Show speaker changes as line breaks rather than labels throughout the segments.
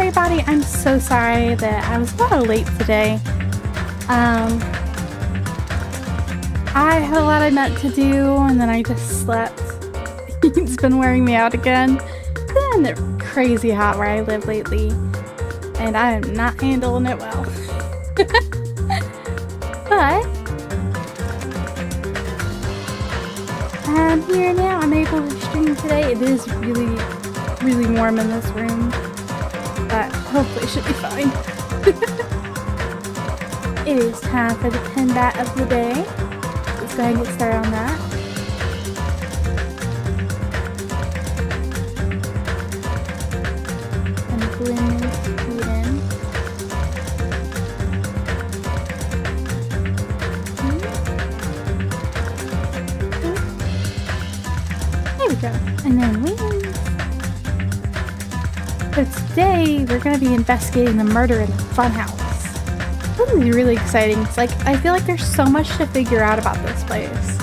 everybody. I'm so sorry that I was a little late today. I had a lot I meant to do, and then I just slept. It's been wearing me out again. It's been crazy hot where I live lately, and I am not handling it well. But I'm here now. I'm able to stream today. It is really, really warm in this room, but hopefully it should be fine. It is time for the 10 bat of the day. Let's go ahead and get started on that. And blend this food in. There we go. And then wings. So today we're going to be investigating the murder in the Funhouse. This is really exciting. It's like, I feel like there's so much to figure out about this place.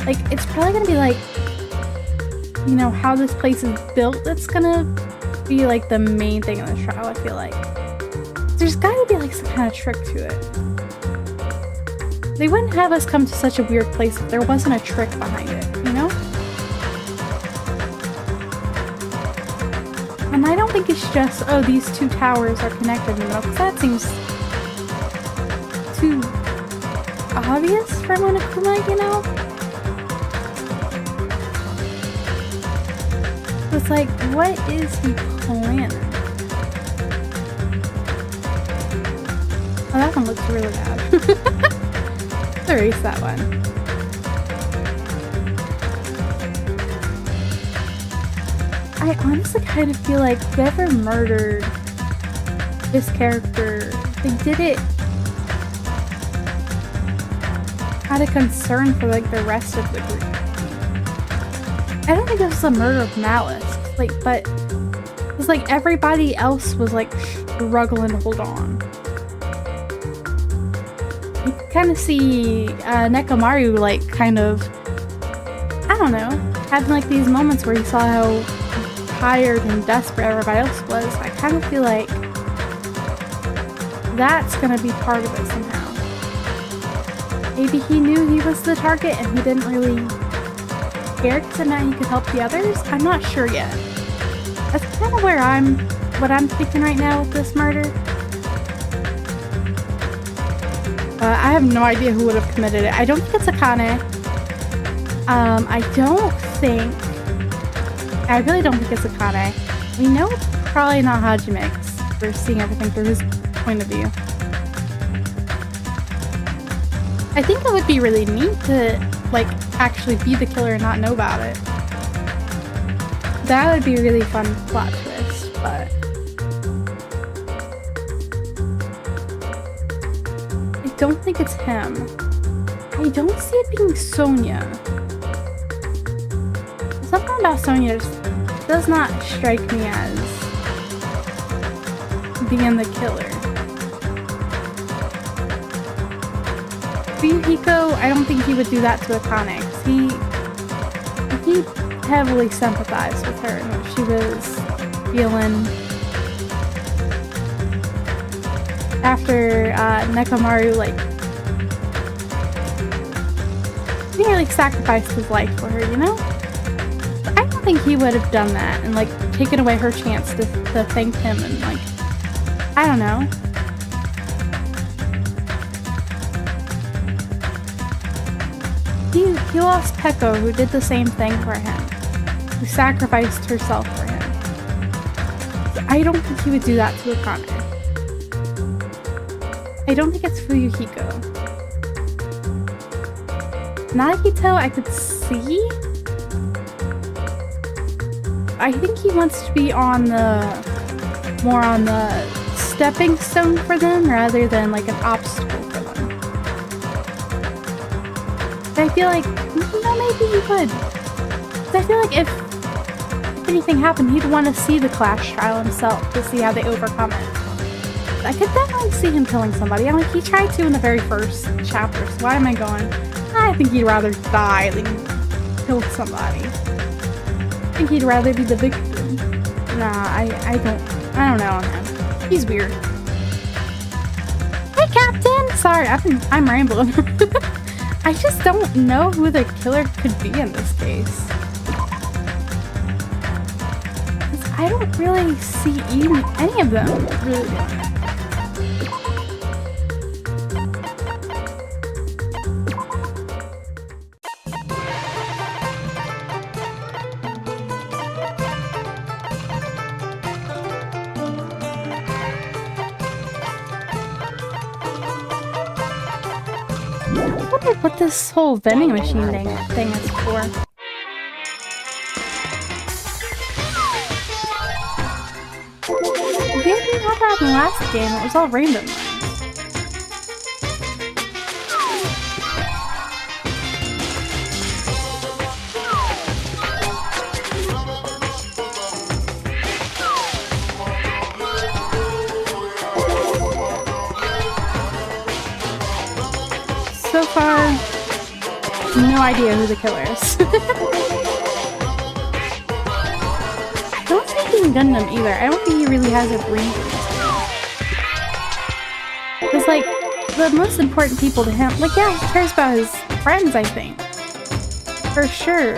Like, it's probably gonna be like, you know, how this place is built. That's gonna be like the main thing in this trial, I feel like. There's gotta be like some kind of trick to it. They wouldn't have us come to such a weird place if there wasn't a trick behind it, you know? And I don't think it's just, oh, these two towers are connected in the middle, because that seems too obvious for Monokuma, you know? It's like, what is he planning? Oh, that one looks really bad. Let's erase that one. I honestly kind of feel like whoever murdered this character, they did it out of concern for like the rest of the group. I don't think it was a murder of malice, like, but it was like everybody else was like struggling to hold on. You kind of see Nekomaru like kind of, I don't know, having like these moments where you saw how tired and desperate everybody else was. I kind of feel like that's gonna be part of it somehow. Maybe he knew he was the target and he didn't really care because now he could help the others? I'm not sure yet. That's kind of what I'm thinking right now with this murder. I have no idea who would have committed it. I don't think it's Akane. I really don't think it's Akane. We know it's probably not Hajime because we're seeing everything through his point of view. I think it would be really neat to, like, actually be the killer and not know about it. That would be a really fun plot twist, but I don't think it's him. I don't see it being Sonia. Something about Sonia just does not strike me as being the killer. Fuyuhiko, I don't think he would do that to Akane, because he heavily sympathized with her and what she was feeling after Nekomaru, like, nearly sacrificed his life for her, you know? But I don't think he would have done that and, like, taken away her chance to thank him and, like, I don't know. He lost Peko, who did the same thing for him, who sacrificed herself for him. I don't think he would do that to Akane. I don't think it's Fuyuhiko. Nagito, I could see. I think he wants to be more on the stepping stone for them rather than like an obstacle for them. I feel like, maybe he would. I feel like if anything happened, he'd want to see the Clash trial himself to see how they overcome it. I could definitely see him killing somebody. I mean, he tried to in the very first chapter, so why am I going? I think he'd rather die than kill somebody. I think he'd rather be the victim. Nah, I don't. I don't know, man. He's weird. Hey, Captain! Sorry, I'm rambling. I just don't know who the killer could be in this case. I don't really see any of them, really. I wonder what this whole vending machine thing is for. We didn't have that in the last game, it was all random. So far, no idea who the killer is. I don't think he's Gundam either. I don't think he really has a breed. Because, like, the most important people to him, like, yeah, he cares about his friends, I think. For sure.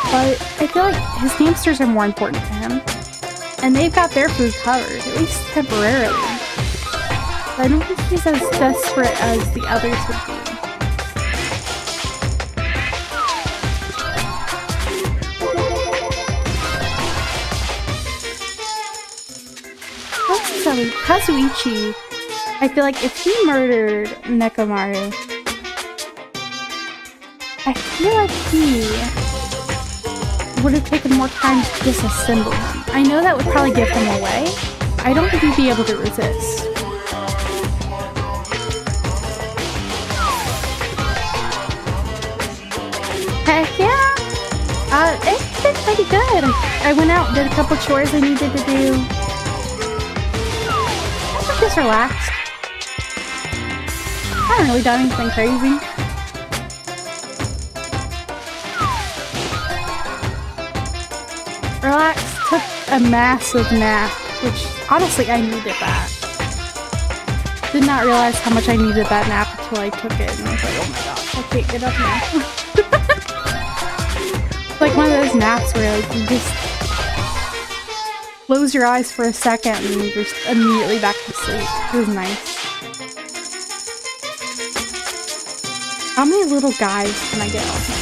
But I feel like his hamsters are more important to him. And they've got their food covered, at least temporarily. But I don't think he's as desperate as the others would be. Kazuichi, I feel like if he murdered Nekomaru, I feel like he would have taken more time to disassemble him. I know that would probably give him away. I don't think he'd be able to resist. Heck yeah! It's been pretty good. I went out and did a couple chores I needed to do. Just relaxed. I haven't really done anything crazy. Relaxed, took a massive nap, which honestly I needed that. Did not realize how much I needed that nap until I took it, and I was like, oh my gosh, I can't get up now. Like one of those naps where like you just close your eyes for a second and you're just immediately back to sleep. It was nice. How many little guys can I get on here?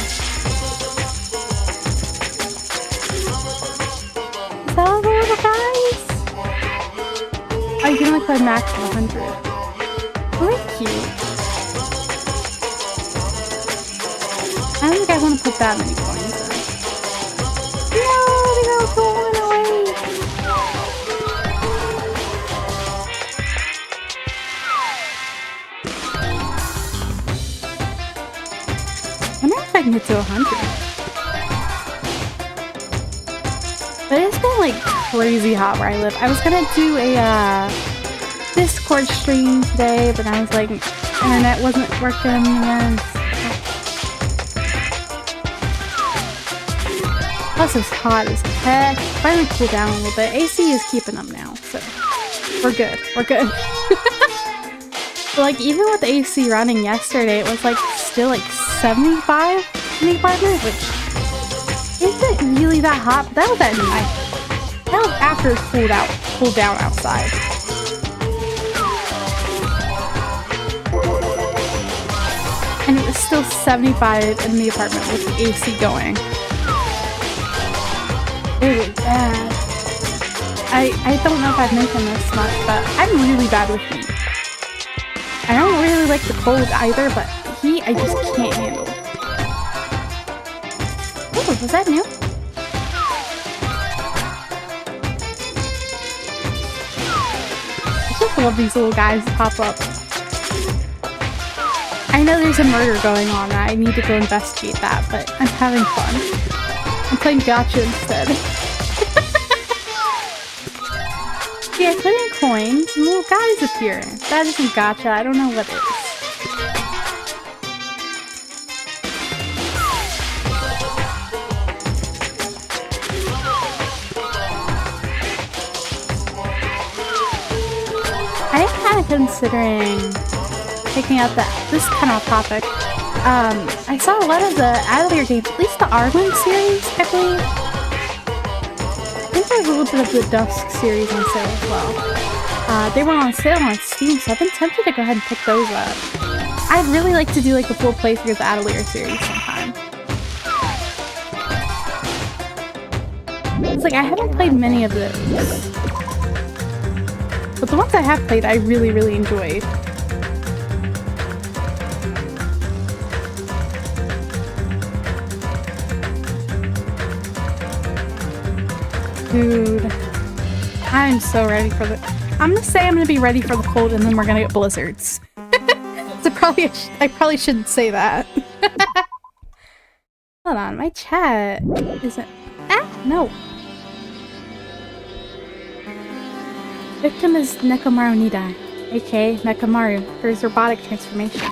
Is that all the little guys? Oh, you can only play max of 100. Really cute. I don't think I want to put that many coins in. No, they're all going away. I wonder if I can get to 100. But it's been like crazy hot where I live. I was gonna do a Discord stream today, but I was like, internet wasn't working again. Plus it's hot as heck. Finally cooled down a little bit. AC is keeping them now, so we're good. We're good. But like even with AC running yesterday, it was like still like 75 in the apartment, which isn't really that hot, but that was at night. That was after it cooled down outside. And it was still 75 in the apartment with the AC going. It was bad. I don't know if I've mentioned this much, but I'm really bad with heat. I don't really like the cold either, but heat I just can't handle. Oh, was that new? I just love these little guys that pop up. I know there's a murder going on. I need to go investigate that, but I'm having fun. I'm playing gacha instead. See, I put in coins and little guys appear. That isn't gacha. I don't know what it is. considering taking out this kind of topic. I saw a lot of the Adelair games, at least the Arwen series, I believe. I think there's a little bit of the Dusk series on sale as well. They were on sale on Steam, so I've been tempted to go ahead and pick those up. I'd really like to do like a full playthrough of the Adelair series sometime. It's like I haven't played many of those. But the ones I have played, I really, really enjoyed. Dude, I'm so ready for I'm gonna say I'm gonna be ready for the cold, and then we're gonna get blizzards. So I probably shouldn't say that. Hold on, my chat isn't. No. Victim is Nekomaru Nidai, aka Nekomaru, for his robotic transformation.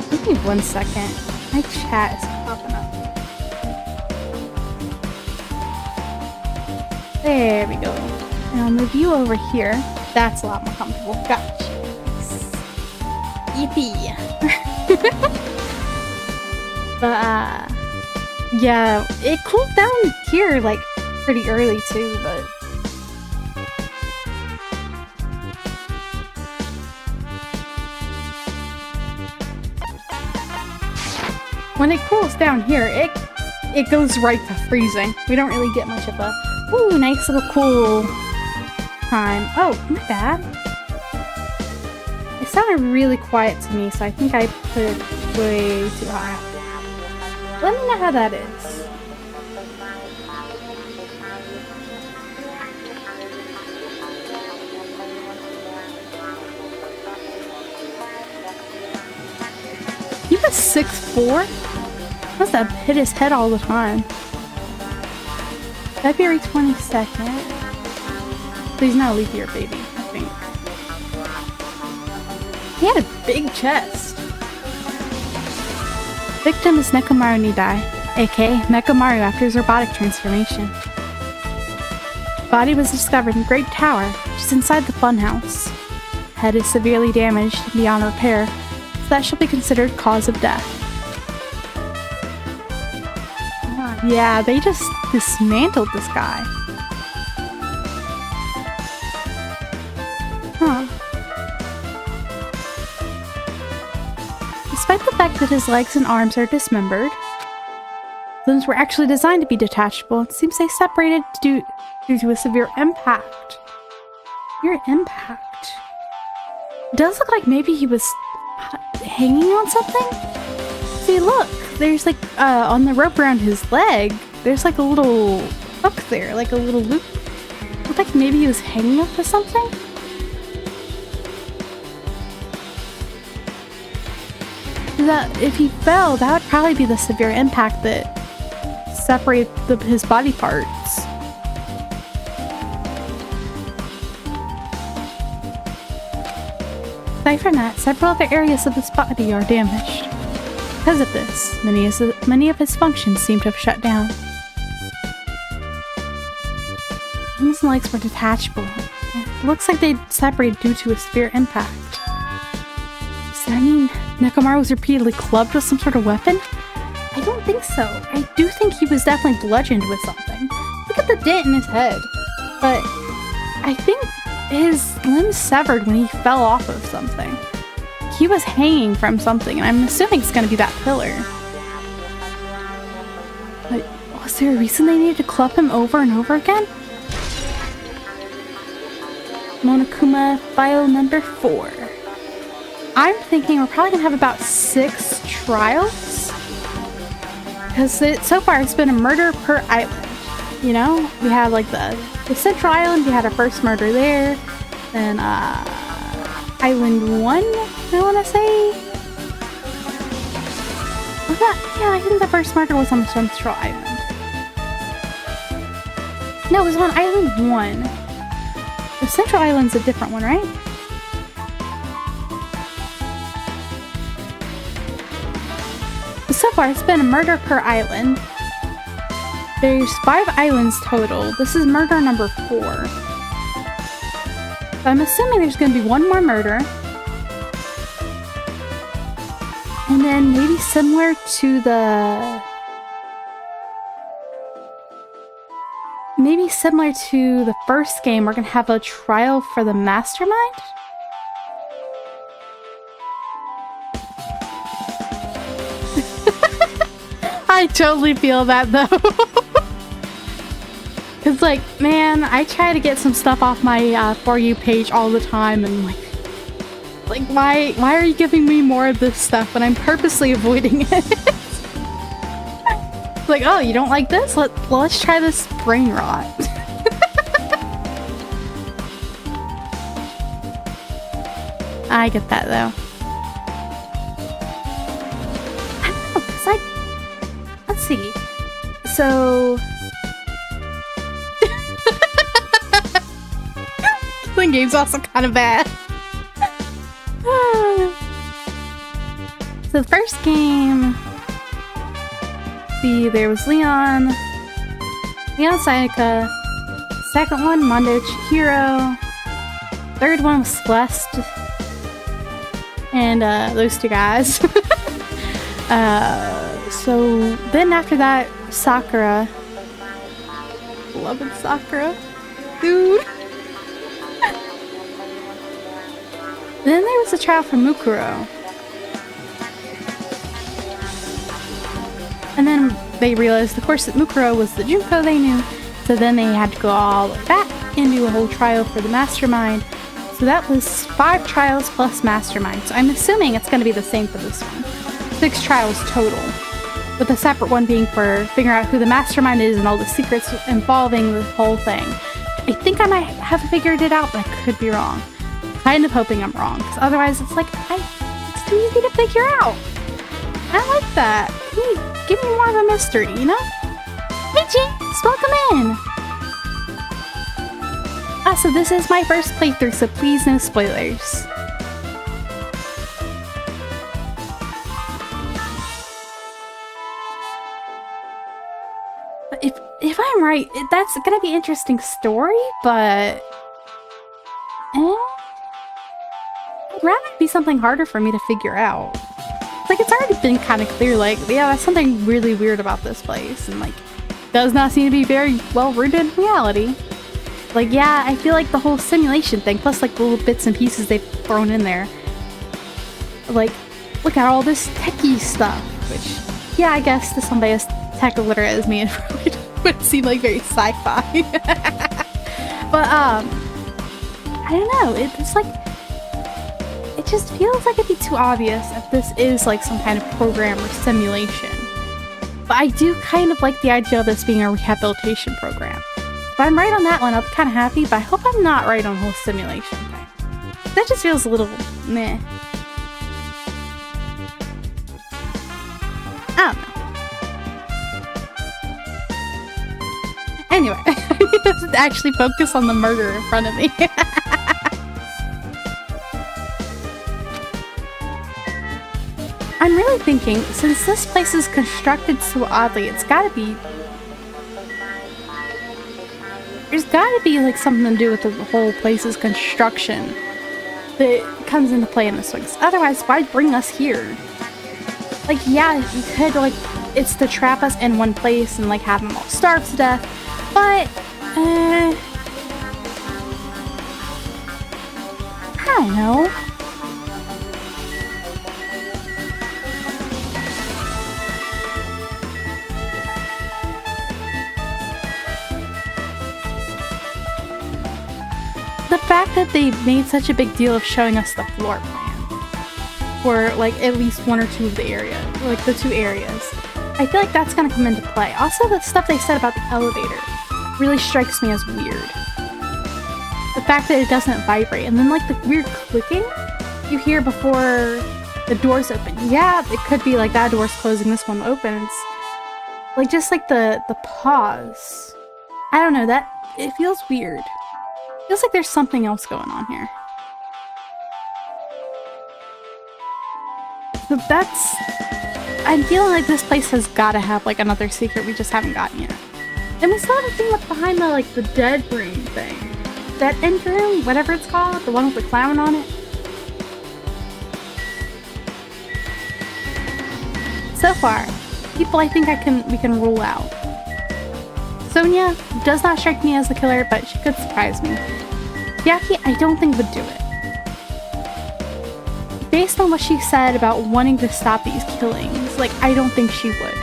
Give me 1 second. My chat is popping up. There we go. And I'll move you over here. That's a lot more comfortable. Gotcha. Yippee. But, yeah, it cooled down here, like, pretty early, too, but... When it cools down here, it goes right to freezing. We don't really get much of a, ooh, nice little cool time. Oh, my bad. It sounded really quiet to me, so I think I put it way too high. Let me know how that is. He was 6'4"? Must have hit his head all the time. February 22nd. Please not leave your baby, I think. He had a big chest. Victim is Nekomaru Nidai, aka Nekomaru after his robotic transformation. Body was discovered in Great Tower, just inside the Funhouse. Head is severely damaged beyond repair, so that shall be considered cause of death. Yeah, they just dismantled this guy. Huh. Despite the fact that his legs and arms are dismembered, limbs were actually designed to be detachable. It seems they separated due to a severe impact. Severe impact? It does look like maybe he was hanging on something? See, look! There's like, on the rope around his leg, there's like a little hook there, like a little loop. Looked like maybe he was hanging up to something? That if he fell, that would probably be the severe impact that separated his body parts. Aside from that, several other areas of his body are damaged. Because of this, many of his functions seem to have shut down. Arms and legs were detachable. It looks like they separated due to a severe impact. Does that mean Nekomaru was repeatedly clubbed with some sort of weapon? I don't think so. I do think he was definitely bludgeoned with something. Look at the dent in his head. But I think his limbs severed when he fell off of something. He was hanging from something, and I'm assuming it's going to be that pillar. But was there a reason they needed to club him over and over again? Monokuma file number 4. I'm thinking we're probably going to have about 6 trials. Because so far it's been a murder per island. You know? We have like the Central Island, we had our first murder there. Then, Island 1, I want to say? Was that? Yeah, I think the first murder was on the Central Island. No, it was on Island 1. The Central Island's a different one, right? So far, it's been a murder per island. There's 5 islands total. This is murder number 4. I'm assuming there's gonna be one more murder. And then maybe similar to the... Maybe similar to the first game, we're gonna have a trial for the mastermind? I totally feel that though. Cause like, man, I try to get some stuff off my For You page all the time, and like why are you giving me more of this stuff when I'm purposely avoiding it? Like, oh, you don't like this? Let's try this brain rot. I get that though. I don't know, cause like, let's see. So killing game's also kind of bad. So the first game, there was Leon Sayaka. Second one, Mondo Chihiro. Third one was Celeste. And those two guys. So then after that, Sakura. Beloved Sakura. Dude. Then there was a trial for Mukuro. And then they realized, of course, that Mukuro was the Junko they knew, so then they had to go all the way back and do a whole trial for the Mastermind. So that was 5 trials plus Mastermind. So I'm assuming it's going to be the same for this one. 6 trials total, with a separate one being for figuring out who the Mastermind is and all the secrets involving the whole thing. I think I might have figured it out, but I could be wrong. Kind of hoping I'm wrong, because otherwise it's like, it's too easy to figure out. I like that. Give me more of a mystery, you know? Hey James, welcome in! So this is my first playthrough, so please no spoilers. But if I'm right, that's gonna be an interesting story, but... I'd rather it be something harder for me to figure out. Like, it's already been kind of clear, like, yeah, there's something really weird about this place, and, like, does not seem to be very well rooted in reality. Like, yeah, I feel like the whole simulation thing, plus, like, the little bits and pieces they've thrown in there. Like, look at all this techie stuff, which, yeah, I guess to somebody as tech illiterate as me, it probably would seem like very sci-fi. But, I don't know, it's like, it just feels like it'd be too obvious if this is like some kind of program or simulation. But I do kind of like the idea of this being a rehabilitation program. If I'm right on that one, I'll be kind of happy, but I hope I'm not right on the whole simulation thing. That just feels a little meh. I don't know. Anyway, I need to actually focus on the murder in front of me. I'm really thinking, since this place is constructed so oddly, there's gotta be like something to do with the whole place's construction that comes into play in this one. Otherwise, why bring us here? Like, yeah, you could, like, it's to trap us in one place and, like, have them all starve to death, but, I don't know. The fact that they made such a big deal of showing us the floor plan for like at least one or two of the areas, like the 2 areas, I feel like that's gonna come into play. Also, the stuff they said about the elevator really strikes me as weird. The fact that it doesn't vibrate, and then like the weird clicking you hear before the doors open. Yeah, it could be like that door's closing, this one opens. Like just like the pause. I don't know, that it feels weird. Feels like there's something else going on here. So I'm feeling like this place has gotta have like another secret we just haven't gotten yet. And we still haven't seen what's behind the like the dead brain thing. dead end room, whatever it's called, the one with the clown on it. So far, people I think we can rule out. Sonia does not strike me as the killer, but she could surprise me. Yaki, I don't think would do it. Based on what she said about wanting to stop these killings, like, I don't think she would.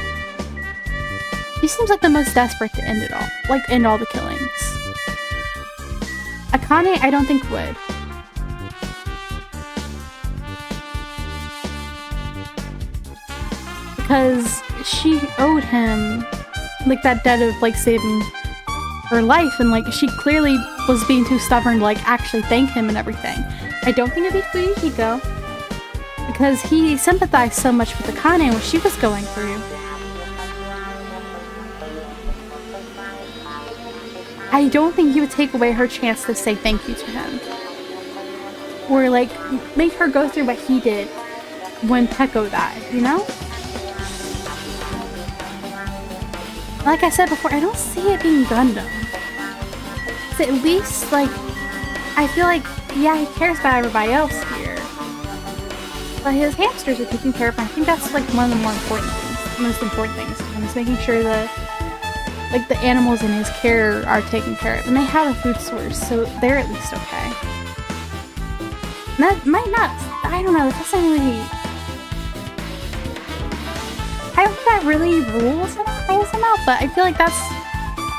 She seems like the most desperate to end it all. Like, end all the killings. Akane, I don't think would. Because she owed him, like, that debt of, like, saving her life, and, like, she clearly was being too stubborn to, like, actually thank him and everything. I don't think it'd be Fujihiko, because he sympathized so much with Akane and what she was going through. I don't think he would take away her chance to say thank you to him. Or, like, make her go through what he did when Peko died, you know? Like I said before, I don't see it being Gundam. So at least, like, I feel like, yeah, he cares about everybody else here. But his hamsters are taken care of, and I think that's, like, one of the most important things to him, is making sure that, like, the animals in his care are taken care of. And they have a food source, so they're at least okay. And that might not, I don't know, that doesn't really... I don't think that really rules him out, but I feel like that's,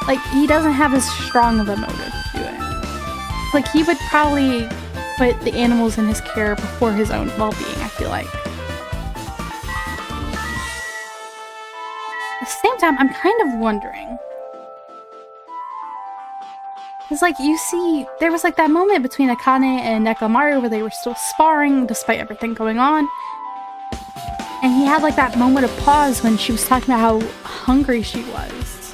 like, he doesn't have as strong of a motive to do it. Like, he would probably put the animals in his care before his own well-being, I feel like. At the same time, I'm kind of wondering. Because, like, you see, there was, like, that moment between Akane and Nekomaru where they were still sparring despite everything going on. And he had, like, that moment of pause when she was talking about how hungry she was.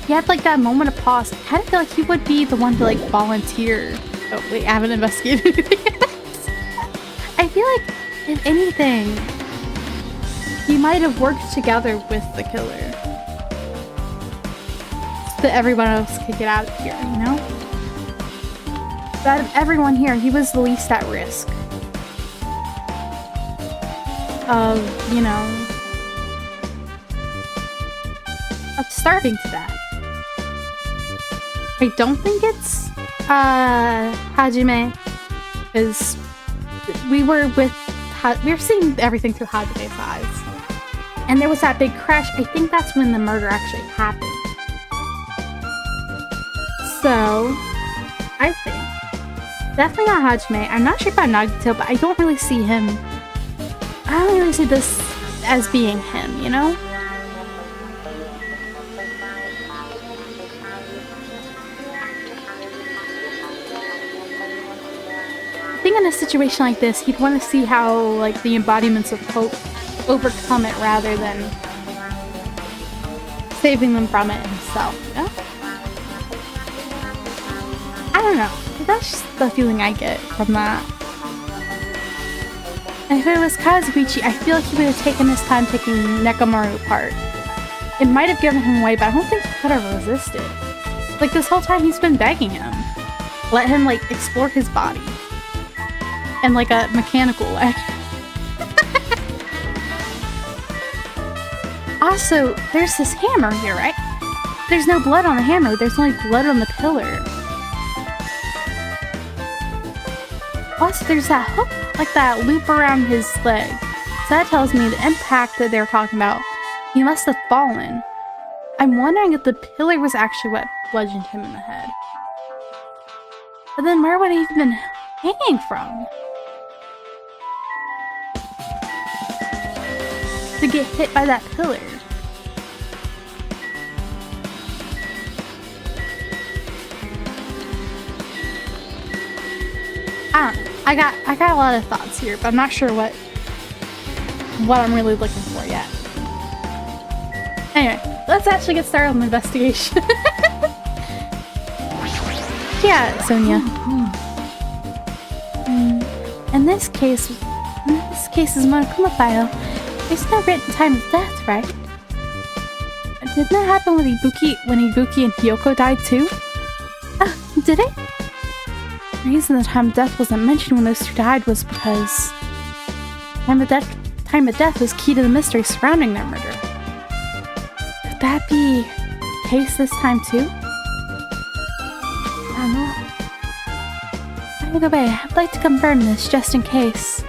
He had, like, that moment of pause. I kind of feel like he would be the one to, like, volunteer. Oh, wait, I haven't investigated anything yet. I feel like, if anything, he might have worked together with the killer. So that everyone else could get out of here, you know? But out of everyone here, he was the least at risk. Of, you know, of starving to death. I don't think it's Hajime, because we were seeing everything through Hajime's eyes, and there was that big crash. I think that's when the murder actually happened. So I think definitely not Hajime. I'm not sure about Nagito, but I don't really see him. I don't really see this as being him, you know? I think in a situation like this, he'd want to see how, like, the embodiments of hope overcome it rather than saving them from it himself, you know? I don't know. That's just the feeling I get from that. And if it was Kazuichi, I feel like he would have taken his time taking Nekomaru apart. It might have given him away, but I don't think he could have resisted. Like, this whole time he's been begging him. Let him, like, explore his body. In, like, a mechanical way. Also, there's this hammer here, right? There's no blood on the hammer, there's only blood on the pillar. Plus, there's that hook, like that loop around his leg. So that tells me the impact that they were talking about, he must have fallen. I'm wondering if the pillar was actually what bludgeoned him in the head. But then where would he have been hanging from? To get hit by that pillar. I don't know. I got a lot of thoughts here, but I'm not sure what I'm really looking for yet. Anyway, let's actually get started on the investigation. Yeah, Sonia. In this case is Monokuma file. There's no written time of death, right? Didn't that happen when Ibuki and Hiyoko died too? did it? The reason the time of death wasn't mentioned when those two died was because time of death was key to the mystery surrounding their murder. Could that be the case this time too? I don't know. By the way, I'd like to confirm this just in case.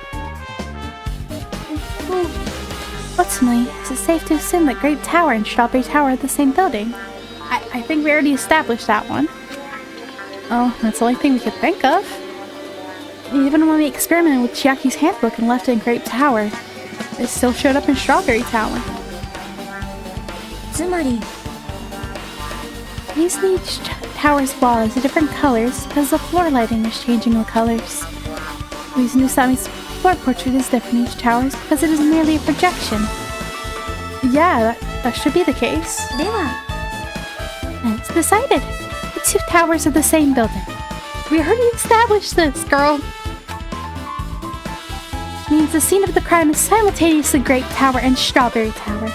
Ultimately, is it safe to assume that Grape Tower and Strawberry Tower are the same building? I think we already established that one. Oh, that's the only thing we could think of. Even when we experimented with Chiaki's handbook and left it in Grape Tower, it still showed up in Strawberry Tower. Using each tower's wall is different colors because the floor lighting is changing the colors. The reason Usami's floor portrait is different in each tower is because it is merely a projection. Yeah, that should be the case. And it's decided. The two towers are the same building. We already established this, girl. Which means the scene of the crime is simultaneously Grape Tower and Strawberry Tower.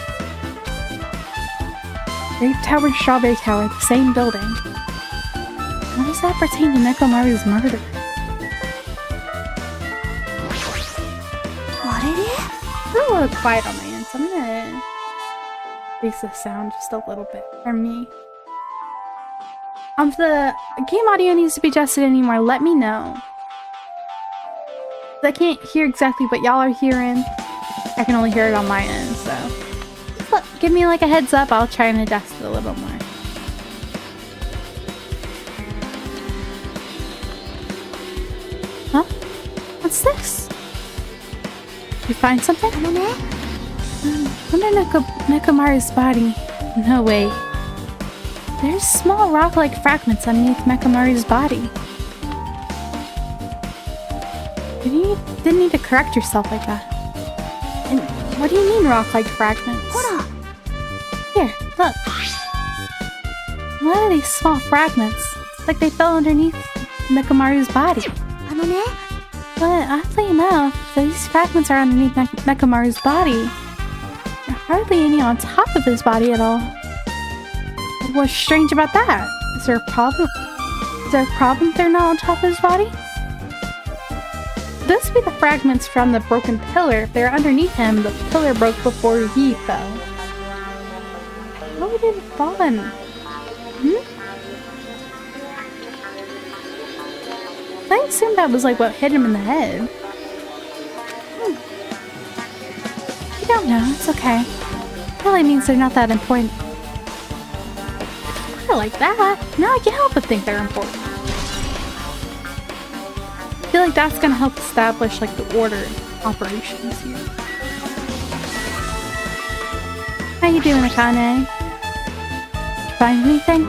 Grape Tower and Strawberry Tower, the same building. How does that pertain to Nekomaru's murder? I'm a little quiet on my end, so I'm gonna increase the sound just a little bit for me. If the game audio needs to be adjusted anymore, let me know. I can't hear exactly what y'all are hearing. I can only hear it on my end, so give me like a heads up. I'll try and adjust it a little more. Huh? What's this? Did you find something? Under Nekomaru's body. No way. There's small rock-like fragments underneath Nekomaru's body. You didn't need to correct yourself like that. And what do you mean rock-like fragments? Here, look. A lot of these small fragments, it's like they fell underneath Nekomaru's body. But oddly enough, these fragments are underneath Nekomaru's body. There are hardly any on top of his body at all. What's strange about that? Is there a problem? Is there a problem if they're not on top of his body? Those would be the fragments from the broken pillar. If they're underneath him, the pillar broke before he fell. How did it fall in? I assumed that was like what hit him in the head. You don't know, it's okay. It really means they're not that important. I like that. Now I can't help but think they're important. I feel like that's gonna help establish like the order of operations here. How you doing, Akane? Find anything?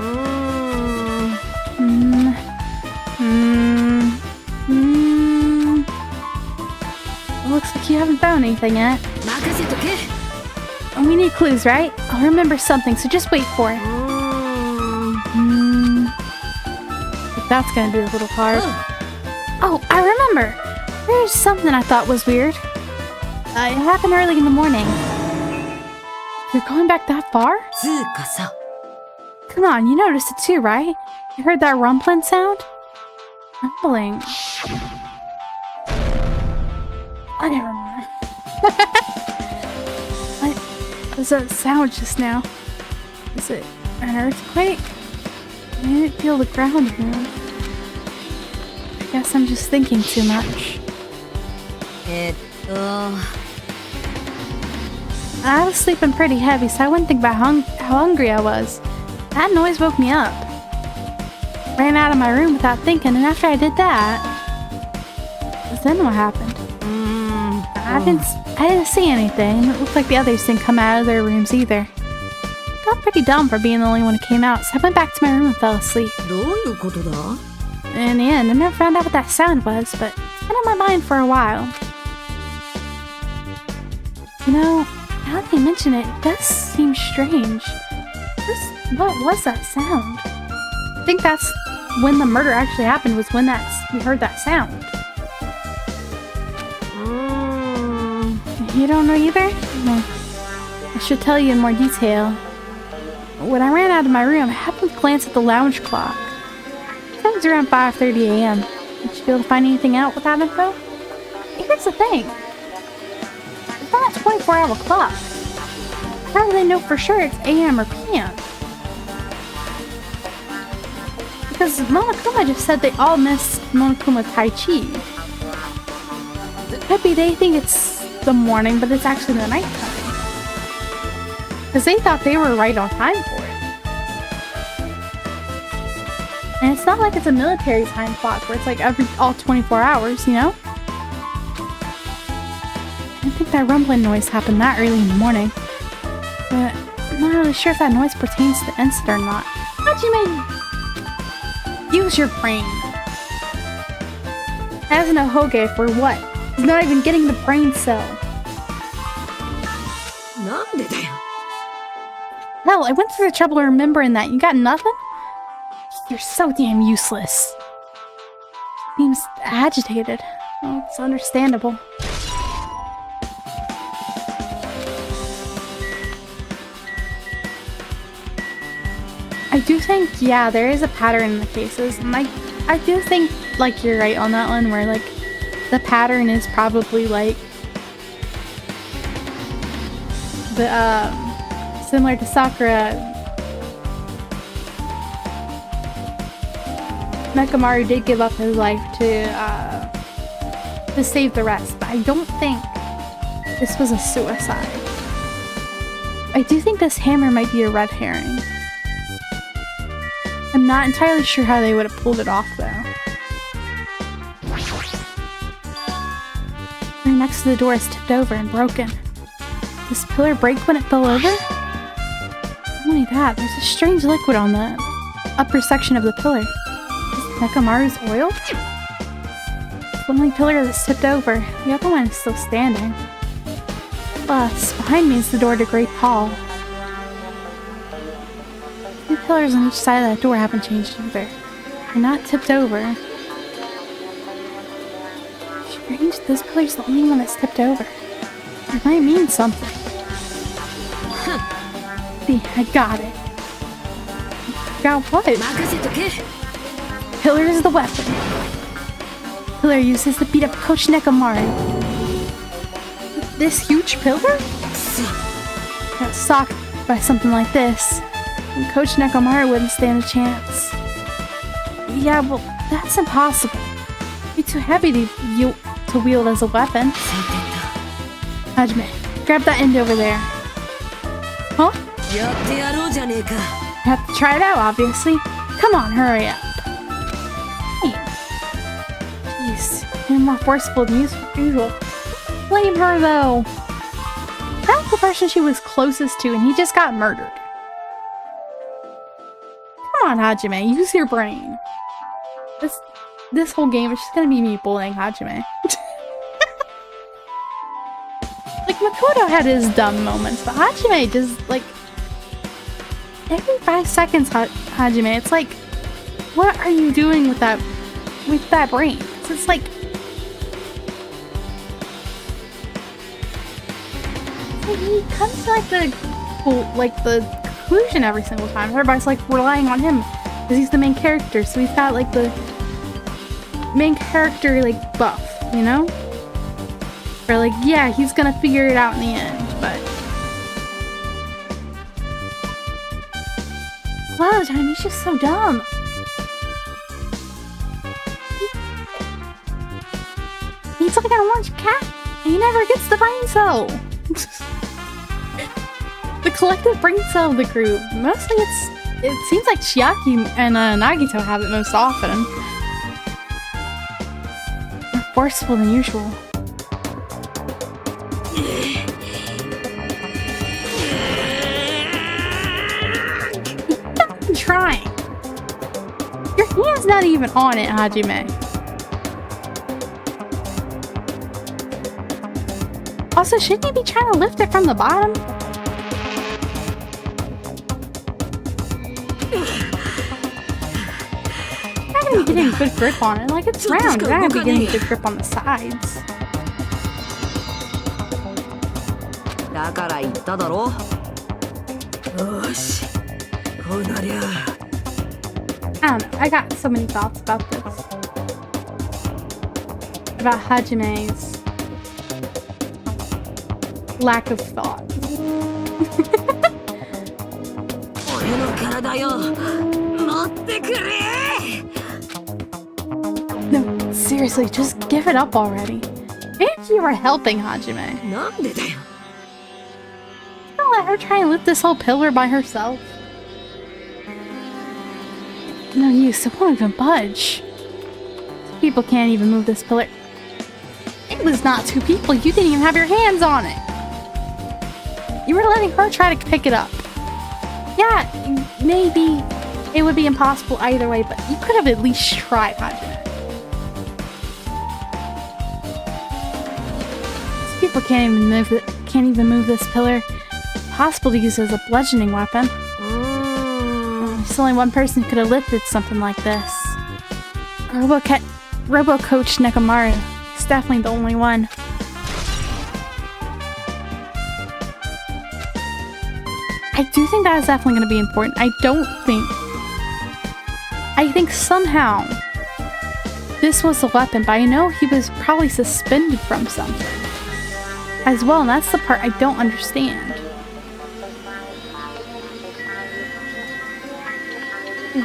Looks like you haven't found anything yet. Oh, we need clues, right? I'll remember something, so just wait for it. That's gonna be a little hard. Oh, I remember! There's something I thought was weird. It happened early in the morning. You're going back that far? Come on, you noticed it too, right? You heard that rumbling sound? Rumbling. I never mind. What was that sound just now? Is it an earthquake? I didn't feel the ground move. I guess I'm just thinking too much. I was sleeping pretty heavy, so I wouldn't think about how hungry I was. That noise woke me up. Ran out of my room without thinking, and after I did that... Then what happened? I didn't see anything. It looked like the others didn't come out of their rooms either. Felt pretty dumb for being the only one who came out, so I went back to my room and fell asleep. In the end, I never found out what that sound was, but it's been on my mind for a while. You know, now that you mention it, it does seem strange. What was that sound? I think that's when the murder actually happened, was when we heard that sound. You don't know either? No. I should tell you in more detail. When I ran out of my room, I happened to glance at the lounge clock. said it's around 5:30 a.m. Did you be able to find anything out with that info? Here's the thing. It's not a 24-hour clock. How do they know for sure it's AM or PM? Because Monokuma just said they all missed Monokuma Tai Chi. Could be they think it's the morning, but it's actually the nighttime. Because they thought they were right on time for it. And it's not like it's a military time clock where it's like all 24 hours, you know? I don't think that rumbling noise happened that early in the morning. But I'm not really sure if that noise pertains to the incident or not. Hajime! Use your brain. As an Hoge for what? He's not even getting the brain cell. Hell, I went through the trouble of remembering that. You got nothing? You're so damn useless. Seems agitated. Oh, it's understandable. I do think, yeah, there is a pattern in the cases, and I do think, like, you're right on that one, where, like, the pattern is probably, like, the, similar to Sakura, Mekamaru did give up his life to save the rest, but I don't think this was a suicide. I do think this hammer might be a red herring. I'm not entirely sure how they would have pulled it off, though. Right next to the door is tipped over and broken. Did this pillar break when it fell over? Not only that, there's a strange liquid on the upper section of the pillar. Is it Nekamaru's oil? The only pillar that's tipped over. The other one is still standing. Plus, behind me is the door to Great Hall. The pillars on each side of that door haven't changed either. They're not tipped over. Strange, this pillar's the only one that's tipped over. It might mean something. See, I got it. Got what? Pillar is the weapon. Pillar uses to beat up Coach Nekamaru. This huge pillar? Got socked by something like this. And Coach Nekamaru wouldn't stand a chance. Yeah, well, that's impossible. It'd be too heavy to wield as a weapon. Hajime, grab that end over there. Huh? You have to try it out, obviously. Come on, hurry up. Hey. Jeez, you're more forceful than usual. Blame her, though. That's the person she was closest to, and he just got murdered. Come on, Hajime, use your brain. This whole game is just gonna be me bullying Hajime. Like, Makoto had his dumb moments, but Hajime just, like, every 5 seconds, Hajime, it's like, what are you doing with that brain? It's like, he comes to, like, the conclusion every single time. Everybody's, like, relying on him, because he's the main character, so he's got, like, the main character, like, buff, you know? Or, like, yeah, he's gonna figure it out in the end, but a lot of the time, he's just so dumb. He's like an orange cat, and he never gets the brain cell. The collective brain cell of the group. Mostly it seems like Chiaki and Nagito have it most often. More forceful than usual. Trying. Your hand's not even on it, Hajime. Also, shouldn't you be trying to lift it from the bottom? You're not gonna be getting a good grip on it. Like, it's round. You're not gonna be getting a good grip on the sides. I don't know. I got so many thoughts about this. About Hajime's lack of thought. No, seriously, just give it up already. If you were helping Hajime. Don't let her try and lift this whole pillar by herself. No use, it won't even budge. People can't even move this pillar. It was not two people, you didn't even have your hands on it. You were letting her try to pick it up. Yeah, maybe it would be impossible either way, but you could have at least tried, Hajime. These people can't even move this pillar. Possible to use as a bludgeoning weapon. There's only one person who could have lifted something like this. Robo-Coach Nekomaru. He's definitely the only one. I do think that is definitely going to be important. I think somehow this was a weapon, but I know he was probably suspended from something as well, and that's the part I don't understand.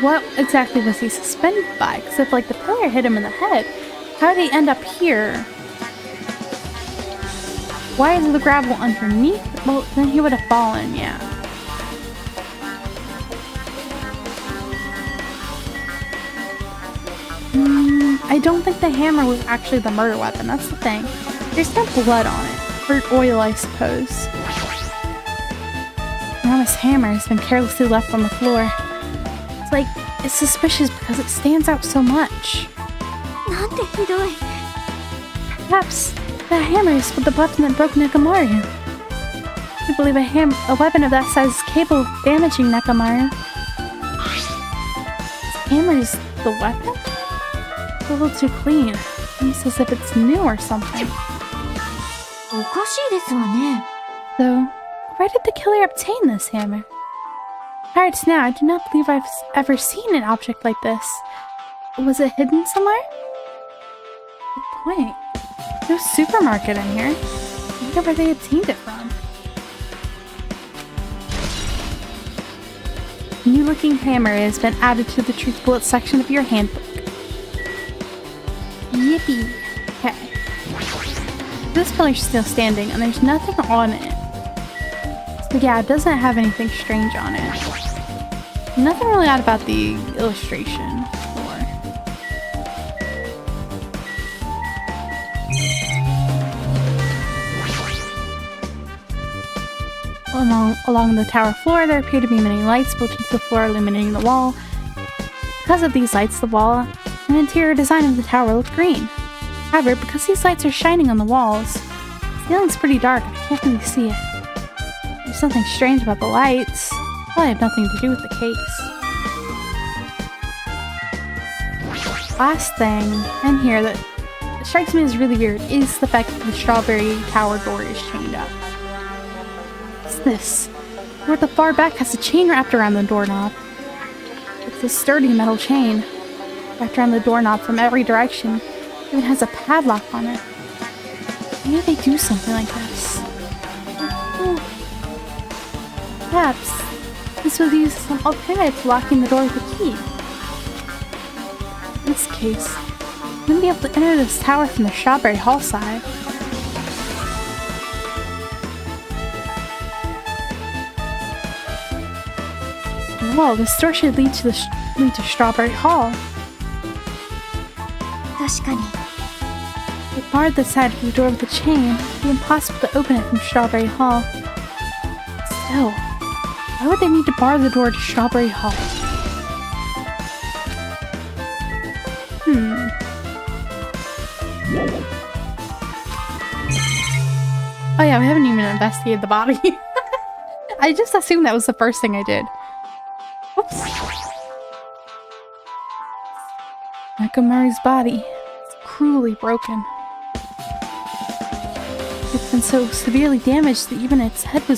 What exactly was he suspended by? Because if, like, the pillar hit him in the head, how did he end up here? Why is the gravel underneath? Well, then he would have fallen, yeah. I don't think the hammer was actually the murder weapon. That's the thing. There's no blood on it. Or oil, I suppose. Now this hammer has been carelessly left on the floor. It's like, it's suspicious because it stands out so much. Perhaps the hammer is the weapon that broke Nekomaru. I believe a weapon of that size is capable of damaging Nekomaru. This hammer is the weapon? It's a little too clean. It's as if it's new or something. So, where did the killer obtain this hammer? Prior to now, I do not believe I've ever seen an object like this. Was it hidden somewhere? Good point. No supermarket in here. I wonder where they obtained it from. New looking hammer has been added to the truth bullet section of your handbook. Yippee. Okay. This pillar's still standing and there's nothing on it. So yeah, it doesn't have anything strange on it. Nothing really odd about the illustration. Along the tower floor, there appear to be many lights built into the floor, illuminating the wall. Because of these lights, the wall and interior design of the tower look green. However, because these lights are shining on the walls, the ceiling's pretty dark and I can't really see it. There's something strange about the lights. Probably have nothing to do with the case. Last thing in here that strikes me as really weird is the fact that the strawberry tower door is chained up. What's this? Where the far back has a chain wrapped around the doorknob. It's a sturdy metal chain wrapped around the doorknob from every direction. It even has a padlock on it. Maybe they do something like this. Perhaps this was used as an alternative to locking the door with a key. In this case, you wouldn't be able to enter this tower from the Strawberry Hall side. Whoa, this door should lead to Strawberry Hall. It barred the side of the door with a chain. It would be impossible to open it from Strawberry Hall. Still, why would they need to bar the door to Strawberry Hall? Oh yeah, we haven't even investigated the body. I just assumed that was the first thing I did. Whoops. Nekomaru's body is cruelly broken. It's been so severely damaged that even his head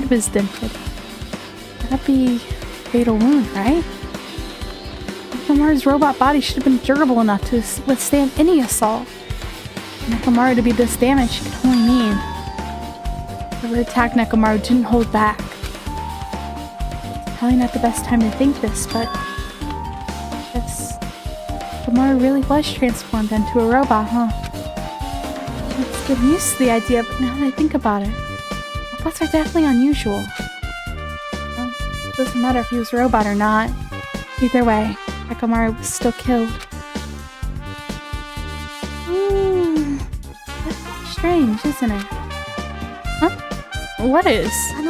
was dented. That'd be a fatal wound, right? Nekomaru's robot body should have been durable enough to withstand any assault. For Nekomaru to be this damaged could only mean whoever attacked Nekomaru didn't hold back. It's probably not the best time to think this, but I guess Nekomaru really was transformed into a robot, huh? It's getting used to the idea, but now that I think about it, robots are definitely unusual. Well, it doesn't matter if he was a robot or not. Either way, Nekomaru was still killed. That's strange, isn't it? Huh? What is? I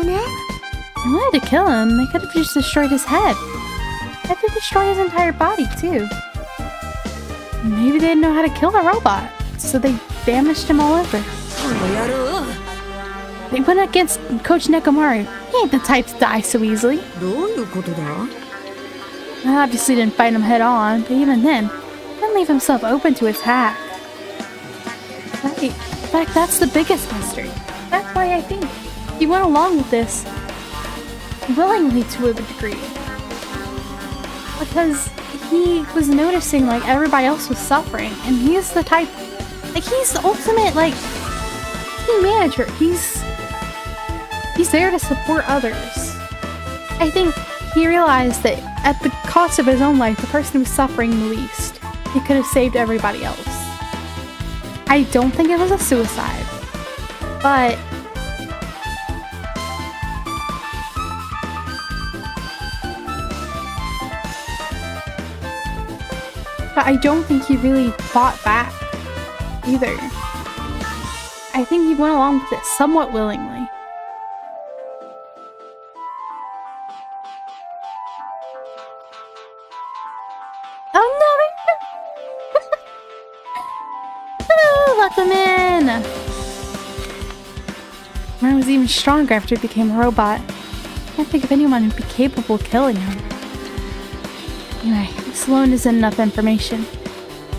wanted to kill him. They could have just destroyed his head. They had to destroy his entire body, too. Maybe they didn't know how to kill a robot, so they damaged him all over. They went against Coach Nekomaru. He ain't the type to die so easily. I obviously didn't fight him head on, but even then, he didn't leave himself open to attack. Right. In fact, that's the biggest mystery. That's why I think he went along with this willingly to a degree. Because he was noticing, like, everybody else was suffering, and he's the type, like, he's the ultimate, like, team manager. He's there to support others. I think he realized that at the cost of his own life, the person who was suffering the least, he could have saved everybody else. I don't think it was a suicide, but I don't think he really fought back either. I think he went along with it somewhat willingly. Oh no! Hello, let them in! Mine was even stronger after he became a robot. I can't think of anyone who'd be capable of killing him. Anyway, this alone isn't enough information.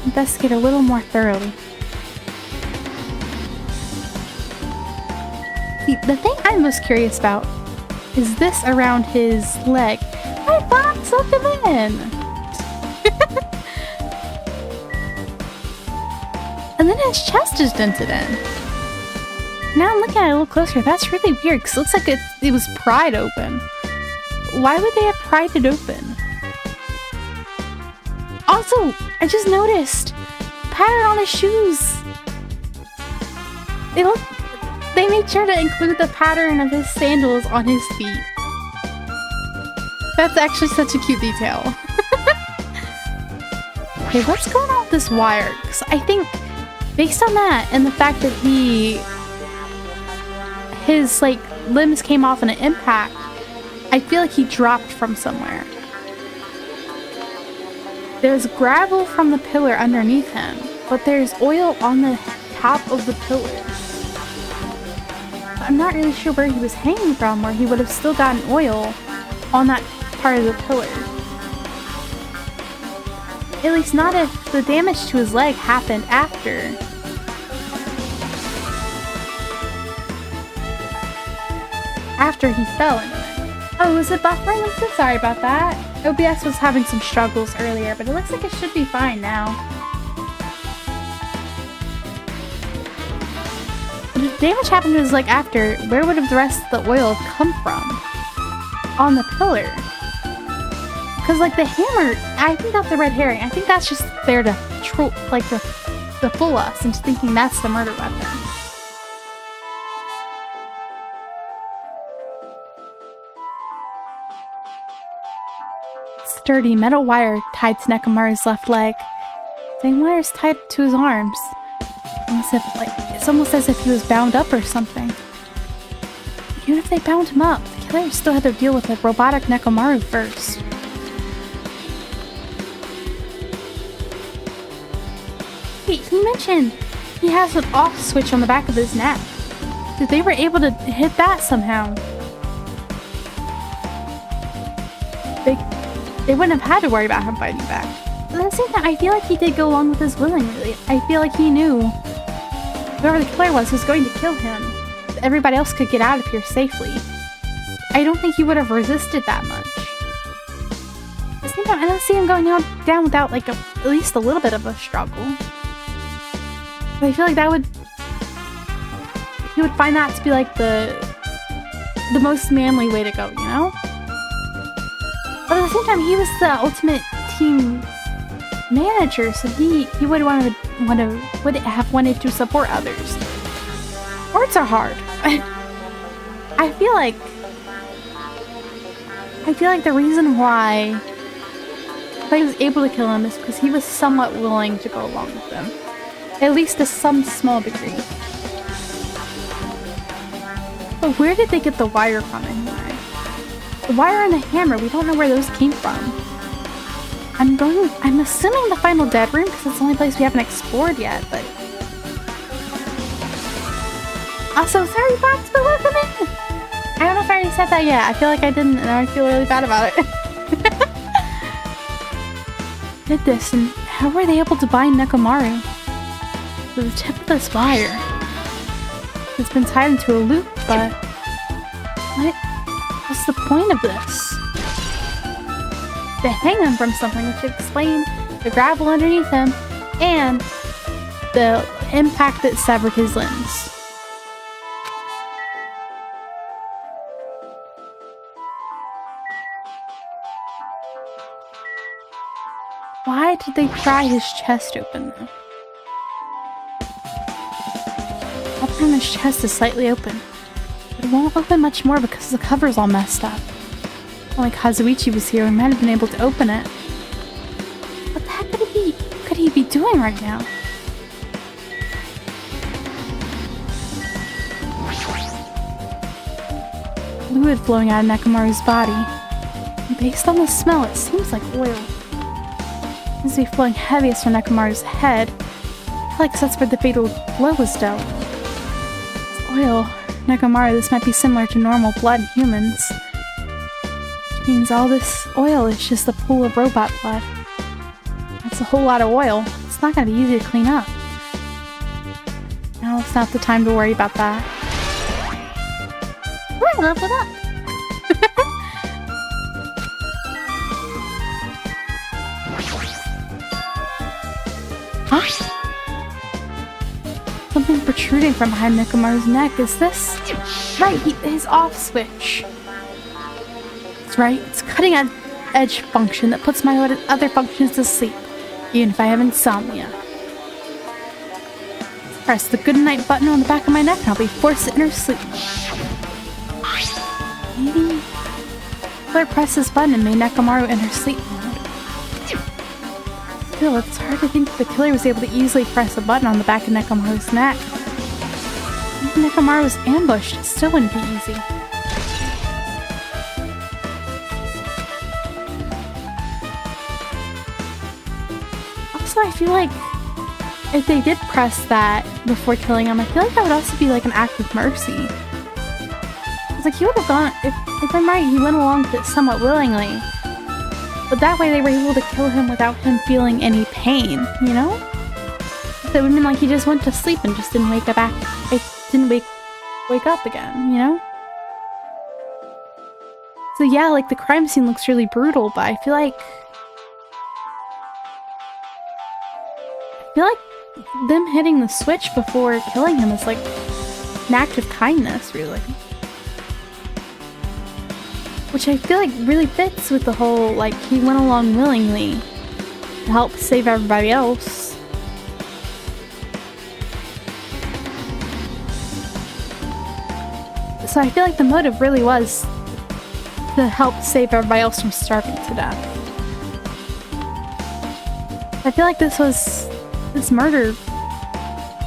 Investigate a little more thoroughly. See, the thing I'm most curious about is this around his leg. Hi, Fox! Welcome in! And then his chest is dented in. Now I'm looking at it a little closer. That's really weird, because it looks like it was pried open. Why would they have pried it open? Also, I just noticed the pattern on his shoes. They made sure to include the pattern of his sandals on his feet. That's actually such a cute detail. Okay, what's going on with this wire? Because I think, based on that and the fact that his like limbs came off in an impact, I feel like he dropped from somewhere. There's gravel from the pillar underneath him, but there's oil on the top of the pillar. I'm not really sure where he was hanging from, where he would have still gotten oil on that part of the pillar. At least not if the damage to his leg happened after. After he fell into it. Oh, was it buffering? I'm so sorry about that. OBS was having some struggles earlier, but it looks like it should be fine now. But if damage happened to his leg after, where would have the rest of the oil come from? On the pillar. Because, like, the hammer, I think that's a red herring. I think that's just there to to fool us into thinking that's the murder weapon. Sturdy metal wire tied to Nekomaru's left leg. Same wire is tied to his arms. It's almost as if he was bound up or something. Even if they bound him up, the killer still had to deal with a robotic Nekomaru first. Wait, he mentioned he has an off switch on the back of his neck. That they were able to hit that somehow. They wouldn't have had to worry about him fighting back. But at the same time, I feel like he did go along with this willingly. I feel like he knew whoever the killer was going to kill him. Everybody else could get out of here safely. I don't think he would have resisted that much. same time, I don't see him going down without like at least a little bit of a struggle. But I feel like he would find that to be like the most manly way to go, you know? But at the same time, he was the ultimate team manager, so he would have wanted to support others. Sports are hard. I feel like the reason why he was able to kill him is because he was somewhat willing to go along with them, at least to some small degree. But where did they get the wire from anyway? The wire and the hammer, we don't know where those came from. I'm assuming the final dead room because it's the only place we haven't explored yet, but... Also, sorry Fox, but welcome in! I don't know if I already said that yet. I feel like I didn't, and I feel really bad about it. Did this, and how were they able to bind Nekomaru to the tip of this wire? It's been tied into a loop, but... What's the point of this? To hang him from something, which would explain the gravel underneath him and the impact that severed his limbs. Why did they pry his chest open though? Up from his chest is slightly open. But it won't open much more because the cover's all messed up. Only Kazuichi was here, we might have been able to open it. What the heck could he be doing right now? Fluid flowing out of Nekomaru's body. And based on the smell, it seems like oil. It seems to be flowing heaviest from Nekomaru's head. I feel like that's where the fatal blow was dealt. It's oil. Nekomaru, this might be similar to normal blood in humans. Which means all this oil is just a pool of robot blood. That's a whole lot of oil. It's not going to be easy to clean up. Now it's not the time to worry about that. Ooh, leveled up! Huh? Something protruding from behind Nekomaru's neck. Is this? Right, his off switch. That's right, it's cutting edge function that puts my other functions to sleep, even if I have insomnia. Press the good night button on the back of my neck and I'll be forced to enter sleep. Maybe Killer pressed this button and made Nekomaru enter sleep mode. Still, it's hard to think that the killer was able to easily press a button on the back of Nekomaru's neck. If Nekomaru was ambushed, it still wouldn't be easy. Also, I feel like if they did press that before killing him, I feel like that would also be like an act of mercy. It's like he would have gone, if I'm right, he went along with it somewhat willingly. But that way they were able to kill him without him feeling any pain, you know? So it would have been like he just went to sleep and just didn't wake up wake up again, you know? So yeah, like the crime scene looks really brutal, but I feel like them hitting the switch before killing him is like an act of kindness, really. Which I feel like really fits with the whole, like, he went along willingly to help save everybody else. So I feel like the motive really was to help save everybody else from starving to death. I feel like this murder,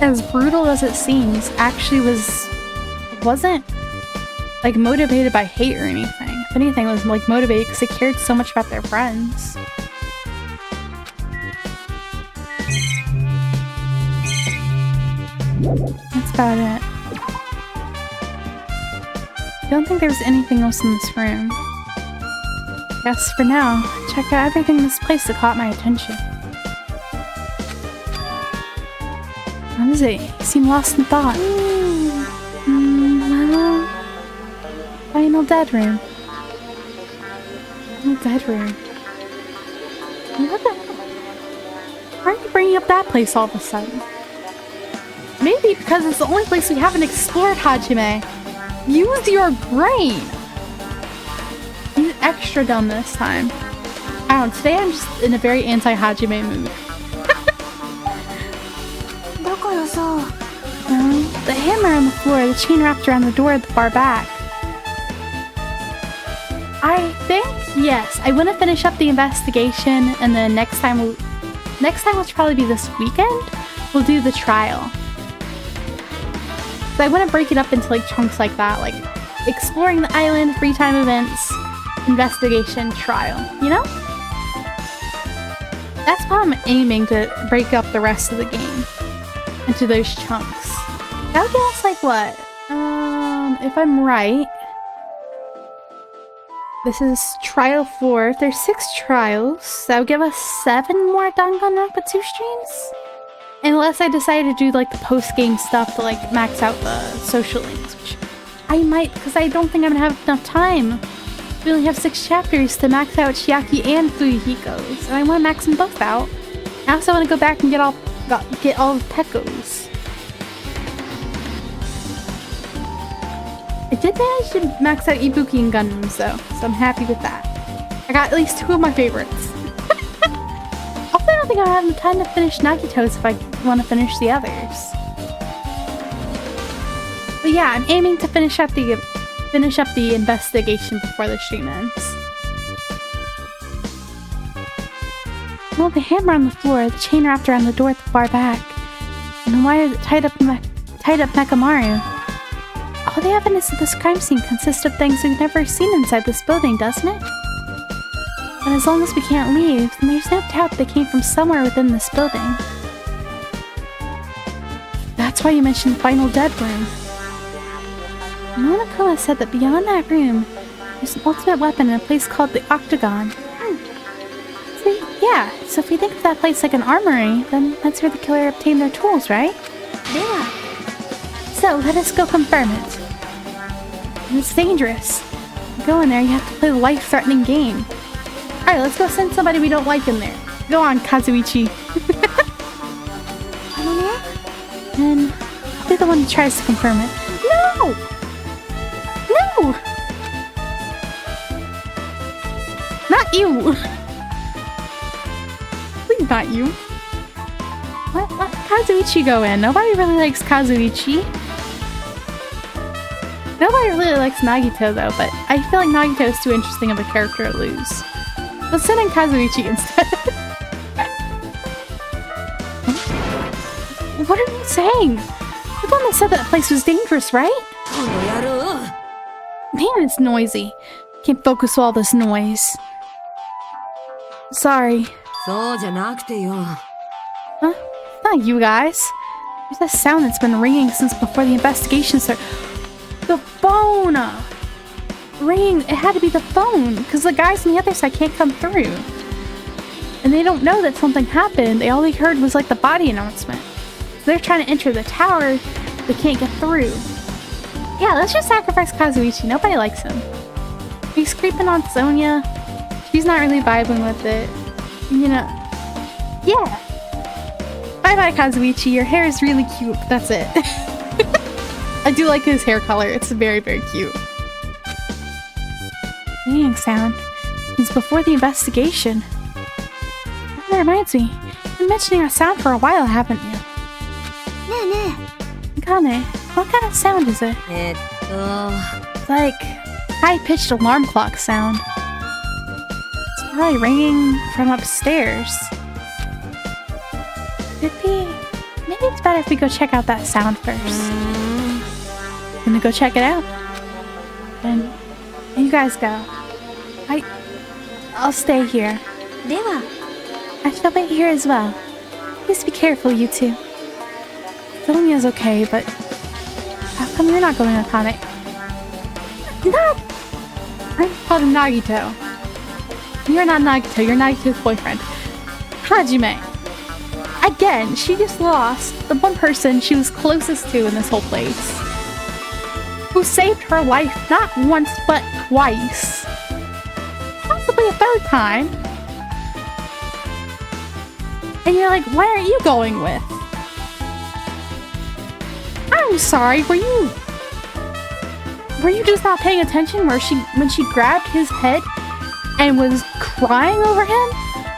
as brutal as it seems, actually wasn't like motivated by hate or anything. If anything, it was like motivated because they cared so much about their friends. That's about it. I don't think there's anything else in this room. Yes, for now, check out everything in this place that caught my attention. What is it? You seem lost in thought. Well, final dead room. Final dead room. What the hell? Why are you bringing up that place all of a sudden? Maybe because it's the only place we haven't explored, Hajime. Use your brain! He's extra dumb this time. I don't know, today I'm just in a very anti-Hajime mood. The hammer on the floor, the chain wrapped around the door at the far back. I think, yes. I want to finish up the investigation, and then next time will probably be this weekend. We'll do the trial. So I want to break it up into like chunks like that, like exploring the island, free time events, investigation, trial. You know? That's how I'm aiming to break up the rest of the game into those chunks. That would give us like what? If I'm right, this is trial 4. If there's 6 trials, that would give us 7 more Danganronpa 2 streams. Unless I decide to do like the post-game stuff to like max out the social links, which I might, because I don't think I'm gonna have enough time. We only have 6 chapters to max out Chiaki and Fuyuhiko's, and I want to max them both out. I also want to go back and get all of Pekko's. I did manage to max out Ibuki and Gundams though, so I'm happy with that. I got at least 2 of my favorites. Also, I don't think I have enough time to finish Nagito's if I want to finish the others. But yeah, I'm aiming to finish up the investigation before the stream ends. Well, the hammer on the floor, the chain wrapped around the door at the far back, and the wire that tied up Mekamaru. All the evidence of this crime scene consists of things we've never seen inside this building, doesn't it? But as long as we can't leave, then there's no doubt they came from somewhere within this building. That's why you mentioned the final dead room. Monokuma said that beyond that room, there's an ultimate weapon in a place called the Octagon. So if we think of that place like an armory, then that's where the killer obtained their tools, right? Yeah. So let us go confirm it. And it's dangerous. You go in there, you have to play the life-threatening game. Alright, let's go send somebody we don't like in there. Go on, Kazuichi. And I'll be the one who tries to confirm it. No! No! Not you! Please, not you. Let Kazuichi go in. Nobody really likes Kazuichi. Nobody really likes Nagito though, but I feel like Nagito is too interesting of a character to lose. Let's send in Kazuichi instead. What are you saying? You're the one that said that place was dangerous, right? Man, it's noisy. Can't focus with all this noise. Sorry. Huh? Not you guys. There's that sound that's been ringing since before the investigation started. The phone! Ringing, it had to be the phone, because the guys on the other side can't come through. And they don't know that something happened. All they heard was like the body announcement. So they're trying to enter the tower, they can't get through. Yeah, let's just sacrifice Kazuichi. Nobody likes him. He's creeping on Sonia. She's not really vibing with it. You know. Yeah. Bye-bye, Kazuichi. Your hair is really cute. That's it. I do like his hair color. It's very, very cute. Ringing sound. It's before the investigation. That reminds me. You've been mentioning a sound for a while, haven't you? Kane, what kind of sound is it? It's like high-pitched alarm clock sound. It's probably ringing from upstairs. Maybe it's better if we go check out that sound first. Gonna go check it out. And you guys go. I'll stay here. I shall wait here as well. Please be careful, you two. Sonia's okay, but how come you're not going on Akane? No! I called him Nagito. You're not Nagito, you're Nagito's boyfriend. Hajime. Again, she just lost the one person she was closest to in this whole place. Who saved her life not once but twice. Possibly a third time. And you're like, why aren't you going with? I'm sorry, were you just not paying attention when she grabbed his head and was crying over him?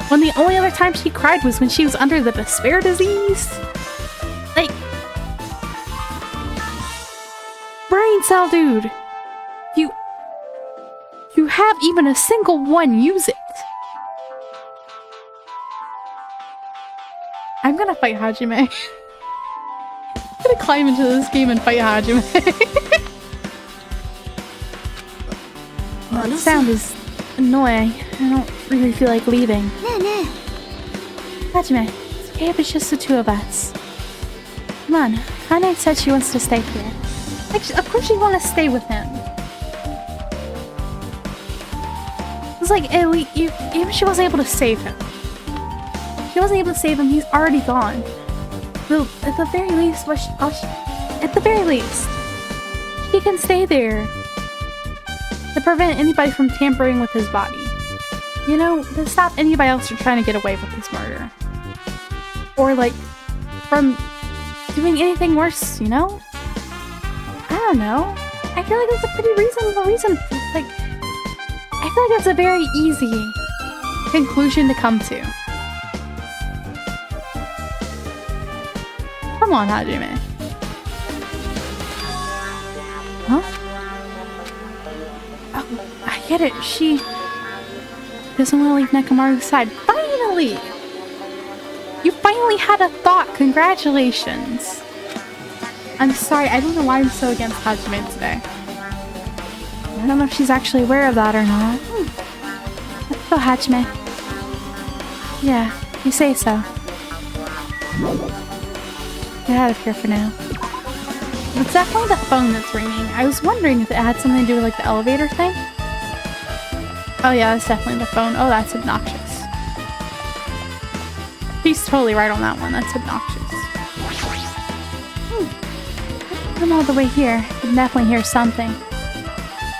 When the only other time she cried was when she was under the despair disease? Like, brain cell dude, you have even a single one, use it. I'm gonna fight Hajime. I'm gonna climb into this game and fight Hajime. That sound is annoying. I don't really feel like leaving. Hajime, it's okay if it's just the two of us. Come on, Kane said she wants to stay here. Like, of course you want to stay with him. It's like, even if she wasn't able to save him. She wasn't able to save him, he's already gone. Well, at the very least, she can stay there. To prevent anybody from tampering with his body. You know, to stop anybody else from trying to get away with this murder. Or, like, from doing anything worse, you know? I don't know. I feel like that's a pretty reasonable reason. Like, I feel like that's a very easy conclusion to come to. Come on, Hajime. Huh? Oh, I get it. She doesn't want to leave Nekomaru's side. Finally! You finally had a thought. Congratulations. I'm sorry. I don't know why I'm so against Hajime today. I don't know if she's actually aware of that or not. Let's go, Hajime. Yeah, you say so. Get out of here for now. It's definitely the phone that's ringing. I was wondering if it had something to do with like the elevator thing. Oh yeah, that's definitely the phone. Oh, that's obnoxious. She's totally right on that one. That's obnoxious. I'm all the way here. I can definitely hear something.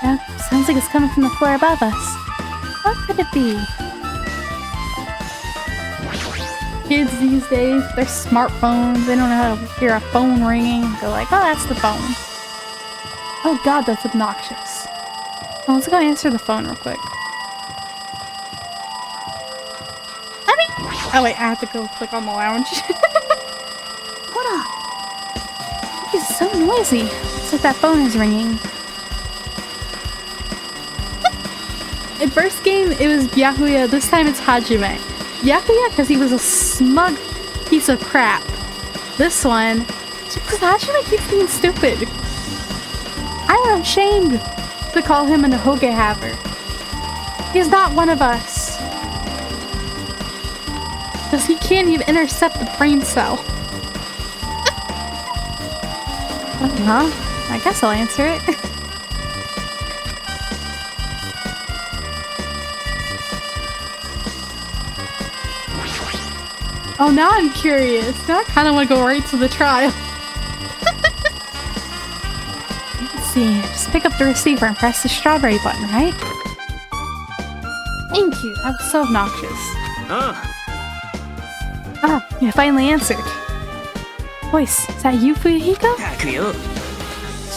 Yeah, sounds like it's coming from the floor above us. What could it be? Kids these days, their smartphones, they don't know how to hear a phone ringing. They're like, oh, that's the phone. Oh god, that's obnoxious. Well, let's go answer the phone real quick. Oh wait, I have to go click on the lounge. Hold on. It's so noisy. It's like that phone is ringing. In first game, it was Byakuya. This time it's Hajime. Byakuya because he was a smug piece of crap. This one, because Hajime keeps being stupid. I am ashamed to call him an Hogehaver. He's not one of us. Because he can't even intercept the brain cell. Huh? I guess I'll answer it. Oh, now I'm curious. Now I kind of want to go right to the trial. Let's see. Just pick up the receiver and press the strawberry button, right? Thank you. That was so obnoxious. Oh, you finally answered. Voice, is that you, Fuyuhiko?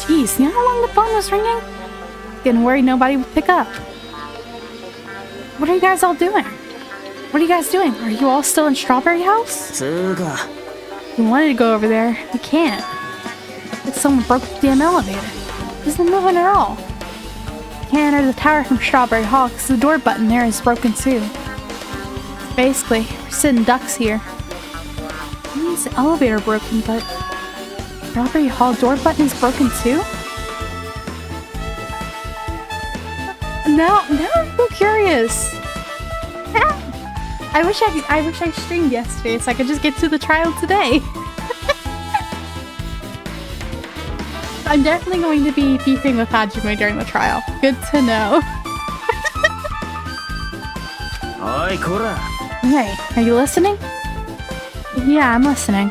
Jeez, you know how long the phone was ringing? Getting worried nobody would pick up. What are you guys all doing? What are you guys doing? Are you all still in Strawberry House? We wanted to go over there. We can't. It's someone broke the damn elevator. It isn't moving at all. Can't enter the tower from Strawberry Hall because the door button there is broken too. Basically, we're sitting ducks here. I mean, it's the elevator broken, but Strawberry Hall door button is broken too? Now I'm so curious. I wish I streamed yesterday so I could just get to the trial today. I'm definitely going to be beefing with Hajime during the trial. Good to know. Hey, are you listening? Yeah, I'm listening.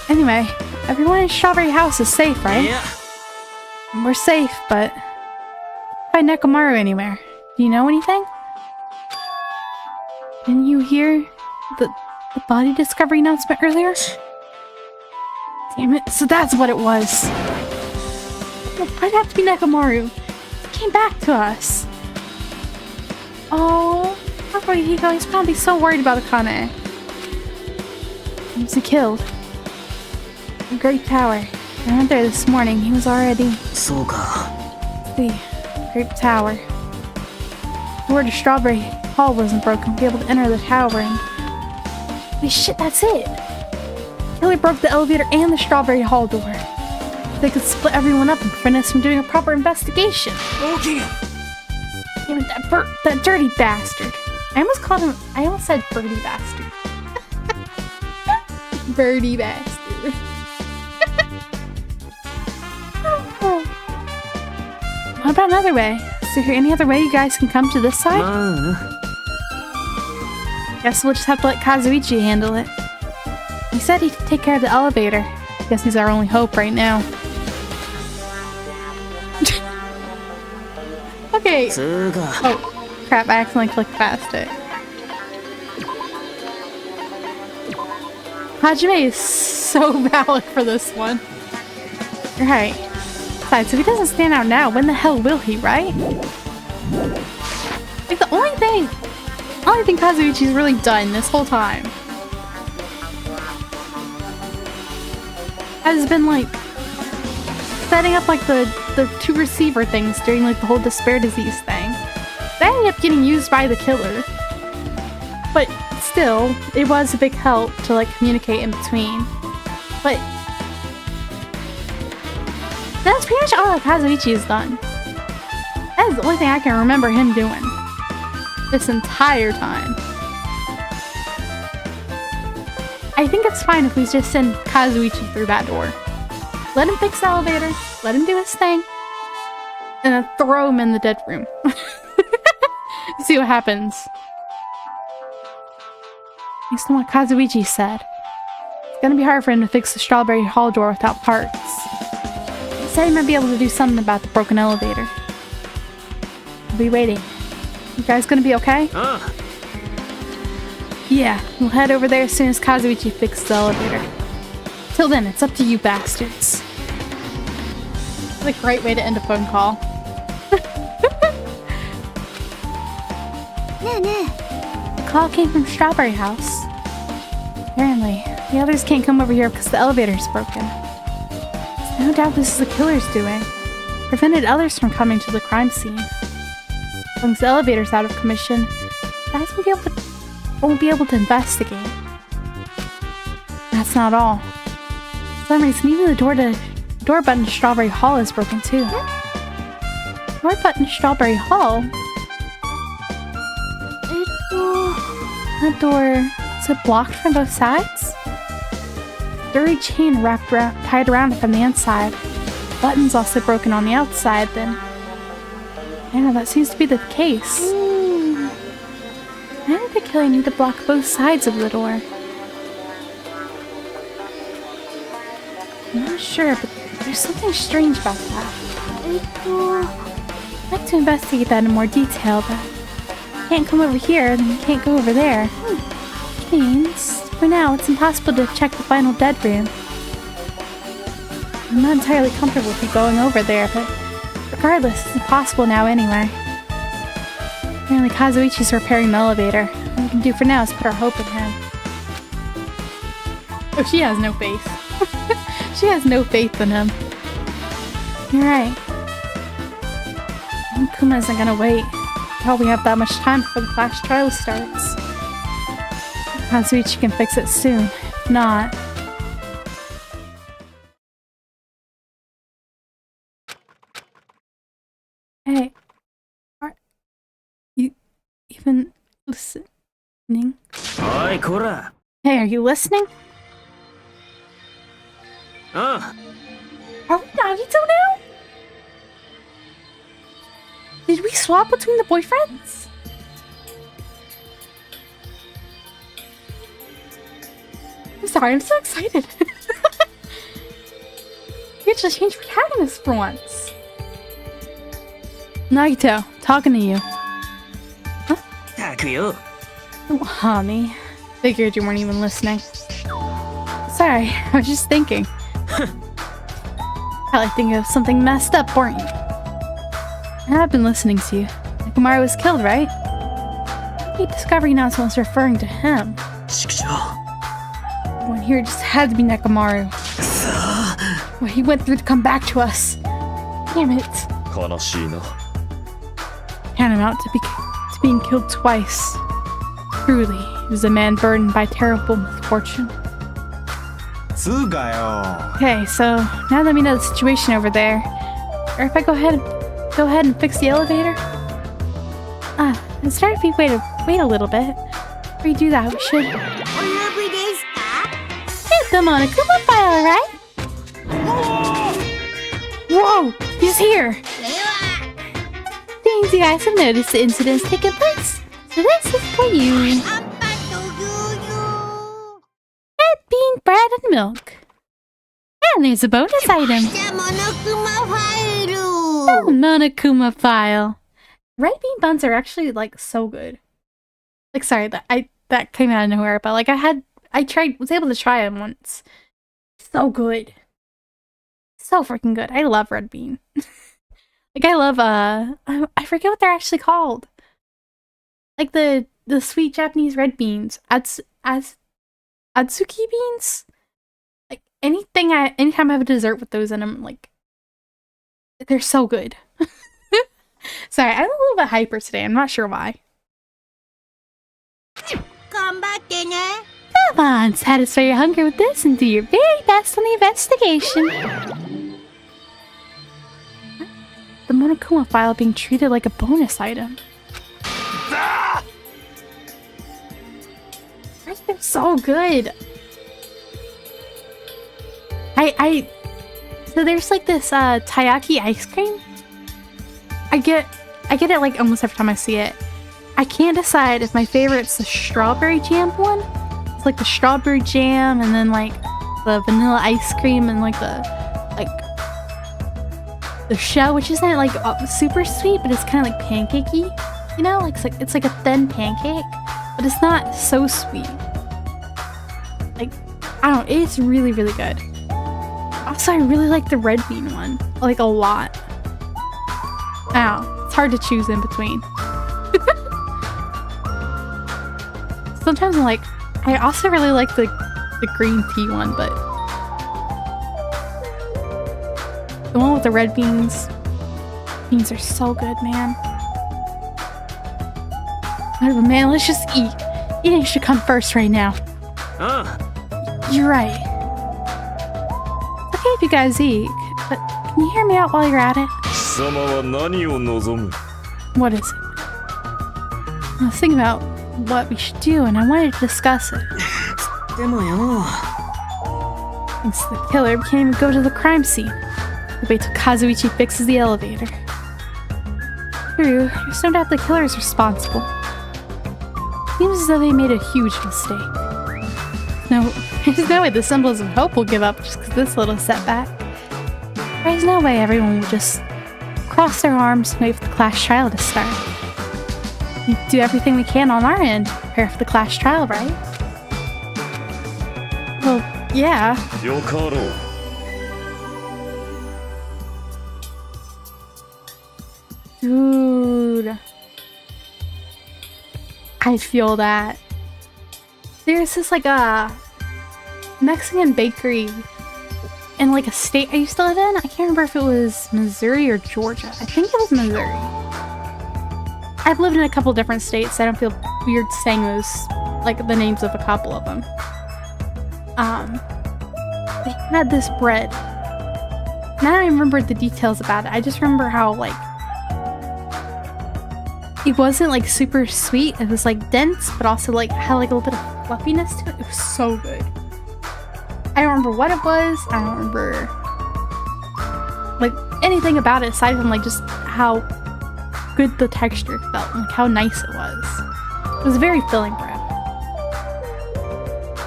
Anyway, everyone in Strawberry House is safe, right? Yeah. We're safe, but... Find Nekomaru anywhere. Do you know anything? Didn't you hear The body discovery announcement earlier? Damn it, so that's what it was. Why'd it have to be Nekomaru? He came back to us. Oh, poor boy Hiko, he's probably so worried about Akane. He was killed. The Great Tower. I went there this morning, he was already... The Great Tower. The door to Strawberry Hall wasn't broken, be able to enter the tower and... Holy shit, that's it! Killer broke the elevator and the Strawberry Hall door. They could split everyone up and prevent us from doing a proper investigation. Okay. Damn it, that dirty bastard. I almost said birdie bastard. Birdie bastard. What about another way? Is there any other way you guys can come to this side? Guess we'll just have to let Kazuichi handle it. He said he'd take care of the elevator. Guess he's our only hope right now. Okay. Oh, crap, I accidentally clicked past it. Hajime is so valid for this one. You're right. Besides, if he doesn't stand out now, when the hell will he, right? Like, the only thing Kazuichi's really done this whole time has been, like, setting up, like, the two receiver things during, like, the whole despair disease thing. That ended up getting used by the killer. But still, it was a big help to, like, communicate in between. But that's pretty much all that Kazuichi has done. That is the only thing I can remember him doing this entire time. I think it's fine if we just send Kazuichi through that door. Let him fix the elevator, let him do his thing, and then throw him in the dead room. See what happens. Based on what Kazuichi said, it's gonna be hard for him to fix the Strawberry Hall door without parts. He said he might be able to do something about the broken elevator. I'll be waiting. You guys gonna be okay? Yeah, we'll head over there as soon as Kazuichi fixes the elevator. Till then, it's up to you bastards. What a great way to end a phone call. The call came from Strawberry House. Apparently, the others can't come over here because the elevator's broken. There's no doubt this is the killer's doing. Prevented others from coming to the crime scene. As long as the elevator's out of commission, guys won't be able to investigate. That's not all. For some reason, even the door button to Strawberry Hall is broken too. Door button to Strawberry Hall? That door, is it blocked from both sides? Dirty chain tied around it from the inside. Button's also broken on the outside, then. Yeah, that seems to be the case. Why did the killer need to block both sides of the door? I'm not sure, but there's something strange about that. I'd like to investigate that in more detail, but you can't come over here, and you can't go over there. Which means, for now, it's impossible to check the final dead room. I'm not entirely comfortable with you going over there, but regardless, it's impossible now anyway. Apparently Kazuichi's repairing the elevator. All we can do for now is put our hope in him. Oh, she has no faith. She has no faith in him. You're right. Kuma isn't gonna wait. Probably have that much time before the class trial starts. Kazuichi can fix it soon. If not... Hey. Are you even listening? Hey, are you listening? Are we Nagito now? Did we swap between the boyfriends? I'm sorry, I'm so excited. We actually changed protagonists for once. Nagito, talking to you. Huh? Oh, honey. Figured you weren't even listening. Sorry, I was just thinking. Probably thinking of something messed up, weren't you? I've been listening to you. Nekomaru was killed, right? The discovery announcement was referring to him. One here just had to be Nekomaru. What he went through to come back to us. Damn it. Tantamount to being killed twice. Truly, he was a man burdened by terrible misfortune. Okay, so now that we know the situation over there, or if I go ahead and fix the elevator? It's starting to be wait a little bit. Before you do that, we should hit the Monokuma file, right? Whoa! He's here! Things you guys have noticed the incidents taking place. So this is for you. Red bean bread and milk. And there's a bonus item. The Monokuma file. Red bean buns are actually like so good. Like sorry that came out of nowhere, but like was able to try them once. So good. So freaking good. I love red bean. Like I love I forget what they're actually called. Like the sweet Japanese red beans. Atsuki beans? Like anytime I have a dessert with those in them, like they're so good. Sorry, I'm a little bit hyper today. I'm not sure why. Come on, satisfy your hunger with this and do your very best on the investigation. The Monokuma file being treated like a bonus item. They're so good. So there's like this taiyaki ice cream. I get it like almost every time I see it. I can't decide if my favorite's the strawberry jam one. It's like the strawberry jam and then like the vanilla ice cream and like the shell, which isn't like super sweet, but it's kind of like pancakey. You know, like it's like a thin pancake, but it's not so sweet. Like I don't know, it's really really good. Also, I really like the red bean one, like a lot. Ow, it's hard to choose in between. Sometimes I'm like, I also really like the green tea one, but the one with the red beans. Beans are so good, man. Whatever, man, let's just eat. Eating should come first right now. You're right. It's okay if you guys eat, but can you hear me out while you're at it? What is it? I was thinking about what we should do, and I wanted to discuss it. Thanks to the killer, we can't even go to the crime scene. We wait till Kazuichi fixes the elevator. True, there's no doubt the killer is responsible. Seems as though they made a huge mistake. No, there's no way the symbols of hope will give up just because this little setback. There's no way everyone will just cross their arms and wait for the class trial to start. We do everything we can on our end to prepare for the class trial, right? Well, yeah. Dude. I feel that. There's this like a Mexican bakery in like a state I used to live in. I can't remember if it was Missouri or Georgia. I think it was Missouri. I've lived in a couple different states, so I don't feel weird saying those, like the names of a couple of them. They had this bread. Now I don't remember the details about it. I just remember how like it wasn't like super sweet. It was like dense, but also like had like a little bit of fluffiness to it. It was so good. I don't remember what it was. I don't remember like anything about it aside from like just how good the texture felt and like how nice it was. It was very filling bread.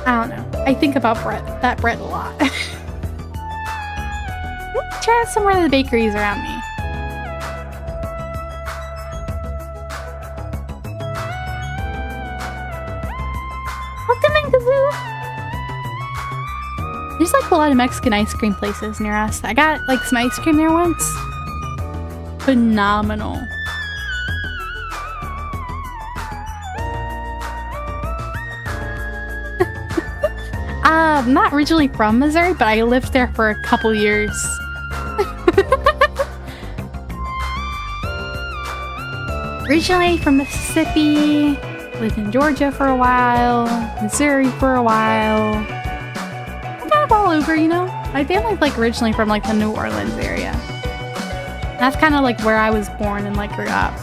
I don't know. I think about that bread a lot. Try out some more of the bakeries around me. What can There's like a lot of Mexican ice cream places near us. I got like some ice cream there once. Phenomenal. I'm not originally from Missouri, but I lived there for a couple years. Originally from Mississippi, lived in Georgia for a while, Missouri for a while. I'm kind of all over, you know? My family's like originally from like the New Orleans area. That's kind of like where I was born and like grew up.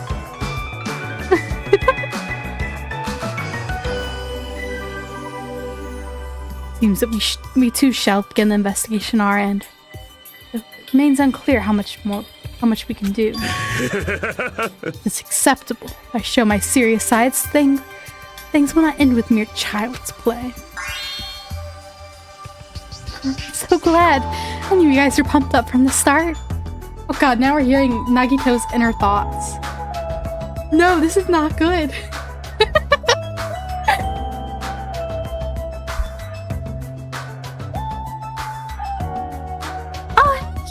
Seems that we too shall begin the investigation on our end. It remains unclear how much we can do. It's acceptable if I show my serious sides. Things will not end with mere child's play. I'm so glad. I knew you guys were pumped up from the start. Oh god, now we're hearing Nagito's inner thoughts. No, this is not good.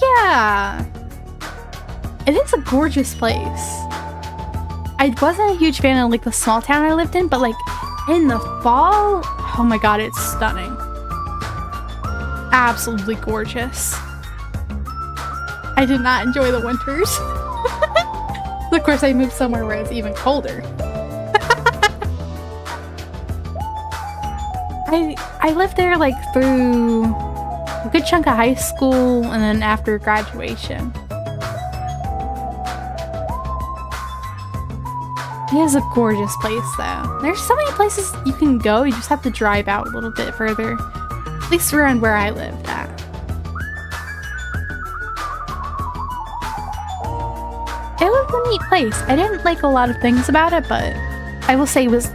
Yeah, it is a gorgeous place. I wasn't a huge fan of like the small town I lived in, but like in the fall, oh my god, it's stunning. Absolutely gorgeous. I did not enjoy the winters. Of course, I moved somewhere where it's even colder. I lived there like through a good chunk of high school and then after graduation. It is a gorgeous place though. There's so many places you can go, you just have to drive out a little bit further. At least around where I lived at. It was a neat place. I didn't like a lot of things about it, but I will say it was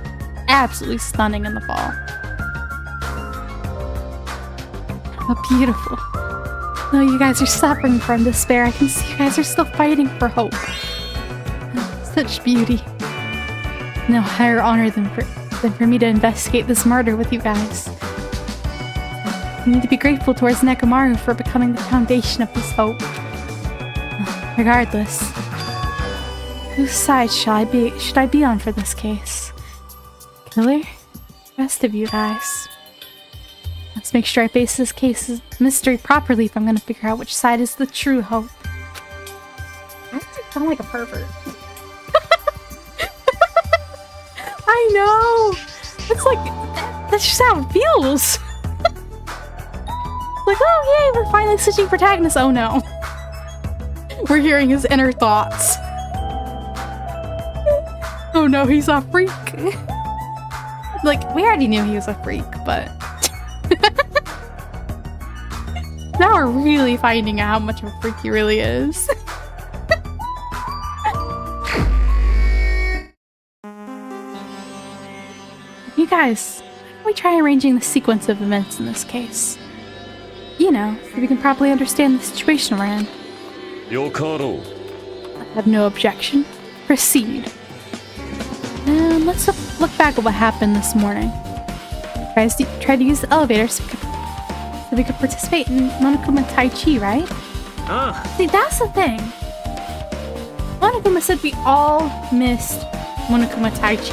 absolutely stunning in the fall. Oh, beautiful. No, you guys are suffering from despair. I can see you guys are still fighting for hope. Such beauty. No higher honor than for me to investigate this murder with you guys. You need to be grateful towards Nekomaru for becoming the foundation of this hope. Regardless, whose side should I be on for this case? Killer? Rest of you guys. Let's make sure I face this case's mystery properly if I'm gonna figure out which side is the true hope. I actually sound like a pervert. I know! It's like, that's just how it feels! Like, oh yay, we're finally switching protagonists. Oh no. We're hearing his inner thoughts. Oh no, he's a freak. Like, we already knew he was a freak, but... now we're really finding out how much of a freak he really is. You guys, why don't we try arranging the sequence of events in this case? You know, so we can properly understand the situation we're in. I have no objection. Proceed. Let's look back at what happened this morning. Tried to use the elevator so we could participate in Monokuma Tai Chi, right? See, that's the thing. Monokuma said we all missed Monokuma Tai Chi.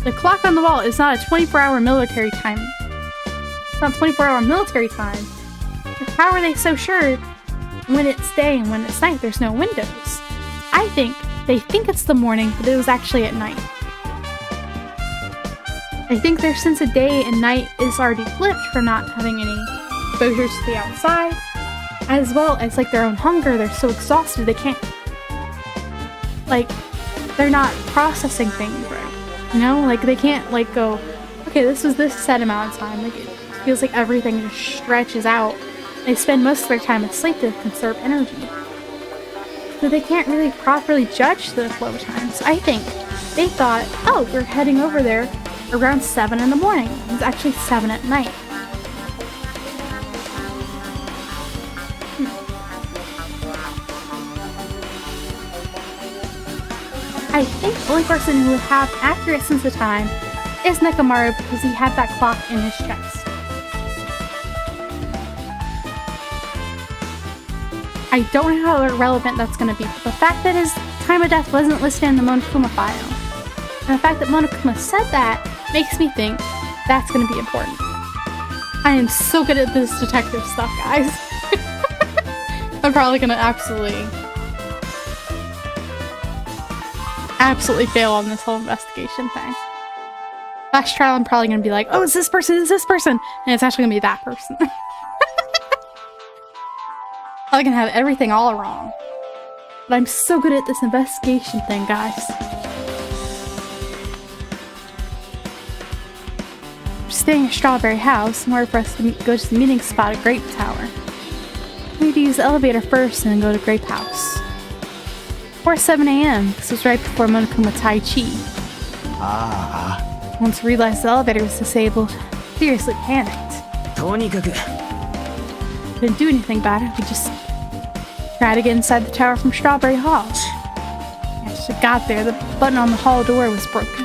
The clock on the wall is not a 24-hour military time. It's not 24-hour military time. How are they so sure when it's day and when it's night there's no windows? I think they think it's the morning, but it was actually at night. I think their sense of day and night is already flipped from not having any exposures to the outside, as well as like their own hunger. They're so exhausted they can't, like, they're not processing things right. You know, like they can't like go, okay, this was this set amount of time. Like it feels like everything just stretches out. They spend most of their time asleep to conserve energy. So they can't really properly judge the flow times. I think they thought, oh, we're heading over there around 7 in the morning. It's actually 7 at night. I think the only person who would have accurate sense of time is Nekomaru because he had that clock in his chest. I don't know how relevant that's going to be, but the fact that his time of death wasn't listed in the Monokuma file, and the fact that Monokuma said that, makes me think that's going to be important. I am so good at this detective stuff, guys. I'm probably going to absolutely fail on this whole investigation thing. Last trial, I'm probably going to be like, oh, it's this person, and it's actually going to be that person. I can have everything all wrong. But I'm so good at this investigation thing, guys. We're staying at Strawberry House in order for us to go to the meeting spot at Grape Tower. We need to use the elevator first and then go to Grape House. Before 7 a.m., this was right before Monokuma Tai Chi. Once we realized the elevator was disabled, seriously panicked. Didn't do anything about it, we just tried to get inside the tower from Strawberry Hall. As we got there, the button on the hall door was broken.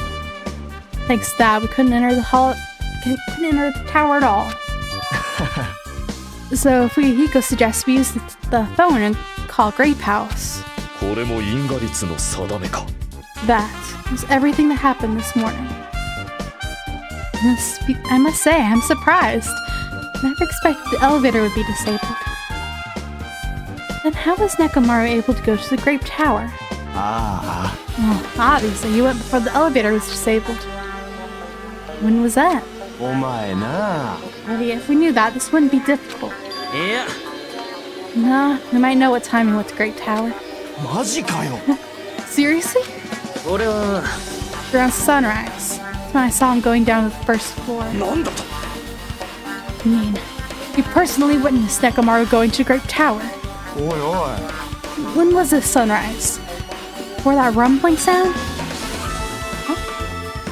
Thanks to that, we couldn't enter the tower at all. So Fuyuhiko suggests we use the phone and call Grape House. That was everything that happened this morning. I must say, I'm surprised. Never expected the elevator would be disabled. Then how was Nekomaru able to go to the Grape Tower? Well, obviously he went before the elevator was disabled. When was that? Maybe if we knew that, this wouldn't be difficult.
Yeah.
Nah, we might know what time he went to Grape Tower. Seriously? Around sunrise. That's when I saw him going down to the first floor. I mean, you personally witnessed Nekomaru going to Grape Tower. When was this sunrise? Before that rumbling sound? Huh?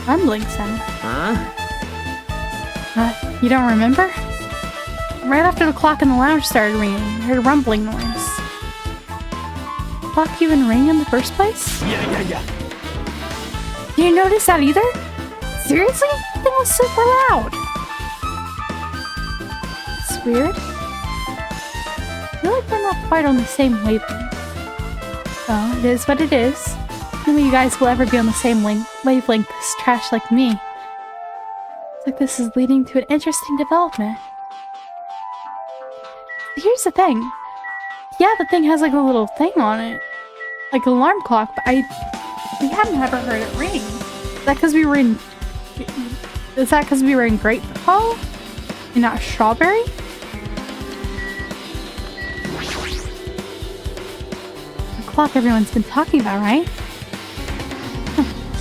Rumbling sound? You don't remember? Right after the clock in the lounge started ringing, I heard a rumbling noise. The clock even ring in the first place?
Yeah.
You didn't notice that either? Seriously? The thing was super loud. It's weird. I feel like we're not quite on the same wavelength. Well, it is what it is. None of you guys will ever be on the same wavelength as trash like me. Looks like this is leading to an interesting development. Here's the thing. Yeah, the thing has like a little thing on it. Like an alarm clock, but we haven't ever heard it ring. Is that because we were in Grape Hall? And not Strawberry? The clock everyone's been talking about, right?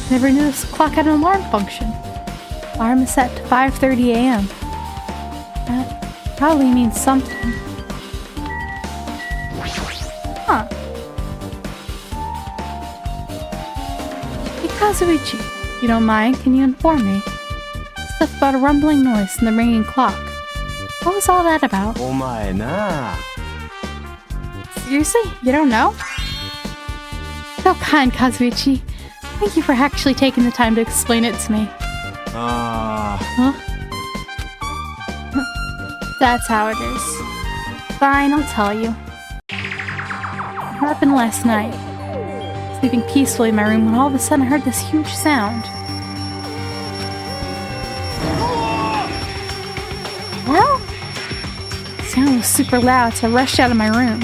Never knew this clock had an alarm function. Alarm is set to 5:30 a.m. That probably means something. Huh. Hey Kazuichi, if you don't mind, can you inform me? Stuff about a rumbling noise and the ringing clock. What was all that about? Seriously? You don't know? So kind, Kazuichi. Thank you for actually taking the time to explain it to me. Huh? That's how it is. Fine, I'll tell you. It happened last night. Sleeping peacefully in my room when all of a sudden I heard this huge sound. Well, the sound was super loud, so I rushed out of my room.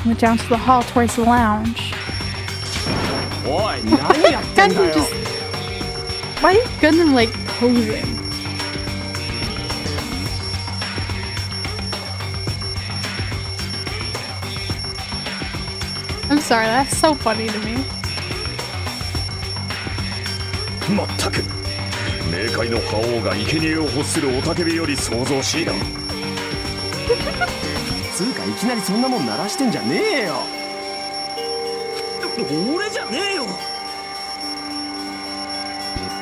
Went down to the hall towards the lounge. Gundam just... Why is Gundam like posing? I'm sorry, that's so funny to me.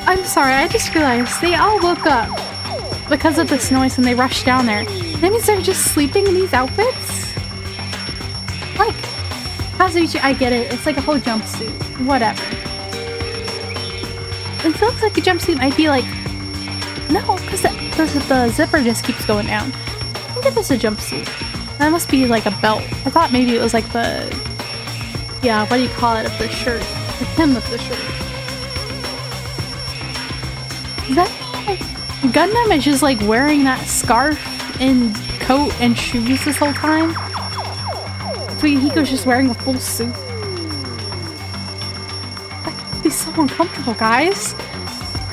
I'm sorry, I just realized they all woke up because of this noise and they rushed down there. That means they're just sleeping in these outfits? Like, Kazuichi, I get it. It's like a whole jumpsuit. Whatever. it looks like a jumpsuit might be like... No, because the zipper just keeps going down. I think it is a jumpsuit. That must be like a belt. I thought maybe it was like the... Yeah, what do you call it of the shirt? The hem of the shirt. Is that... Gundam is just like wearing that scarf and coat and shoes this whole time? Hiko's just wearing a full suit. That would be so uncomfortable, guys.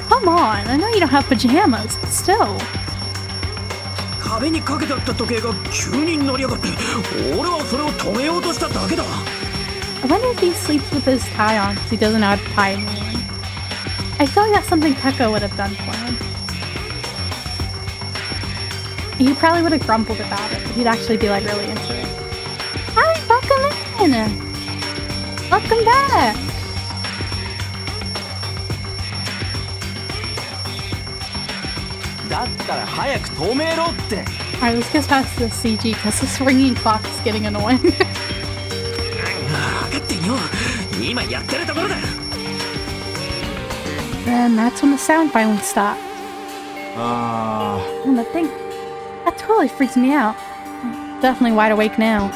Come on, I know you don't have pajamas, but still. I wonder if he sleeps with his tie on because he doesn't know how to tie anyone. I feel like that's something Pekka would have done for him. He probably would have grumbled about it, but he'd actually be like really into it. Hi, welcome in! Welcome back! Alright, let's get past the CG because this ringing clock is getting annoying. Then that's when the sound finally stopped. And the thing, that totally freaks me out. I'm definitely wide awake now.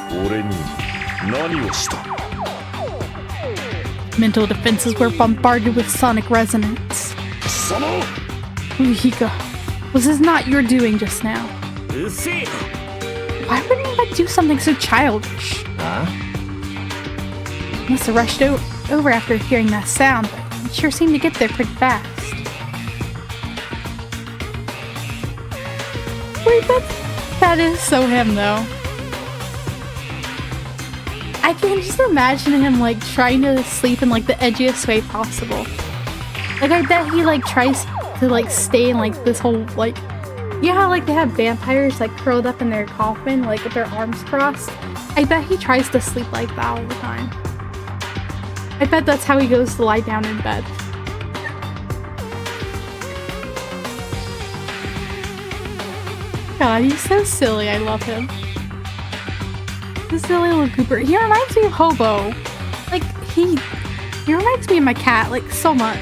Mental defenses were bombarded with sonic resonance. Hiko, was this not your doing just now? Why wouldn't I do something so childish? Must have rushed over after hearing that sound, but it sure seemed to get there pretty fast. Wait, that is so him though. I can just imagine him like trying to sleep in like the edgiest way possible. Like I bet he like tries to like stay in like this whole like, you know how like they have vampires like curled up in their coffin like with their arms crossed? I bet he tries to sleep like that all the time. I bet that's how he goes to lie down in bed. God, he's so silly. I love him. The silly little Cooper. He reminds me of Hobo. Like, he reminds me of my cat, like, so much.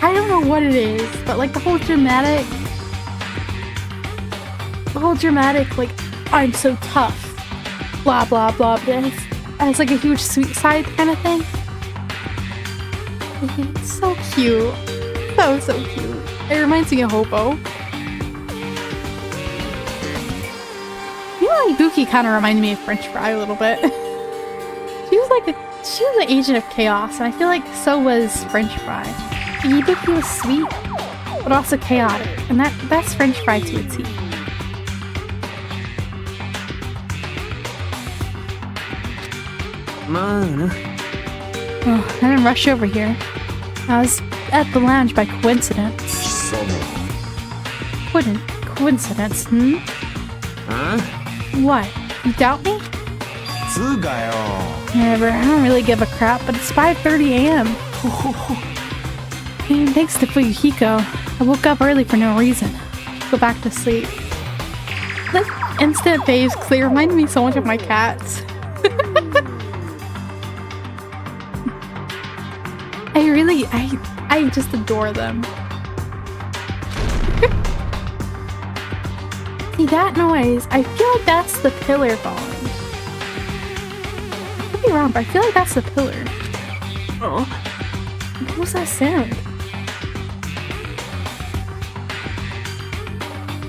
I don't know what it is, but, like, the whole dramatic, like, I'm so tough. Blah, blah, blah, this. As, like, a huge sweet side kind of thing. It's so cute. So cute. It reminds me of Hobo. You know, Ibuki kind of reminded me of French Fry a little bit. She was an agent of chaos, and I feel like so was French Fry. Ibuki was sweet, but also chaotic, and that's French Fry to a T. Oh, I didn't rush over here. I was at the lounge by coincidence. Coincidence, Huh? What? You doubt me? Whatever, I don't really give a crap, but it's 5:30 a.m. And thanks to Hiko, I woke up early for no reason. Go back to sleep. Like, instant faves, because they remind me so much of my cats. I just adore them. See that noise? I feel like that's the pillar falling. I could be wrong, but I feel like that's the pillar. Oh. What was that sound?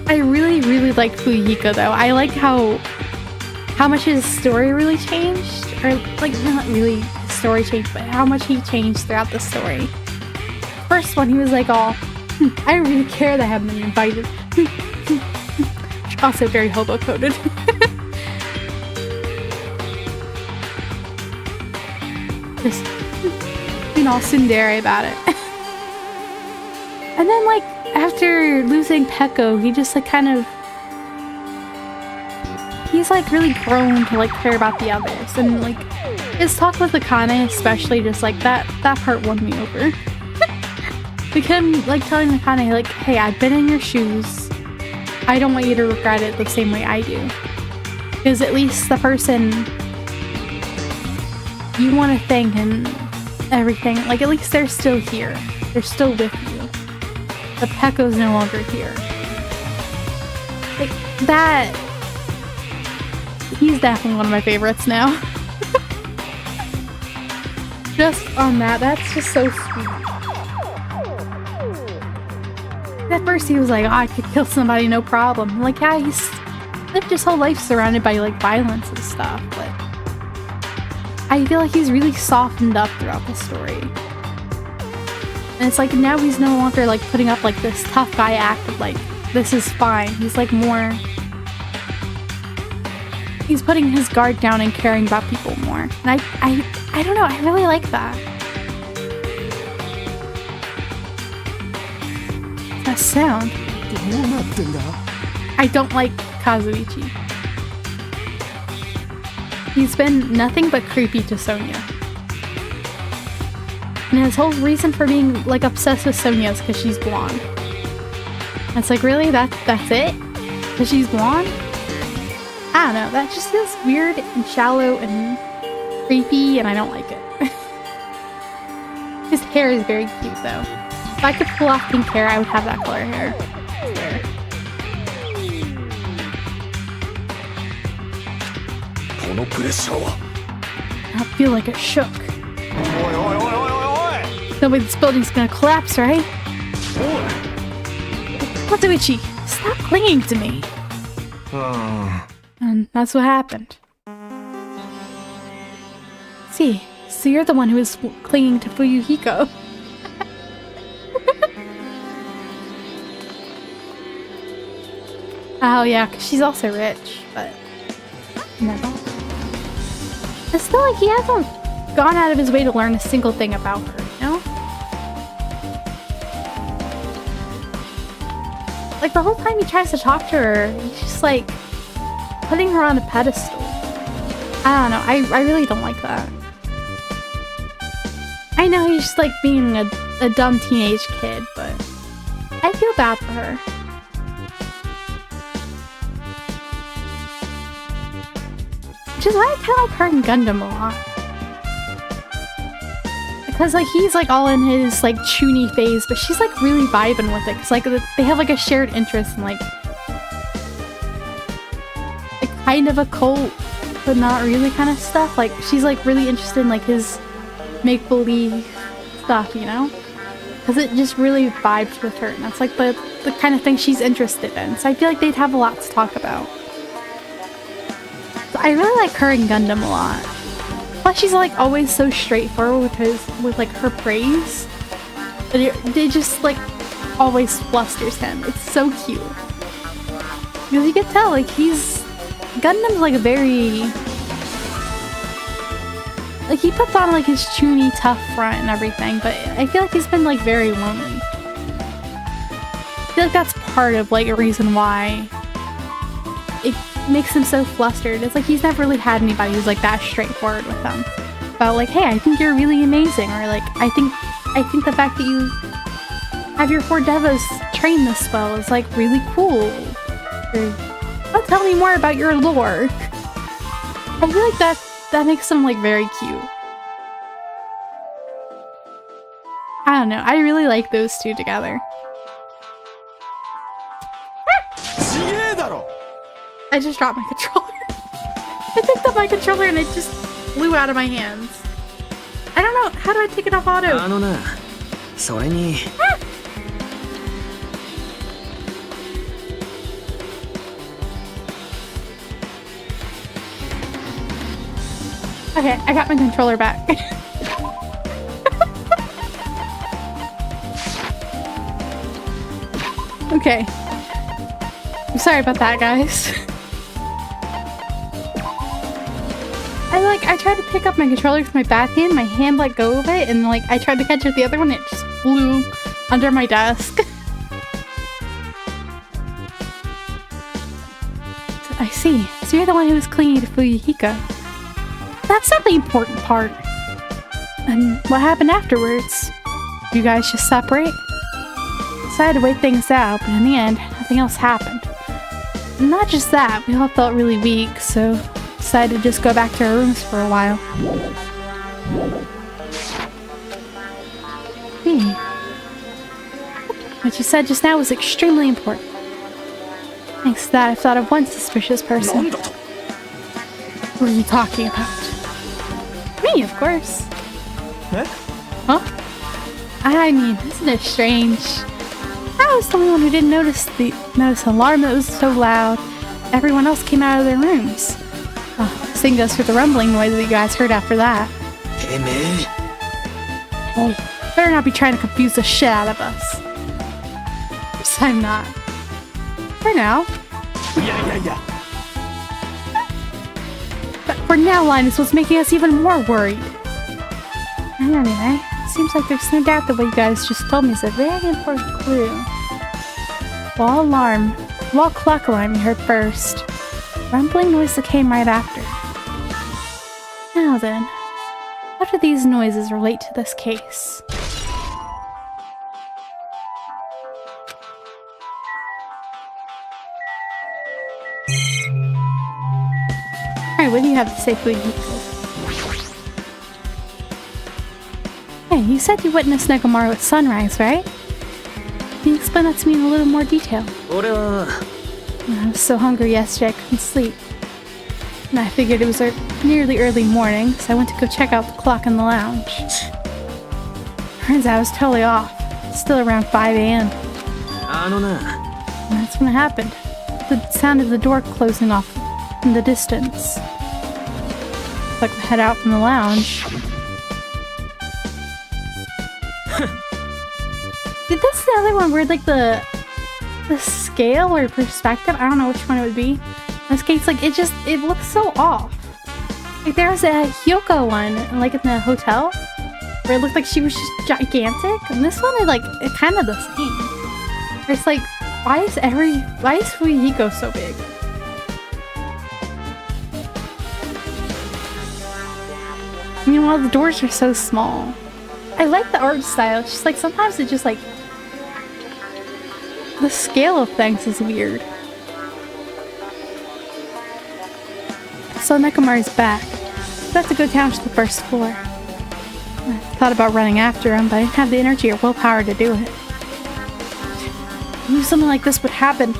I really like Fuyuhiko though. I like how much his story really changed. Or like not really story changed, but how much he changed throughout the story. First one, he was like all, I don't really care that I haven't been invited. Also very hobo-coded. Just being all tsundere about it. And then like, after losing Peko, he just like kind of, he's like really grown to like care about the others. And like, his talk with Akane especially, just like that part won me over. Like him like telling Akane like, hey, I've been in your shoes. I don't want you to regret it the same way I do. Because at least the person you want to thank and everything. Like, at least they're still here. They're still with you. The Pekko's no longer here. Like, that... He's definitely one of my favorites now. Just on that, that's just so sweet. At first he was like, oh, I could kill somebody, no problem. I'm like, yeah, he's lived his whole life surrounded by, like, violence and stuff, but... I feel like he's really softened up throughout the story. And it's like, now he's no longer, like, putting up, like, this tough guy act of, like, this is fine. He's, like, more... He's putting his guard down and caring about people more. And I don't know, I really like that. That sound. I don't like Kazuichi. He's been nothing but creepy to Sonia. And his whole reason for being, like, obsessed with Sonia is because she's blonde. And it's like, really? That's it? Because she's blonde? I don't know, that just feels weird and shallow and creepy, and I don't like it. His hair is very cute, though. If I could pull off pink hair, I would have that color hair. I feel like it shook. No way this building's gonna collapse, right? Kazuichi, stop clinging to me. And that's what happened. See, so you're the one who was clinging to Fuyuhiko. Oh yeah, because she's also rich, but... Never. It's still like he hasn't gone out of his way to learn a single thing about her, you know? Like, the whole time he tries to talk to her, he's just like... putting her on a pedestal. I don't know, I really don't like that. I know he's just like being a dumb teenage kid, but I feel bad for her. Which is why I kind of like her in Gundam a lot. Because like he's like all in his like chuny phase, but she's like really vibing with it. Cause like they have like a shared interest in like kind of a cult, but not really kind of stuff. Like she's like really interested in like his make-believe stuff, you know? Because it just really vibes with her, and that's like the kind of thing she's interested in. So I feel like they'd have a lot to talk about. So I really like her in Gundam a lot. Plus she's like always so straightforward with like her praise. But it just like always flusters him. It's so cute. Because you can tell like Gundam's like a very... Like he puts on like his chuny tough front and everything, but I feel like he's been like very lonely. I feel like that's part of like a reason why it makes him so flustered. It's like he's never really had anybody who's like that straightforward with him. About like, hey, I think you're really amazing, or like, I think the fact that you have your 4 devas train this well is like really cool. Or, oh, tell me more about your lore. I feel like that makes him like very cute. I don't know, I really like those two together. I just dropped my controller. I picked up my controller and it just flew out of my hands. I don't know, how do I take it off auto? Okay, I got my controller back. Okay. I'm sorry about that, guys. I tried to pick up my controller with my bad hand, my hand let go of it, and like I tried to catch it with the other one, it just flew under my desk. I see. So you're the one who was clinging to Fuyuhiko. That's not the important part. And what happened afterwards? You guys just separate? Decided to wait things out, but in the end, nothing else happened. And not just that, we all felt really weak, so decided to just go back to our rooms for a while. be. What you said just now was extremely important. Thanks to that, I've thought of one suspicious person. Who are you talking about? Me, of course. Huh? I mean, isn't it strange? I was the only one who didn't notice the alarm that was so loud. Everyone else came out of their rooms. Oh, same goes for the rumbling noise that you guys heard after that. Oh, better not be trying to confuse the shit out of us. Yes, I'm not. For now.
Yeah.
But for now, Linus, what's making us even more worried. Anyway, seems like there's no doubt that what you guys just told me is a very important clue. Wall clock alarm you heard first. Rumbling noise that came right after. Now then, how do these noises relate to this case? Alright, what do you have to say, Fujiko? Hey, you said you witnessed Nekomaru at sunrise, right? Can you explain that to me in a little more detail? I was so hungry yesterday I couldn't sleep. And I figured it was nearly early morning, so I went to go check out the clock in the lounge. Turns out I was totally off. Still around 5 a.m. And that's when it happened. The sound of the door closing off in the distance. Like we head out from the lounge. Did this the other one where like the scale or perspective? I don't know which one it would be. This case, like it looks so off. Like there was a Hyoko one, like in the hotel, where it looked like she was just gigantic, and this one is like it's kind of the same. It's like why is Fujiko so big? Meanwhile, the doors are so small. I like the art style. It's just like sometimes it just like the scale of things is weird. So Nekomaru's back. We have to go down to the first floor. I thought about running after him, but I didn't have the energy or willpower to do it. I knew something like this would happen.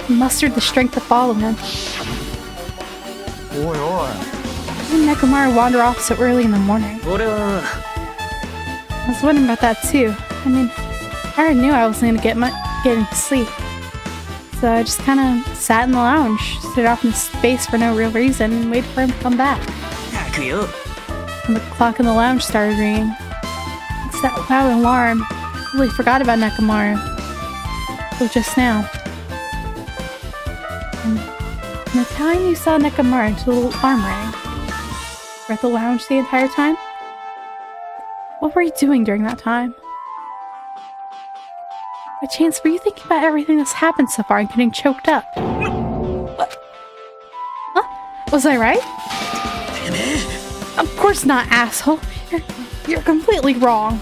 I mustered the strength to follow him. Why did Nekomaru wander off so early in the morning? I was wondering about that too. I mean, I already knew I wasn't going to get any sleep. So I just kind of sat in the lounge, stood off in space for no real reason, and waited for him to come back. And the clock in the lounge started ringing. It's that loud alarm. I really forgot about Nekomaru. Till just now. And the time you saw Nekomaru until the alarm rang. Were at the lounge the entire time? What were you doing during that time? By chance, were you thinking about everything that's happened so far and getting choked up? What? Huh? Was I right? Of course not, asshole. You're completely wrong.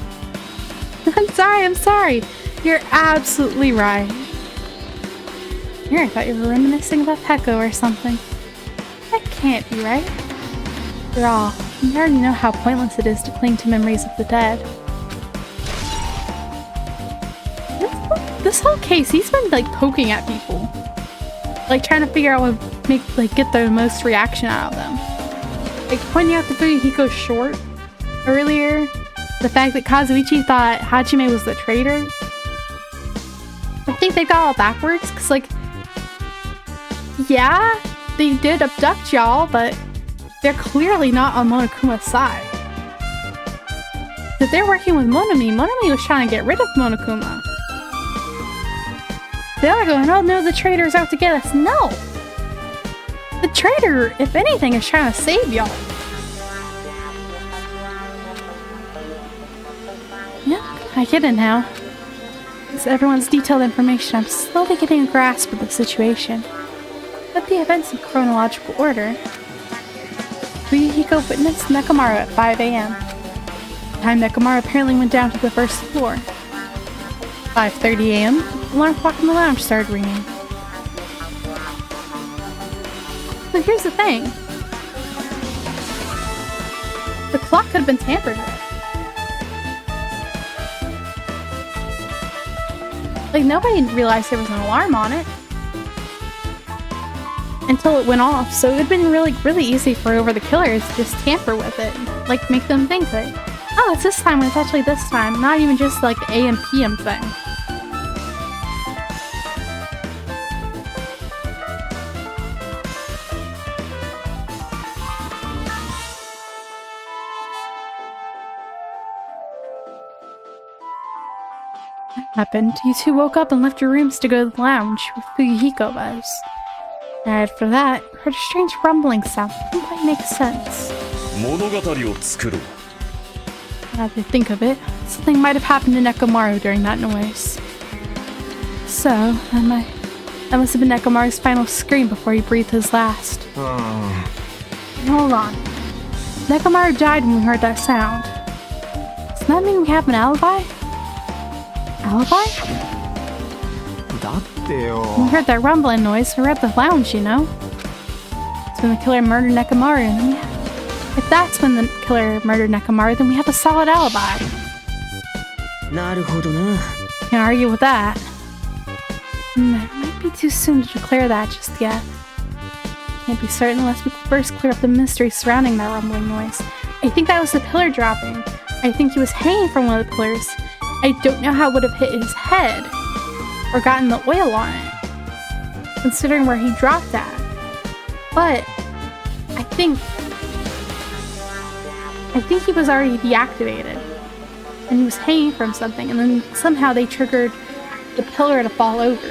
I'm sorry. You're absolutely right. Here, I thought you were reminiscing about Peko or something. That can't be right. After all, you already know how pointless it is to cling to memories of the dead. This whole case, he's been like poking at people, like trying to figure out what get the most reaction out of them. Like pointing out the Fujihiko short earlier, the fact that Kazuichi thought Hajime was the traitor. I think they got all backwards, cause like, yeah, they did abduct y'all, but they're clearly not on Monokuma's side. That they're working with Monami. Monami was trying to get rid of Monokuma. They're going, oh no, the traitor's out to get us. No! The traitor, if anything, is trying to save y'all. Yeah, I get it now. With everyone's detailed information, I'm slowly getting a grasp of the situation. But the events in chronological order. Fujihiko witnessed Nekomaru at 5 a.m. The time Nekomaru apparently went down to the first floor. 5:30 a.m., the alarm clock in the lounge started ringing. So here's the thing. The clock could have been tampered with. Like, nobody realized there was an alarm on it until it went off, so it would have been really easy for whoever the killer is to just tamper with it. Like, make them think that, oh, it's this time when it's actually this time, not even just like the AM PM thing. Happened. You two woke up and left your rooms to go to the lounge where Fuyuhiko was. And after that, heard a strange rumbling sound. Didn't quite make sense. Now that I think of it, something might have happened to Nekomaru during that noise. So, that must have been Nekomaru's final scream before he breathed his last. Hold on. Nekomaru died when we heard that sound. Does that mean we have an alibi? Alibi? When we heard that rumbling noise, we were at the lounge, you know? It's when the killer murdered Nekomaru, and if that's when the killer murdered Nekomaru, then we have a solid alibi. Can't argue with that. It might be too soon to declare that just yet. Can't be certain unless we first clear up the mystery surrounding that rumbling noise. I think that was the pillar dropping. I think he was hanging from one of the pillars. I don't know how it would have hit his head or gotten the oil on it, considering where he dropped at. But I think he was already deactivated, and he was hanging from something, and then somehow they triggered the pillar to fall over.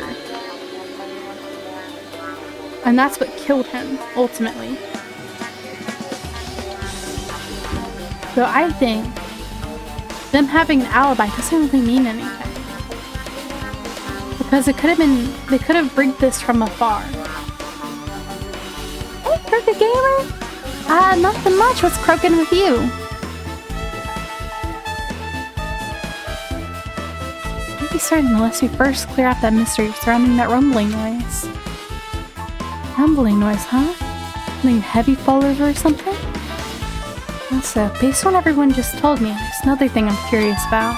And that's what killed him, ultimately. So I think them having an alibi doesn't really mean anything. Because it could have been, they could have rigged this from afar. Hey, Crooked Gamer! Nothing much. What's croaking with you? Can't be certain unless we first clear out that mystery surrounding that rumbling noise. Rumbling noise, huh? Something heavy fall over or something? Also, based on what everyone just told me, there's another thing I'm curious about.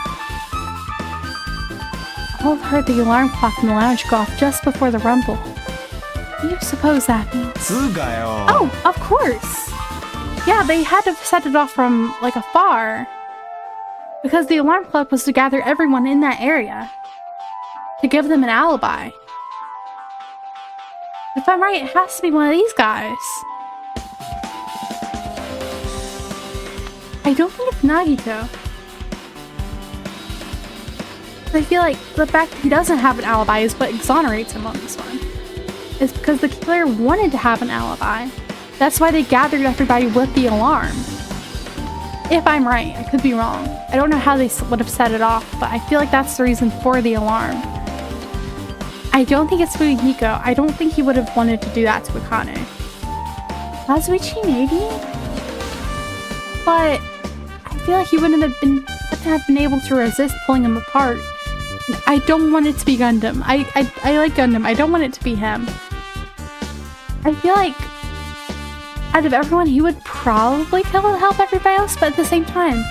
I've heard the alarm clock in the lounge go off just before the rumble. What do you suppose that means? Oh, of course! Yeah, they had to set it off from, like, afar. Because the alarm clock was to gather everyone in that area. To give them an alibi. If I'm right, it has to be one of these guys. I don't think it's Nagito. I feel like the fact that he doesn't have an alibi is what exonerates him on this one. It's because the killer wanted to have an alibi. That's why they gathered everybody with the alarm. If I'm right, I could be wrong. I don't know how they would have set it off, but I feel like that's the reason for the alarm. I don't think it's Fuyuhiko. I don't think he would have wanted to do that to Akane. Kazuichi, maybe? But I feel like he wouldn't have been able to resist pulling him apart. I don't want it to be Gundam. I like Gundam. I don't want it to be him. I feel like out of everyone, he would probably kill to help everybody else, but at the same time,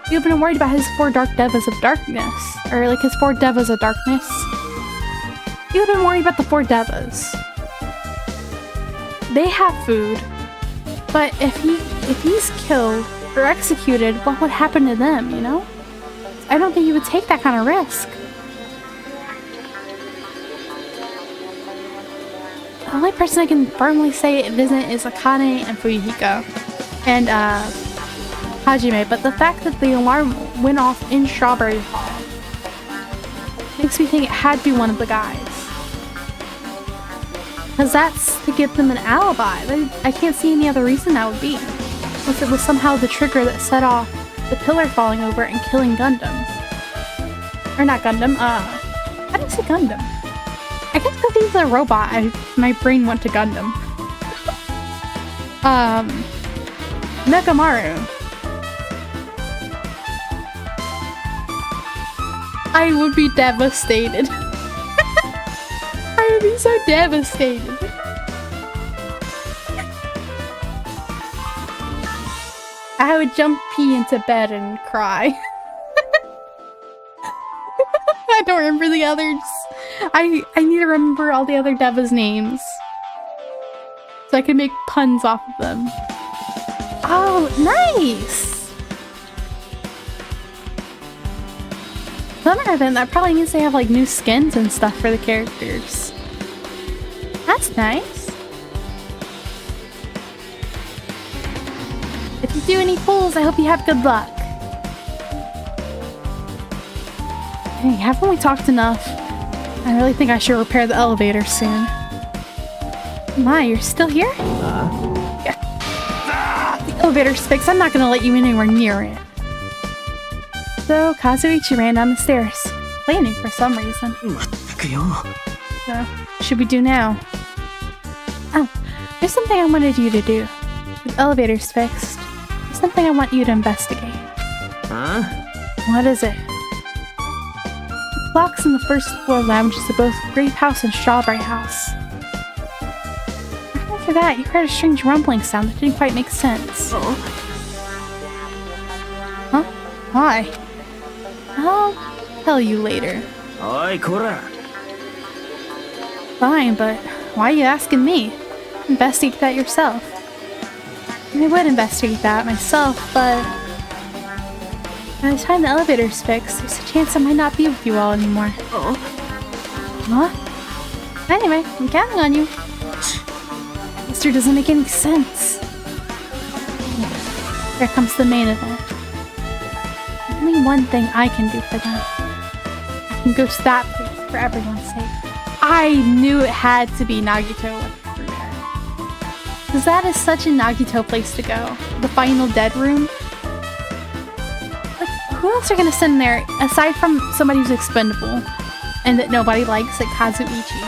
he would have been worried about his 4 Dark Devas of Darkness. Or like his 4 Devas of Darkness. He would have been worried about the 4 Devas. They have food. But if he's killed or executed, what would happen to them, you know? I don't think he would take that kind of risk. The only person I can firmly say it isn't is Akane and Fuyuhiko. And, Hajime, but the fact that the alarm went off in Strawberry Hall makes me think it had to be one of the guys. Because that's to give them an alibi. I can't see any other reason that would be. Unless it was somehow the trigger that set off the pillar falling over and killing Gundam. Or not Gundam, how do you say Gundam? I guess because he's a robot, my brain went to Gundam. Nekomaru. I would be devastated. I would be so devastated. I would jump pee into bed and cry. I don't remember the others. I need to remember all the other Devas names so I can make puns off of them. Oh, nice! Summer event, that probably means they have like new skins and stuff for the characters. That's nice. If you do any pulls, I hope you have good luck. Hey, haven't we talked enough? I really think I should repair the elevator soon. My, you're still here? Yeah. The elevator's fixed. I'm not gonna let you anywhere near it. So, Kazuichi ran down the stairs, complaining for some reason. So, what should we do now? Oh, there's something I wanted you to do. The elevator's fixed. There's something I want you to investigate.
Huh?
What is it? The clocks in the first floor lounges of both Grape House and Strawberry House. After that, you heard a strange rumbling sound that didn't quite make sense.
Oh.
Huh? Why? I'll tell you later.
Oi, Kora.
Fine, but why are you asking me? Investigate that yourself. I would investigate that myself, but by the time the elevator's fixed, there's a chance I might not be with you all anymore.
Oh.
What? Anyway, I'm counting on you. This sure doesn't make any sense. Here comes the main event. There's only one thing I can do for them. I can go to that place for everyone's sake. I knew it had to be Nagito through there. Because that is such a Nagito place to go. The final dead room. Like, who else are gonna send there aside from somebody who's expendable and that nobody likes, like Kazuichi?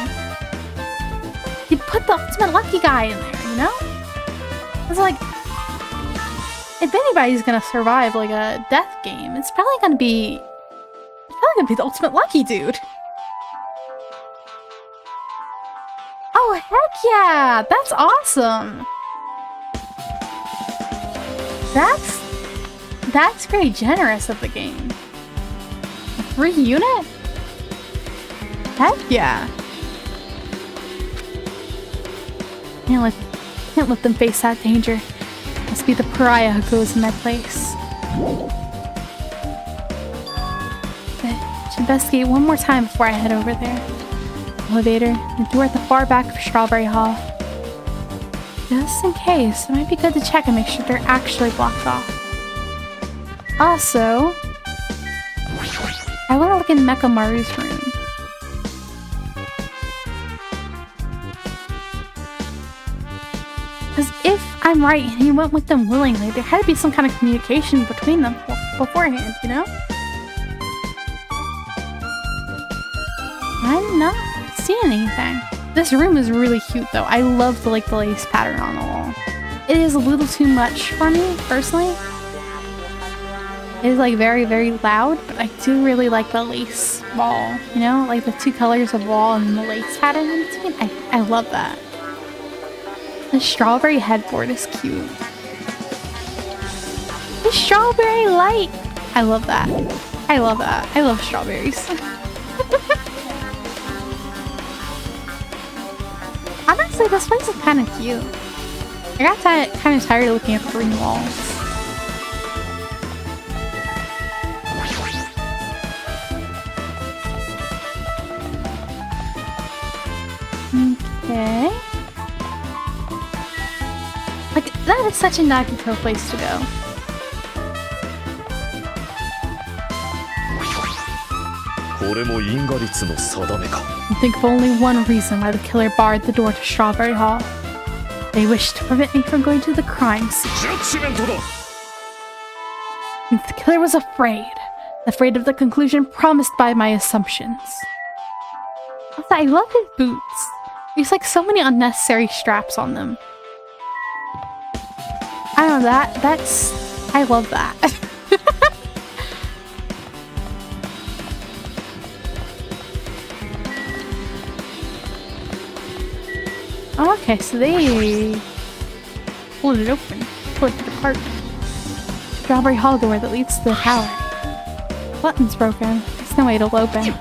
You put the ultimate lucky guy in there, you know? It's like, if anybody's gonna survive like a death game, it's probably gonna be the ultimate lucky dude. Oh heck yeah! That's awesome! That's very generous of the game. A free unit? Heck yeah! Can't let them face that danger. Must be the pariah who goes in their place. But should investigate one more time before I head over there. Elevator, the door at the far back of Strawberry Hall. Just in case, it might be good to check and make sure they're actually blocked off. Also, I want to look in Mekamaru's room. Because if I'm right and he went with them willingly, there had to be some kind of communication between them beforehand, you know? I'm not seeing anything. This room is really cute though. I love the lace pattern on the wall. It is a little too much for me, personally. It is like very, very loud, but I do really like the lace wall, you know? Like the two colors of wall and the lace pattern in between. I love that. The strawberry headboard is cute. The strawberry light! I love that. I love that. I love strawberries. Honestly, this place is kind of cute. I got kind of tired of looking at the green walls. Okay. Like, that is such a Nagito place to go. I think of only one reason why the killer barred the door to Strawberry Hall. They wished to prevent me from going to the crime scene. The killer was afraid of the conclusion promised by my assumptions. Also, I love his boots. There's like so many unnecessary straps on them. I don't know, I love that. Oh, okay, so they pulled it open toward the department. Strawberry Hall door that leads to the tower. Button's broken. There's no way it'll open.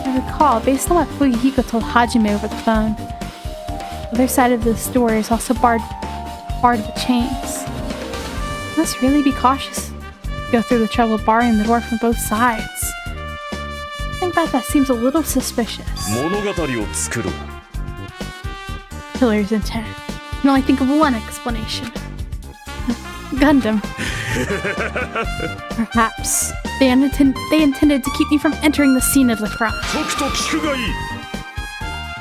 I recall, based on what Fuyuhiko told Hajime over the phone, the other side of this door is also barred with chains. You must really be cautious. Go through the trouble of barring the door from both sides. Something about that seems a little suspicious. Killer's intent. I can only think of one explanation. Gundam. Perhaps they intended to keep me from entering the scene of the crime.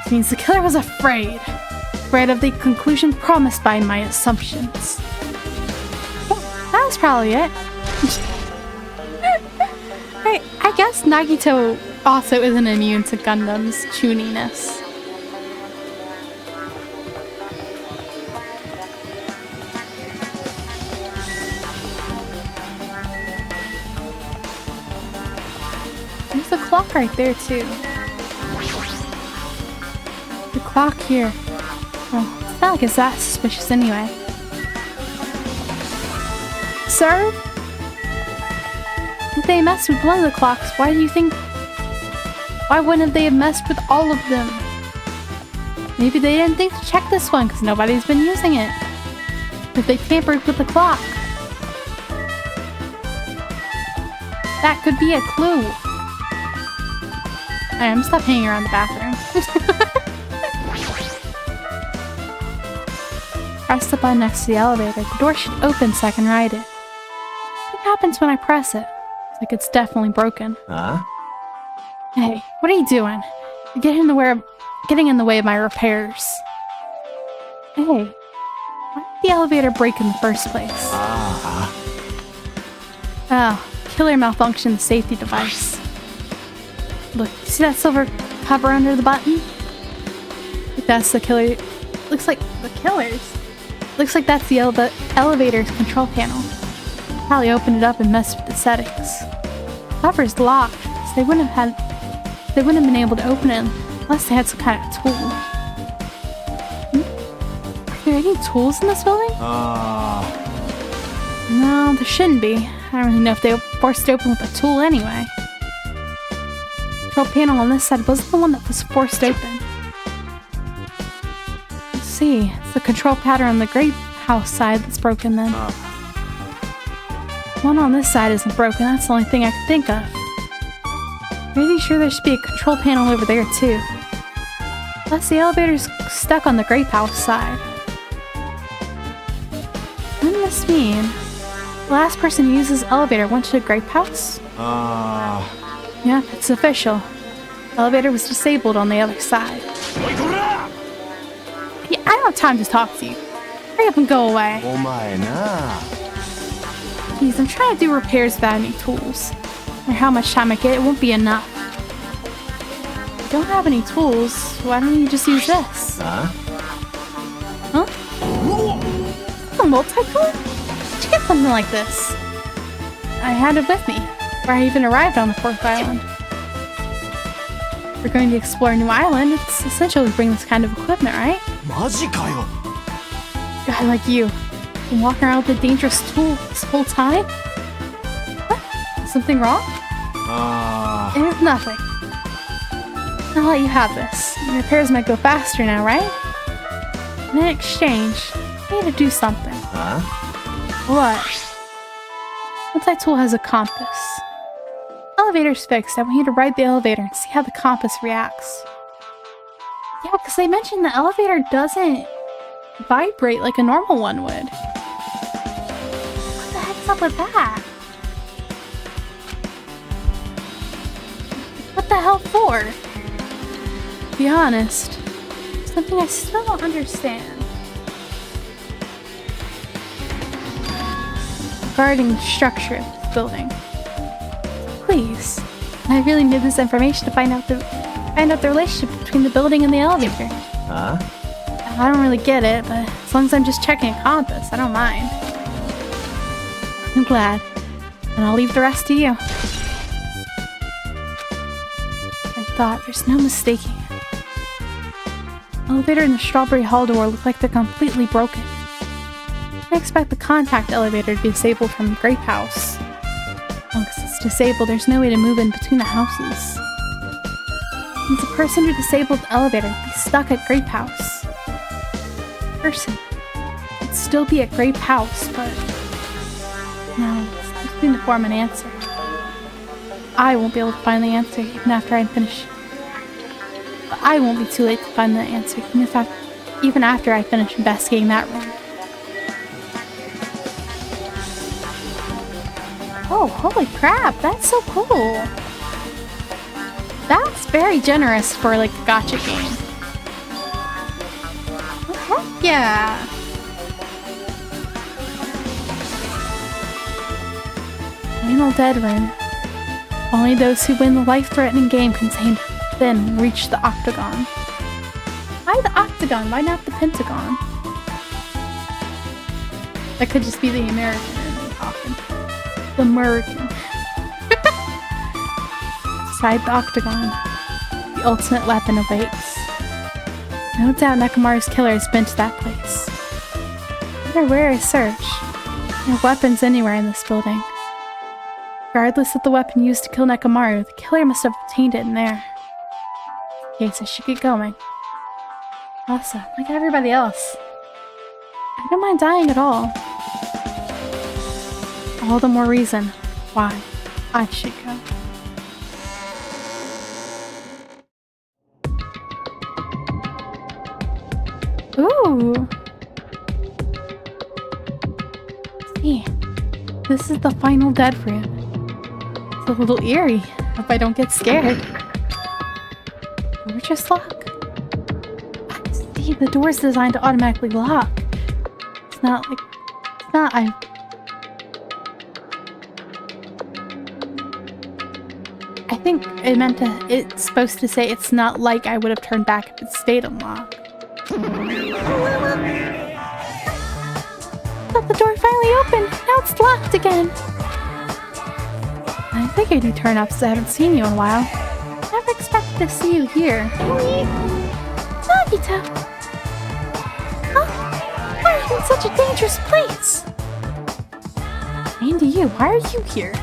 This means the killer was afraid of the conclusion promised by my assumptions. Well, that was probably it. I guess Nagito also isn't immune to Gundam's chuniness. There's a clock right there too. The clock here. Well, it's not like it's that suspicious anyway. Sir? If they messed with one of the clocks, why wouldn't they have messed with all of them? Maybe they didn't think to check this one because nobody's been using it. If they tampered with the clock. That could be a clue. Alright, I'm gonna stop hanging around the bathroom. Press the button next to the elevator. The door should open so I can ride it. What happens when I press it? It's like it's definitely broken.
Huh?
Hey, what are you doing? You're getting in the way of my repairs. Hey, why did the elevator break in the first place? Oh, killer malfunctioned the safety device. Look, you see that silver cover under the button? That's the killer. Looks like the killer's. Looks like that's the elevator's control panel. Probably opened it up and messed with the settings. The cover's locked, so they wouldn't have been able to open it unless they had some kind of tool. Are there any tools in this building? No, there shouldn't be. I don't really know if they were forced open with a tool anyway. The control panel on this side wasn't the one that was forced open. Let's see. It's the control pattern on the Great House side that's broken then. The one on this side isn't broken. That's the only thing I can think of. Pretty sure there should be a control panel over there too. Plus the elevator's stuck on the Great House side. What does this mean? The last person to use this elevator went to the Great House? Yeah, it's official. The elevator was disabled on the other side. Yeah, I don't have time to talk to you. Hurry up and go away. Please, I'm trying to do repairs without any tools. No matter how much time I get, it won't be enough. If you don't have any tools, why don't you just use this? Huh? A multi-tool? How'd you get something like this? I had it with me, before I even arrived on the 4th island. If we're going to explore a new island, it's essential to bring this kind of equipment, right? A guy like you been walking around with a dangerous tool this whole time? What? Something wrong? It's nothing. I'll let you have this. The repairs might go faster now, right? And in exchange, I need to do something.
Huh?
What? Multi-tool has a compass. Elevator's fixed. I want you to ride the elevator and see how the compass reacts. Yeah, because they mentioned the elevator doesn't vibrate like a normal one would. What the heck's up with that? What the hell for? To be honest, something I still don't understand. Regarding the structure of this building. Please, I really need this information to find out the relationship between the building and the elevator.
Huh?
I don't really get it, but as long as I'm just checking a compass, I don't mind. I'm glad. And I'll leave the rest to you. I thought, there's no mistaking it. The elevator and the Strawberry Hall door look like they're completely broken. I expect the contact elevator to be disabled from the Grape House. As long as it's disabled, there's no way to move in between the houses. Means a person who disabled the elevator would be stuck at Grape House. Person would still be at Grape House, but no, it's something to form an answer. I won't be able to find the answer even after I finish. But I won't be too late to find the answer even after I finish investigating that room. Oh, holy crap, that's so cool. That's very generous for like a gacha game. Oh, heck yeah. Final dead room. Only those who win the life-threatening game can then reach the octagon. Why the octagon? Why not the pentagon? That could just be the American talking. The American. Inside the octagon, the ultimate weapon awaits. No doubt Nekomaru's killer has been to that place. No matter where I search, there are weapons anywhere in this building. Regardless of the weapon used to kill Nekomaru, the killer must have obtained it in there. Okay, so I should get going. Awesome, like everybody else. I don't mind dying at all. All the more reason why I should go. Ooh! See, this is the final dead room. It's a little eerie. Hope I don't get scared. Door just lock. See, the door's designed to automatically lock. It's not like... It's not... I think it meant to... It's supposed to say it's not like I would have turned back if it stayed unlocked. But the door finally opened. Now it's locked again. I figured you'd turn up since I haven't seen you in a while. Never expected to see you here. Nagito! Huh? Why are you in such a dangerous place? And to you, why are you here?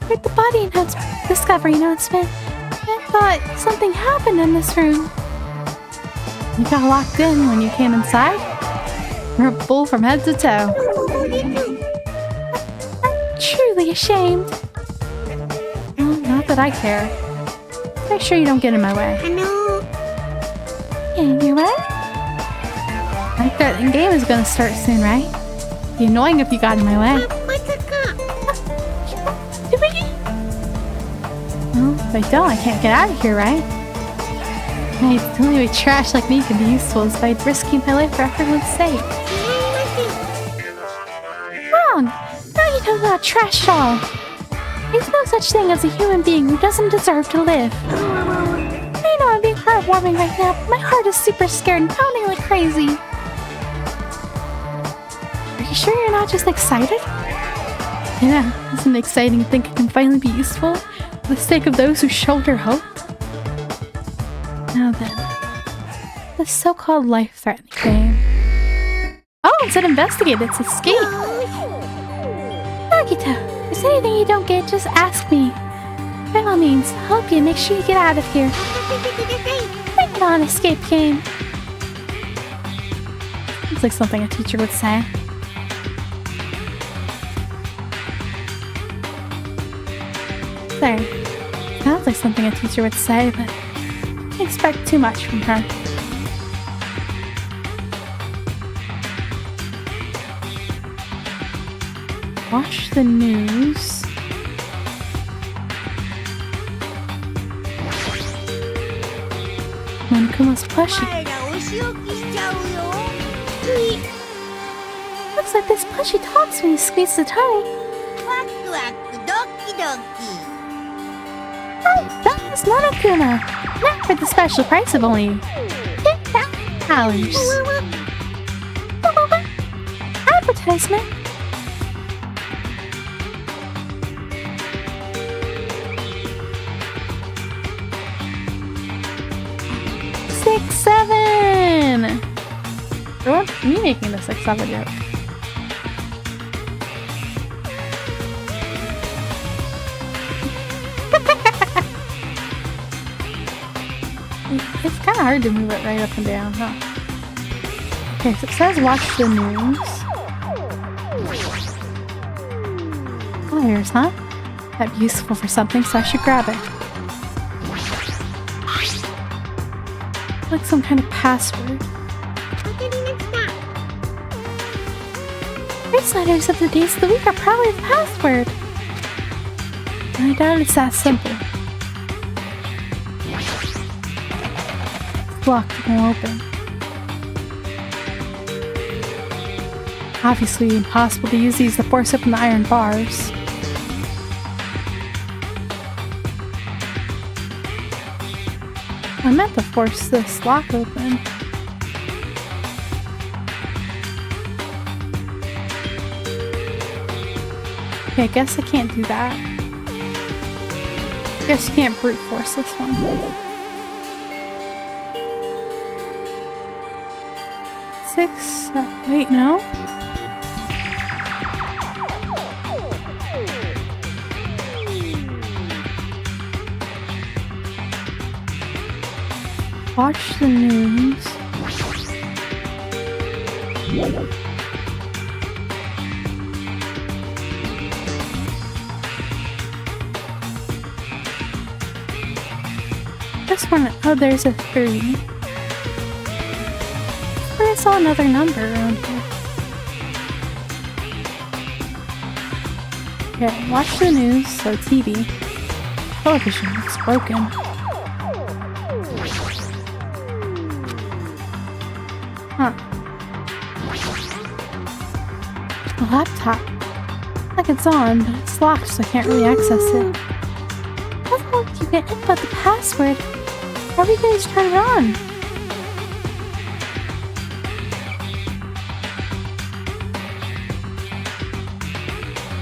Heard the body discovery announcement. I thought something happened in this room. You got locked in when you came inside? You're a bull from head to toe. I'm truly ashamed. Well, not that I care. Make sure you don't get in my way. In your way? I think that game is gonna start soon, right? It'd be annoying if you got in my way. Well, if I don't, I can't get out of here, right? Hey, the only way trash like me can be useful is by risking my life for everyone's sake. Wrong! Now you know not trash at all. There's no such thing as a human being who doesn't deserve to live. I know I'm being heartwarming right now, but my heart is super scared and pounding like crazy. Are you sure you're not just excited? Yeah, isn't it exciting to think it can finally be useful for the sake of those who shoulder hope? Now then, the so-called life-threatening game. Oh, it's an investigate, it's escape! Nagito, if there's anything you don't get, just ask me. By all means, I'll help you make sure you get out of here. Bring it on, escape game. Seems like something a teacher would say. There. Sounds like something a teacher would say, but I expect too much from her. Watch the news. Monokuma's plushie. Looks like this plushie talks when you squeeze the tongue. Hi, that was Monokuma. Not for the special price of only $10,000. Advertisement. Six, seven. Or me making the 6-7 joke. kind of hard to move it right up and down, huh? Okay, so it says watch the news. Flyers, huh? That'd be useful for something, so I should grab it. Like some kind of password. First letters of the days of the week are probably the password. I doubt it's that simple. It's locked, it won't open. Obviously impossible to use these to force open the iron bars. I meant to force this lock open. Okay, I guess I can't do that. Guess you can't brute force this one. 6, wait, no? Watch the news. This one, oh, there's a 3. Where is all another number around here? Okay, watch the news, so TV. Television, it's broken. Huh. A laptop. Like it's on, but it's locked, so I can't really access it. Doesn't look like you can input the password. How are we going to turn it on?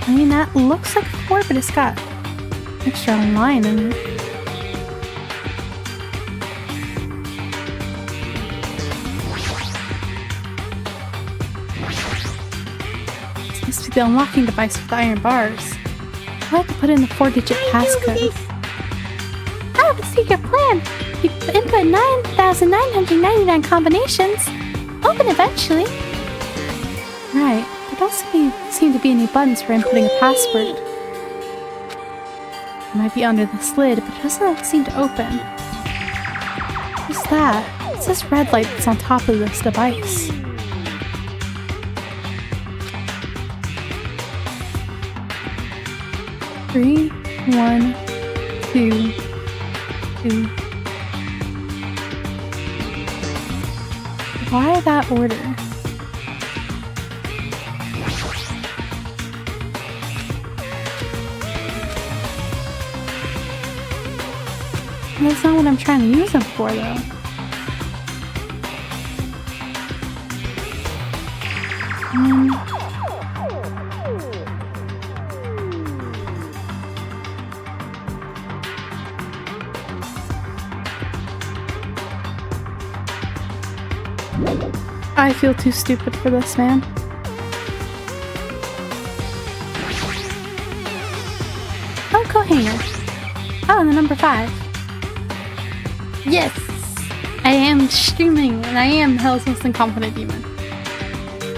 I mean, that looks like 4, but it's got extra line in it. The unlocking device with the iron bars. I have to put in the 4-digit passcode. I have a secret plan. You input 9,999 combinations. Open eventually. Right. There don't seem to be any buttons for inputting a password. It might be under this lid, but it doesn't seem to open. What's that? It's this red light that's on top of this device. Three, 1, 2, 2. Why that order? That's not what I'm trying to use them for, though. I feel too stupid for this, man. Oh, coat hanger. Oh, and the number 5. Yes! I am streaming, and I am Hell's Most Incompetent Demon.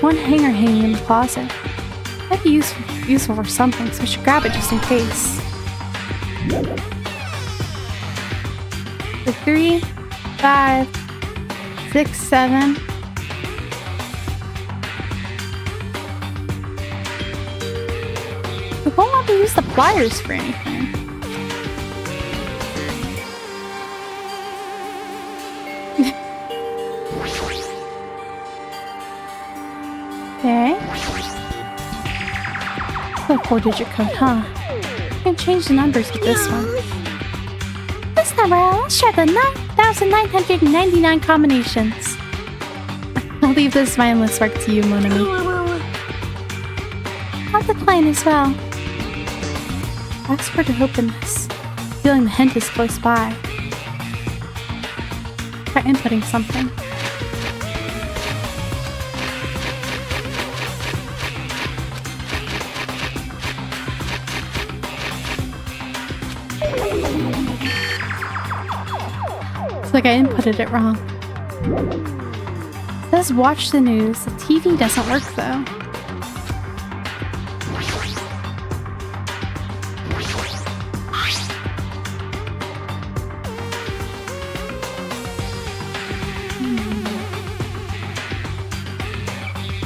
One hanger hanging in the closet. That'd be useful for something, so I should grab it just in case. The 3, 5, 6, 7. We won't want to use the pliers for anything. Okay. It's a 4-digit code, huh? I can change the numbers with this one. This number, let's try the 9,999 combinations. I'll leave this mindless work to you, mon ami. I'll decline as well. Password to open this. Feeling the hint is close by. Try inputting something. like I inputted it wrong. It says watch the news. The TV doesn't work though.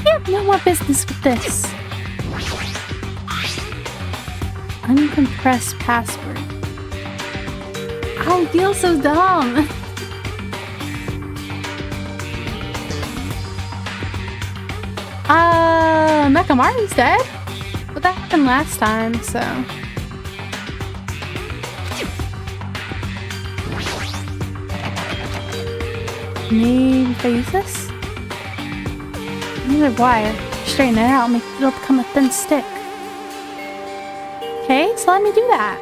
I have no more business with this. Uncompressed password. I feel so dumb. Mekamaru's dead? But that happened last time, so... Maybe if I use this? Another wire. Straighten it out, it'll become a thin stick. Okay, so let me do that.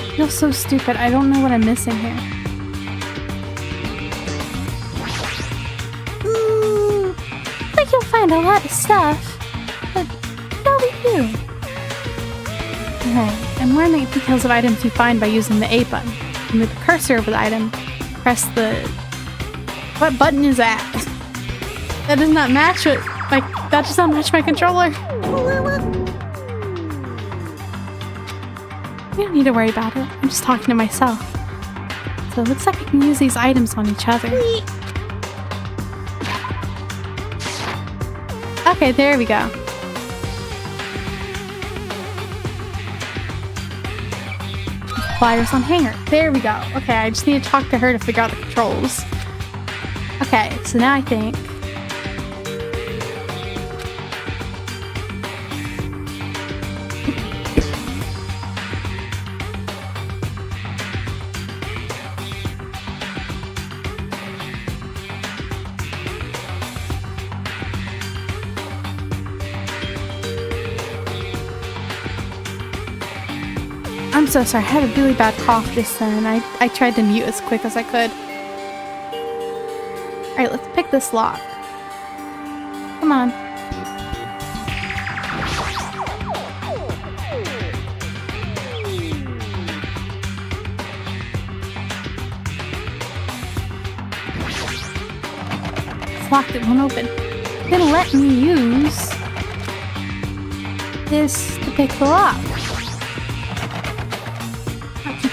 I feel so stupid. I don't know what I'm missing here. I think you'll find a lot of stuff, but that'll be you. Okay, and learn the details of items you find by using the A button. You move the cursor over the item, press the... What button is that? That does not match it. Like, that does not match my controller. You don't need to worry about it. I'm just talking to myself. So it looks like I can use these items on each other. Okay, there we go. Pliers on hanger. There we go. Okay, I just need to talk to her to figure out the controls. Okay, so now I think... I'm so sorry, I had a really bad cough just then. I tried to mute as quick as I could. Alright, let's pick this lock. Come on. It's locked, it won't open. It's gonna let me use this to pick the lock.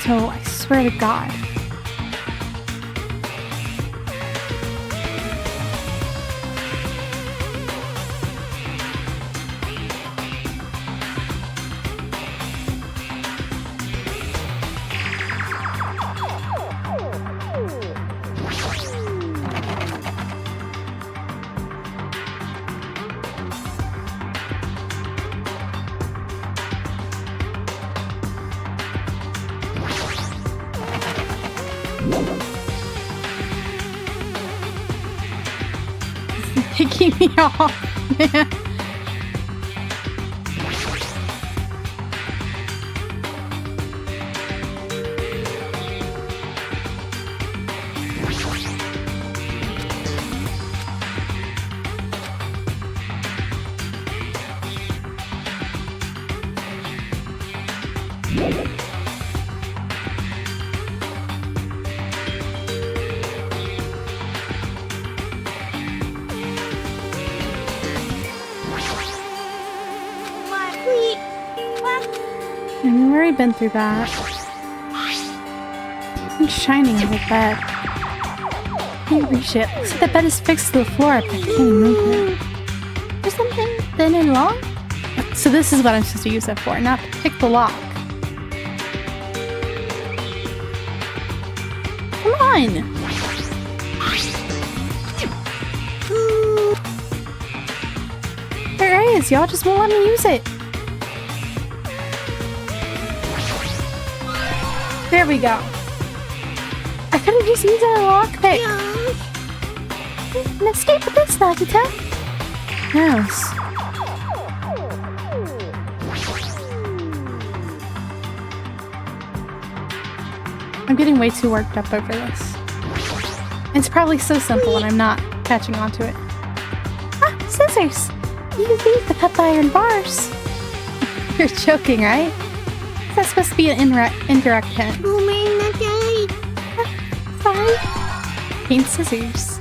So I swear to God. Taking me off, man. We've already been through that. It's shining on the bed. I can't reach it. Looks like the bed is fixed to the floor, but I can't even move it. There's something thin and long? So this is what I'm supposed to use it for, not to pick the lock. Come on! There it is, y'all just won't let me use it. There we go. I could have just used a lockpick. An escape with this, Nagita. Yes. I'm getting way too worked up over this. It's probably so simple and I'm not catching on to it. Ah, scissors! You use these to cut the iron bars. You're joking, right? That's supposed to be an indirect hint. Sorry. Paint scissors.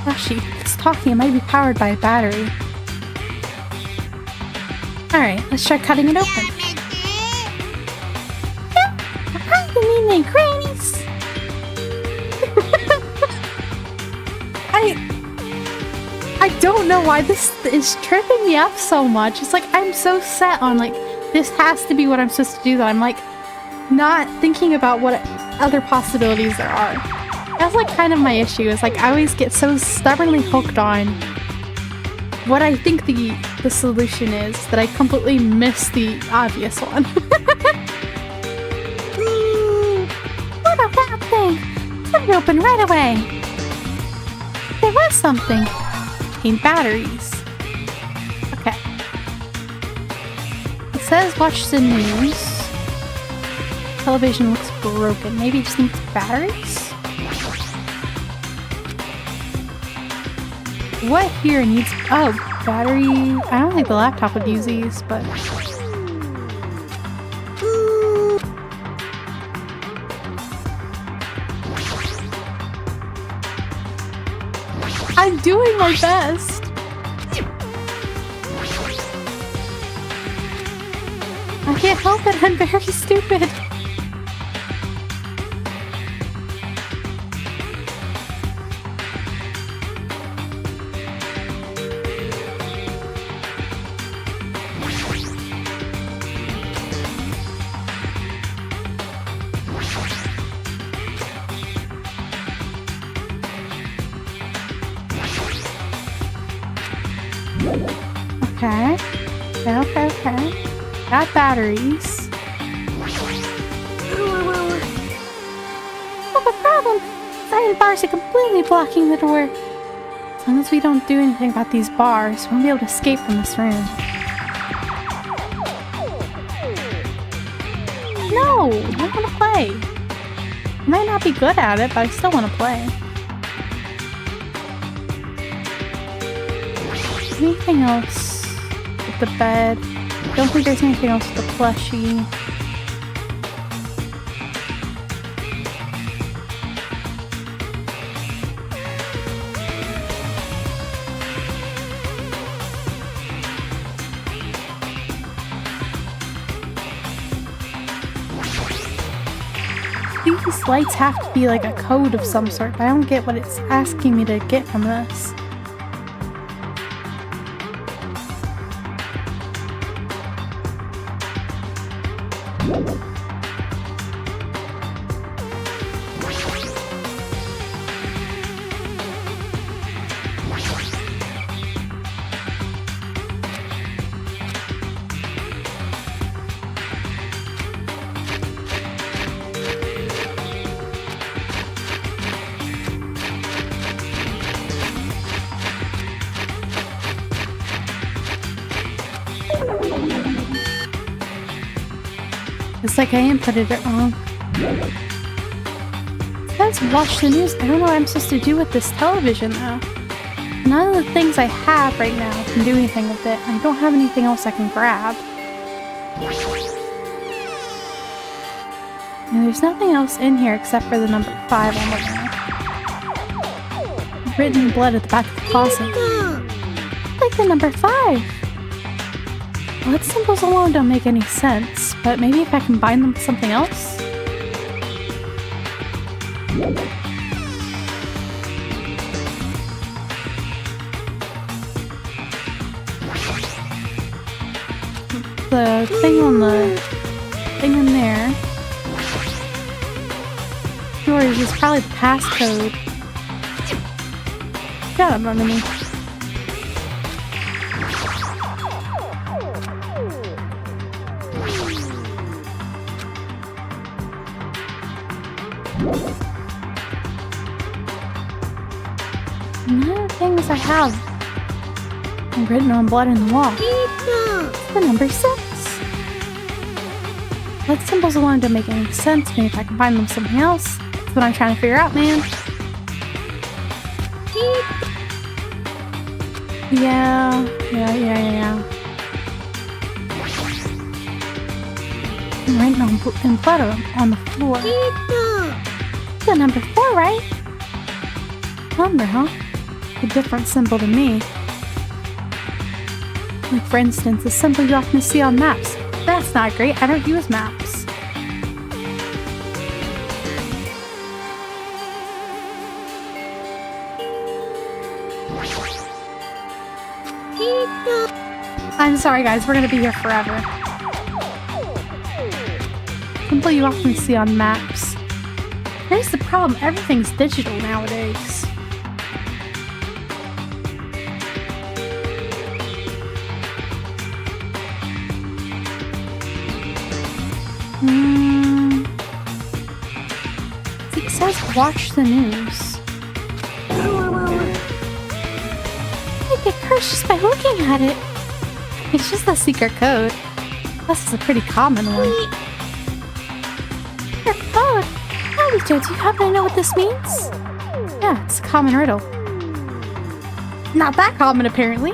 Oshi, it's talking. It might be powered by a battery. Alright, let's try cutting it open. Good evening, grannies! I don't know why this is tripping me up so much. It's like I'm so set on like this has to be what I'm supposed to do that I'm like not thinking about what other possibilities there are. That's like kind of my issue, is like I always get so stubbornly hooked on what I think the solution is that I completely miss the obvious one. What about that thing? Cut it open right away. There was something. Paint batteries. Okay. It says watch the news. Television looks broken. Maybe it just needs batteries? What here needs... Oh, battery... I don't think the laptop would use these, but... I'm doing my best! I can't help it, I'm very stupid! Okay. Okay. Got batteries. What's the problem? Iron bars are completely blocking the door. As long as we don't do anything about these bars, we won't be able to escape from this room. No! I want to play. I might not be good at it, but I still want to play. Anything else? The bed. Don't think there's anything else with the plushie. These lights have to be like a code of some sort, but I don't get what it's asking me to get from this. It's like I inputted it wrong. Let's watch the news. I don't know what I'm supposed to do with this television though. None of the things I have right now can do anything with it. I don't have anything else I can grab. And there's nothing else in here except for the number 5 I'm looking at. Written in blood at the back of the closet. Like the number 5! Well, its symbols alone don't make any sense, but maybe if I combine them with something else? The thing in there. Yours is probably the passcode. Shut up, Harmony. None of the things I have Written on blood in the wall. The number 6. What symbols alone don't make any sense. Maybe if I can find them something else. That's what I'm trying to figure out, man. Yeah. Written in blood on the floor. The number 4, right? Number, huh? A different symbol to me. Like, for instance, the symbol you often see on maps. That's not great. I don't use maps. I'm sorry, guys. We're gonna be here forever. Symbol you often see on maps. Here's the problem. Everything's digital nowadays. It says watch the news. I get cursed just by looking at it. It's just a secret code. Plus, it's a pretty common one. Secret code? Alito, do you happen to know what this means? Yeah, it's a common riddle. Not that common, apparently.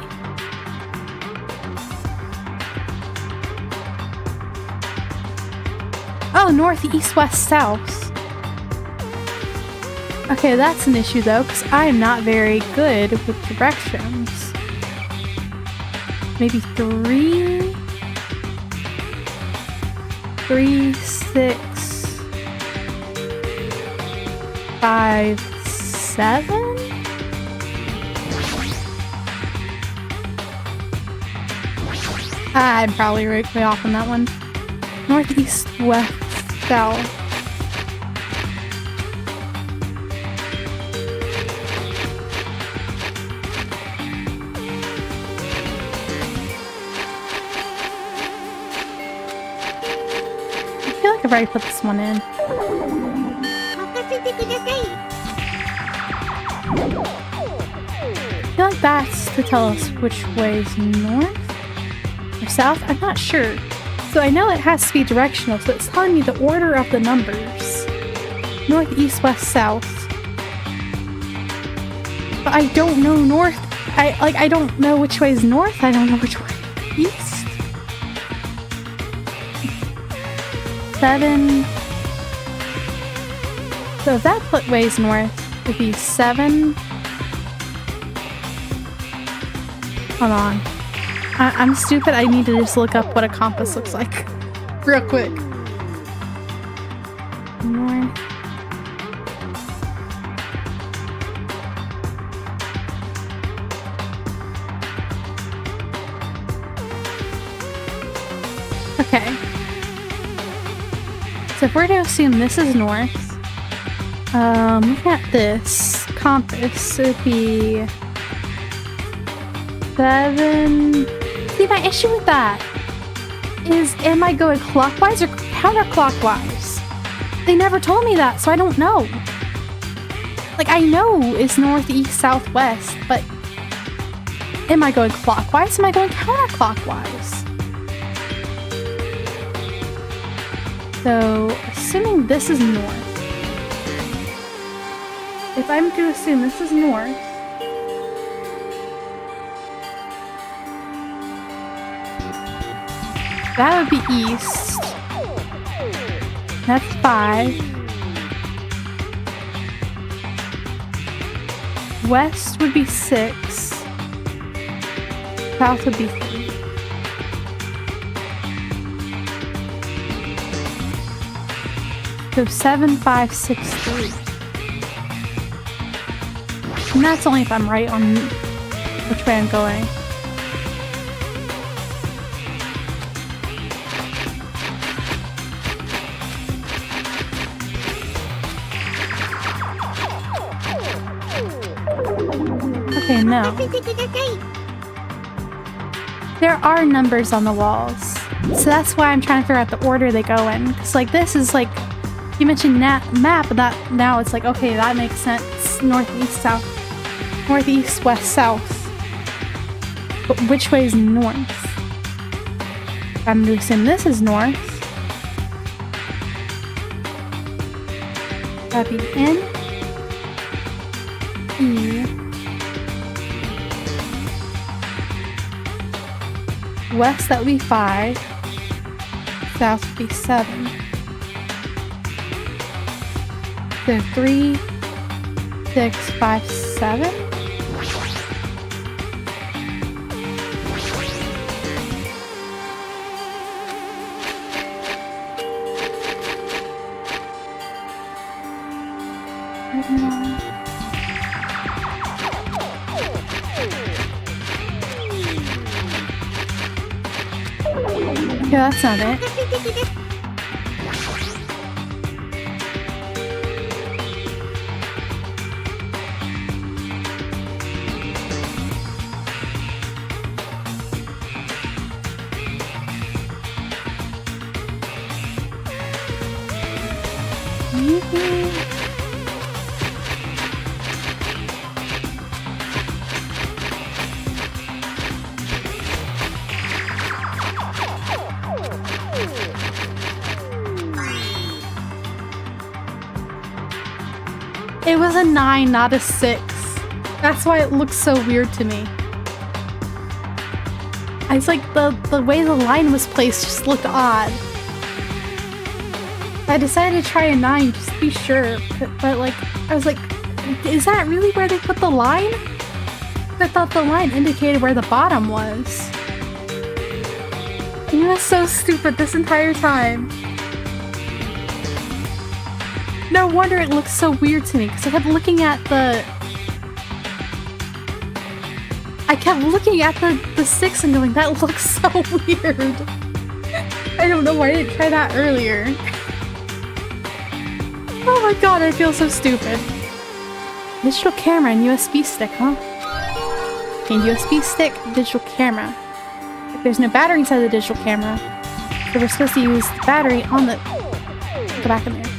Oh, north, east, west, south. Okay, that's an issue though, because I am not very good with directions. Maybe 3, 6, 5, 7? I'm probably way off on that one. Northeast, west, south. I feel like I've already put this one in. I feel like that's to tell us which way is north or south. I'm not sure. So I know it has to be directional, so it's telling me the order of the numbers. North, east, west, south. But I don't know north. I don't know which way is north. I don't know which way is east. 7. So if that way is north, it would be 7. Hold on. I'm stupid. I need to just look up what a compass looks like. Real quick. North. Okay. So if we're to assume this is north, looking at this compass, it would be 7. See, my issue with that is, am I going clockwise or counterclockwise? They never told me that, so I don't know. Like, I know it's north, east, south, west, but am I going clockwise? Am I going counterclockwise? So, assuming this is north. If I'm to assume this is north, that would be east. That's 5. West would be 6. South would be 3. So 7, 5, 6, 3. And that's only if I'm right on which way I'm going. Okay, no. There are numbers on the walls. So that's why I'm trying to figure out the order they go in. Because, like, this is like, you mentioned map, but that now it's like, okay, that makes sense. Northeast, south. Northeast, west, south. But which way is north? I'm going to assume this is north. That'd be N, E. West, that would be 5. South would be 7. So 3, 6, 5, 7. Yeah, that's not it. It was a 9, not a 6. That's why it looks so weird to me. It's like the way the line was placed just looked odd. I decided to try a 9 just to be sure, but like, I was like, is that really where they put the line? I thought the line indicated where the bottom was. It was so stupid this entire time. No wonder it looks so weird to me, because I kept looking at the 6 and going, that looks so weird. I don't know why I didn't try that earlier. Oh my god, I feel so stupid. Digital camera and USB stick, huh? And USB stick, digital camera. There's no battery inside the digital camera, so we're supposed to use the battery on the... Go back in there.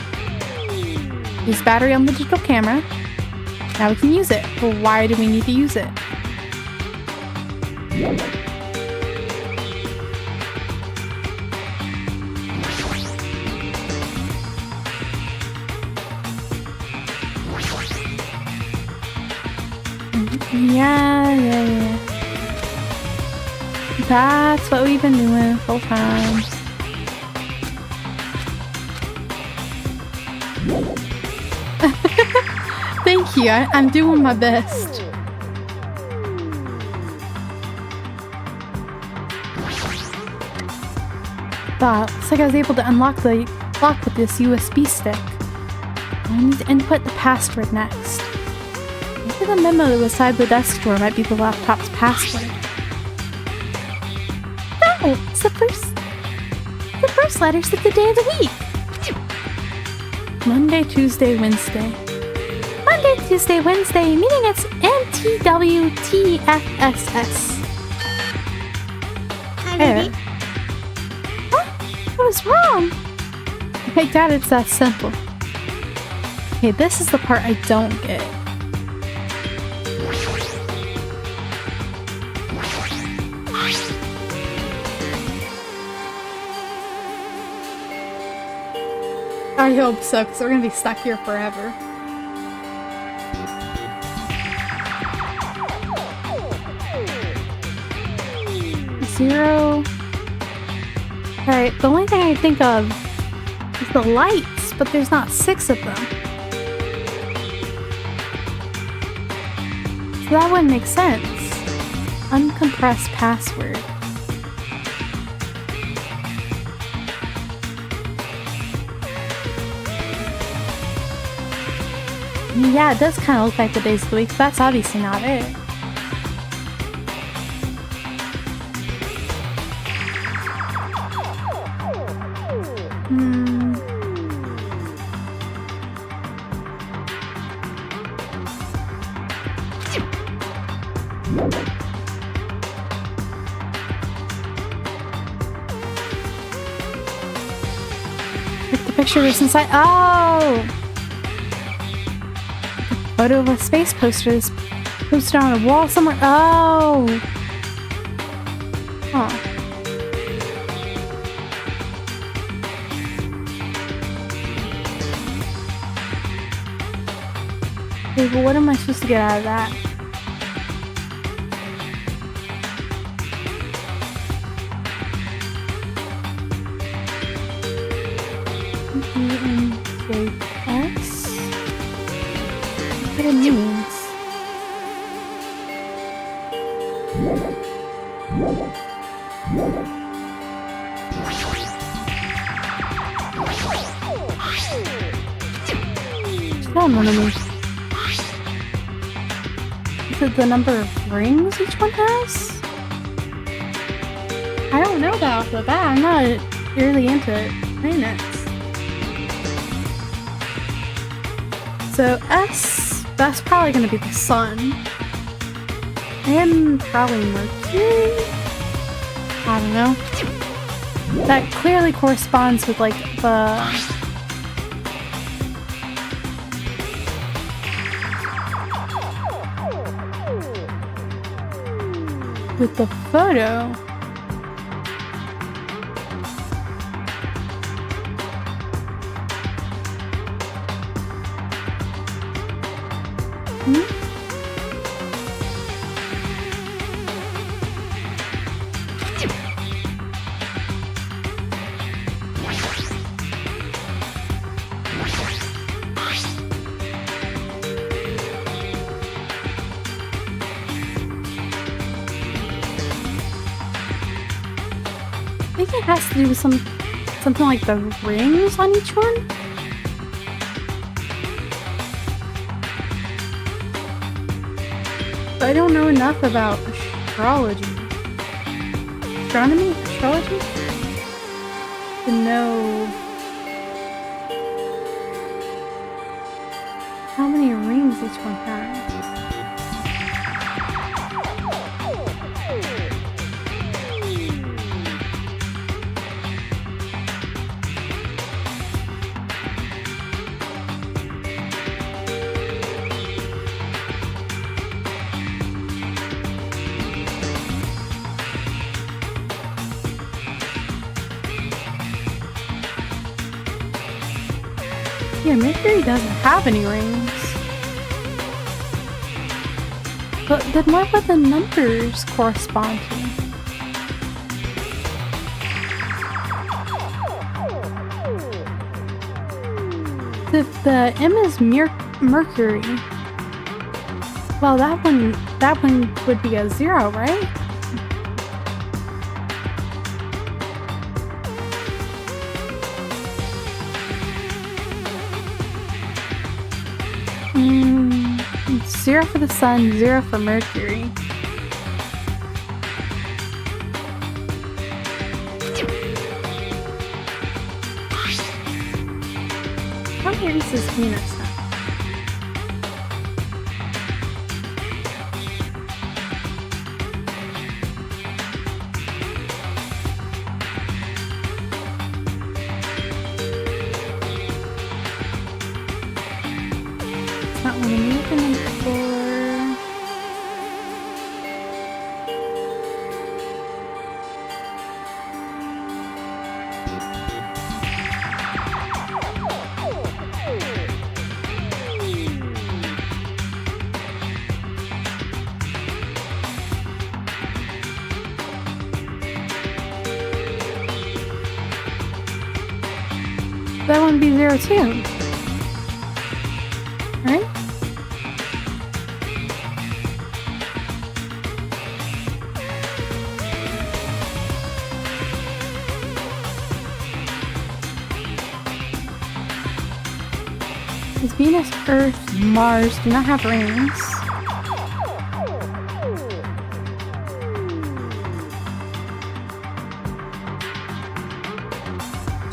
Use battery on the digital camera. Now we can use it. Well, why do we need to use it? Yeah. That's what we've been doing full time. Thank you, I'm doing my best. Looks like I was able to unlock the lock with this USB stick. I need to input the password next. Maybe the memo that was beside the desk drawer might be the laptop's password. No! It's the first letters of the day of the week! Monday, Tuesday, Wednesday. Monday, Tuesday, Wednesday, meaning it's MTWTFSS. Error. What? What was wrong? I doubt it's that simple. Okay, this is the part I don't get. I hope so, because we're gonna be stuck here forever. Zero. Alright, the only thing I think of is the lights, but there's not 6 of them. So that wouldn't make sense. Uncompressed password. Yeah, it does kind of look like the days of the week, but that's obviously not it. Take the picture of this inside. Oh! Photo of a space poster is posted on a wall somewhere. Oh! Huh. Okay, but what am I supposed to get out of that? ENJS? What it means? That one of me. Is it the number of rings each one has? I don't know that off the bat. I'm not really into planets. So S, that's probably going to be the sun. And probably Mercury? I don't know. That clearly corresponds with like the photo. I think it has to do with something like the rings on each one. But I don't know enough about astrology. Astronomy? Astrology? To know how many rings each one has. Yeah, Mercury doesn't have any rings. But then what would the numbers correspond to? If the M is Mercury, well, that one would be a 0, right? Zero for the sun, 0 for Mercury. How weird is this Venus now? It's not what I'm looking for. That wouldn't be 0 too. Right? Because Venus, Earth, Mars do not have rings.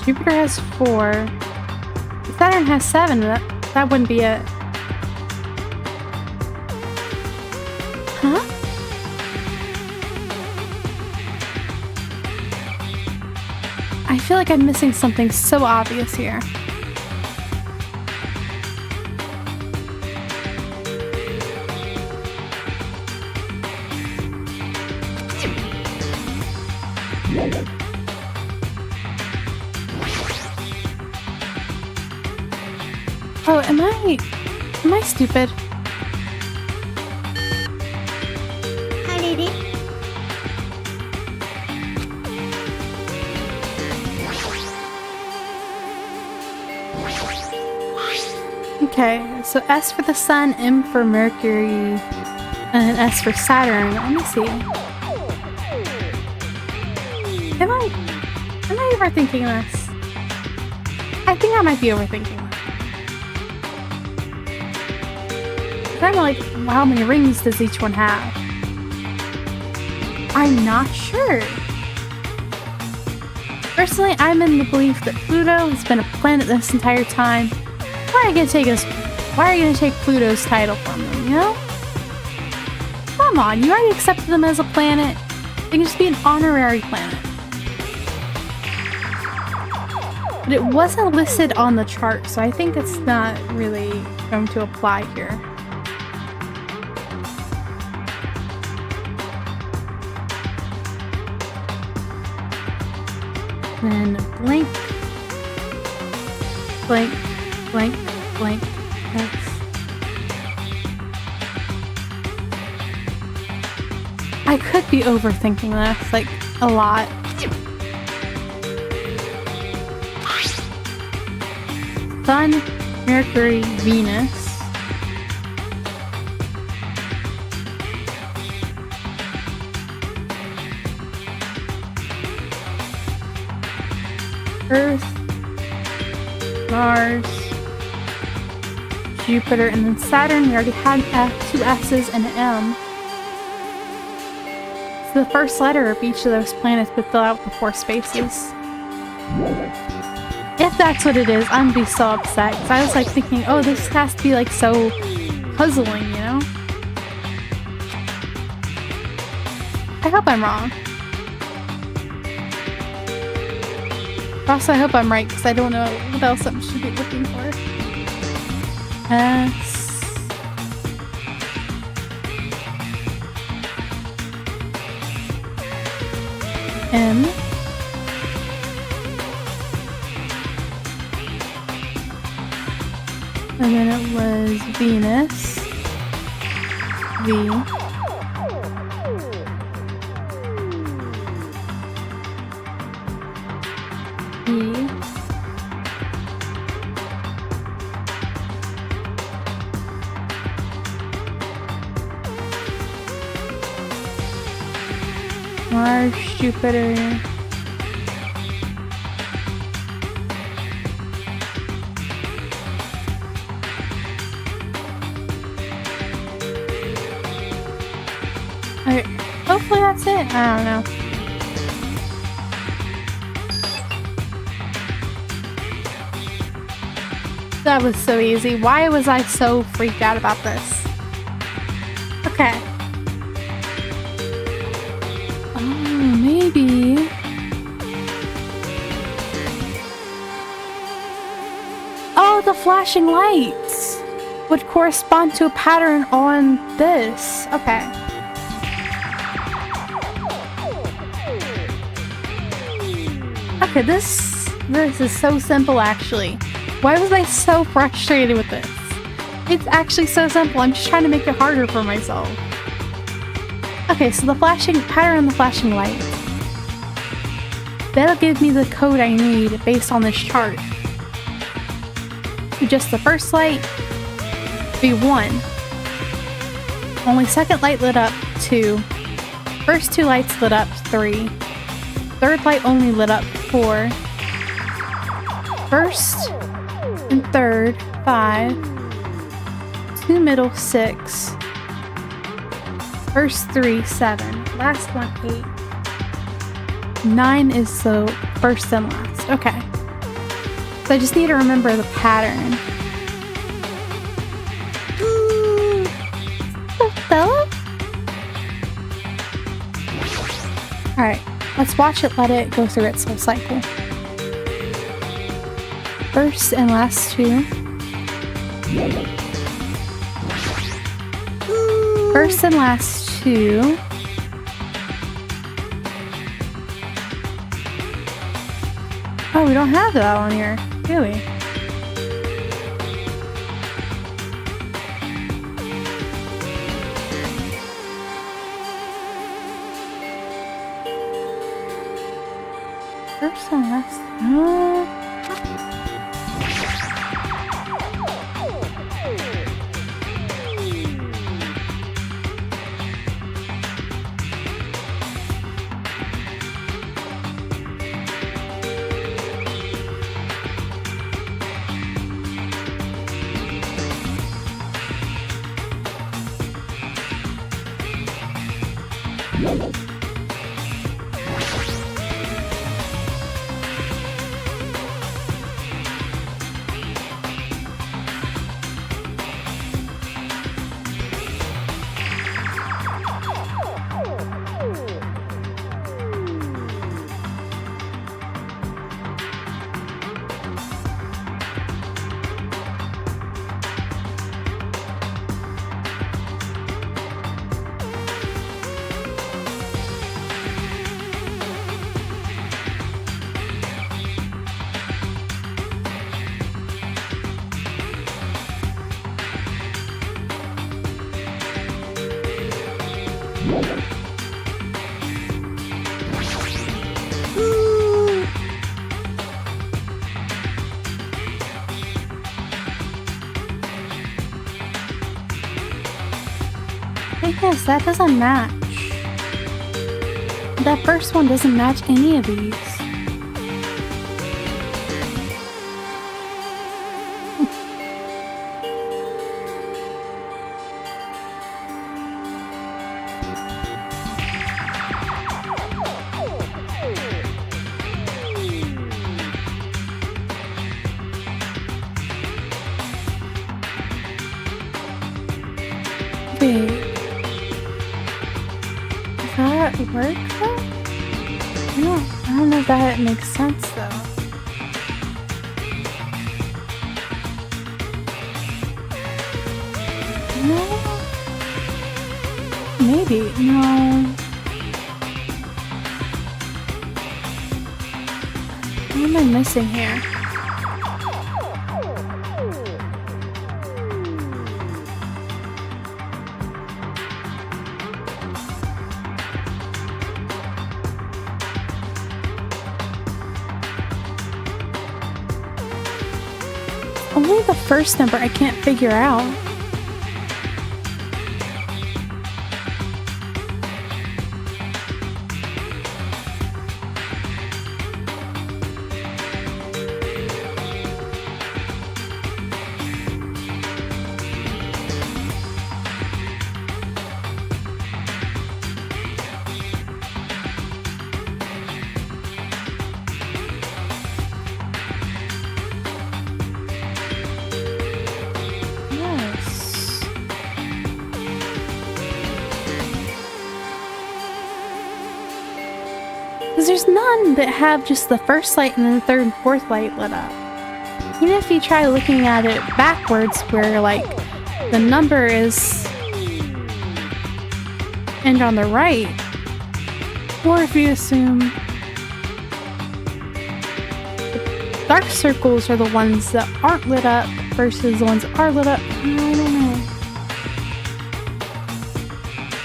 Jupiter has 4. Saturn has 7. That wouldn't be it. Huh? I feel like I'm missing something so obvious here. Am I stupid? Okay, so S for the Sun, M for Mercury, and then S for Saturn. Let me see. Am I overthinking this? I think I might be overthinking this. I'm like, how many rings does each one have? I'm not sure. Personally, I'm in the belief that Pluto has been a planet this entire time. Why are you gonna take Pluto's title from them, you know? Come on, you already accepted them as a planet. They can just be an honorary planet. But it wasn't listed on the chart, so I think it's not really going to apply here. Then blank, blank, blank, blank, X. I could be overthinking this, like, a lot. Sun, Mercury, Venus. Earth, Mars, Jupiter, and then Saturn. We already had two S's and an M. So the first letter of each of those planets would fill out the 4 spaces. If that's what it is, I'm gonna be so upset. Because I was like thinking, oh, this has to be like so puzzling, you know? I hope I'm wrong. Also, I hope I'm right because I don't know what else I should be looking for. S. M. And then it was Venus. V. E. Mars, Jupiter. Okay, hopefully that's it. I don't know. That was so easy. Why was I so freaked out about this? Okay. Oh, maybe. Oh, the flashing lights would correspond to a pattern on this. Okay. Okay, this is so simple actually. Why was I so frustrated with this? It's actually so simple. I'm just trying to make it harder for myself. Okay, so the flashing pattern on the flashing light. That'll give me the code I need based on this chart. Just the first light, be 1. Only second light lit up, 2. First 2 lights lit up, 3. Third light only lit up, 4. First and third, 5. 2 middle, 6. First 3, 7. Last one, 8. 9 is the first and last. Okay. So I just need to remember the pattern. Stella? Alright, let's watch it, let it go through its whole cycle. First and last 2. First and last 2. Oh, we don't have that on here, do we? first one, that's... I guess that doesn't match. That first one doesn't match any of these. Wait. Does that work though? I don't know if that makes sense though. No? Maybe. No. What am I missing here? Only the first number I can't figure out. There's none that have just the first light and then the third and fourth light lit up. Even if you try looking at it backwards where like the number is end on the right, or if you assume the dark circles are the ones that aren't lit up versus the ones that are lit up, I don't know.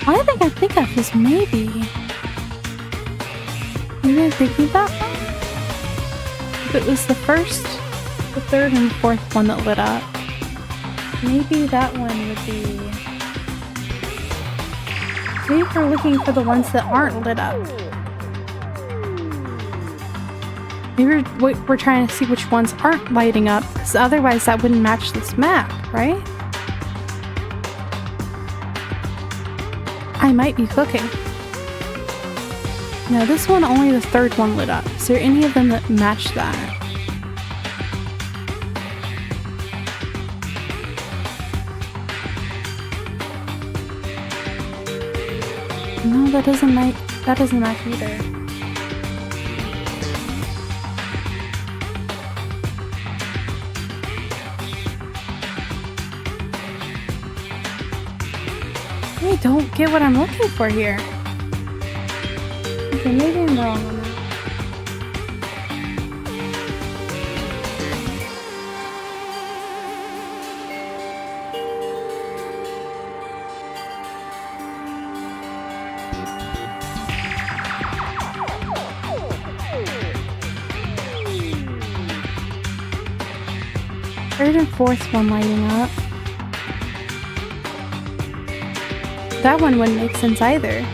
All I think of is maybe I'm thinking that one? If it was the first, the third, and fourth one that lit up, maybe that one would be... Maybe if we're looking for the ones that aren't lit up. Maybe we're trying to see which ones aren't lighting up, because otherwise that wouldn't match this map, right? I might be cooking. No, this one, only the third one lit up. Is there any of them that match that? No, that doesn't match either. I don't get what I'm looking for here. Okay, maybe I'm wrong on that. Third and fourth one lighting up. That one wouldn't make sense either.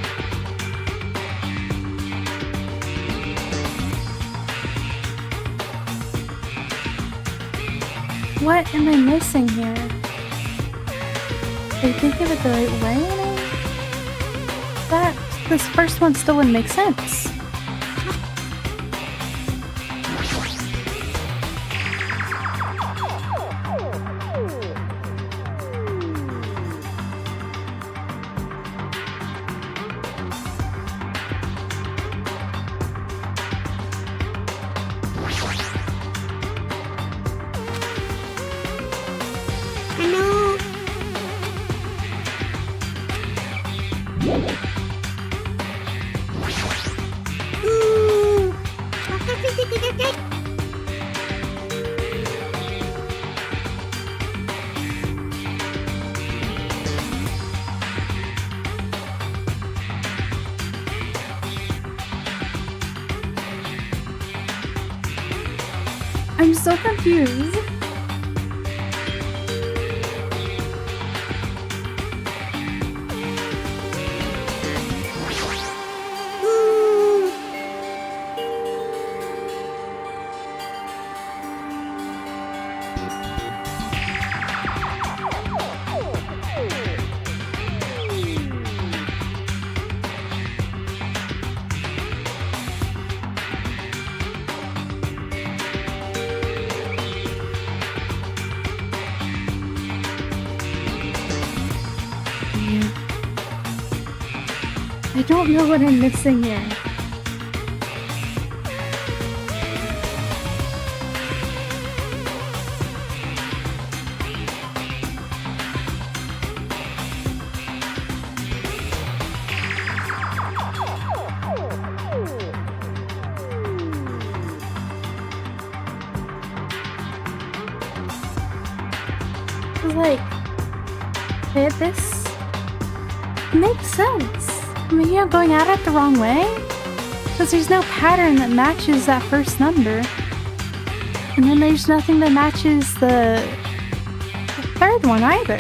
What am I missing here? Are you thinking of it the right way? This first one still wouldn't make sense. I'm so confused. I don't know what I'm missing here. Like, this makes sense. I mean, you're going at it the wrong way? Because there's no pattern that matches that first number. And then there's nothing that matches the third one either.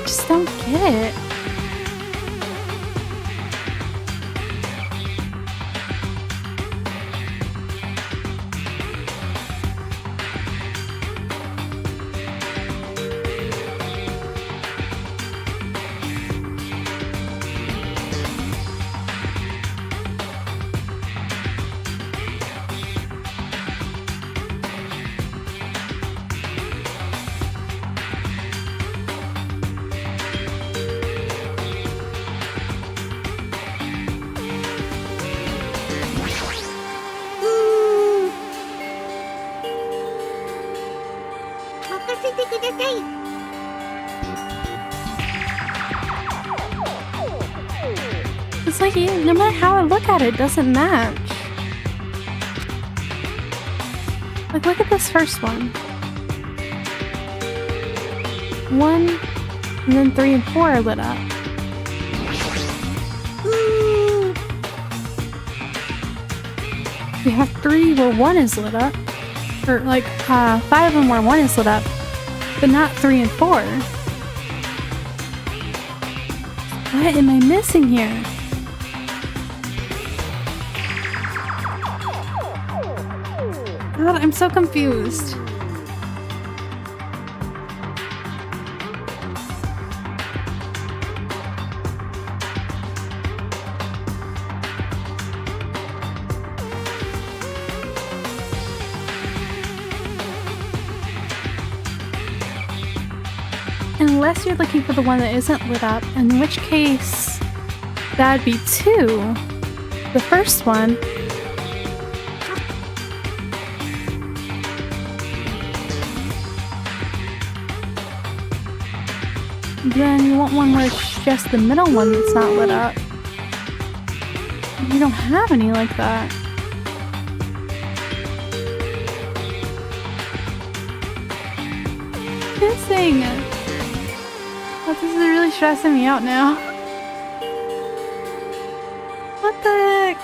Just don't get it. It's like, no matter how I look at it, it doesn't match. Like, look at this first one. 1, and then 3 and 4 are lit up. We have 3 where 1 is lit up. Or like 5 of them where 1 is lit up. But not 3 and 4. What am I missing here? God, I'm so confused. Unless you're looking for the one that isn't lit up, in which case that'd be 2. The first one. Then you want one where it's just the middle one that's not lit up. You don't have any like that. Missing. Oh, this is really stressing me out now. What the heck?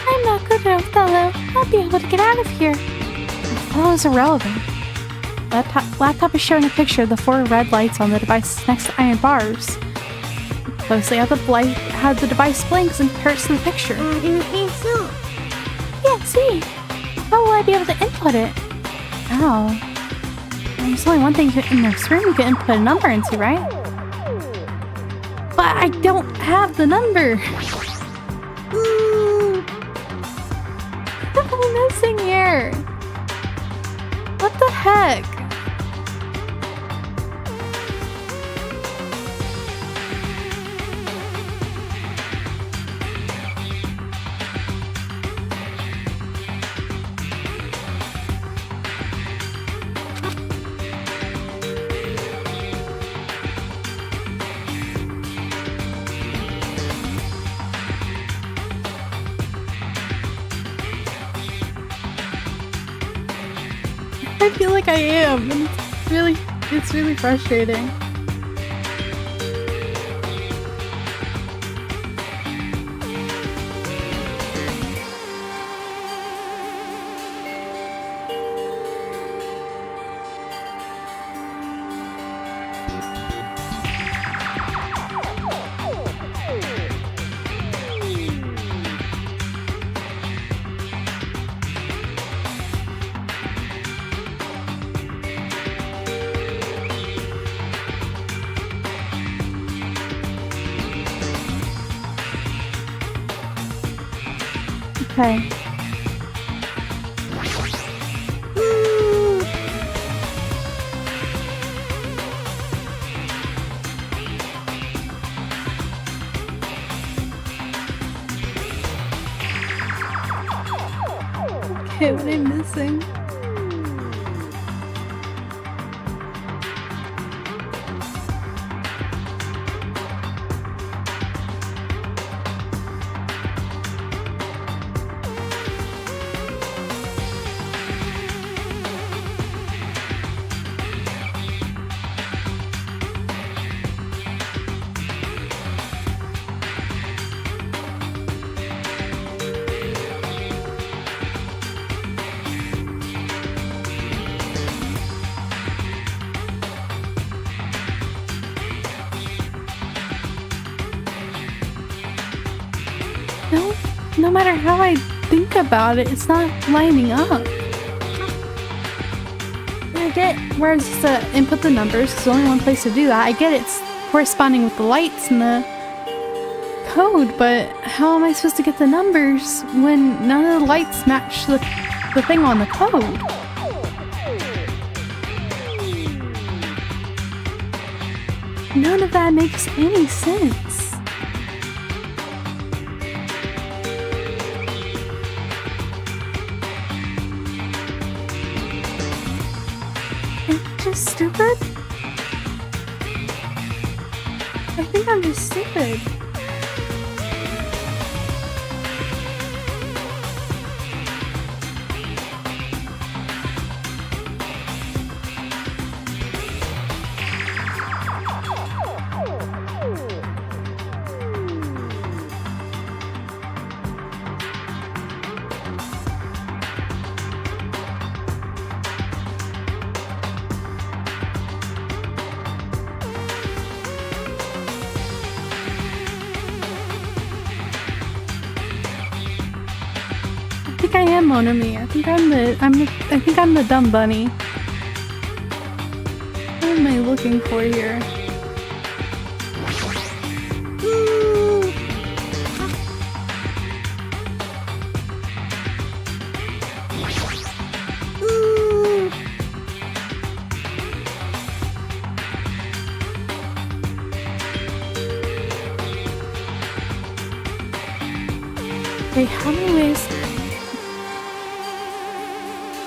I'm not good at Othello. I'll be able to get out of here. Othello is irrelevant. Laptop is showing a picture of the 4 red lights on the device next to iron bars. Closely how the device blinks and compares to the picture. Yeah, see? How will I be able to input it? Oh. There's only one thing in this room you can input a number into, right? But I don't have the number. What am I missing here? What the heck? I feel like I am, and it's really frustrating. Okay. Okay, what am I missing? No matter how I think about it, it's not lining up. I get where it's just to input the numbers, because there's only one place to do that. I get it's corresponding with the lights and the code, but how am I supposed to get the numbers when none of the lights match the thing on the code? None of that makes any sense. just stupid? I think I'm just stupid. I think I am Monami. I think I'm the dumb bunny. What am I looking for here? Ooh. Ooh. Wait, how many ways?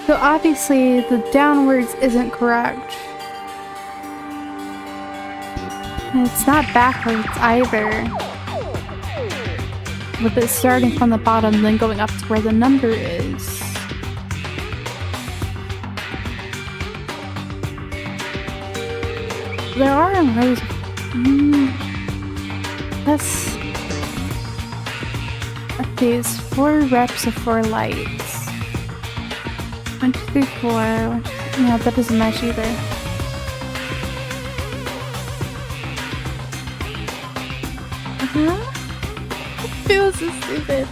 So obviously the downwards isn't correct. And it's not backwards either. With it starting from the bottom and then going up to where the number is. There are rows. That's... Okay, it's 4 reps of 4 lights. 1, 2, 3, 4. No, that doesn't match either. It feels so stupid.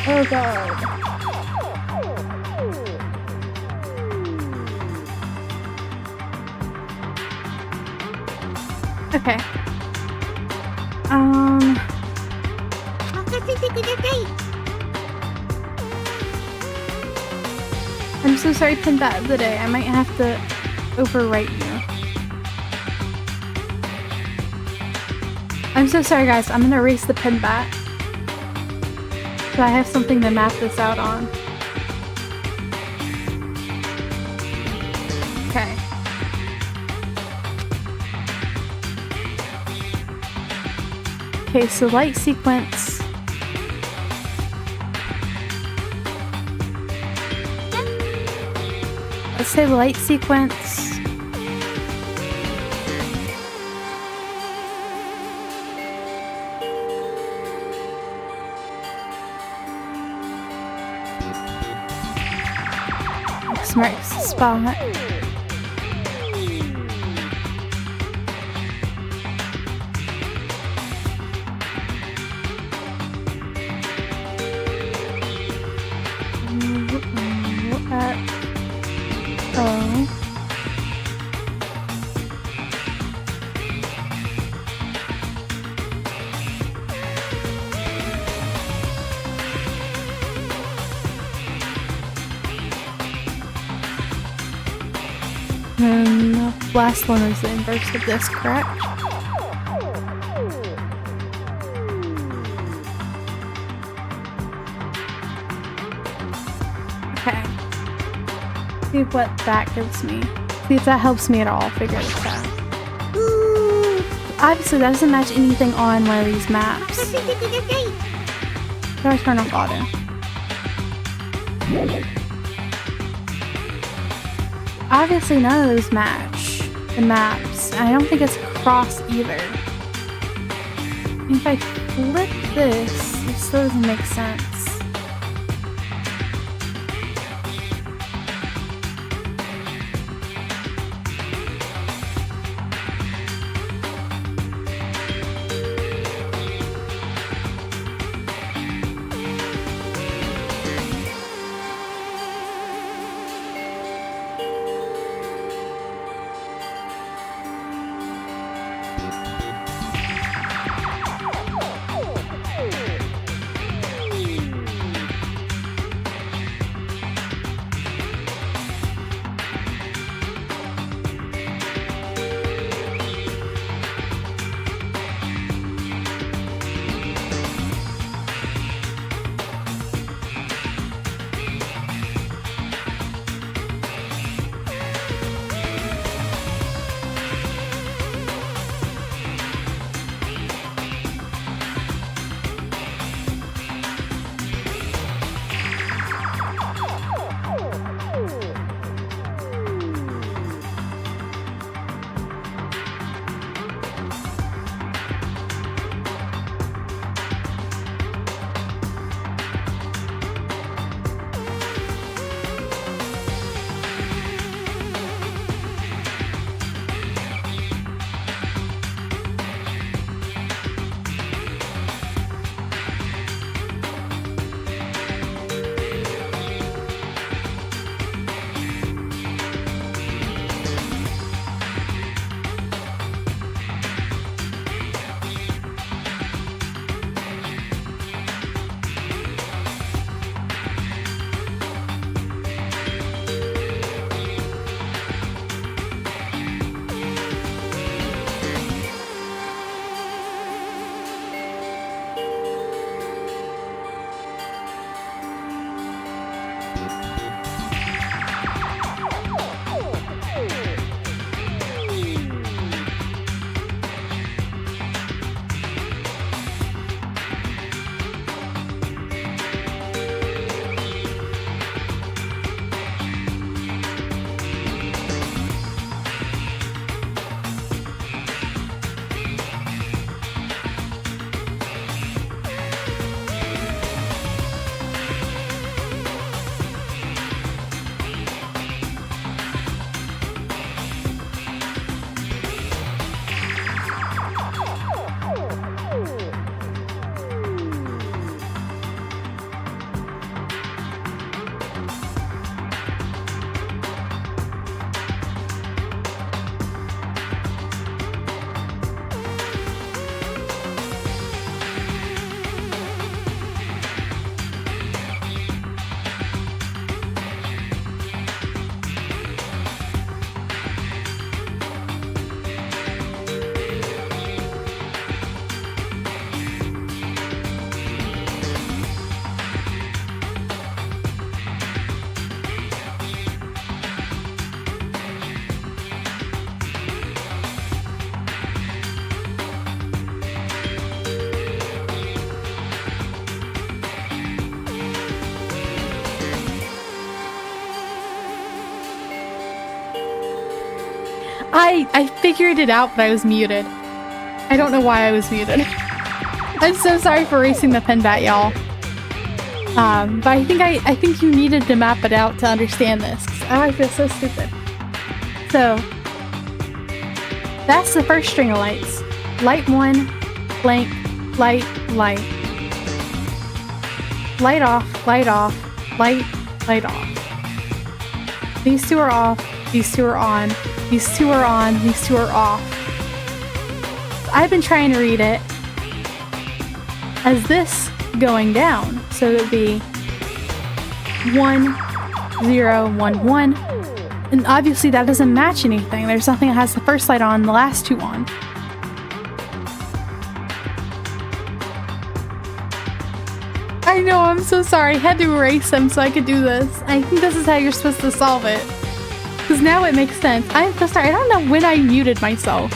Oh god. Okay. I'm so sorry, Pinbat of the day. I might have to overwrite you. I'm so sorry, guys. I'm gonna erase the Pinbat. So I have something to map this out on. Okay. Okay, so light sequence. Let's say light sequence. X marks the spot. And the last one is the inverse of this, correct? Okay. See what that gives me. See if that helps me at all figure this out. Ooh. Obviously that doesn't match anything on one of these maps. How do I turn off auto? Obviously none of those match the maps. And I don't think it's cross either. If I flip this, it still doesn't make sense. I figured it out, but I was muted. I don't know why I was muted. I'm so sorry for erasing the pen bat, y'all. But I think you needed to map it out to understand this. Oh, I feel so stupid. So that's the first string of lights. Light 1, blank, light, light. Light off, light off, light, light off. These two are off, these two are on, these two are on, these two are off. I've been trying to read it as this going down. So it would be 1, 0, 1, 1. And obviously that doesn't match anything. There's nothing that has the first light on and the last two on. I know, I'm so sorry. I had to erase them so I could do this. I think this is how you're supposed to solve it. Because now it makes sense. I'm so sorry. I don't know when I muted myself.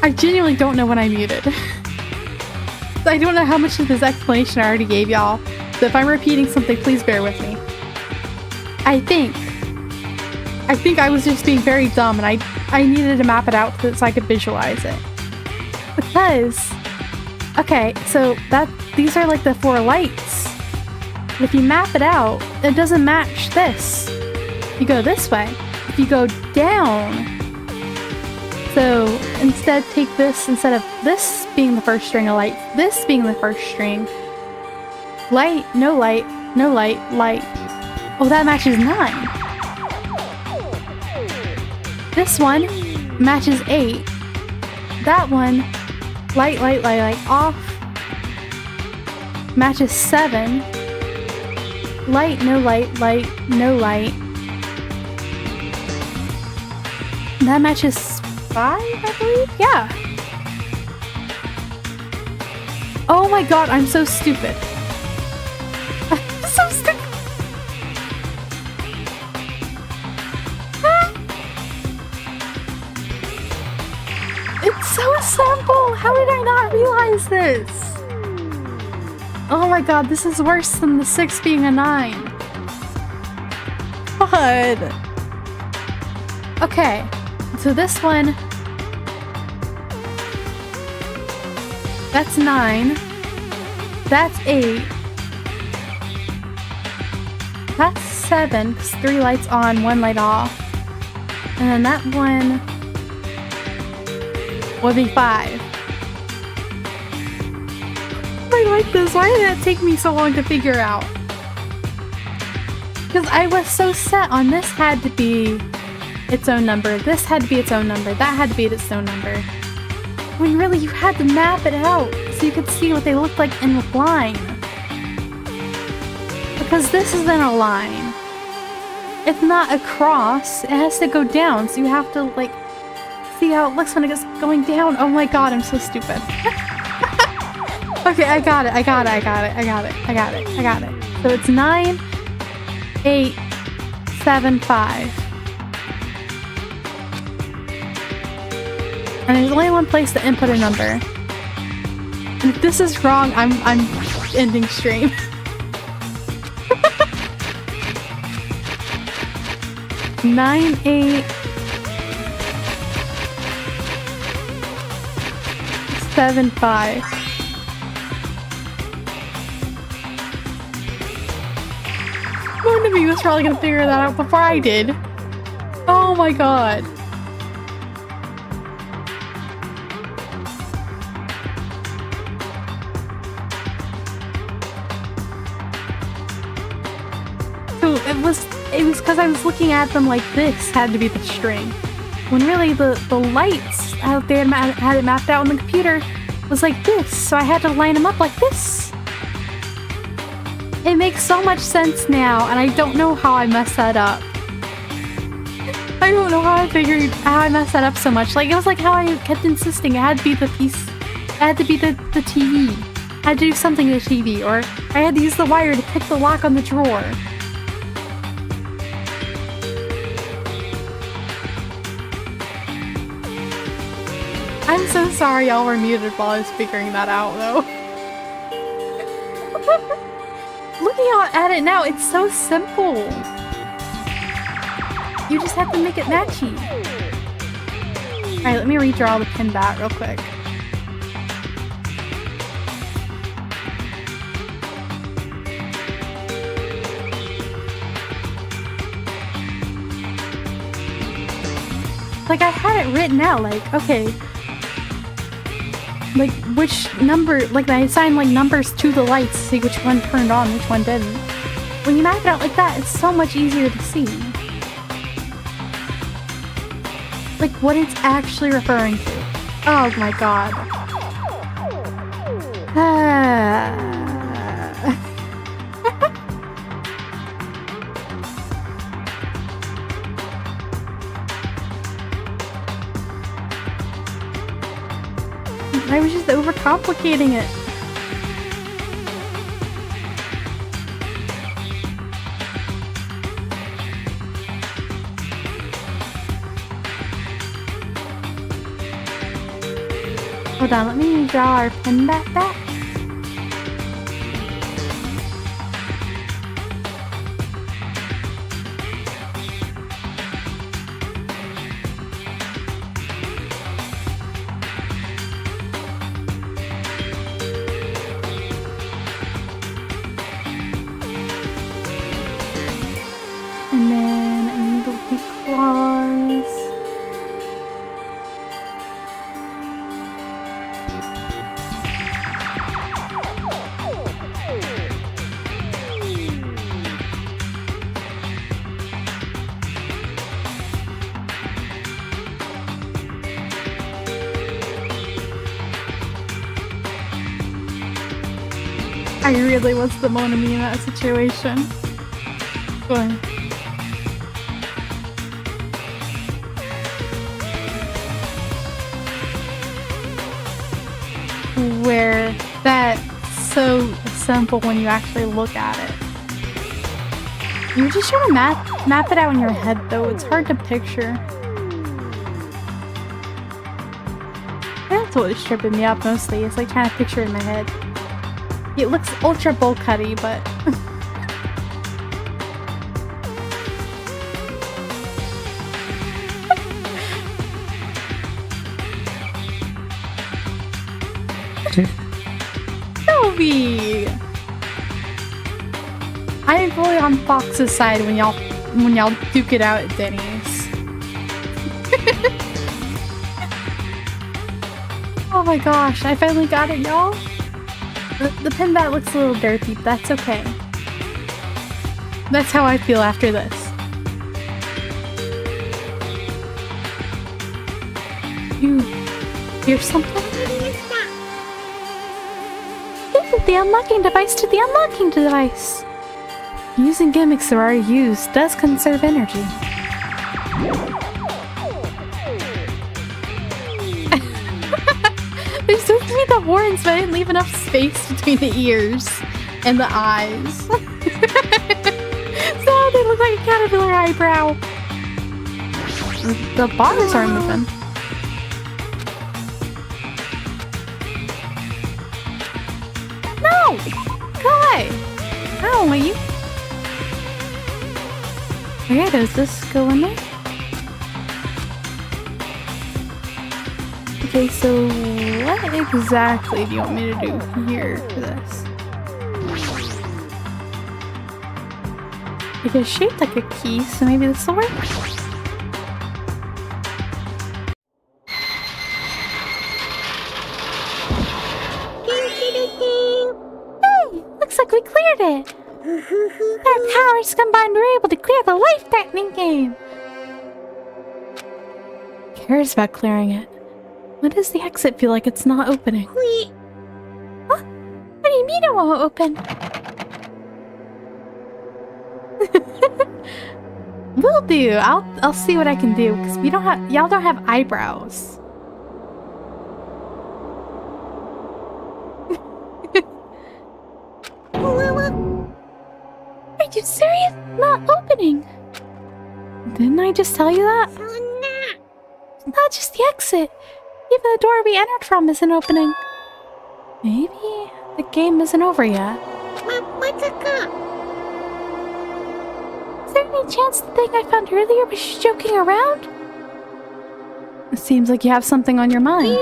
I genuinely don't know when I muted. I don't know how much of this explanation I already gave y'all. So if I'm repeating something, please bear with me. I think I was just being very dumb and I needed to map it out so I could visualize it. Because, okay, so these are like the 4 lights. But if you map it out, it doesn't match this. You go this way. If you go down, so instead take this, instead of this being the first string of lights, this being the first string. Light, no light, no light, light. Oh, that matches 9. This one matches 8. That one, light, light, light, light, off. Matches 7. Light, no light, no light. That matches 5, I believe? Yeah. Oh my god, I'm so stupid. I'm so stupid. It's so simple. How did I not realize this? Oh my god, this is worse than the 6 being a 9. God. Okay, so this one, that's 9, that's 8, that's 7, because 3 lights on, 1 light off, and then that one would be 5. I like this. Why did that take me so long to figure out? Because I was so set on this had to be its own number, this had to be its own number, that had to be its own number. When really you had to map it out so you could see what they looked like in the line. Because this isn't a line. It's not a cross. It has to go down, so you have to like see how it looks when it gets going down. Oh my god, I'm so stupid. Okay, I got it. So it's 9, 8, 7, 5. And there's only one place to input a number. And if this is wrong, I'm ending stream. Nine, 8, 7, 5. One of you was probably gonna figure that out before I did. Oh my god. So it was because I was looking at them like this had to be the string. When really the lights out there had it mapped out on the computer was like this, so I had to line them up like this. It makes so much sense now, and I don't know how I messed that up. I don't know how I messed that up so much. Like, it was like how I kept insisting it had to be the piece, it had to be the TV. I had to do something to the TV, or I had to use the wire to pick the lock on the drawer. I'm so sorry y'all were muted while I was figuring that out, though. Looking at it now, it's so simple. You just have to make it matchy. Alright, let me redraw the pin bat real quick. Like, I had it written out, like, okay. Like, which number, like, I assigned, like, numbers to the lights to see which one turned on, which one didn't. When you map it out like that, it's so much easier to see. Like, what it's actually referring to. Oh my god. I was just overcomplicating it. Hold on, let me draw our pin back. And then I need little claws. I really was the Monami in that situation. Go ahead. Where that's so simple when you actually look at it. You're just trying to map it out in your head though, it's hard to picture. That's what was tripping me up mostly, it's like trying to picture it in my head. It looks ultra bowl cutty, but Toby! I am fully on Fox's side when y'all duke it out at Denny's. Oh my gosh, I finally got it, y'all. The pin bat looks a little dirty, but that's okay. That's how I feel after this. You hear something? Input the unlocking device to the unlocking device. Using gimmicks that are already used does conserve energy. They're supposed to be the horns, but I didn't leave enough space between the ears and the eyes. So they look like a caterpillar eyebrow. The bars are moving. No! Go away! I don't want you. Okay, does this go in there? Okay, so what exactly do you want me to do here for this? It is shaped like a key, so maybe this will work? Hey! Looks like we cleared it! Our powers combined were able to clear the life-threatening game! Who cares about clearing it? Why does the exit feel like it's not opening? Huh? What do you mean it won't open? Will do. I'll see what I can do because y'all don't have eyebrows. Are you serious? Not opening. Didn't I just tell you that? It's not just the exit. Even the door we entered from isn't opening. Maybe the game isn't over yet. Is there any chance the thing I found earlier was just joking around? It seems like you have something on your mind.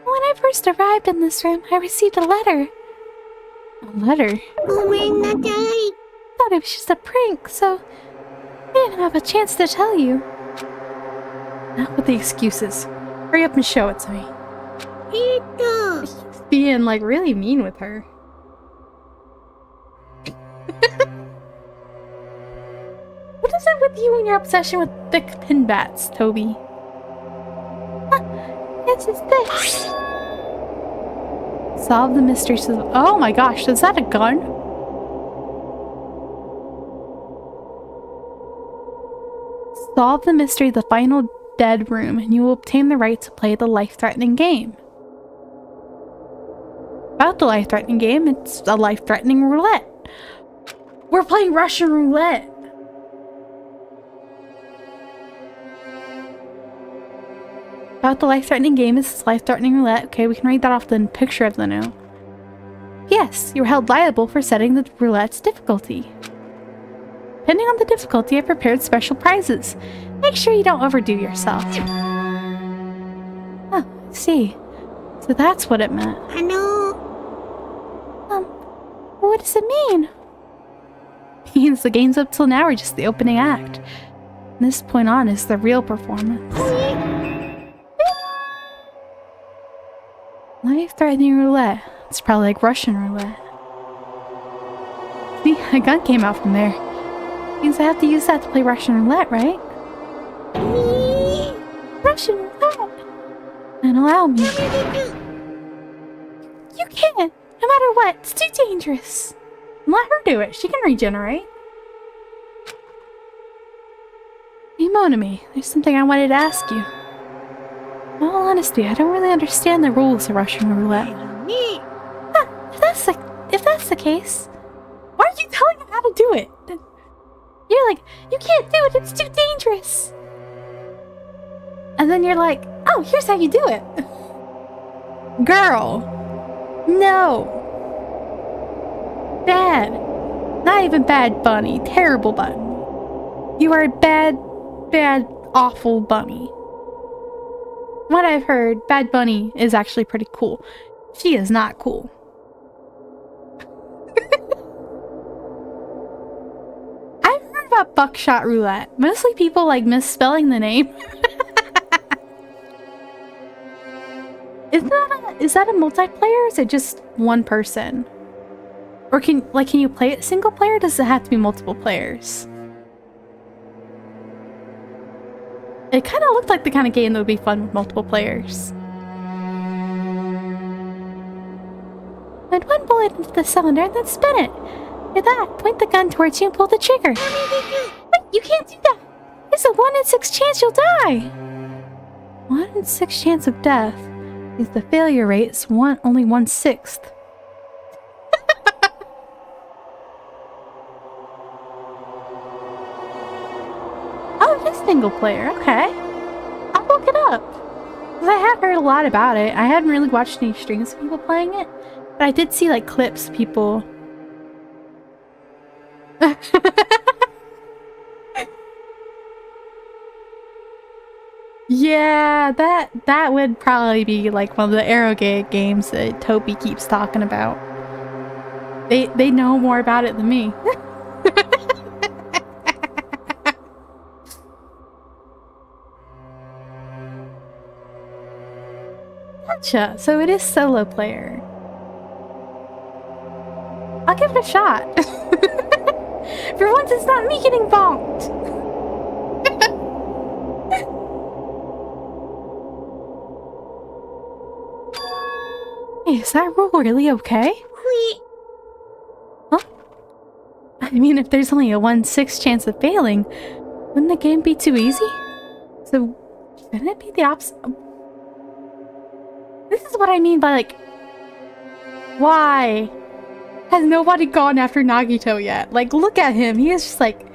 When I first arrived in this room, I received a letter. A letter? I thought it was just a prank, so I didn't have a chance to tell you. Not with the excuses. Hurry up and show it to me. He's being, like, really mean with her. What is it with you and your obsession with thick pin bats, Toby? It's just this. Solve the mystery. Oh my gosh, is that a gun? Solve the mystery of the final dead room, and you will obtain the right to play the life-threatening game. About the life-threatening game, it's a life-threatening roulette. We're playing Russian roulette. About the life-threatening game is life-threatening roulette. Okay, we can read that off the picture of the note. Yes, you're held liable for setting the roulette's difficulty. Depending on the difficulty, I've prepared special prizes. Make sure you don't overdo yourself. Oh, I see. So that's what it meant. What does it mean? It means the games up till now are just the opening act. From this point on is the real performance. Life-threatening roulette. It's probably like Russian roulette. See, a gun came out from there. Means I have to use that to play Russian roulette, right? Russian roulette! And allow me. You can't! No matter what, it's too dangerous. Let her do it. She can regenerate. Hey, Monami, there's something I wanted to ask you. In all honesty, I don't really understand the rules of Russian roulette. If that's the case, why are you telling him how to do it? You're like, you can't do it, it's too dangerous. And then you're like, oh, here's how you do it. Girl. No. Bad. Not even bad bunny. Terrible bunny. You are a bad, awful bunny. What I've heard, Bad Bunny is actually pretty cool. She is not cool. I've heard about buckshot roulette. Mostly people like misspelling the name. Is that a multiplayer or is it just one person? Or can you play it single player or does it have to be multiple players? It kind of looked like the kind of game that would be fun with multiple players. Add one bullet into the cylinder and then spin it. After that, point the gun towards you and pull the trigger. Wait, you can't do that! There's a 1 in 6 chance you'll die! 1 in 6 chance of death is the failure rate is only 1/6. Oh, it is single player. Okay. I'll look it up. Because I have heard a lot about it. I hadn't really watched any streams of people playing it. But I did see, like, clips, people... Yeah, that would probably be, like, one of the Arrogate games that Toby keeps talking about. They know more about it than me. Gotcha, so it is solo player. I'll give it a shot. For once, it's not me getting bonked. Hey, is that rule really okay? Huh? I mean, if there's only a 1/6 chance of failing, wouldn't the game be too easy? So, shouldn't it be the opposite? This is what I mean by, like, why has nobody gone after Nagito yet? Like, look at him. He is just like,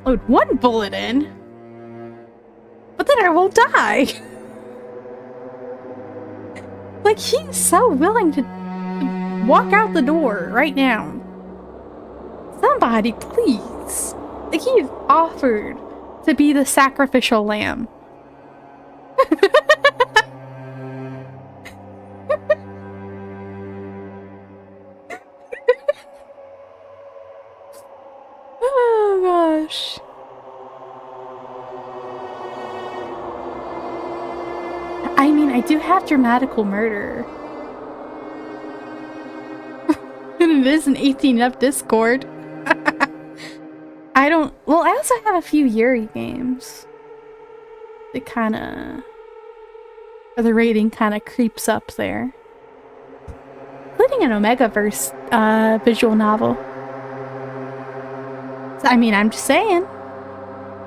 load 1 bullet in, but then I won't die. Like, he's so willing to walk out the door right now. Somebody, please. Like, he offered to be the sacrificial lamb. Oh gosh. I mean, I do have dramatical murder. And it is an 18-up Discord. Well, I also have a few Yuri games. It kinda... Or the rating kinda creeps up there. Including an Omegaverse visual novel. So, I mean, I'm just saying.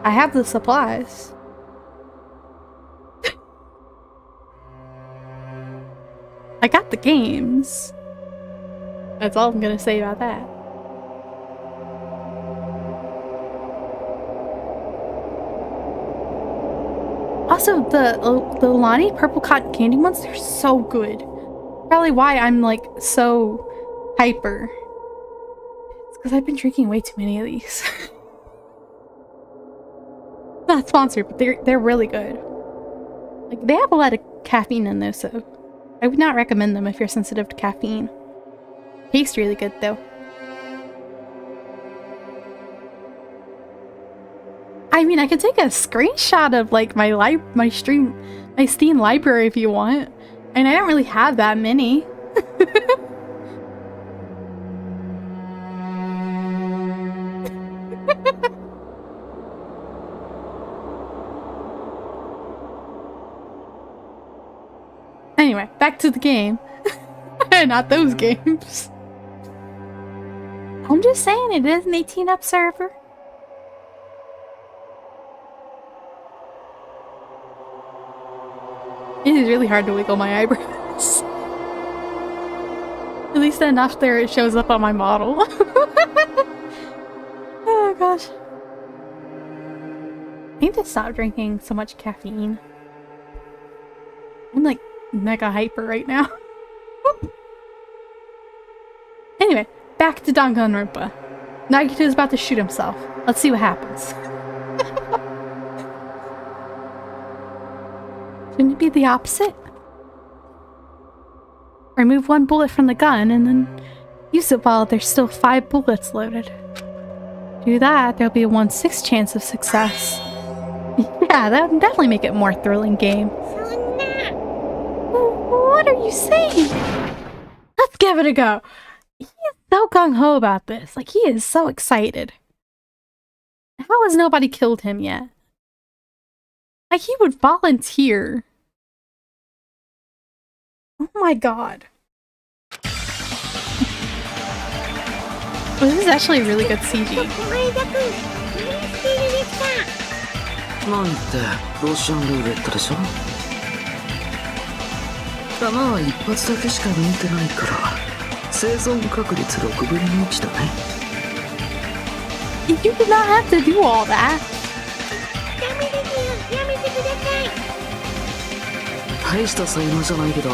I have the supplies. I got the games. That's all I'm gonna say about that. Also, the Lonnie purple cotton candy ones, they're so good. Probably why I'm like so hyper. It's because I've been drinking way too many of these. Not sponsored, but they're really good. Like, they have a lot of caffeine in those, so I would not recommend them if you're sensitive to caffeine. Tastes really good though. I mean, I could take a screenshot of like my Steam library if you want. And I don't really have that many. Anyway, back to the game. Not those games. I'm just saying, it is an 18-up server. It is really hard to wiggle my eyebrows. At least enough there it shows up on my model. Oh gosh. I need to stop drinking so much caffeine. I'm like mega hyper right now. Anyway, back to Danganronpa. Nagito is about to shoot himself. Let's see what happens. Shouldn't it be the opposite? Remove one bullet from the gun and then use it while there's still 5 bullets loaded. Do that, there'll be a 1/6 chance of success. Yeah, that would definitely make it a more thrilling game. What are you saying? Let's give it a go. He is so gung-ho about this. Like, he is so excited. How has nobody killed him yet? Like, he would volunteer. Oh my god. Well, this is actually really good CG.
なんてロシアンルーレットでしょ。弾は一発だけしか抜いてないから生存確率6分の1だね。
You did not have to do all that.
大した才能じゃないけど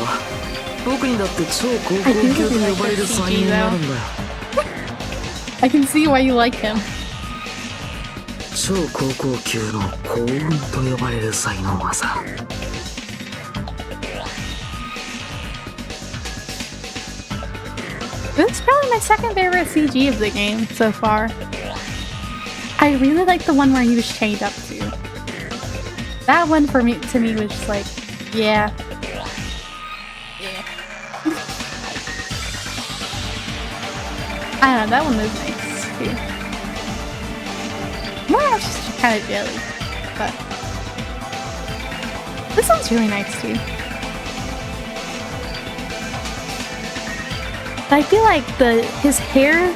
僕にだって超高校級と呼ばれる才能があるんだよ。
I can see why you like him.
超高校級の幸運と呼ばれる才能はさ。
This is probably my second favorite CG of the game so far. I really like the one where he was chained up to. That one to me was just like, yeah. I don't know, that one was nice too. More I was just kind of jelly, but this one's really nice too. But I feel like his hair,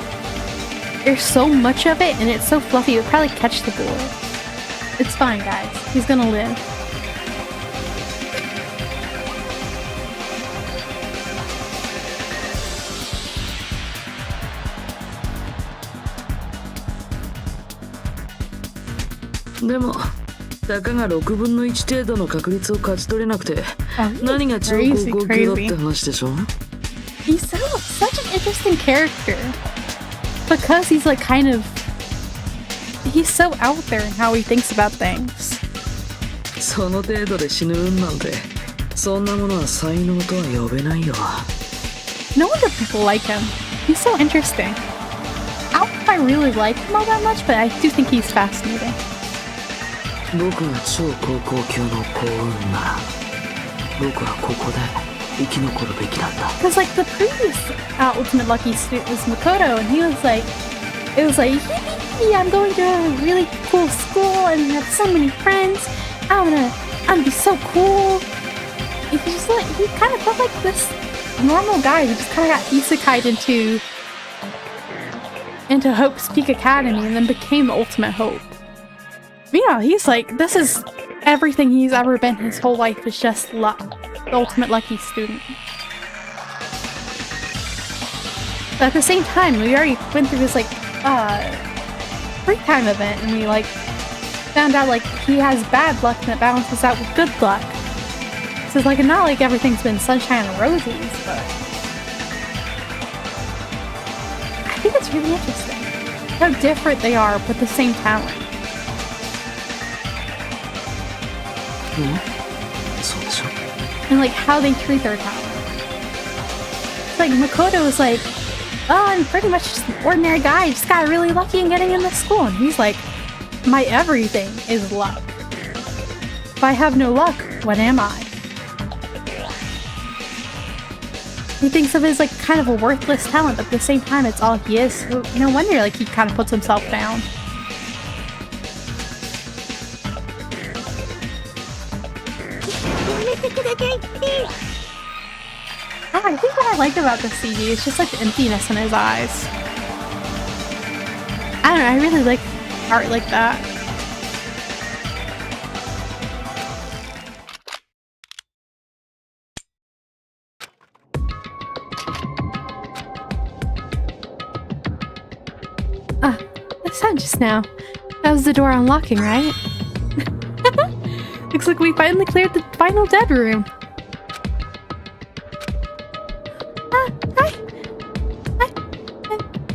there's so much of it and it's so fluffy, it would probably catch the bullet. It's fine, guys. He's gonna live.
でもたかが6分の1程度の確率を勝ち取れなくて何が超高校級だって話でしょ。
He's such an interesting character. because he's like he's so out there in how he thinks about things.
その程度で死ぬ運なんてそんなものは才能とは呼べないよ。
No wonder people like him. He's so interesting. I don't know if I really like him all that much, but I do think he's fascinating.
僕が超高校級の幸運なら僕はここで生き残るべきだった。
Because like the previous Ultimate Lucky student was Makoto, and he was like, it was like, yippee, I'm going to a really cool school and have so many friends. I'm gonna be so cool. He just like, he kind of felt like this normal guy who just kind of got isekai'd into Hope's Peak Academy and then became the Ultimate Hope. Yeah, he's like, this is everything he's ever been his whole life is just luck. The ultimate lucky student. But at the same time, we already went through this like free time event and we like found out like he has bad luck and it balances out with good luck. So it's like not like everything's been sunshine and roses, but I think it's really interesting how different they are with the same talent.
そうでしょ
And like how they treat their talent. It's like Makoto was like, oh, I'm pretty much just an ordinary guy. I just got really lucky in getting into school. And he's like, my everything is luck. If I have no luck, what am I? He thinks of it as like kind of a worthless talent, but at the same time, it's all he is. So no wonder like he kind of puts himself down. I think what I like about the CD is just like the emptiness in his eyes. I don't know, I really like art like that. Ah, the sound just now. That was the door unlocking, right? Looks like we finally cleared the final dead room.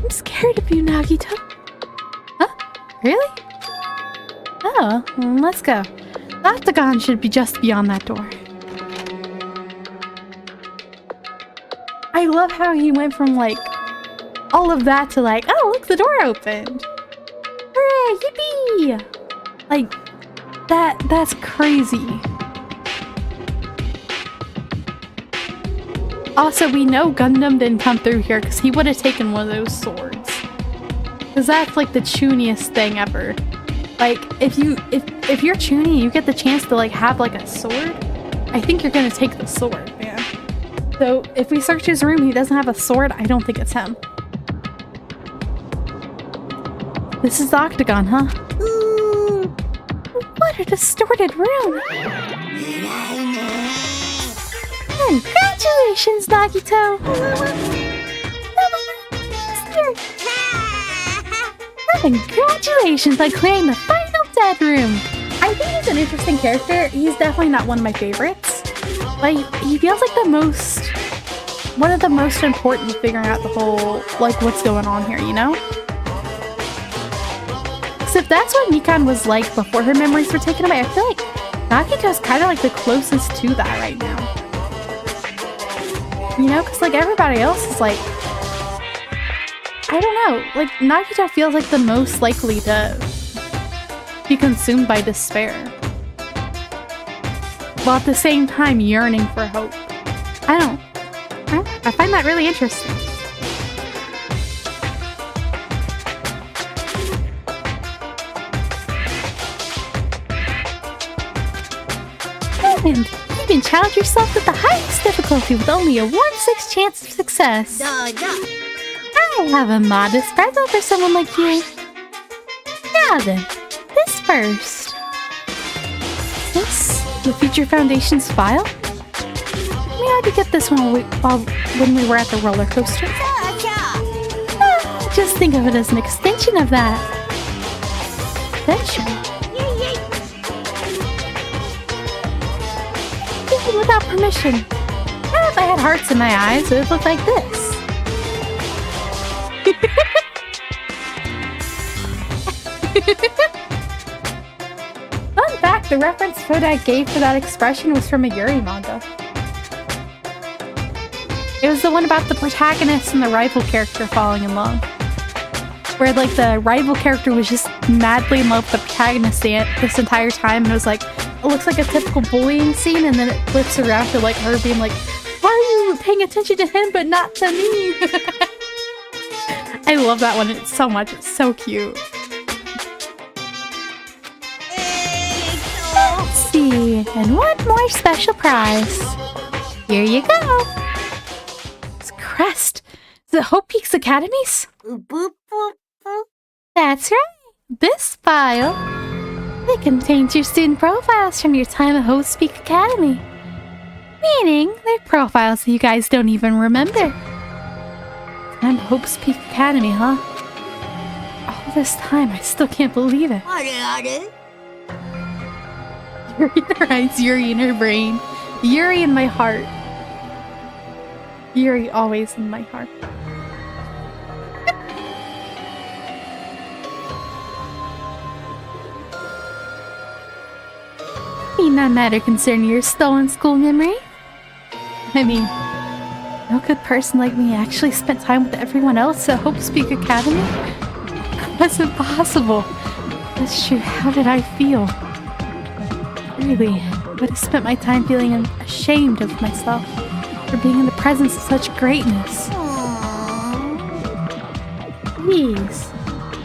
I'm scared of you, Nagito. Huh? Really? Oh, let's go. The octagon should be just beyond that door. I love how he went from like all of that to like, oh look, the door opened. Hooray, yippee! Like that's crazy. Also, we know Gundam didn't come through here because he would have taken one of those swords. Because that's like the chuniest thing ever. Like, if you're chuny, you get the chance to like have like a sword. I think you're gonna take the sword, man. So if we search his room, he doesn't have a sword. I don't think it's him. This is the octagon, huh? What a distorted room! Congratulations, Nagito! Congratulations on clearing the final dead room! I think he's an interesting character. He's definitely not one of my favorites. But he feels like one of the most important to figuring out the whole, like, what's going on here, you know? Because if that's what Mikan was like before her memories were taken away, I feel like Nagito's kind of like the closest to that right now. You know, because like everybody else is like, I don't know, like Nagito feels like the most likely to be consumed by despair, while at the same time yearning for hope. I find that really interesting. And you can challenge yourself with the highest difficulty with only a 1/6 chance of success. I have a modest present for someone like you. Now then, this first. This? The Future Foundation's file? We had to get this one when we were at the roller coaster. Just think of it as an extension of that. Extension? Even without permission. If I had hearts in my eyes, it would look like this. Fun fact, the reference Kodak gave for that expression was from a Yuri manga. It was the one about the protagonist and the rival character falling in love. Where, like, the rival character was just madly in love with the protagonist this entire time, and it was like, it looks like a typical bullying scene, and then it flips around to, like, her being like, why are you paying attention to him but not to me? I love that one so much. It's so cute. Let's see. And one more special prize. Here you go. It's crest. Is it Hope Peaks Academies? That's right. This file, it contains your student profiles from your time at Hope Peaks Academy. Meaning, they're profiles that you guys don't even remember. I'm Hope Peaks Academy, huh? All this time, I still can't believe it. Yuri in her eyes, Yuri in her brain. Yuri in my heart. Yuri always in my heart. Need not matter concerning your stolen school memory. I mean, no good person like me actually spent time with everyone else at Hope Peaks Academy? That's impossible. That's true. How did I feel? Really, I would have spent my time feeling ashamed of myself for being in the presence of such greatness. Please.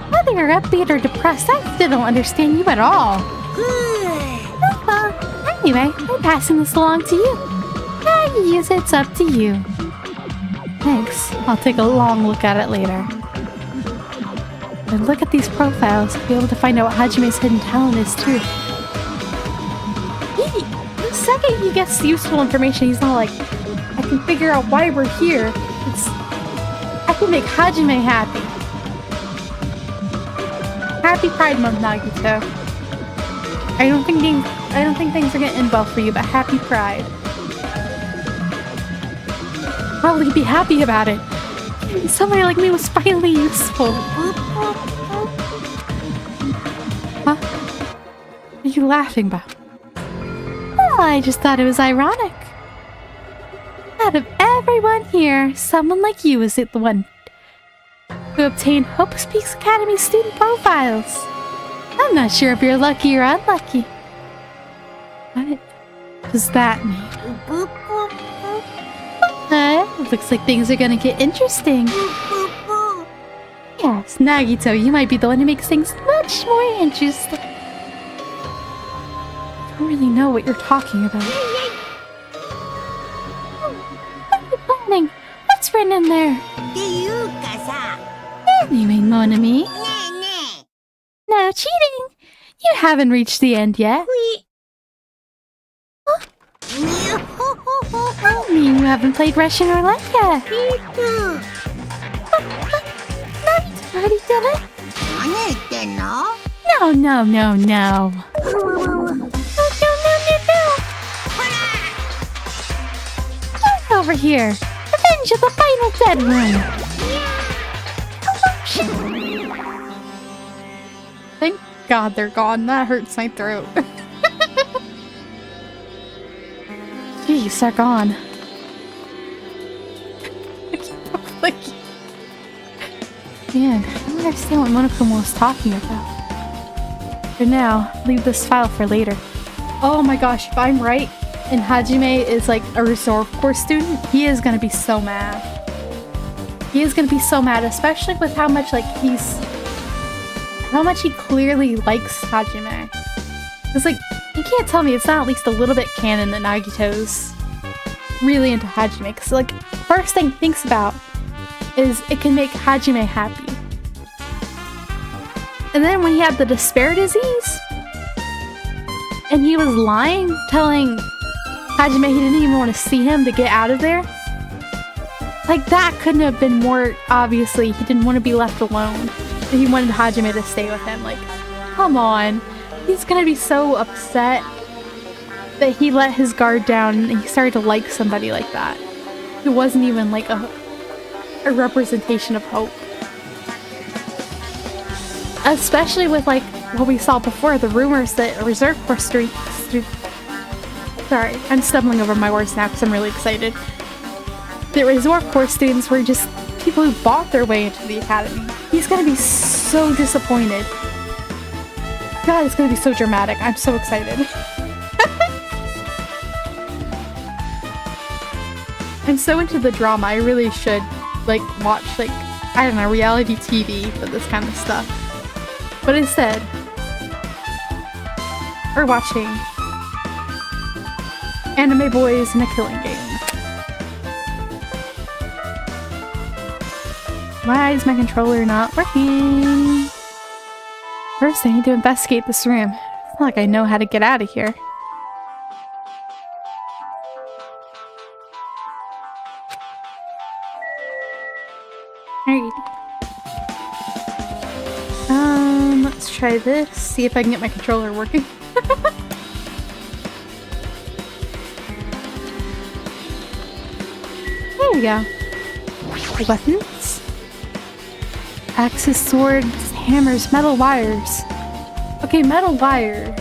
Whether you're upbeat or depressed, I still don't understand you at all. Anyway, I'm passing this along to you. How you use it's up to you. Thanks. I'll take a long look at it later. And look at these profiles. I'll be able to find out what Hajime's hidden talent is too. The second he gets useful information, he's not like, I can figure out why we're here. I can make Hajime happy. Happy Pride Month, Nagito. I don't think things are gonna end well for you, but happy Pride. Probably be happy about it. Somebody like me was finally useful. Huh? What are you laughing about? Well, I just thought it was ironic. Out of everyone here, someone like you is the one who obtained Hope Peaks Academy student profiles. I'm not sure if you're lucky or unlucky. What does that mean? Looks like things are gonna get interesting. Yes, Nagito, you might be the one who makes things much more interesting. I don't really know what you're talking about. What are you planning? What's written in there? Anyway, mon ami. No cheating! You haven't reached the end yet. Huh? I mean, you haven't played Russian roulette yet. Already done it? No. No. Get over here. Revenge of the final dead one. Thank God they're gone. That hurts my throat. Jeez, they're gone. Man, I don't understand what Monokuma was talking about. For now, leave this file for later. Oh my gosh, if I'm right, and Hajime is like a reserve corps student, he is gonna be so mad. He is gonna be so mad, especially with how much how much he clearly likes Hajime. It's like, you can't tell me it's not at least a little bit canon that Nagito's really into Hajime. Because, like, first thing he thinks about is it can make Hajime happy. And then when he had the despair disease, and he was lying, telling Hajime he didn't even want to see him to get out of there, like, that couldn't have been more obviously he didn't want to be left alone. He wanted Hajime to stay with him. Like, come on. He's gonna be so upset that he let his guard down and he started to like somebody like that. It wasn't even like a representation of hope. Especially with like what we saw before, the rumors that reserve course students. Sorry, I'm stumbling over my words now because I'm really excited. The reserve course students were just people who bought their way into the academy. He's gonna be so disappointed. God, it's gonna be so dramatic. I'm so excited. I'm so into the drama. I really should like watch like, I don't know, reality TV for this kind of stuff. But instead, we're watching anime boys in a killing game. Why is my controller not working? First, I need to investigate this room. It's not like I know how to get out of here. Alright. Let's try this. See if I can get my controller working. There we go. Weapons. Axes, swords, hammers, metal wires. Okay, metal wires.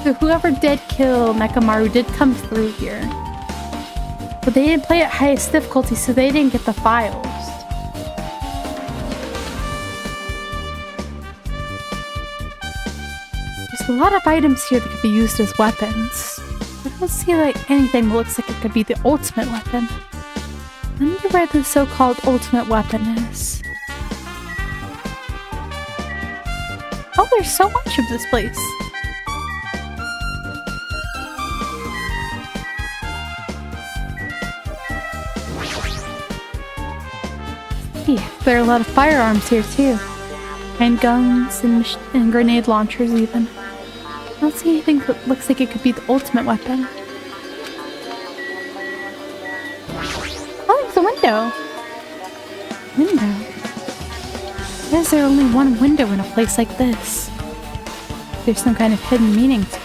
So whoever did kill Mekamaru did come through here. But they didn't play at highest difficulty, so they didn't get the files. There's a lot of items here that could be used as weapons. I don't see like anything that looks like it could be the ultimate weapon. I wonder where the so-called ultimate weapon is. Oh, there's so much of this place. There are a lot of firearms here too. Handguns and grenade launchers even. I don't see anything that looks like it could be the ultimate weapon. Oh, there's a window! Window? Why is there only one window in a place like this? There's some kind of hidden meaning to it.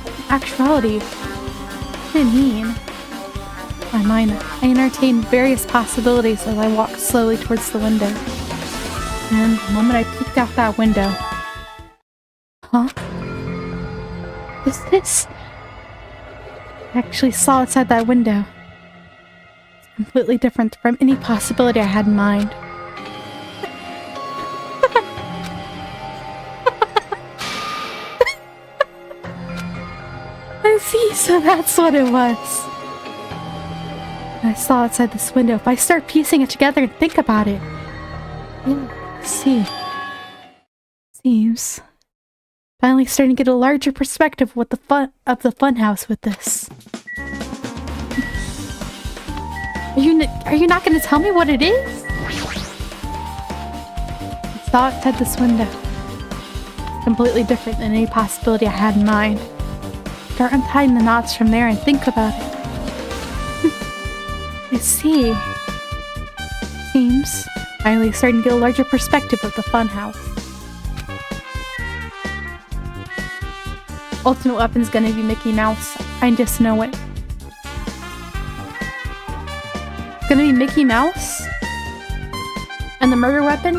In actuality, what did it mean? My mind, I entertained various possibilities as I walked slowly towards the window. And the moment I peeked out that window... Huh? What's this? I actually saw outside that window. It's completely different from any possibility I had in mind. I see, so that's what it was. I saw outside this window. If I start piecing it together and think about it... Yeah, I see. Seems... Finally starting to get a larger perspective of the funhouse with this. Are you not going to tell me what it is? I saw outside this window. It's completely different than any possibility I had in mind. Start untying the knots from there and think about it. I see. Seems finally starting to get a larger perspective of the funhouse. Ultimate weapon's gonna be Mickey Mouse. I just know it. It's gonna be Mickey Mouse. And the murder weapon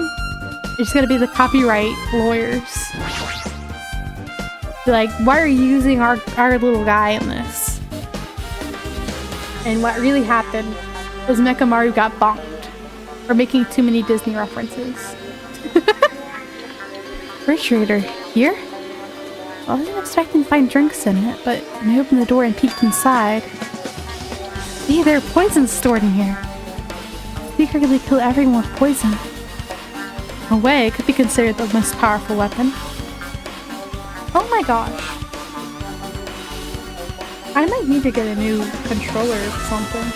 is gonna be the copyright lawyers. Like, why are you using our little guy in this? And what really happened was Mekamaru got bonked for making too many Disney references. Refrigerator here? I wasn't expecting to find drinks in it, but when I opened the door and peeked inside... See, there are poisons stored in here. Secretly kill everyone with poison. In a way, it could be considered the most powerful weapon. Oh my gosh. I might need to get a new controller or something.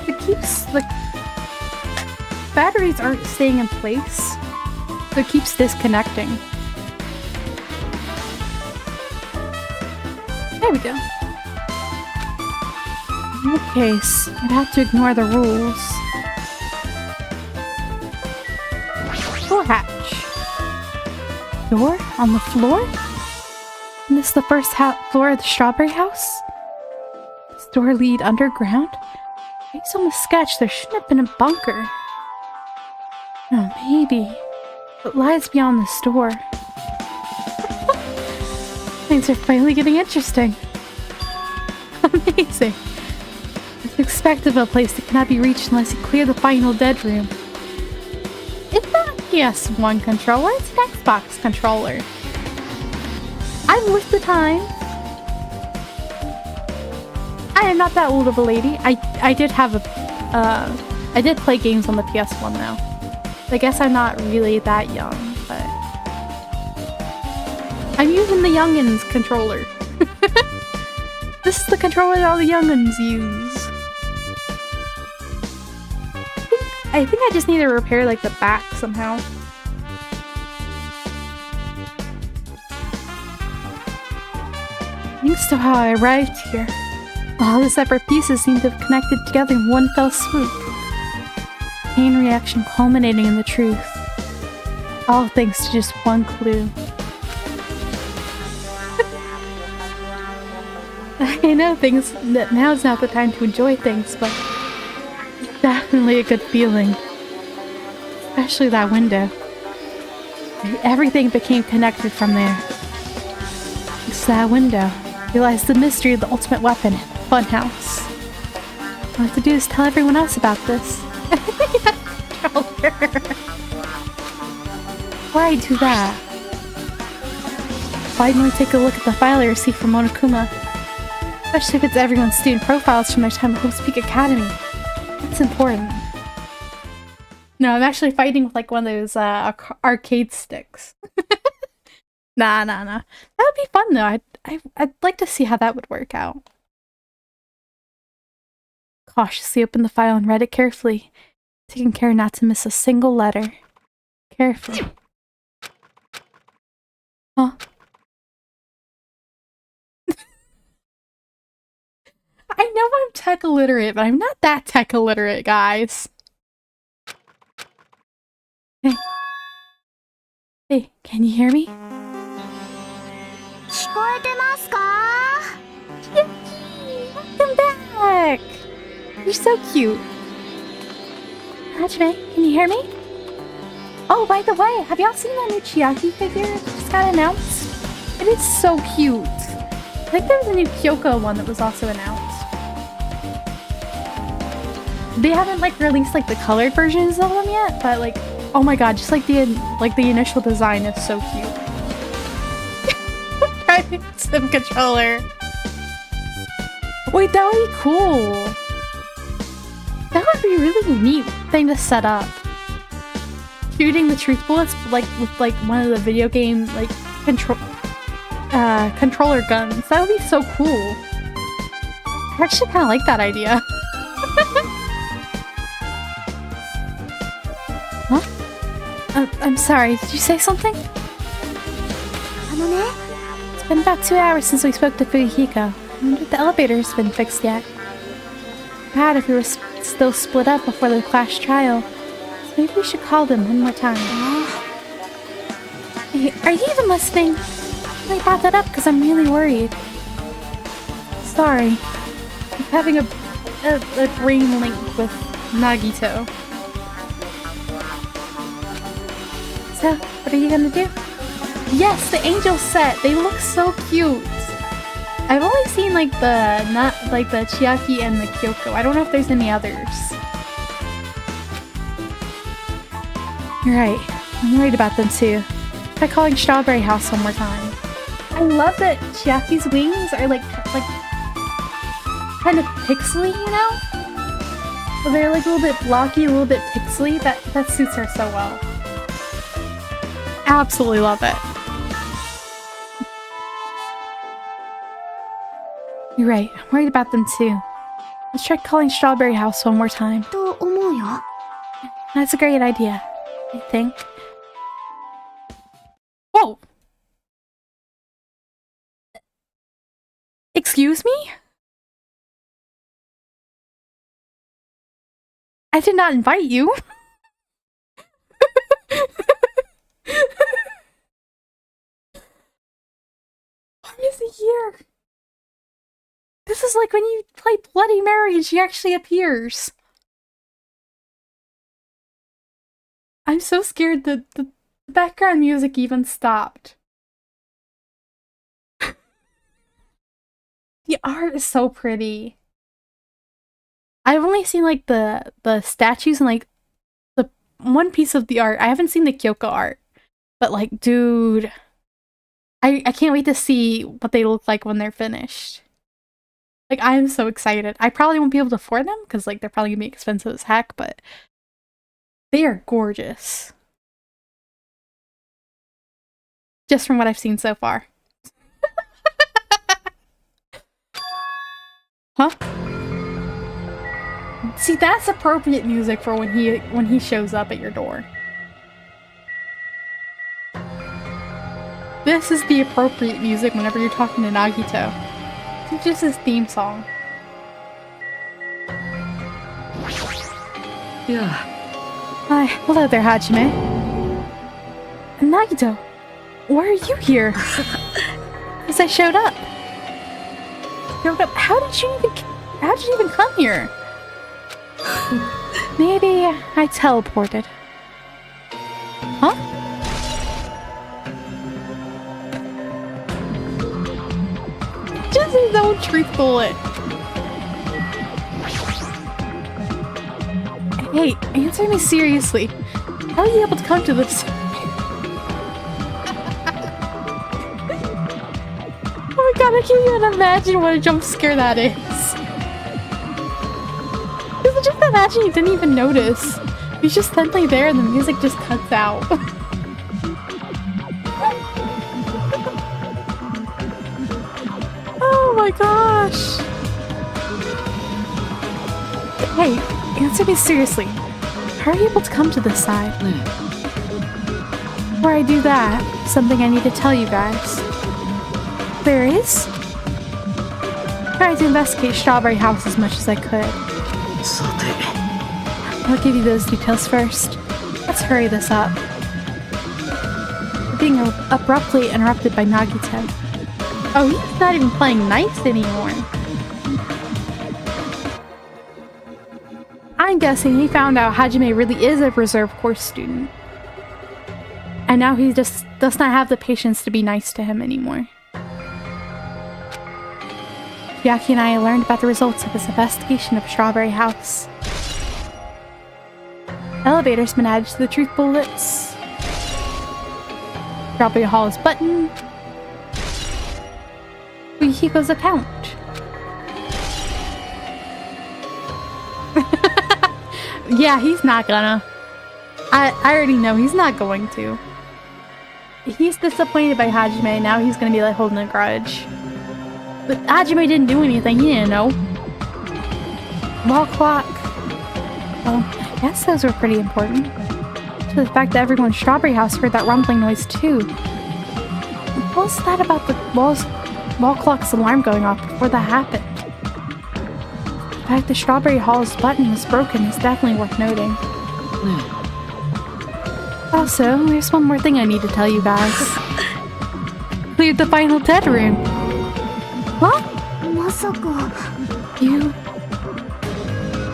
It keeps, like... Batteries aren't staying in place, so it keeps disconnecting. There we go. In any case, I'd have to ignore the rules. Door hatch. Door on the floor? Isn't this the first floor of the strawberry house? Does door lead underground? Based on the sketch, there shouldn't have been a bunker. Oh, maybe. What lies beyond this door? Things are finally getting interesting. Amazing. It's expected of a place that cannot be reached unless you clear the final dead room. It's not a PS1 controller, it's an Xbox controller. I'm worth the time. I am not that old of a lady. I did have a I did play games on the PS1 though. I guess I'm not really that young, but I'm using the youngins controller. This is the controller that all the youngins use. I think I just need to repair like the back somehow. Thanks to how I arrived here. All the separate pieces seem to have connected together in one fell swoop. Chain reaction culminating in the truth. All thanks to just one clue. I know things that now's not the time to enjoy things, but it's definitely a good feeling. Especially that window. Everything became connected from there. It's that window. Realize the mystery of the ultimate weapon, Funhouse. All I have to do is tell everyone else about this. Why do that? Finally take a look at the file I received from Monokuma. Especially if it's everyone's student profiles from their time at Hope's Peak Academy. It's important. No, I'm actually fighting with like one of those arcade sticks. Nah. That would be fun though. I'd like to see how that would work out. Cautiously open the file and read it carefully, taking care not to miss a single letter. Carefully. Huh? I know I'm tech illiterate, but I'm not that tech illiterate, guys. Hey, can you hear me? Welcome back! You're so cute. Hajime, can you hear me? Oh, by the way, have y'all seen that new Chiaki figure that just got announced? It is so cute. I think there was a new Kyoko one that was also announced. They haven't like released like the colored versions of them yet, but like, oh my god, just like the initial design is so cute. Private sim controller. Wait, that would be cool. That would be a really neat thing to set up. Shooting the truth bullets like with like one of the video game like controller guns. That would be so cool. I actually kind of like that idea. Huh? I'm sorry, did you say something? It's been about 2 hours since we spoke to Fuyuhiko. I wonder if the elevator's been fixed yet. God, if we were still split up before the clash trial. So maybe we should call them one more time. Hey, are you even listening? I brought that up because I'm really worried. Sorry. I'm having a brain link with Nagito. So, what are you gonna do? Yes, the angel set! They look so cute! I've only seen like the Chiaki and the Kyoko. I don't know if there's any others. You're right. I'm worried about them too. Try calling Strawberry House one more time. I love that Chiaki's wings are like kind of pixely, you know? They're like a little bit blocky, a little bit pixely. That suits her so well. Absolutely love it. You're right. I'm worried about them too. Let's try calling Strawberry House one more time. That's a great idea, I think. Whoa! Excuse me? I did not invite you. Why is he here? This is like when you play Bloody Mary and she actually appears. I'm so scared that the background music even stopped. The art is so pretty. I've only seen like the statues and like the one piece of the art. I haven't seen the Kyoko art. But like, dude, I can't wait to see what they look like when they're finished. Like, I'm so excited. I probably won't be able to afford them because like they're probably gonna be expensive as heck, but they are gorgeous. Just from what I've seen so far. Huh? See, that's appropriate music for when he shows up at your door. This is the appropriate music whenever you're talking to Nagito. It's just his theme song.
Yeah.
Hi, hello there, Hajime. Nagito, why are you here? Because I showed up. How did you even come here? Maybe I teleported. Huh? Just his own truth bullet. Hey, answer me seriously. How are you able to come to this? Oh my god, I can't even imagine what a jump scare that is. Just imagine you didn't even notice. He's just suddenly there and the music just cuts out. Oh my gosh. Hey, answer me seriously. How are you able to come to this side? Before I do that, something I need to tell you guys. There is? I tried to investigate Strawberry House as much as I could. I'll give you those details first. Let's hurry this up. We're being abruptly interrupted by Nagito. Oh, he's not even playing nice anymore. I'm guessing he found out Hajime really is a reserve course student. And now he just does not have the patience to be nice to him anymore. Yaki and I learned about the results of his investigation of Strawberry House. Elevator's been added to the truth bullets. Strawberry Hall's button. Yuhiko's account. Yeah, he's not gonna. I already know he's not going to. He's disappointed by Hajime, now he's gonna be like holding a grudge. But Hajime didn't do anything, he didn't know. Wall clock. Well, I guess those were pretty important. To the fact that everyone in Strawberry House heard that rumbling noise too. What was that about the wall clock's alarm going off before that happened? The fact that Strawberry Hall's button was broken is definitely worth noting. Also, there's one more thing I need to tell you guys. Cleared the final dead room. What? You...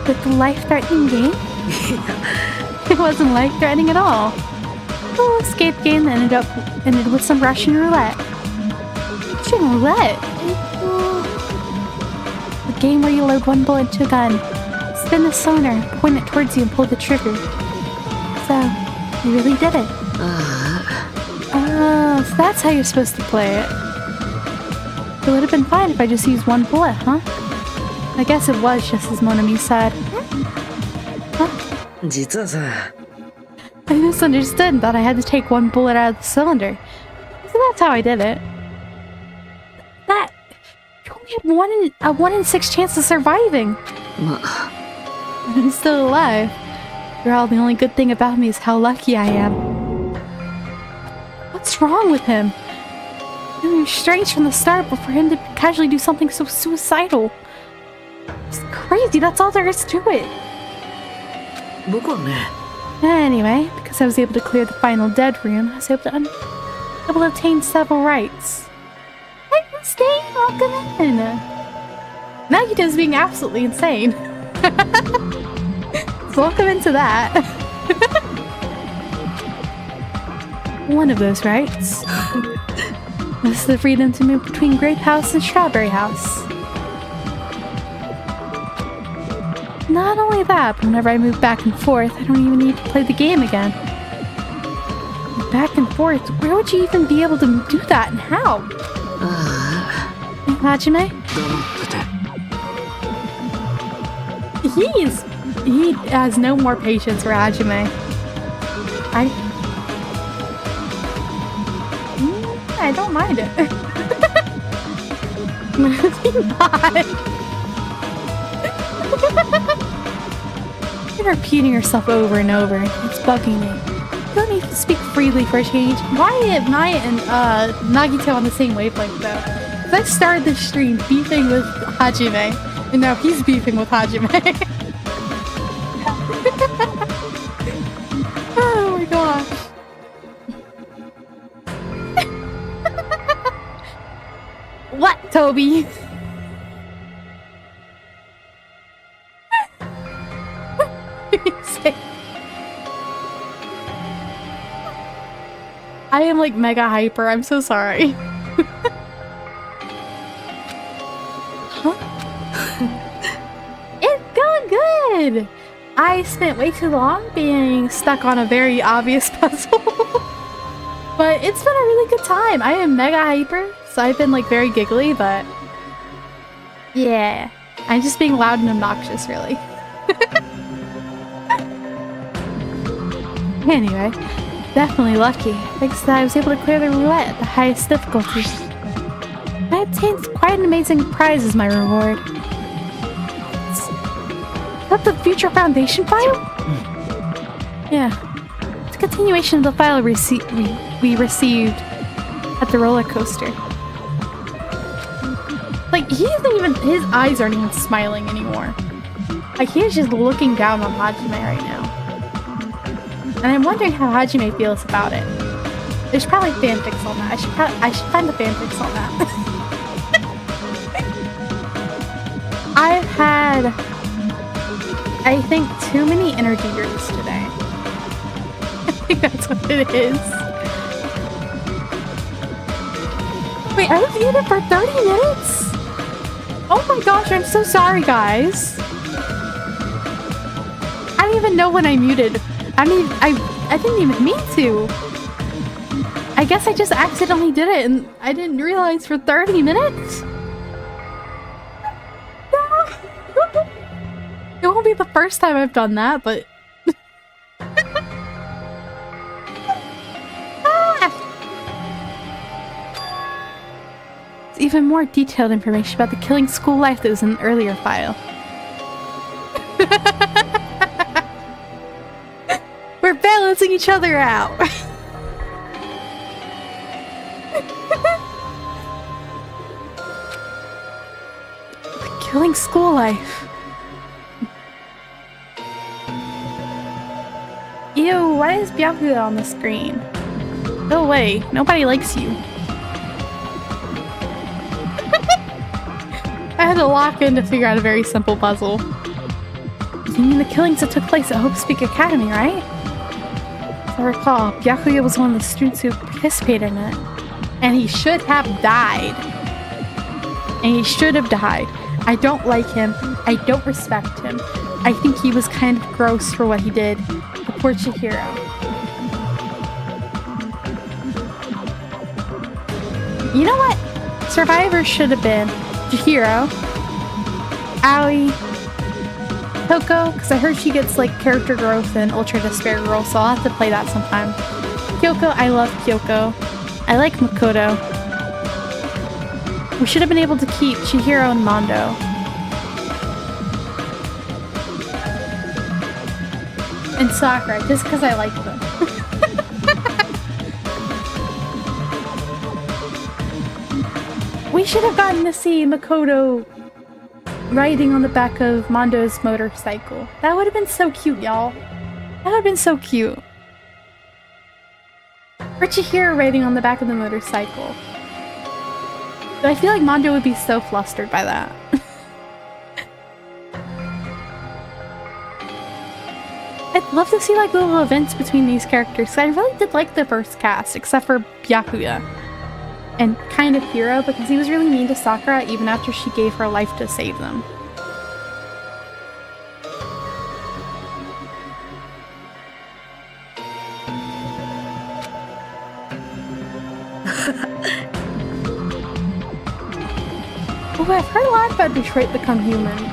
with the life-threatening game? It wasn't life-threatening at all. The little escape game ended with some Russian roulette. Russian roulette? The game where you load one bullet into a gun, spin the cylinder, point it towards you and pull the trigger. So, you really did it. So that's how you're supposed to play it. It would have been fine if I just used one bullet, huh? I guess it was just as Monami said. Huh? I misunderstood and thought I had to take one bullet out of the cylinder. So that's how I did it. You only had a 1 in 6 chance of surviving. I'm still alive. After all, the only good thing about me is how lucky I am. What's wrong with him? It was strange from the start, but for him to casually do something so suicidal. It's crazy, that's all there is to it. Anyway, because I was able to clear the final dead room, I was able to obtain several rights. Hey, stay, welcome in. Nagita's being absolutely insane. So welcome into that. One of those rights. This is the freedom to move between Grape House and Strawberry House. Not only that, but whenever I move back and forth, I don't even need to play the game again. Back and forth? Where would you even be able to do that, and how? Hajime? He has no more patience for Hajime. I don't mind it. Maybe not. You're repeating yourself over and over. It's bugging me. You don't need to speak freely for a change. Why am I and Nagito on the same wavelength though? Because I started this stream beefing with Hajime, and now he's beefing with Hajime. Oh my gosh. What, Toby? I am like mega hyper. I'm so sorry. Huh? It's going good. I spent way too long being stuck on a very obvious puzzle. But it's been a really good time. I am mega hyper, so I've been like very giggly, but yeah, I'm just being loud and obnoxious, really. Anyway, definitely lucky, thanks to that I was able to clear the roulette at the highest difficulty. I obtained quite an amazing prize as my reward. Is that the Future Foundation file? Yeah. It's a continuation of the file we received at the roller coaster. Like, he isn't even, his eyes aren't even smiling anymore. Like, he's just looking down on Hajime right now. And I'm wondering how Hajime feels about it. There's probably fanfics on that. I should find the fanfics on that. I've had, I think, too many energy drinks today. I think that's what it is. Wait, I was muted for 30 minutes? Oh my gosh, I'm so sorry, guys. I don't even know when I muted. I didn't even mean to. I guess I just accidentally did it and I didn't realize for 30 minutes. It won't be the first time I've done that, but... It's even more detailed information about the killing school life that was in an earlier file. We're balancing each other out. Killing school life. Ew, why is Byakuya on the screen? Go away, nobody likes you. I had to lock in to figure out a very simple puzzle. You mean the killings that took place at Hope Speak Academy, right? As I recall, Byakuya was one of the students who participated in it. And he should have died. I don't like him. I don't respect him. I think he was kind of gross for what he did. The poor Chihiro. You know what? Survivors should have been Chihiro, Aoi, Kyoko, because I heard she gets like character growth in Ultra Despair Girl, so I'll have to play that sometime. Kyoko, I love Kyoko. I like Makoto. We should have been able to keep Chihiro and Mondo. And Sakura, just because I like them. We should have gotten to see Makoto riding on the back of Mondo's motorcycle. That would have been so cute, y'all. That would have been so cute. Or Chihiro riding on the back of the motorcycle. But I feel like Mondo would be so flustered by that. I'd love to see like little events between these characters. I really did like the first cast, except for Byakuya. And kind of Hiro, because he was really mean to Sakura even after she gave her life to save them. Oh, I've heard a lot about Detroit Become Human.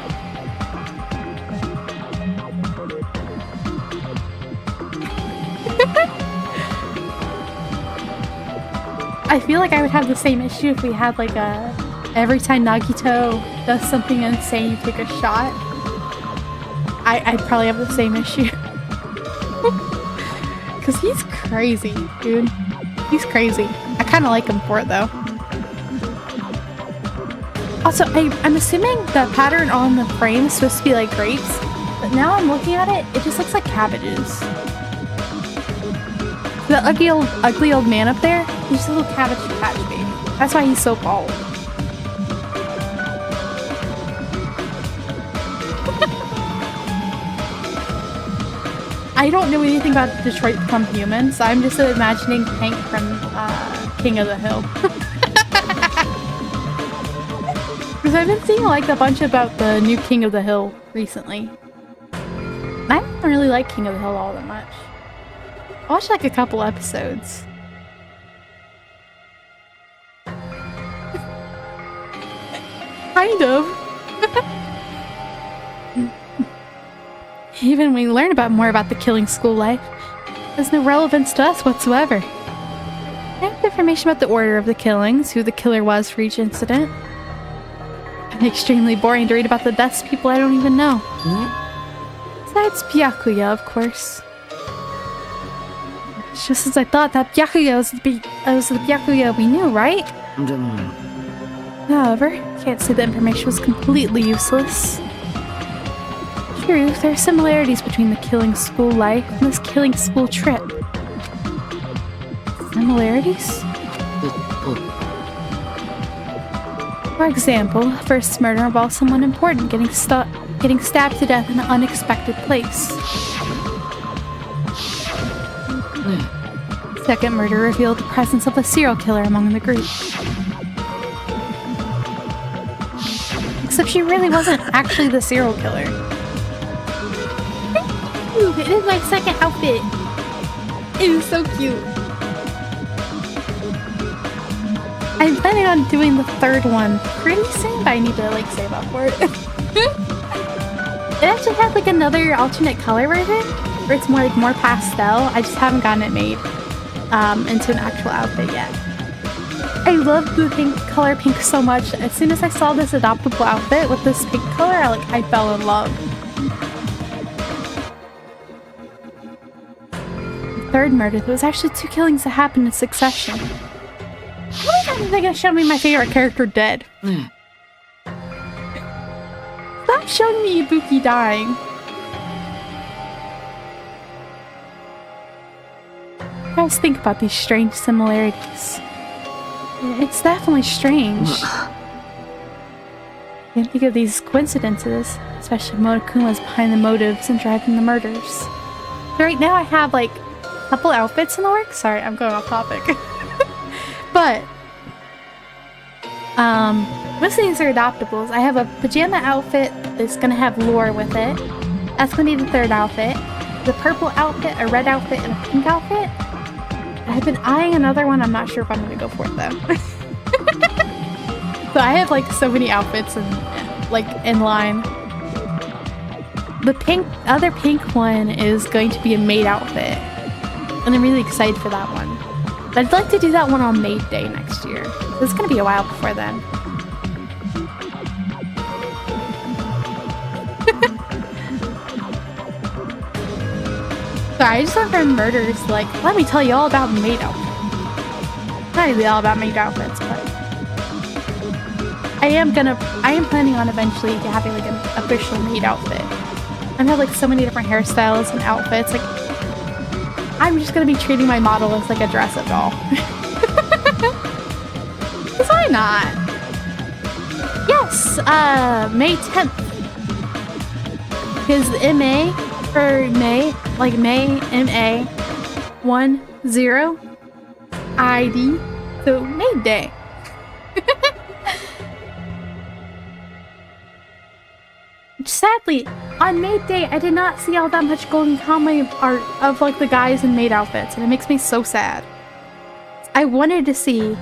I feel like I would have the same issue if we had like a every time Nagito does something insane, you take a shot. I'd probably have the same issue. Because he's crazy, dude. He's crazy. I kind of like him for it though. Also, I'm assuming the pattern on the frame is supposed to be like grapes, but now I'm looking at it, it just looks like cabbages. The ugly old man up there, he's just a little cabbage patch baby. That's why he's so bald. I don't know anything about Detroit Become Human, so I'm just imagining Hank from King of the Hill. Because I've been seeing like a bunch about the new King of the Hill recently. I don't really like King of the Hill all that much. I watched like a couple episodes. Kind of. Even when we learn more about the killing school life, there's no relevance to us whatsoever. I have information about the order of the killings, who the killer was for each incident. And extremely boring to read about the deaths of people I don't even know. Besides Byakuya, of course. It's just as I thought, that Byakuya was the Byakuya we knew, right? However, can't say the information was completely useless. True, there are similarities between the killing school life and this killing school trip. Similarities? For example, first murder involves someone important getting stabbed to death in an unexpected place. Second murder revealed the presence of a serial killer among the group. Except she really wasn't actually the serial killer. Ooh, it is my second outfit. It is so cute. I'm planning on doing the third one pretty soon, but I need to like save up for it. It actually has like another alternate color version where it's more pastel. I just haven't gotten it made into an actual outfit yet. I love the color pink so much. As soon as I saw this adoptable outfit with this pink color, I fell in love. The third murder, there was actually 2 killings that happened in succession. How many times are they gonna show me my favorite character dead? Stop showing me Ibuki dying. I always think about these strange similarities. It's definitely strange. Can't think of these coincidences, especially Monokuma's behind the motives and driving the murders. So right now I have like a couple outfits in the works. Sorry, I'm going off topic. But most of these are adoptables. I have a pajama outfit that's gonna have lore with it. That's gonna be the third outfit. The purple outfit, a red outfit, and a pink outfit. I've been eyeing another one. I'm not sure if I'm gonna go for it though. So I have like so many outfits in line. The other pink one is going to be a maid outfit, and I'm really excited for that one. But I'd like to do that one on Maid Day next year. It's gonna be a while before then. Sorry, I just went from murders to like, let me tell you all about maid outfits. Not really all about maid outfits, but I am planning on eventually having like an official maid outfit. I have like so many different hairstyles and outfits. Like, I'm just gonna be treating my model as like a dress-up doll. Cause why not? Yes, May 10th. Because MA for May like May, M-A, 10, ID, so May Day. Sadly, on Maid Day, I did not see all that much golden kamuy art of like the guys in maid outfits, and it makes me so sad. I wanted to see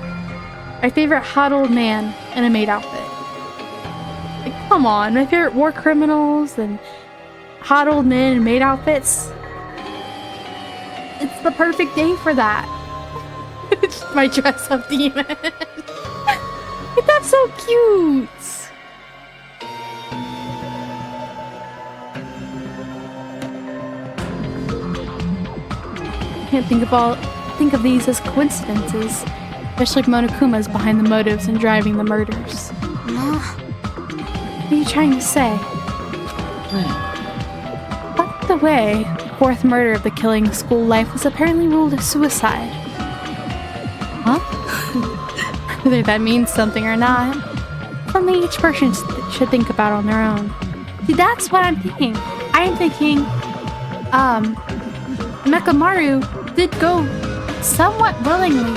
my favorite hot old man in a maid outfit. Like, come on, my favorite war criminals and hot old men in maid outfits. It's the perfect day for that. It's my dress up demon. That's so cute. Can't think of these as coincidences, especially if Monokuma's behind the motives and driving the murders. What are you trying to say? By the way, the fourth murder of the killing school life was apparently ruled a suicide. Huh? Whether that means something or not, something each person should think about on their own. See, that's what I'm thinking. I'm thinking, Mekamaru did go somewhat willingly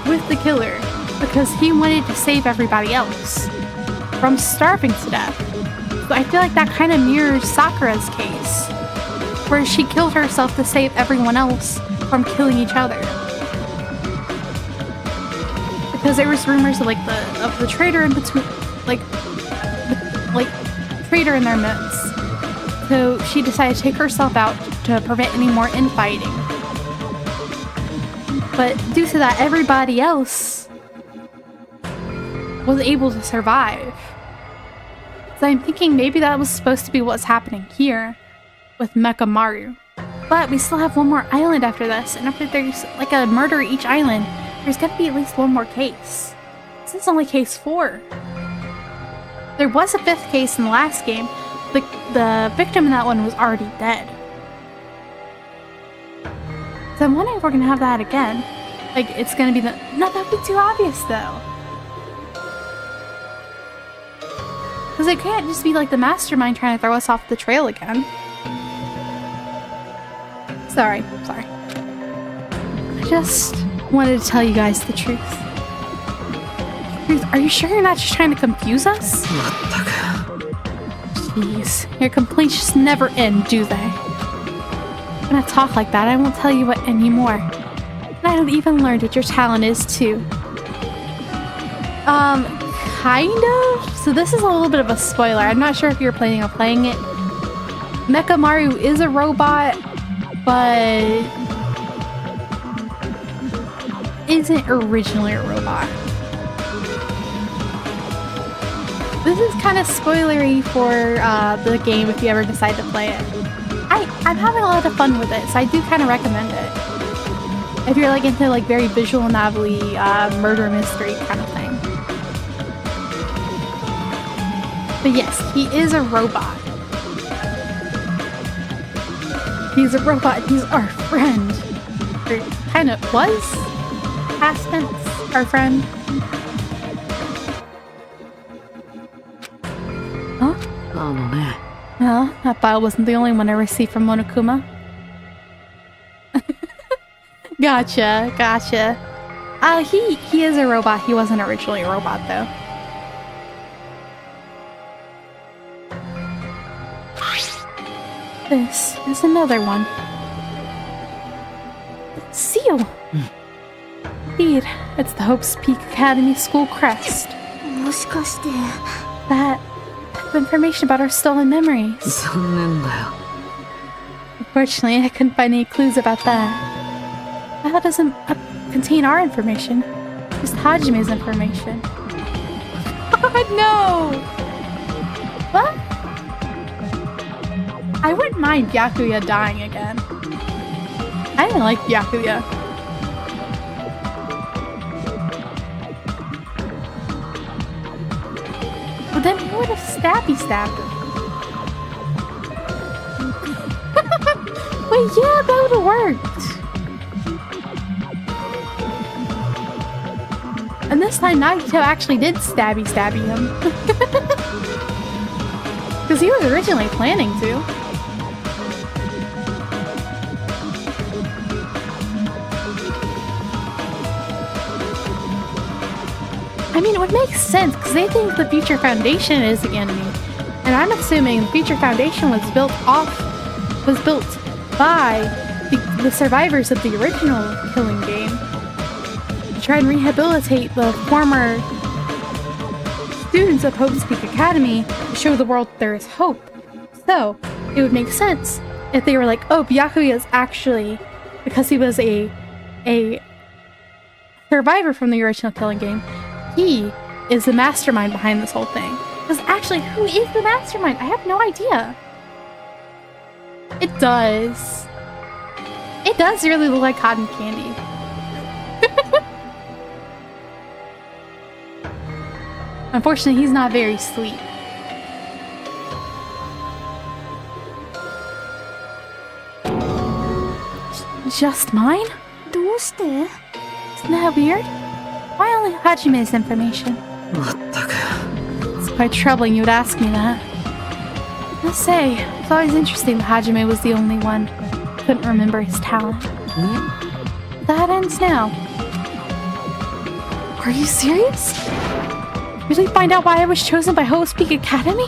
with the killer because he wanted to save everybody else from starving to death. So I feel like that kind of mirrors Sakura's case, where she killed herself to save everyone else from killing each other. Because there was rumors of the traitor in between, like traitor in their midst. So she decided to take herself out to prevent any more infighting. But due to that, everybody else was able to survive. So I'm thinking maybe that was supposed to be what's happening here with Mekamaru. But we still have one more island after this, and after there's like a murder each island, there's gonna be at least one more case. This is only case 4. There was a 5th case in the last game. The victim in that one was already dead. So I'm wondering if we're gonna have that again. Like, it's gonna be no, that'd be too obvious though. Because it can't just be like the mastermind trying to throw us off the trail again. Sorry. I just wanted to tell you guys the truth. Are you sure you're not just trying to confuse us? Jeez, your complaints just never end, do they? When I talk like that, I won't tell you what anymore. And I have even learned what your talent is too. Kind of? So this is a little bit of a spoiler. I'm not sure if you're planning on playing it. Mekamaru is a robot, but isn't originally a robot. This is kind of spoilery for the game if you ever decide to play it. I'm having a lot of fun with it, so I do kind of recommend it. If you're like into like very visual novel-y murder mystery kind of thing. But yes, he is a robot. He's a robot. He's our friend. Or kind of was. Past tense. Our friend. Huh? Well, that file wasn't the only one I received from Monokuma. Gotcha. He is a robot. He wasn't originally a robot though. This is another one. Seal! Indeed, it's the Hope's Peak Academy school crest. That information about our stolen memories. Unfortunately, I couldn't find any clues about that. That doesn't contain our information. Just Hajime's information. Oh no! What? I wouldn't mind Byakuya dying again. I didn't like Byakuya. But then he would have stabbed him. Wait, yeah, that would have worked. And this time Nagito actually did stabby him. Because he was originally planning to. I mean, it would make sense because they think the Future Foundation is the enemy. And I'm assuming the Future Foundation was built by the survivors of the original Killing Game to try and rehabilitate the former students of Hope's Peak Academy to show the world there is hope. So, it would make sense if they were like, oh, Byakuya is actually, because he was a survivor from the original Killing Game, he is the mastermind behind this whole thing. Because actually, who is the mastermind? I have no idea. It does. It does really look like cotton candy. Unfortunately, he's not very sweet. Just mine?
どうして
Isn't that weird? Why only Hajime's information?
まったく
It's quite troubling you would ask me that. I must say, it's always interesting that Hajime was the only one who couldn't remember his talent. That ends now. Are you serious? Really find out why I was chosen by Hope's Peak Academy?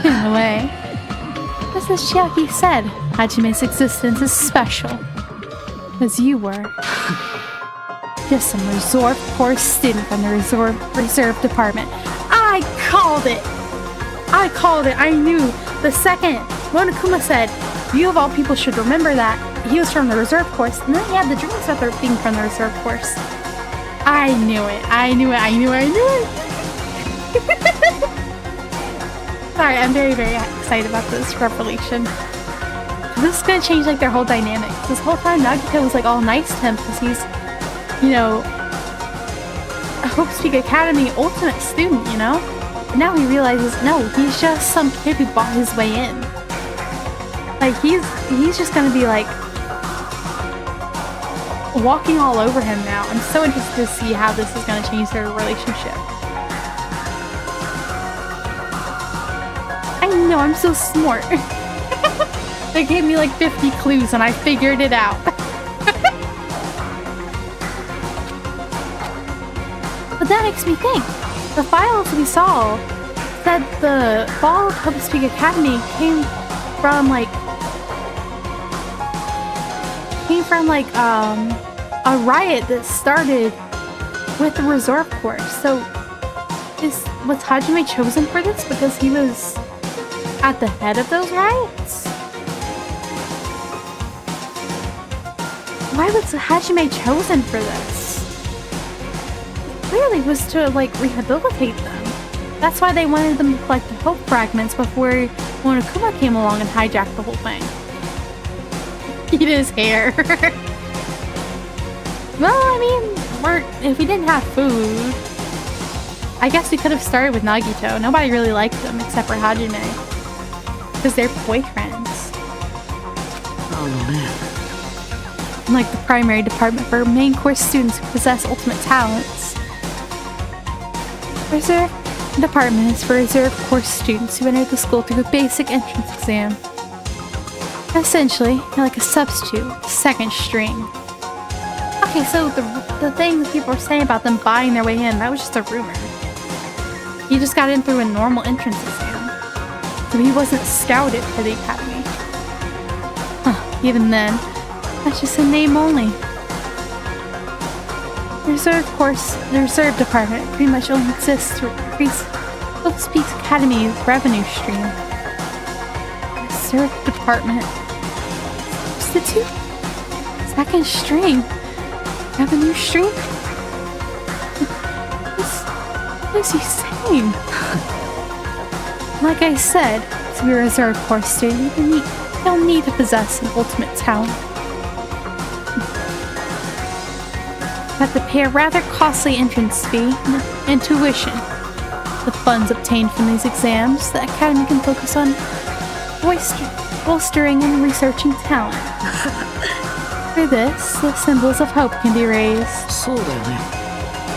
In a way. Just as Chiaki said, Hajime's existence is special. As you were. Just some resort course student from the reserve department. I called it! I called it! I knew the second Monokuma said, you of all people should remember that he was from the reserve course, and then he had the dreams about being from the reserve course. I knew it. I knew it. I knew it. I knew it. Sorry, I'm very, very excited about this revelation. This is gonna change like their whole dynamic. This whole time Nagito was like all nice to him because he's, you know, a Hope's Peak Academy ultimate student, you know? But now he realizes, no, he's just some kid who bought his way in. Like he's just gonna be like walking all over him now. I'm so interested to see how this is gonna change their relationship. I know, I'm so smart. They gave me like 50 clues and I figured it out. But that makes me think. The files we saw said the fall of Hope's Peak Academy came from a riot that started with the reserve course. So was Hajime chosen for this because he was at the head of those riots? Why was Hajime chosen for this? Clearly was to like rehabilitate them. That's why they wanted them to collect the hope fragments before Monokuma came along and hijacked the whole thing. Eat his hair. Well, I mean, if we didn't have food, I guess we could have started with Nagito. Nobody really liked them except for Hajime. Because they're boyfriends.
Oh man.
Like the primary department for main course students who possess ultimate talents. Reserve department is for reserve course students who enter the school through a basic entrance exam. Essentially, you're like a substitute, second string. Okay, so the thing that people were saying about them buying their way in, that was just a rumor. He just got in through a normal entrance exam. So he wasn't scouted for the academy. Huh, even then, that's just a name only. The reserve department pretty much only exists to increase Hope's Peak Academy's revenue stream. Reserve department. Substitute? Second string. Revenue stream? What is he saying? Like I said, to be a reserve course student, you don't need to possess an ultimate talent. You have to pay a rather costly entrance fee and tuition. The funds obtained from these exams, the academy can focus on bolstering and researching talent. For this, the symbols of hope can be raised.
そうだよね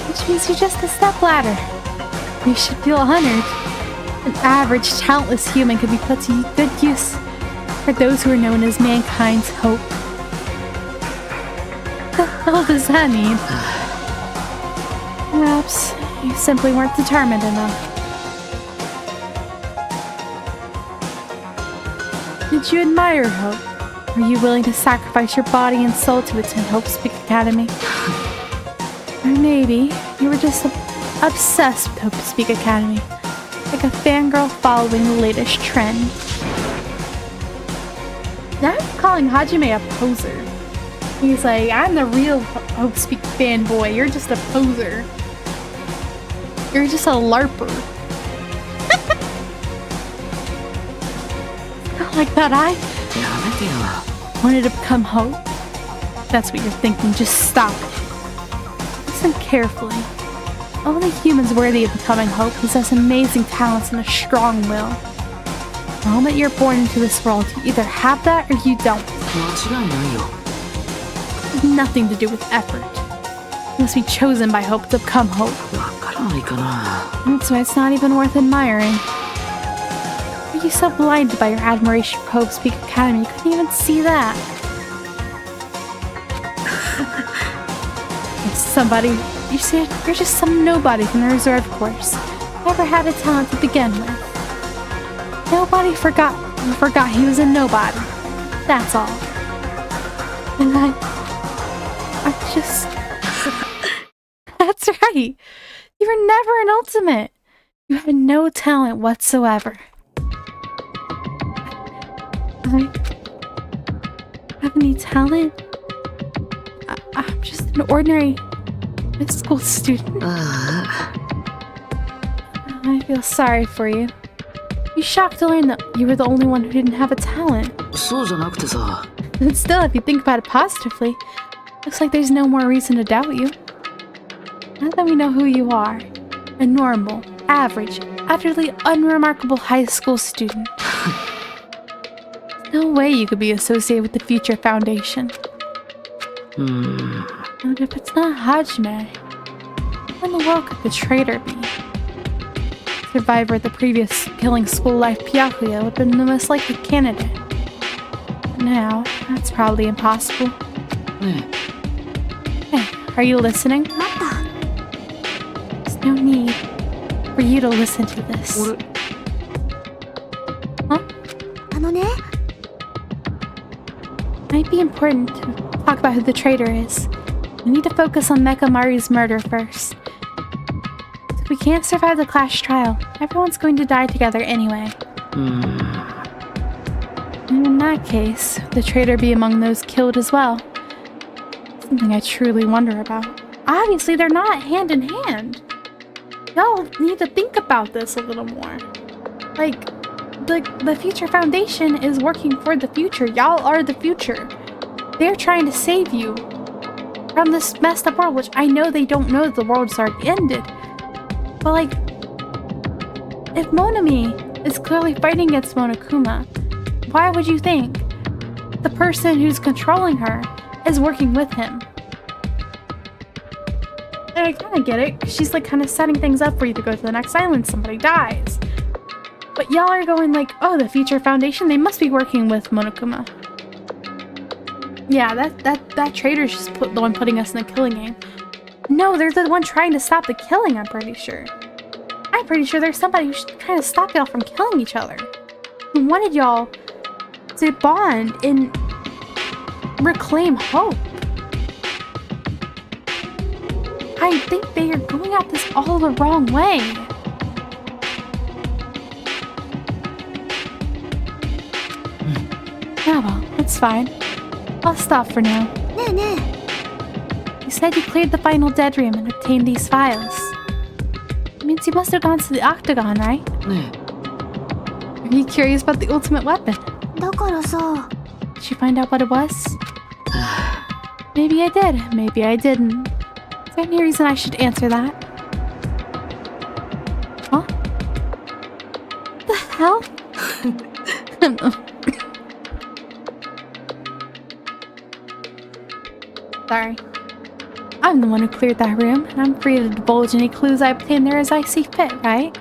Which means you're just a step ladder. You should feel honored. An average, talentless human can be put to good use for those who are known as mankind's hope. What the hell does that mean? Perhaps you simply weren't determined enough. Did you admire Hope? Were you willing to sacrifice your body and soul to attend Hope's Peak Academy? Or maybe you were just obsessed with Hope's Peak Academy, like a fangirl following the latest trend. Now I'm calling Hajime a poser. He's like, I'm the real Hope's Peak fanboy, you're just a poser. You're just a LARPer. Not like that, I wanted to become Hope. That's what you're thinking, just stop it. Listen carefully. Only humans worthy of becoming Hope possess amazing talents and a strong will. The moment you're born into this world, you either have that or you don't. It has nothing to do with effort. You must be chosen by Hope to become Hope. That's why it's not even worth admiring. Were you so blinded by your admiration for Hope's Peak Academy you couldn't even see that? Somebody, you said you're just some nobody from the reserve course. Never had a talent to begin with. Nobody forgot he was a nobody. That's all. And I'm just... That's right. You were never an ultimate. You had no talent whatsoever. I have any talent? I'm just an ordinary school student. I feel sorry for you. You shocked to learn that you were the only one who didn't have a talent. But still, if you think about it positively, looks like there's no more reason to doubt you. Now that we know who you are, a normal, average, utterly unremarkable high school student. No way you could be associated with the Future Foundation. And if it's not Hajime, who in the world could the traitor be? Survivor of the previous killing school life, Byakuya would have been the most likely candidate. But now, that's probably impossible. Hey, are you listening? There's no need for you to listen to this. Huh? Might be important to talk about who the traitor is. We need to focus on Mecha Mari's murder first. If we can't survive the class trial, everyone's going to die together anyway. And in that case, the traitor be among those killed as well. Something I truly wonder about. Obviously, they're not hand in hand. Y'all need to think about this a little more. Like, the Future Foundation is working for the future. Y'all are the future. They're trying to save you from this messed up world, which I know they don't know that the world's already ended. But like, if Monami is clearly fighting against Monokuma, why would you think the person who's controlling her is working with him? And I kind of get it, 'cause she's like kind of setting things up for you to go to the next island, somebody dies. But y'all are going like, oh, the Future Foundation, they must be working with Monokuma. Yeah, that traitor's just the one putting us in the killing game. No, they're the one trying to stop the killing, I'm pretty sure. I'm pretty sure there's somebody who's trying to stop y'all from killing each other. Who wanted y'all to bond and reclaim hope. I think they are going at this all the wrong way. Yeah, well, that's fine. I'll stop for now. You said you cleared the final dead room and obtained these files. It means you must have gone to the Octagon, right? Are you curious about the ultimate weapon? Did you find out what it was? Maybe I did, maybe I didn't. Is there any reason I should answer that? Huh? What the hell? Sorry. I'm the one who cleared that room, and I'm free to divulge any clues I obtain there as I see fit, right?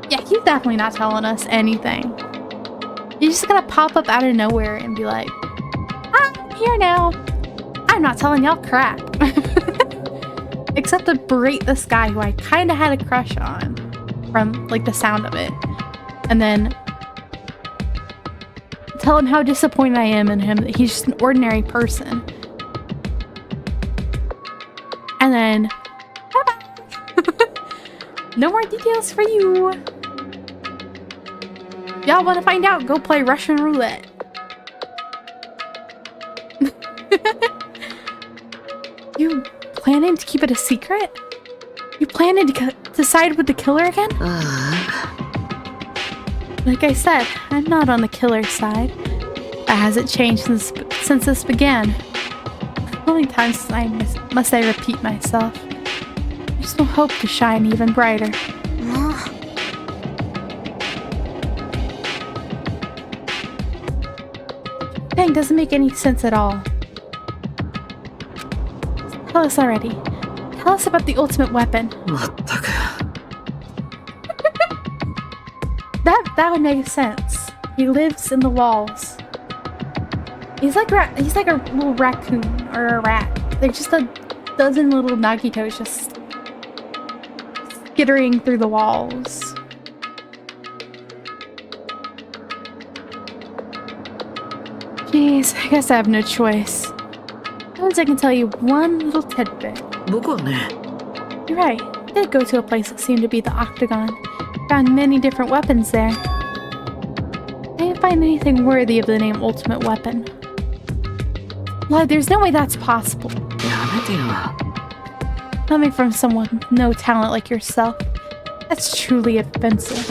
Yeah, he's definitely not telling us anything. You're just gonna pop up out of nowhere and be like, I'm here now. I'm not telling y'all crap. except to berate this guy who I kind of had a crush on from like the sound of it, and then tell him how disappointed I am in him, that he's just an ordinary person. And then no more details for you. Y'all want to find out? Go play Russian roulette. You planning to keep it a secret? You planning to side with the killer again? Like I said, I'm not on the killer's side. That hasn't changed since this began. How many times must I repeat myself? There's no hope to shine even brighter. Dang, doesn't make any sense at all. Tell us already. Tell us about the ultimate weapon. That would make sense. He lives in the walls. He's like a little raccoon or a rat. They're just a dozen little Nagitos just skittering through the walls. Jeez, I guess I have no choice. Suppose I can tell you one little tidbit. You're right. I did go to a place that seemed to be the Octagon. Found many different weapons there. I didn't find anything worthy of the name Ultimate Weapon. Why, there's no way that's possible. Coming from someone with no talent like yourself, that's truly offensive.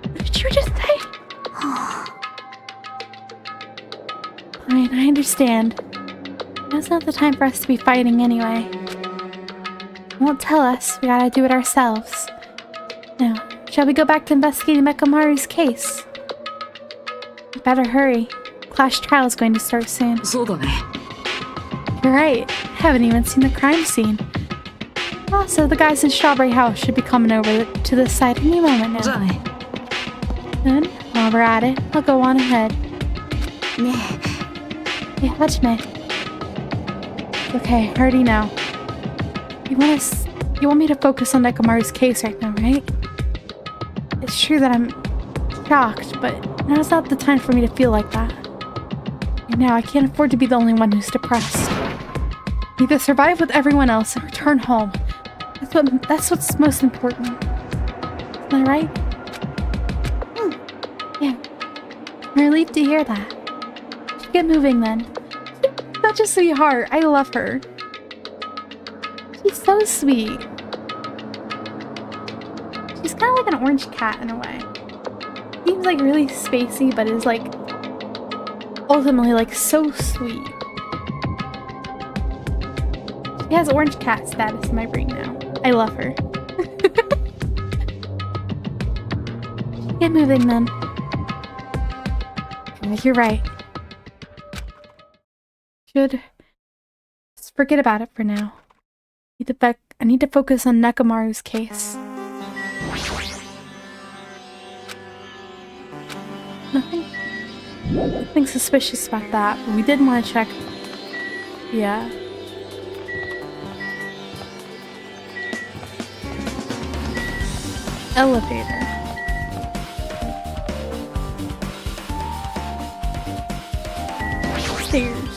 What did you just say? Fine, I understand. Now's not the time for us to be fighting anyway. Won't tell us, we gotta do it ourselves. Now, shall we go back to investigating Mekamaru's case? We better hurry. Clash trial is going to start soon. You're right, I haven't even seen the crime scene. Also, the guys in Strawberry House should be coming over to this side any moment now. Then, while we're at it, I'll go on ahead. Yeah, Hajime. Okay, I already know. You want me to focus on Nekamaru's case right now, right? It's true that I'm shocked, but now's not the time for me to feel like that. Right now, I can't afford to be the only one who's depressed. Either survive with everyone else or return home. That's what's most important. Isn't that right? Yeah. I'm relieved to hear that. Should get moving then. Such a sweetheart. I love her. She's so sweet. She's kind of like an orange cat in a way. Seems like really spacey, but is like ultimately like so sweet. She has orange cat status in my brain now. I love her. Get moving then. You're right. Should just forget about it for now. I need to focus on Nekamaru's case. Nothing suspicious about that, but we did want to check. Yeah. Elevator. Stairs.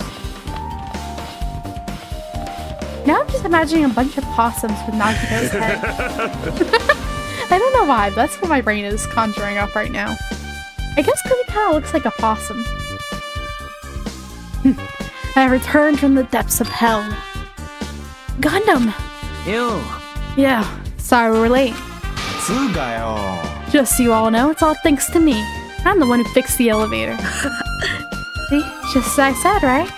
Now I'm just imagining a bunch of possums with Nagito's head. I don't know why, but that's what my brain is conjuring up right now. I guess because he kind of looks like a possum. I returned from the depths of hell. Gundam!
Ew.
Yeah, sorry we were late. Just so you all know, it's all thanks to me. I'm the one who fixed the elevator. See? Just as I said, right?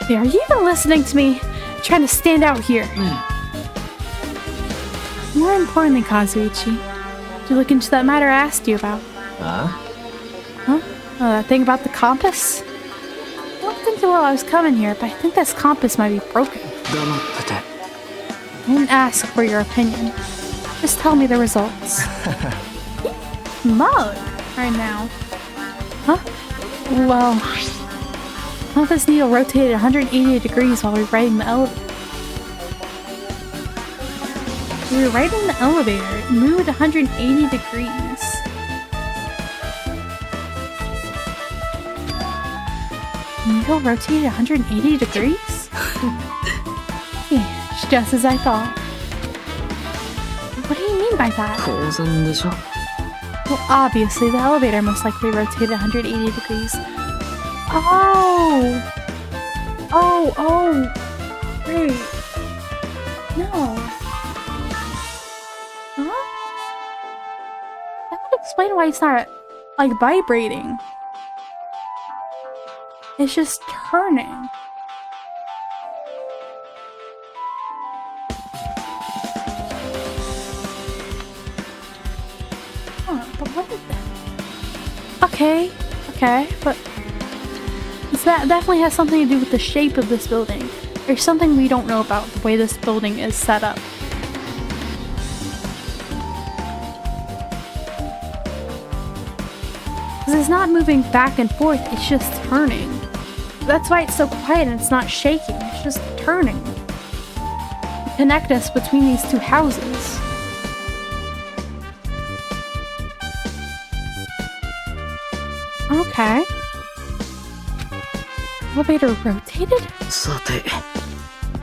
Yeah, are you even listening to me? Trying to stand out here. More importantly, Kazuichi, did you look into that matter I asked you about? Huh? Oh, that thing about the compass? I looked into it while I was coming here, but I think this compass might be broken. I didn't ask for your opinion. Just tell me the results. Mug right now. Huh? Well, How this needle rotated 180 degrees while we were riding the elevator. We were riding the elevator. It moved 180 degrees. Needle rotated 180 degrees? Yeah, it's just as I thought. What do you mean by that?
当然でしょ。
Well, obviously, the elevator most likely rotated 180 degrees. Oh! Oh! Wait. No. Huh? That would explain why it's not, like, vibrating. It's just turning. But what is that? Okay, but that definitely has something to do with the shape of this building. There's something we don't know about the way this building is set up. Because it's not moving back and forth, it's just turning. That's why it's so quiet and it's not shaking, it's just turning. To connect us between these two houses. Okay. Elevator rotated?
さて。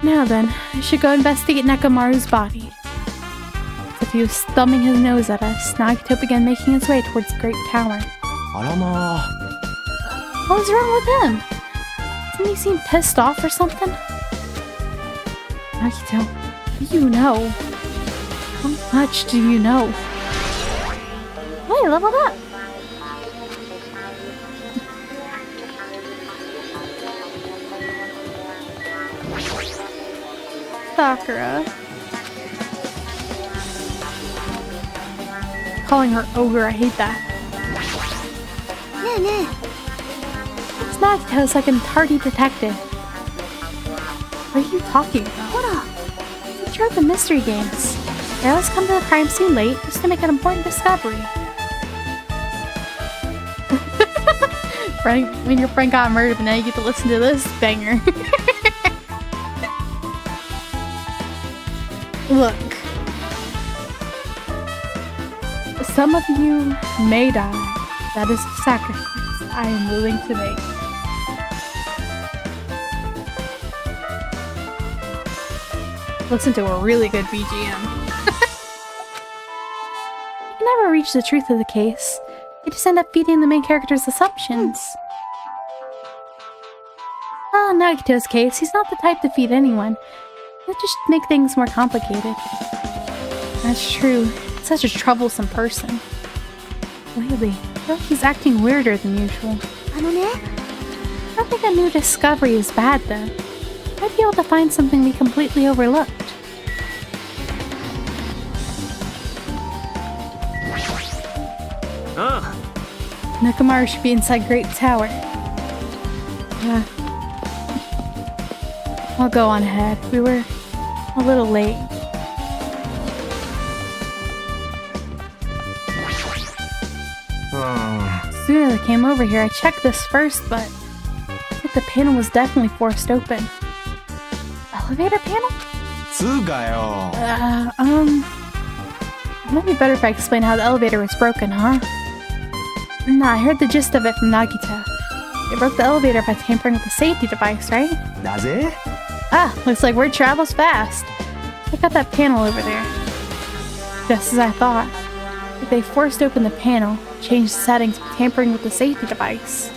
Now then, I should go investigate Nekamaru's body. As if he was thumbing his nose at us, Nagito began making his way towards the Great Tower.
あらまあ。
What was wrong with him? Didn't he seem pissed off or something? Nagito, what do you know? How much do you know? Oh, you leveled up! Sakura. Calling her ogre, I hate that. It's Nagito, second tardy detective. What are you talking about? Teacher of the mystery games. I always come to the crime scene late just to make an important discovery. When your friend got murdered, but now you get to listen to this banger. Look. Some of you may die. That is a sacrifice I am willing to make. Listen to a really good BGM. You can never reach the truth of the case. You just end up feeding the main character's assumptions. In Nagito's case, he's not the type to feed anyone. He'll just make things more complicated. That's true. He's such a troublesome person. Lately, I feel like he's acting weirder than usual. I don't think a new discovery is bad, though. Might be able to find something we completely overlooked. Nekamaru should be inside Great Tower. Yeah. I'll go on ahead. We were a little late. As soon as I came over here, I checked this first, but the panel was definitely forced open. Elevator panel?
つうかよ。
It might be better if I explain how the elevator was broken, huh? Nah, I heard the gist of it from Nagito. They broke the elevator by tampering with the safety device, right?
なぜ？
Looks like word travels fast. Check out that panel over there. Just as I thought. If they forced open the panel, changed the settings by tampering with the safety device.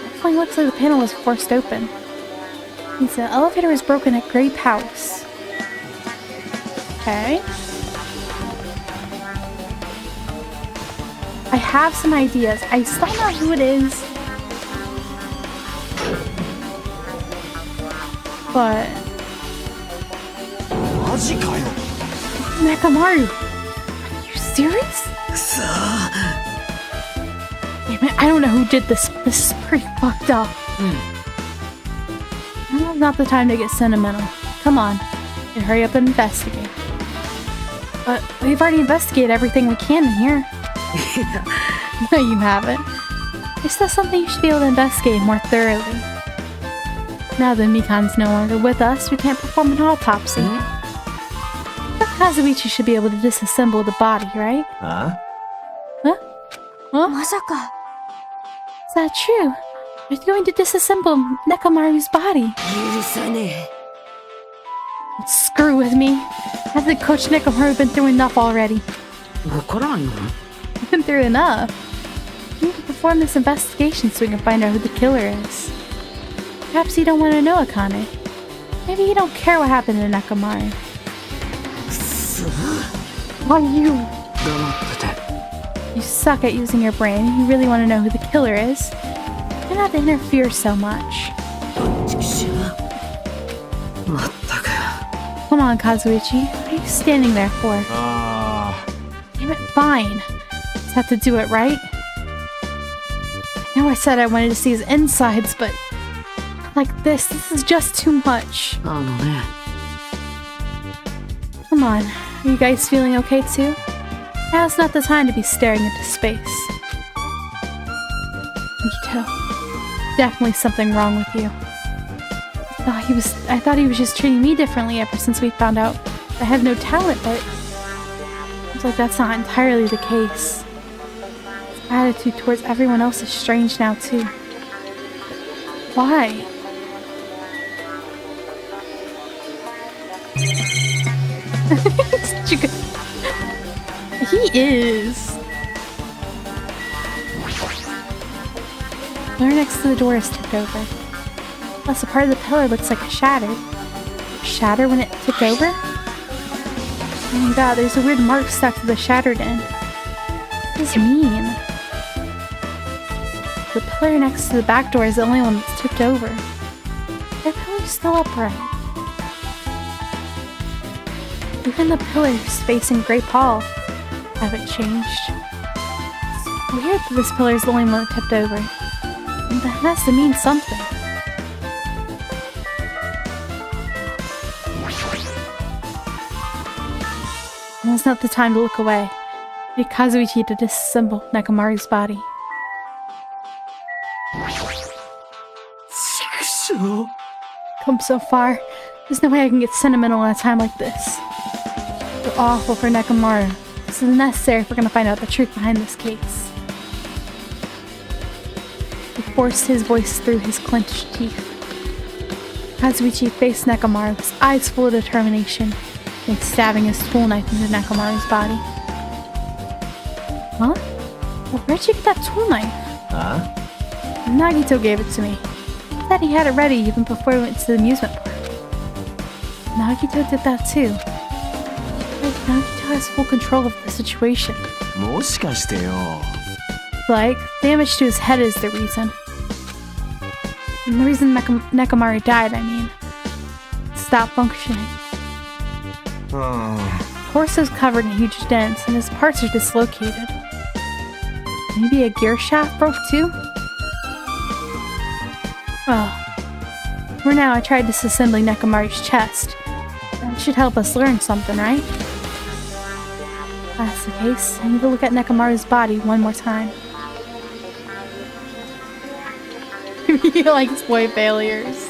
Definitely looks like the panel was forced open. Means the elevator was broken at Grape House. Okay. I have some ideas. I still don't know who it is. But...
マジかよ。
Nekamaru! Are you serious?
くそー。
Damn it, I don't know who did this. This is pretty fucked up. Now's not the time to get sentimental. Come on. And hurry up and investigate. But we've already investigated everything we can in here. No, you haven't. It's still something you should be able to investigate more thoroughly. Now that Mikan's no longer with us, we can't perform an autopsy. But Kazuichi should be able to disassemble the body, right?
Huh?
Huh? Huh?
まさか
Is that true? You're going to disassemble Nekomaru's body.
許さね
Screw with me. Hasn't Coach Nekomaru been through enough already?
わからんの
Been through enough. We need to perform this investigation so we can find out who the killer is. Perhaps you don't want to know, Akane. Maybe you don't care what happened to Nekomaru.
くそ
Why you?
黙ってて
You suck at using your brain. You really want to know who the killer is. You don't have to interfere so much.
ちくしょうまったく
Come on, Kazuichi. What are you standing there for? Damn it, fine. Just have to do it, right? I know I said I wanted to see his insides, but like this is just too much.
あのね
Come on, are you guys feeling okay too? Now's not the time to be staring into space. Mito, definitely something wrong with you. I thought he was just treating me differently ever since we found out I have no talent, but it's like that's not entirely the case. His attitude towards everyone else is strange now too. Why? Such a good... He is. The pillar next to the door is tipped over. Plus, a part of the pillar looks like it shattered. Shatter when it tipped over? Oh my god, there's a weird mark stuck to the shattered end. What does this mean? The pillar next to the back door is the only one that's tipped over. The pillar's still upright. Even the pillars facing Great Hall haven't changed. It's weird that this pillar is the only one that tipped over. And that has to mean something. Now's not the time to look away. Need Kazuichi to disassemble Nekomaru's body.
ちくしょう
Come so far. There's no way I can get sentimental at a time like this. You're awful for Nekomaru. This is necessary if we're gonna find out the truth behind this case. He forced his voice through his clenched teeth. Kazuichi faced Nekomaru, his eyes full of determination, and stabbing his tool knife into Nekomaru's body. Huh? Well, where'd you get that tool knife?
Huh?
Nagito gave it to me. He said he had it ready even before we went to the amusement park. Nagito did that too. Like, Nagito has full control of the situation.
もしかしてよ
Like, damage to his head is the reason. And the reason Nekomaru died, I mean. Stopped functioning.
うん
His horse is covered in huge dents, and his parts are dislocated. Maybe a gear shaft broke too? Well, for now I tried disassembling Nekomaru's chest. That should help us learn something, right? If that's the case, I need to look at Nekomaru's body one more time. He likes boy failures.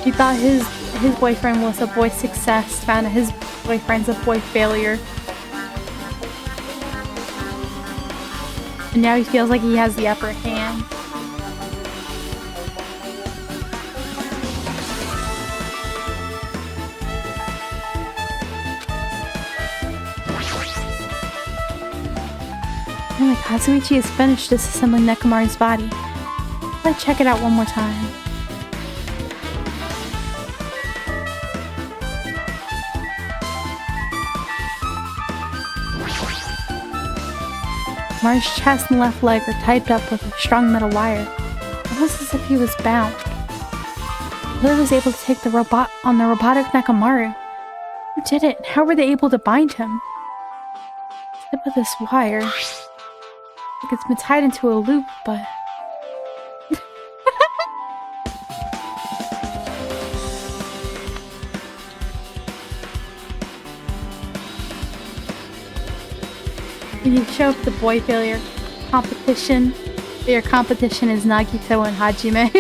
He thought his boyfriend was a boy success, found out his boyfriend's a boy failure. And now he feels like he has the upper hand. Oh my god, Kazuichi is finished disassembling Nekomaru's body. Let's check it out one more time. Nekomaru's chest and left leg are tied up with a strong metal wire, almost as if he was bound. Lily was able to take the robotic Nekomaru. Who did it? How were they able to bind him? The tip of this wire. Like it's been tied into a loop, but... show up the boy failure competition. Your competition is Nagito and Hajime.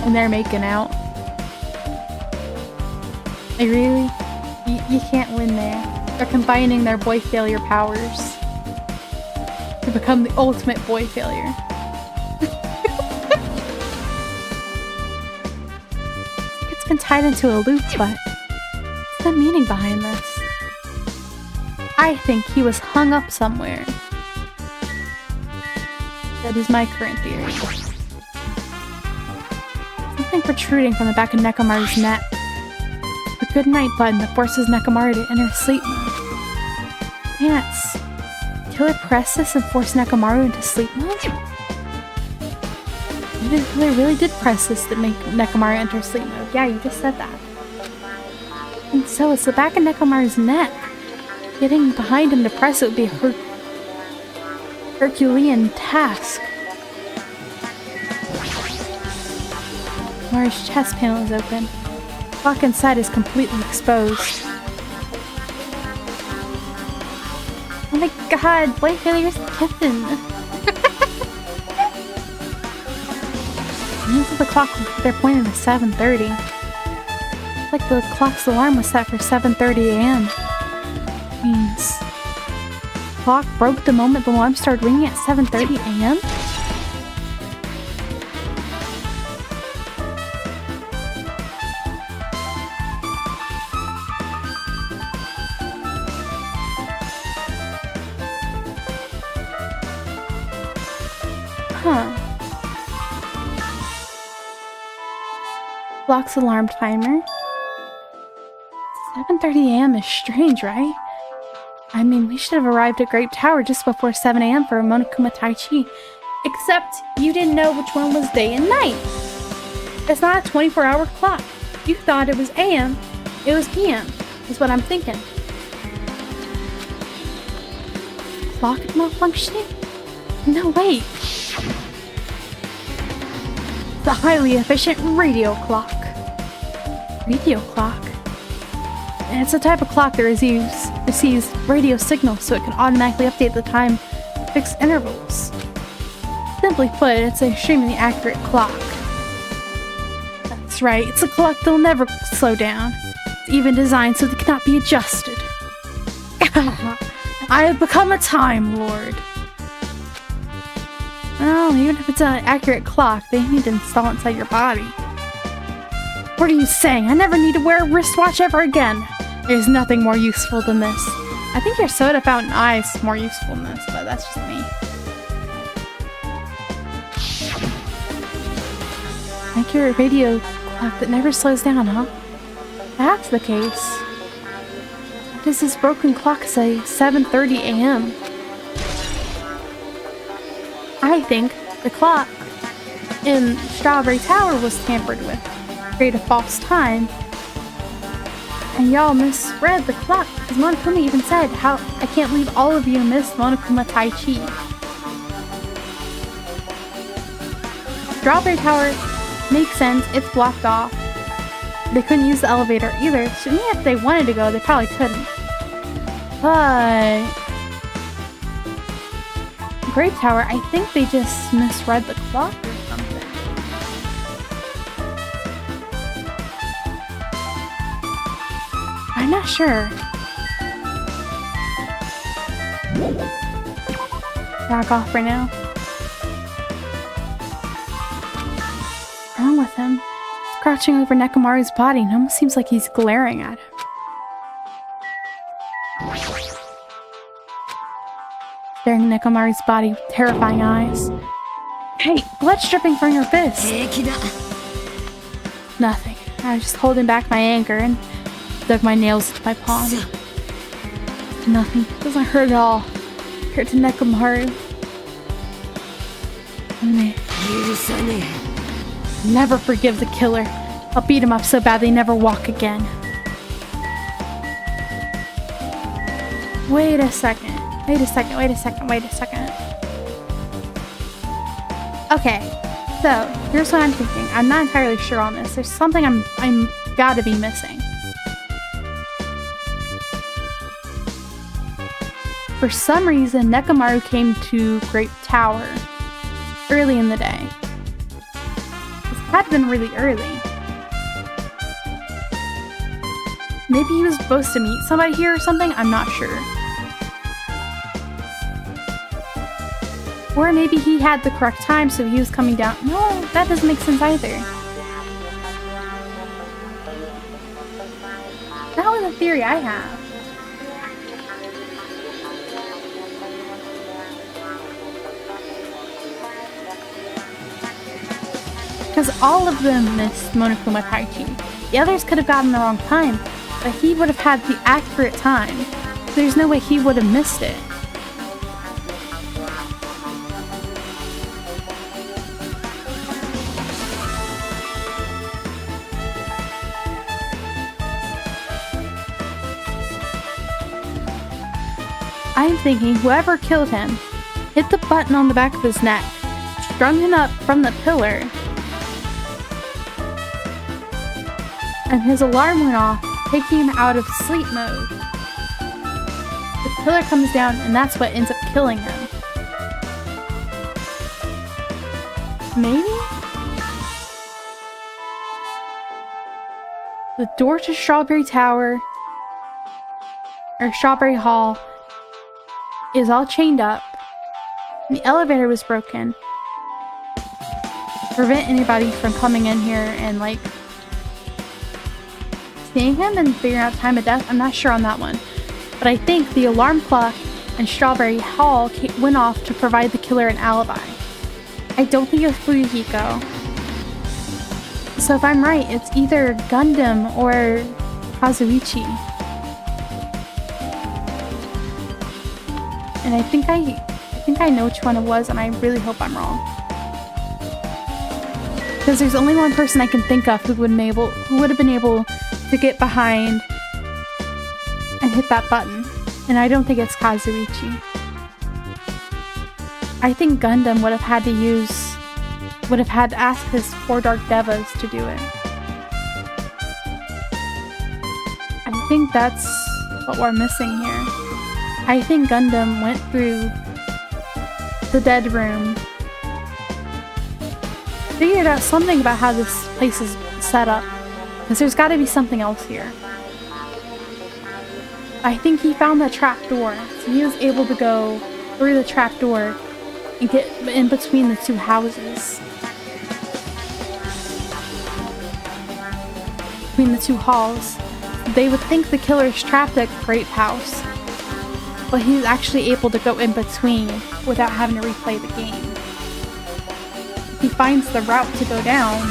And they're making out. Like, really? You can't win there. They're combining their boy failure powers to become the ultimate boy failure. It's been tied into a loop, but what's the meaning behind this? I think he was hung up somewhere. That is my current theory. Something protruding from the back of Nekomaru's neck. The goodnight button that forces Nekomaru to enter sleep mode. Yes. Killer press this and force Nekomaru into sleep mode? They really did press this to make Nekomaru enter sleep mode. Yeah, you just said that. And so it's the back of Nekomaru's neck. Getting behind him to press it would be a Herculean task. Maru's chest panel is open. The clock inside is completely exposed. Oh my god, boy failures Kiffin. Look at the clock, they're pointing to 7:30. It's like the clock's alarm was set for 7:30 a.m. Means the clock broke the moment the alarm started ringing at 7:30 a.m.? Huh. Clock's alarm timer. 7:30 a.m. is strange, right? I mean, we should have arrived at Grape Tower just before 7 a.m. for a Monokuma Tai Chi. Except you didn't know which one was day and night. It's not a 24-hour clock. You thought it was AM. It was PM, is what I'm thinking. Clock malfunctioning? No, wait. The highly efficient radio clock. Radio clock? And it's a type of clock that receives radio signals so it can automatically update the time at fixed intervals. Simply put, it's an extremely accurate clock. That's right, it's a clock that'll never slow down. It's even designed so that it cannot be adjusted. I have become a Time Lord. Well, even if it's an accurate clock, they need to install it inside your body. What are you saying? I never need to wear a wristwatch ever again. There's nothing more useful than this. I think your soda fountain eye is more useful than this, but that's just me. Accurate radio clock that never slows down, huh? If that's the case, what does this broken clock say 7:30 a.m.? I think the clock in Strawberry Tower was tampered with. Create a false time. And y'all misread the clock because Monokuma even said how I can't leave all of you miss Monokuma Tai Chi. Strawberry Tower makes sense, it's blocked off. They couldn't use the elevator either, so even if they wanted to go, they probably couldn't. But Grape Tower, I think they just misread the clock or something. I'm not sure. Back off for now. What's wrong with him? He's crouching over Nekomaru's body and it almost seems like he's glaring at him. Staring at Nekomaru's body with terrifying eyes. Hey, blood's dripping from your fist. Nothing. I was just holding back my anger and dug my nails into my palm. Nothing. It doesn't hurt at all. Compared to Nekomaru. Never forgive the killer. I'll beat him up so bad they never walk again. Wait a second. Wait a second. Okay, so here's what I'm thinking. I'm not entirely sure on this. There's something I'm gotta be missing. For some reason, Nekomaru came to Great Tower early in the day. This had been really early. Maybe he was supposed to meet somebody here or something? I'm not sure. Or maybe he had the correct time, so he was coming down. No, that doesn't make sense either. That was a theory I have. Because all of them missed Monokuma Taichi. The others could have gotten the wrong time, but he would have had the accurate time. There's no way he would have missed it. I'm thinking whoever killed him hit the button on the back of his neck, strung him up from the pillar, and his alarm went off, taking him out of sleep mode. The pillar comes down, and that's what ends up killing him. Maybe? The door to Strawberry Tower, or Strawberry Hall, is all chained up. The elevator was broken to prevent anybody from coming in here and like seeing him and figuring out time of death. I'm not sure on that one, but I think the alarm clock in Strawberry Hall went off to provide the killer an alibi. I don't think it was Fuyuhiko. So if I'm right, it's either Gundam or Kazuichi. And I think I know which one it was, and I really hope I'm wrong. Because there's only one person I can think of who would have been able to get behind and hit that button. And I don't think it's Kazuichi. I think Gundam would have had to ask his 4 Dark Devas to do it. I think that's what we're missing here. I think Gundam went through the dead room, figured out something about how this place is set up, because there's got to be something else here. I think he found the trap door, so he was able to go through the trap door and get in between the 2 houses. Between the 2 halls. They would think the killer's trapped at Grape House, but he's actually able to go in between without having to replay the game. He finds the route to go down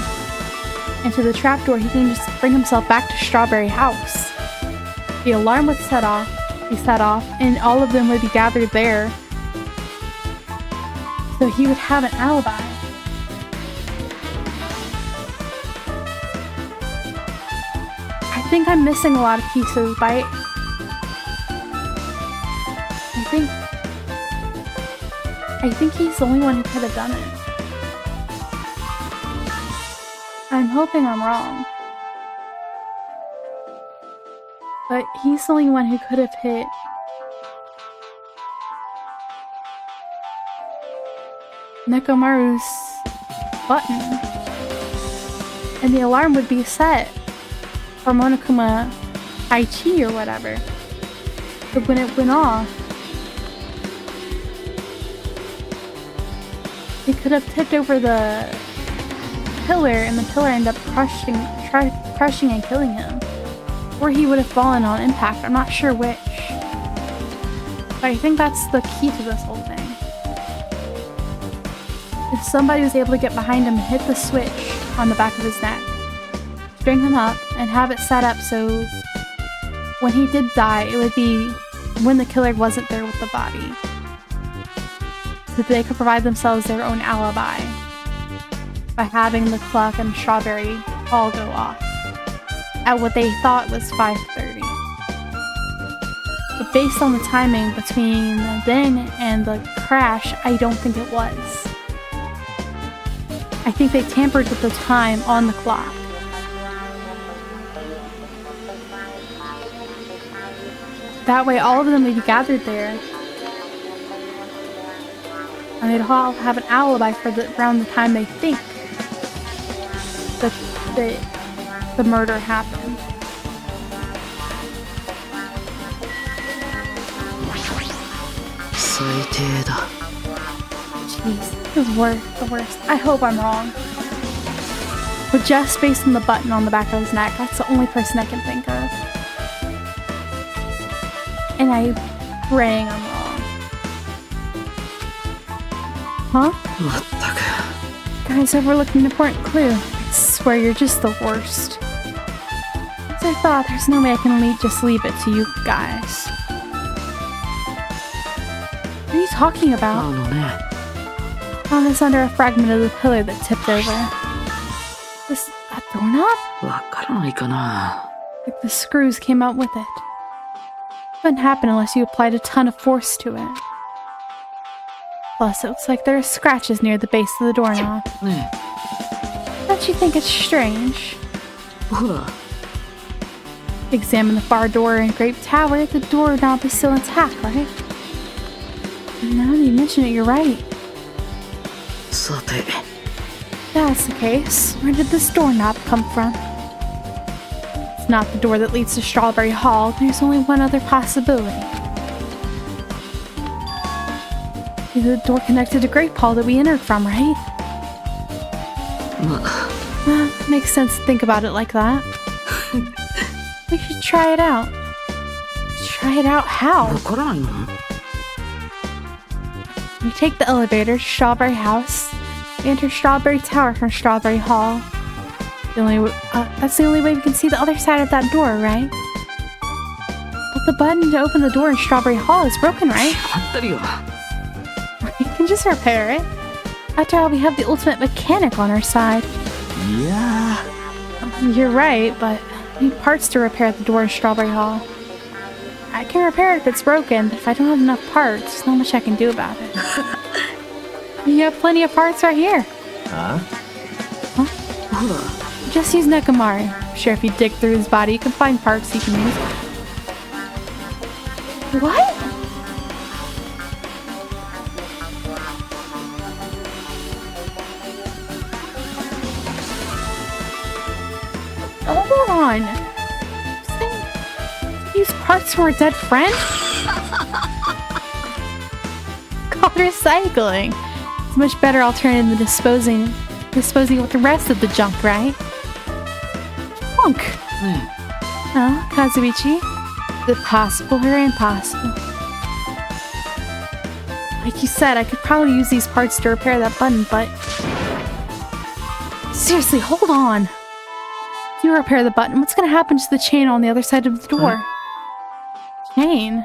into the trapdoor. He can just bring himself back to Strawberry House. The alarm would be set off, and all of them would be gathered there. So he would have an alibi. I think I'm missing a lot of pieces, but I think he's the only one who could have done it. I'm hoping I'm wrong. But he's the only one who could have hit Nekomaru's button. And the alarm would be set for Monokuma Taichi or whatever. But when it went off, he could have tipped over the pillar, and the pillar ended up crushing and killing him. Or he would have fallen on impact. I'm not sure which. But I think that's the key to this whole thing. If somebody was able to get behind him and hit the switch on the back of his neck, string him up, and have it set up so when he did die, it would be when the killer wasn't there with the body. So they could provide themselves their own alibi by having the clock and Strawberry all go off at what they thought was 5:30. But based on the timing between then and the crash, I don't think it was. I think they tampered with the time on the clock. That way all of them would be gathered there, And they'd all have an alibi for around the time they think that the murder happened. Jeez, this is the worst. I hope I'm wrong. But just based on the button on the back of his neck, that's the only person I can think of. And I'm praying I'm wrong. Huh? Guys, overlooked an important clue. I swear you're just the worst. As I thought, there's no way I can just leave it to you guys. What are you talking about? Found this under a fragment of the pillar that tipped over. A doorknob? Like the screws came out with it. It wouldn't happen unless you applied a ton of force to it. Plus, it looks like there are scratches near the base of the doorknob. Don't you think it's strange? Examine the far door in Grape Tower. The doorknob is still intact, right? Now that you mention it, you're right. If that's the case, where did this doorknob come from? It's not the door that leads to Strawberry Hall. There's only one other possibility. Either the door connected to Grape Hall that we entered from, right? Makes sense to think about it like that. We should try it out. Try it out how? We take the elevator to Strawberry House. We enter Strawberry Tower from Strawberry Hall. That's the only way we can see the other side of that door, right? But the button to open the door in Strawberry Hall is broken, right? We can just repair it. After all, we have the ultimate mechanic on our side.
Yeah.
You're right, but we need parts to repair the door in Strawberry Hall. I can repair it if it's broken, but if I don't have enough parts, there's not much I can do about it. You have plenty of parts right here.
Huh?
Just use Nekomari. I'm sure if you dig through his body, you can find parts you can use. What? Hold on. Use parts from our dead friend? Called recycling. It's a much better alternative than disposing with the rest of the junk, right? Junk. Oh, Kazuichi, is it possible or impossible? Like you said, I could probably use these parts to repair that button, but seriously, hold on. If you repair the button, what's gonna happen to the chain on the other side of the door? Chain?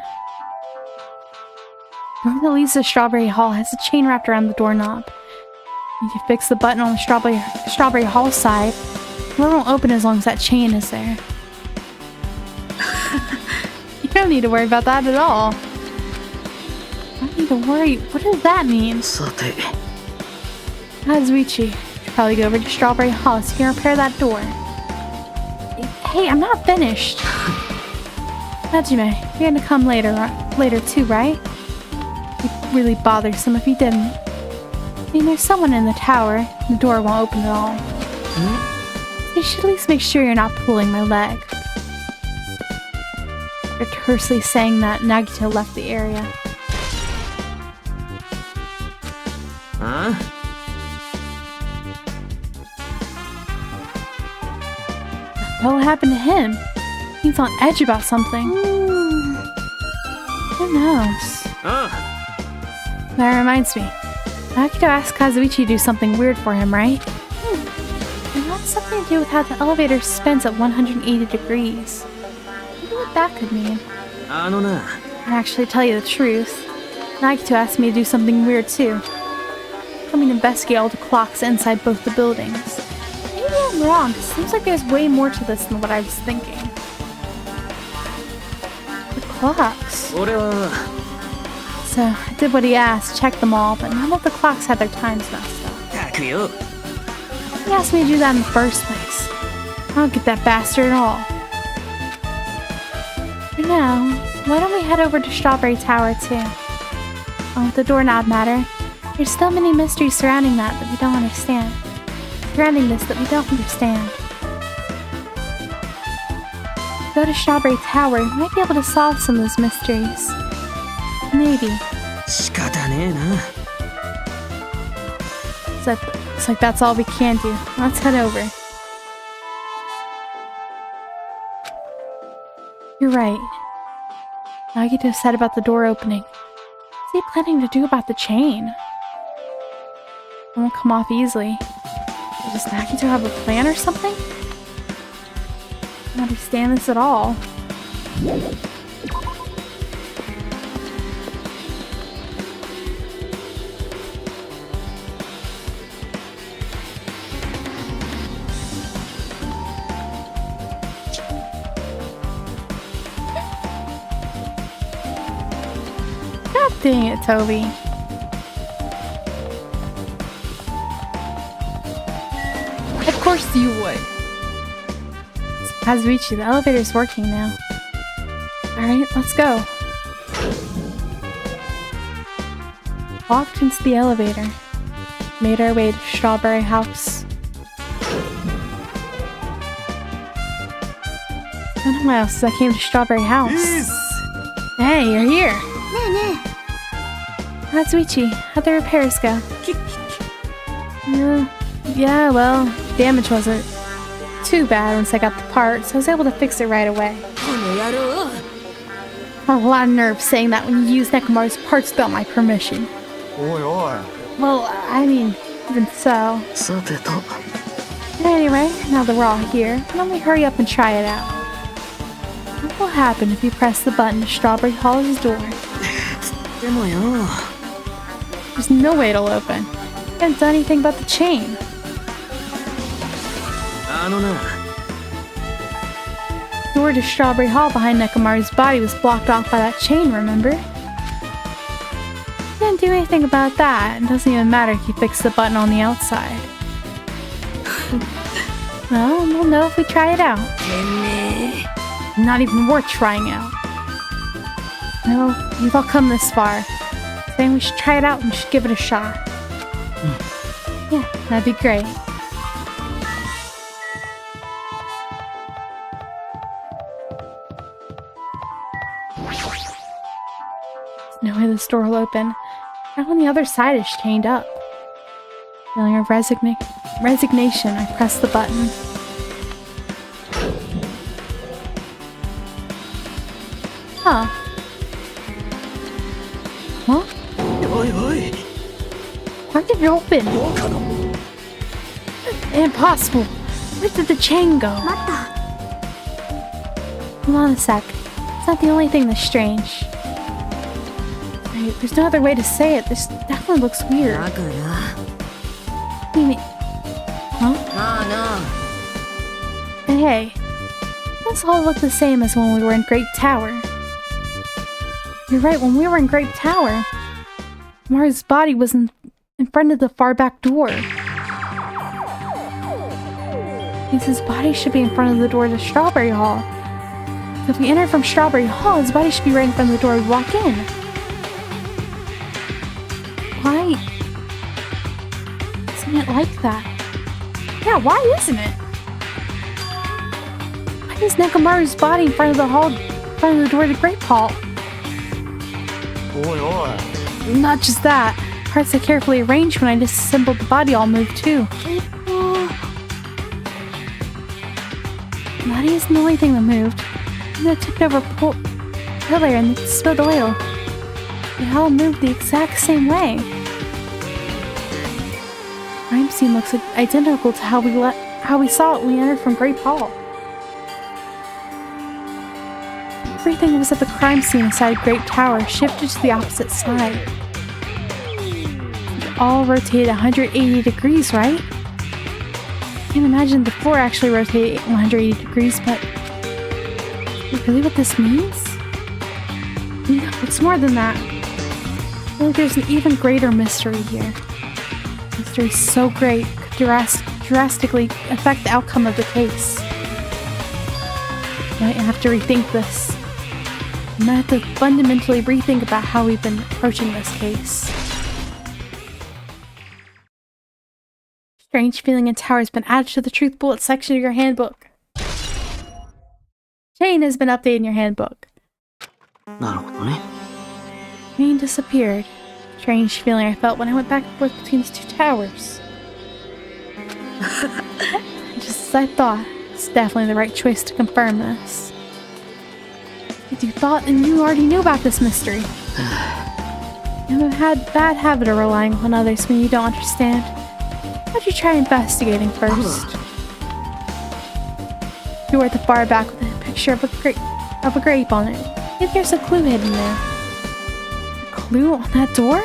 The door that leads to Strawberry Hall has a chain wrapped around the doorknob. If you fix the button on the Strawberry Hall side, the door won't open as long as that chain is there. You don't need to worry about that at all. I don't need to worry. What does that mean? Kazuichi, you should probably go over to Strawberry Hall so you can repair that door. Hey, I'm not finished. Hajime, you're gonna come later too, right? It'd be really bothersome if you didn't. I mean, there's someone in the tower. The door won't open at all. You should at least make sure you're not pulling my leg. After tersely saying that, Nagito left the area.
Huh?
What happened to him? He's on edge about something. Who knows? That reminds me. Nagito asked Kazuichi to do something weird for him, right? And that's something to do with how the elevator spins at 180 degrees. I wonder what that could mean. To actually tell you the truth, Nagito asked me to do something weird too. Let me investigate all the clocks inside both the buildings. Maybe I'm wrong. It seems like there's way more to this than what I was thinking. The clocks. So, I did what he asked, checked them all, but none of the clocks had their times messed up. He asked me to do that in the first place. I don't get that bastard at all. For now, why don't we head over to Strawberry Tower too? Oh, the doorknob matter. There's so many mysteries surrounding that we don't understand. Surrounding this that we don't understand. Go to Strawberry Tower, you might be able to solve some of those mysteries. Maybe.
仕方ねえな。
Looks like that's all we can do. Let's head over. You're right. Nagito said about the door opening. What's he planning to do about the chain? It won't come off easily. Does Nagito have a plan or something? I don't understand this at all. God dang it, Toby. Of course you would. Kazuichi, the elevator's working now. Alright, let's go. Walked into the elevator. Made our way to Strawberry House. Funhouse, I came to Strawberry House. Hey, you're here. Kazuichi, how'd the repairs go? Yeah, well, damage wasn't too bad once I got the part, so I was able to fix it right away. A lot of nerve saying that when you use Nekomaru's parts without my permission. Well, I mean, even so.
さてと。
Anyway, now that we're all here, why don't we hurry up and try it out? What will happen if you press the button to Strawberry Hall's door?
でもよ。
There's no way it'll open. I haven't done anything about the chain.
あのな。
The door to Strawberry Hall behind Nekomaru's body was blocked off by that chain, remember? Didn't do anything about that. It doesn't even matter if you fix the button on the outside. Well, we'll know if we try it out. Not even worth trying out. No, we've all come this far. Saying we should try it out and we should give it a shot. Yeah, that'd be great. No way this door will open. Now on the other side is chained up. Feeling of resignation, I press the button. Huh. Huh?
おいおい。
Why did it open?
どうかの。
Impossible! Where did the chain go? Hold on a sec. It's not the only thing that's strange. Right, there's no other way to say it. This definitely looks weird.
だから。
What do you mean? Huh?
なあなあ。
Hey, this all look the same as when we were in Grape Tower. You're right, when we were in Grape Tower, Maru's body was in front of the far back door. Means his body should be in front of the door to Strawberry Hall. So if we enter from Strawberry Hall, his body should be right in front of the door we walk in. Why isn't it like that? Yeah, why isn't it? Why is Nekomaru's body in front of the door to Grape Hall?
おいおい。
Not just that. Parts I carefully arranged when I disassembled the body all moved too. Body isn't the only thing that moved. And that tipped over pillar and it spilled oil. They all moved the exact same way. Crime scene looks identical to how we saw it when we entered from Grape Hall. Everything that was at the crime scene inside Grape Tower shifted to the opposite side. It all rotated 180 degrees, right? I can't imagine the floor actually rotated 180 degrees, but is that really what this means? No, it's more than that. I feel like there's an even greater mystery here. Mystery so great could drastically affect the outcome of the case. I might have to rethink this. I might have to fundamentally rethink about how we've been approaching this case. Strange feeling in tower has been added to the truth bullet section of your handbook. Chain has been updated in your handbook.
なるほどね。
Chain disappeared. Strange feeling I felt when I went back and forth between these two towers. Just as I thought, it's definitely the right choice to confirm this. If you thought and you already knew about this mystery. You have had a bad habit of relying on others when you don't understand. Why'd you try investigating first? You were at the far back with a picture of a grape on it. Maybe there's a clue hidden there. A clue on that door?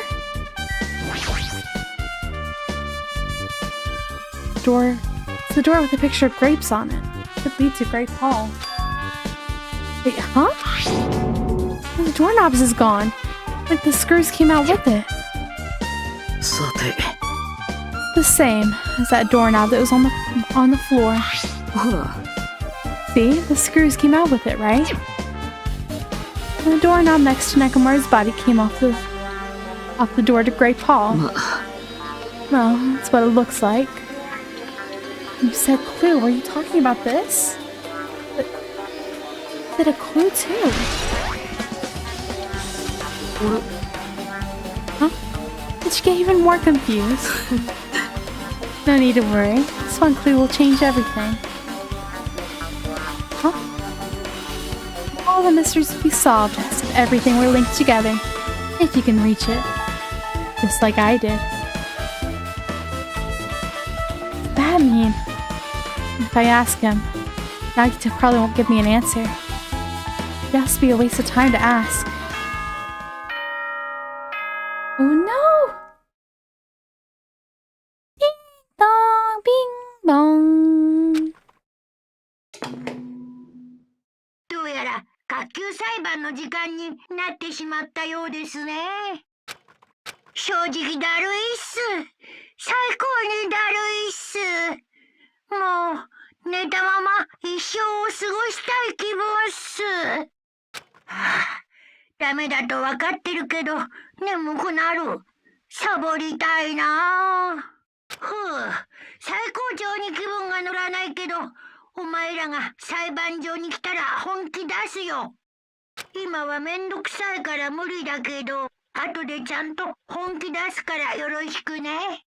It's the door with a picture of grapes on it. Could lead to Grape Hall. Wait, huh? The doorknobs is gone. Like the screws came out with it.
さて。
The same as that doorknob that was on the floor.
ほら。
See, the screws came out with it, right? And the doorknob next to Nekomura's body came off the door to Grape Hall. Well, that's what it looks like. You said clue. Were you talking about this? But is it a clue too? Huh? Did you get even more confused? No need to worry. This one clue will change everything. Huh? All the mysteries will be solved as if everything were linked together. If you can reach it. Just like I did. What's that mean? If I ask him, Nagita probably won't give me an answer. It has to be a waste of time to ask. Oh no! Ding dong, bing bong.
どうやら学級裁判の時間になってしまったようですね。正直だるいっす。最高にだるいっす。もう寝たまま一生を過ごしたい気分っす。はあ、ダメだとわかってるけど眠くなる。サボりたいな。ふう、最高潮に気分が乗らないけど、お前らが裁判所に来たら本気出すよ。今はめんどくさいから無理だけど、後でちゃんと本気出すからよろしくね。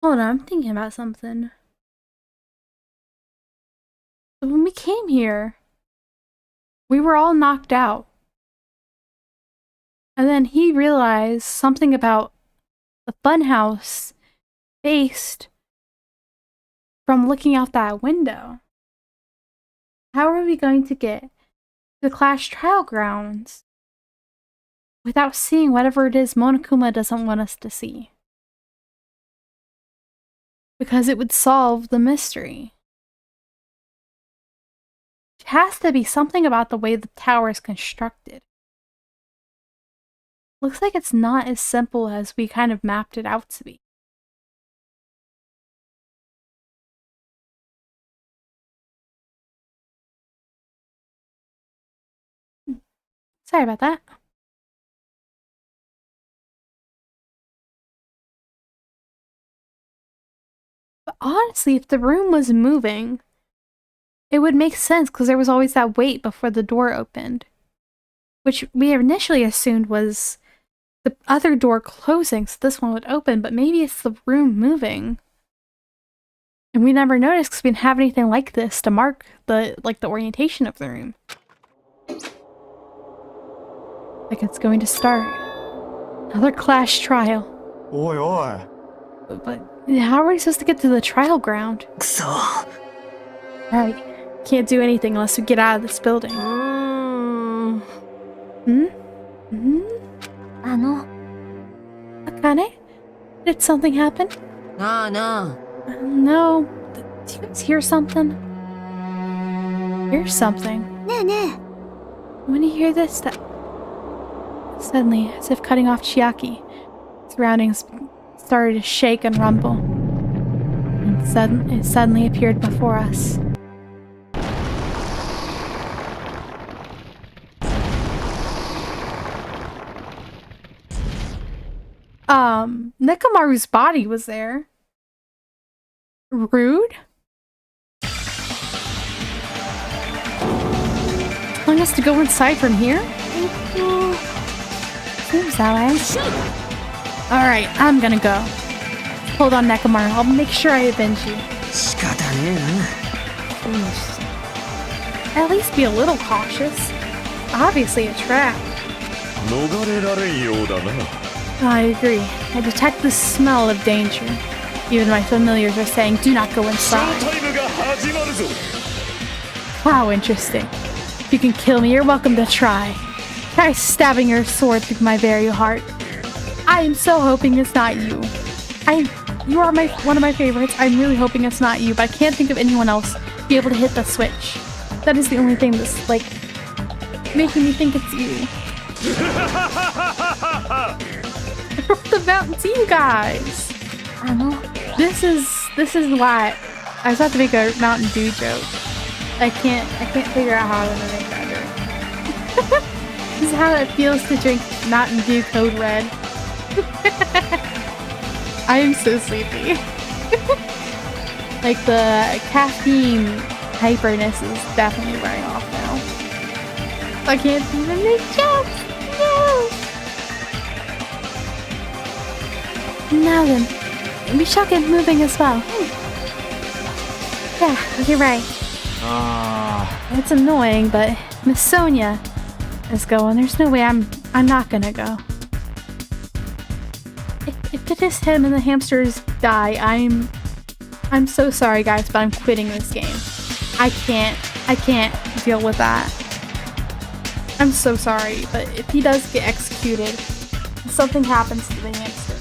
Hold on, I'm thinking about something. When we came here, we were all knocked out. And then he realized something about the funhouse based from looking out that window. How are we going to get to the Clash Trial Grounds without seeing whatever it is Monokuma doesn't want us to see? Because it would solve the mystery. It has to be something about the way the tower is constructed. Looks like it's not as simple as we kind of mapped it out to be. Sorry about that. But honestly, if the room was moving, it would make sense because there was always that wait before the door opened. Which we initially assumed was the other door closing, so this one would open, but maybe it's the room moving. And we never noticed because we didn't have anything like this to mark the orientation of the room. Like it's going to start. Another clash trial.
Oi, oi.
But how are we supposed to get to the trial ground?
くそ。
Right. Can't do anything unless we get out of this building. Hmm? Hmm? Akane? Did something happen?
No.
No. Did you guys hear something? Hear something? When you hear this, that suddenly, as if cutting off Chiaki, surroundings started to shake and rumble. And it suddenly appeared before us. Nekomaru's body was there. Rude? Telling us to go inside from here? Seems that way. Alright, I'm gonna go. Hold on, Nekomaru. I'll make sure I avenge you.
仕方ねえな。
At least be a little cautious. Obviously a trap.
逃れられんようだな。
I agree. I detect the smell of danger. Even my familiars are saying, do not go
ショー
inside.
タイムが始まるぞ。
How interesting. If you can kill me, you're welcome to try. Try stabbing your sword through my very heart. I am so hoping it's not you. You are one of my favorites. I'm really hoping it's not you, but I can't think of anyone else be able to hit the switch. That is the only thing that's like making me think it's you. I brought the mountain to you guys. This is why I was about to make a Mountain Dew joke. I can't figure out how I'm gonna make that joke. This is how it feels to drink Mountain Dew Code Red. I am so sleepy. Like the caffeine hyperness is definitely wearing off now. I can't even make jokes. No. Now then, we shall get moving as well. Yeah, you're right. It's annoying, but Miss Sonia is going. There's no way I'm not gonna go. If it is him and the hamsters die, I'm so sorry guys, but I'm quitting this game. I can't deal with that. I'm so sorry, but if he does get executed, if something happens to the hamster,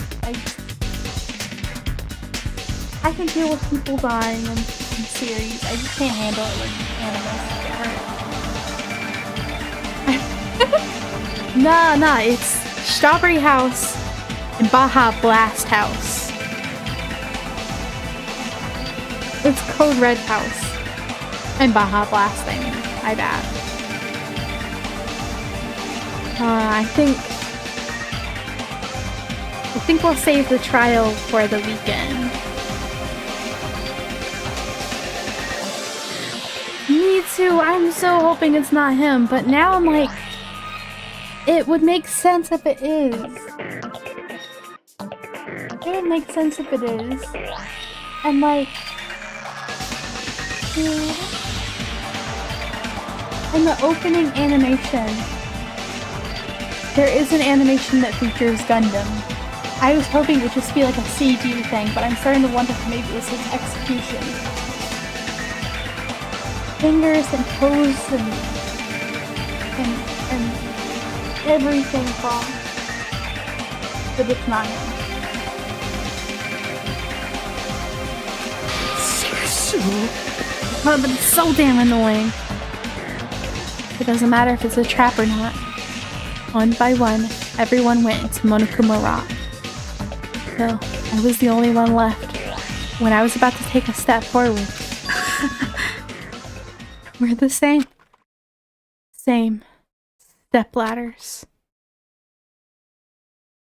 I can deal with people dying in series. I just can't handle it when animals get hurt. Nah, it's Strawberry House and Baja Blast House. It's Code Red House and Baja Blast, I mean. My bad. I think we'll save the trial for the weekend. Me too. I'm so hoping it's not him, but now I'm like, it would make sense if it is. It would make sense if it is. And like, in the opening animation, there is an animation that features Gundam. I was hoping it would just be like a CG thing, but I'm starting to wonder if maybe it was his execution. Fingers and toes and everything wrong. But it's not him. Oh, but it's so damn annoying. It doesn't matter if it's a trap or not. One by one, everyone went into Monokuma Rock. So, I was the only one left. When I was about to take a step forward. We're the same. Same. Step ladders.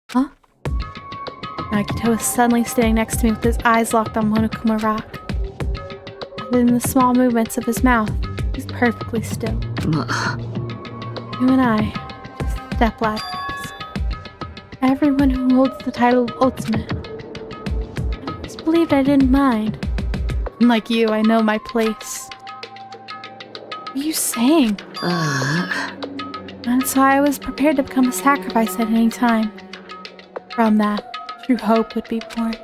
Huh? Nagito was suddenly standing next to me with his eyes locked on Monokuma Rock. Other than the small movements of his mouth, he was perfectly still. You and I, step ladders. Everyone who holds the title of Ultimate. I always believed I didn't mind. Unlike you, I know my place. What are you saying? And so I was prepared to become a sacrifice at any time. From that, true hope would be born.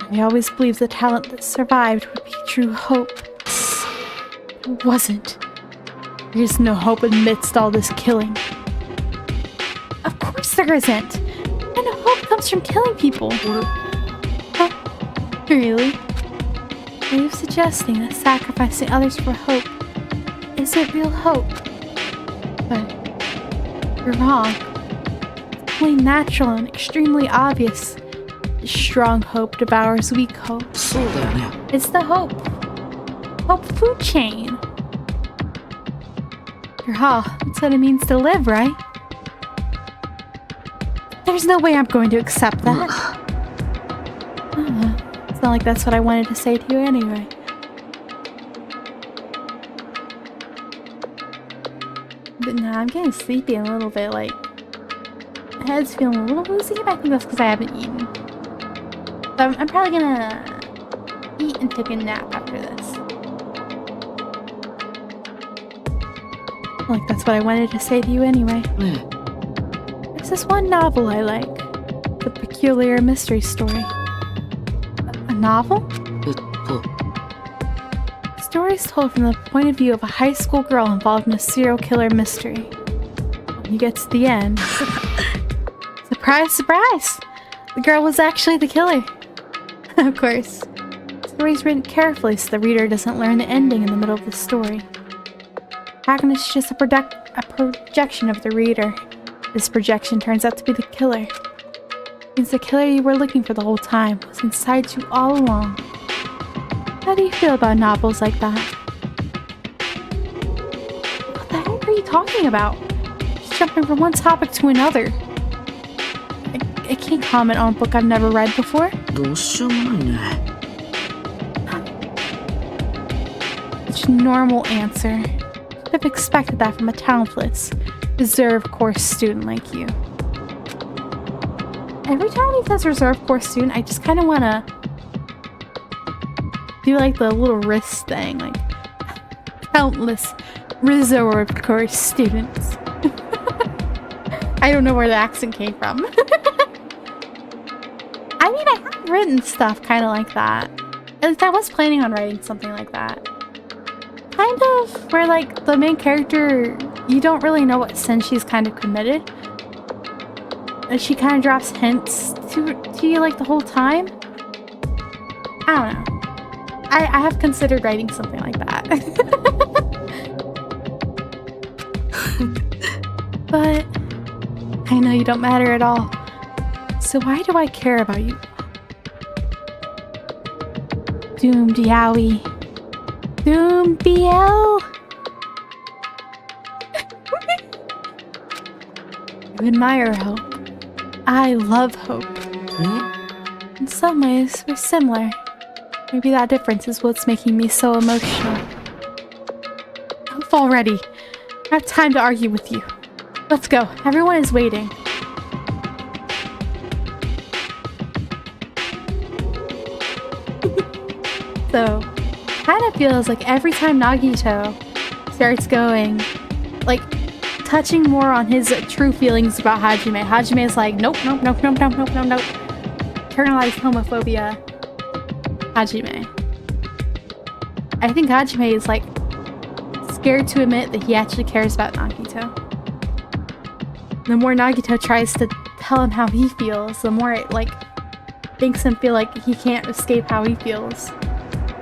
I always believed the talent that survived would be true hope. It wasn't. There is no hope amidst all this killing. Of course there isn't. And hope comes from killing people. Huh? Really? Are you suggesting that sacrificing others for hope isn't real hope? But you're wrong. It's only natural and extremely obvious. Strong hope devours weak hope. It's the hope food chain. That's what it means to live, right? There There's no way I'm going to accept that. It's not like that's what I wanted to say to you anyway. But nah, I'm getting sleepy a little bit, like... My head's feeling a little woozy, but I think that's because I haven't eaten. So I'm probably gonna eat and take a nap after this. Like, that's what I wanted to say to you anyway. There's this one novel I like. The Peculiar Mystery Story. A novel? The story is told from the point of view of a high school girl involved in a serial killer mystery. When you get to the end... Surprise, surprise! The girl was actually the killer. Of course. The story is written carefully so the reader doesn't learn the ending in the middle of the story. Protagonist is just a projection of the reader. This projection turns out to be the killer. It means the killer you were looking for the whole time was inside you all along. How do you feel about novels like that? What the heck are you talking about? Just jumping from one topic to another. I can't comment on a book I've never read before. Such a normal answer. Should have expected that from a talentless, reserve course student like you. Every time he says reserve course student, I just kind of want to do like the little wrist thing, like countless reserve course students. I don't know where the accent came from. I mean, I have written stuff kind of like that. At least I was planning on writing something like that. Kind of where, like, the main character, you don't really know what sin she's kind of committed. And she kind of drops hints to you, like, the whole time. I don't know. I have considered writing something like that. But I know you don't matter at all. So why do I care about you? Doomed Yowie. Doomed BL. You admire hope. I love hope. In some ways, we're similar. Maybe that difference is what's making me so emotional. Enough already. I have time to argue with you. Let's go. Everyone is waiting. So, kind of feels like every time Nagito starts going, like, touching more on his true feelings about Hajime, Hajime is like, nope. Internalized homophobia. Hajime. I think Hajime is, like, scared to admit that he actually cares about Nagito. The more Nagito tries to tell him how he feels, the more it, like, makes him feel like he can't escape how he feels.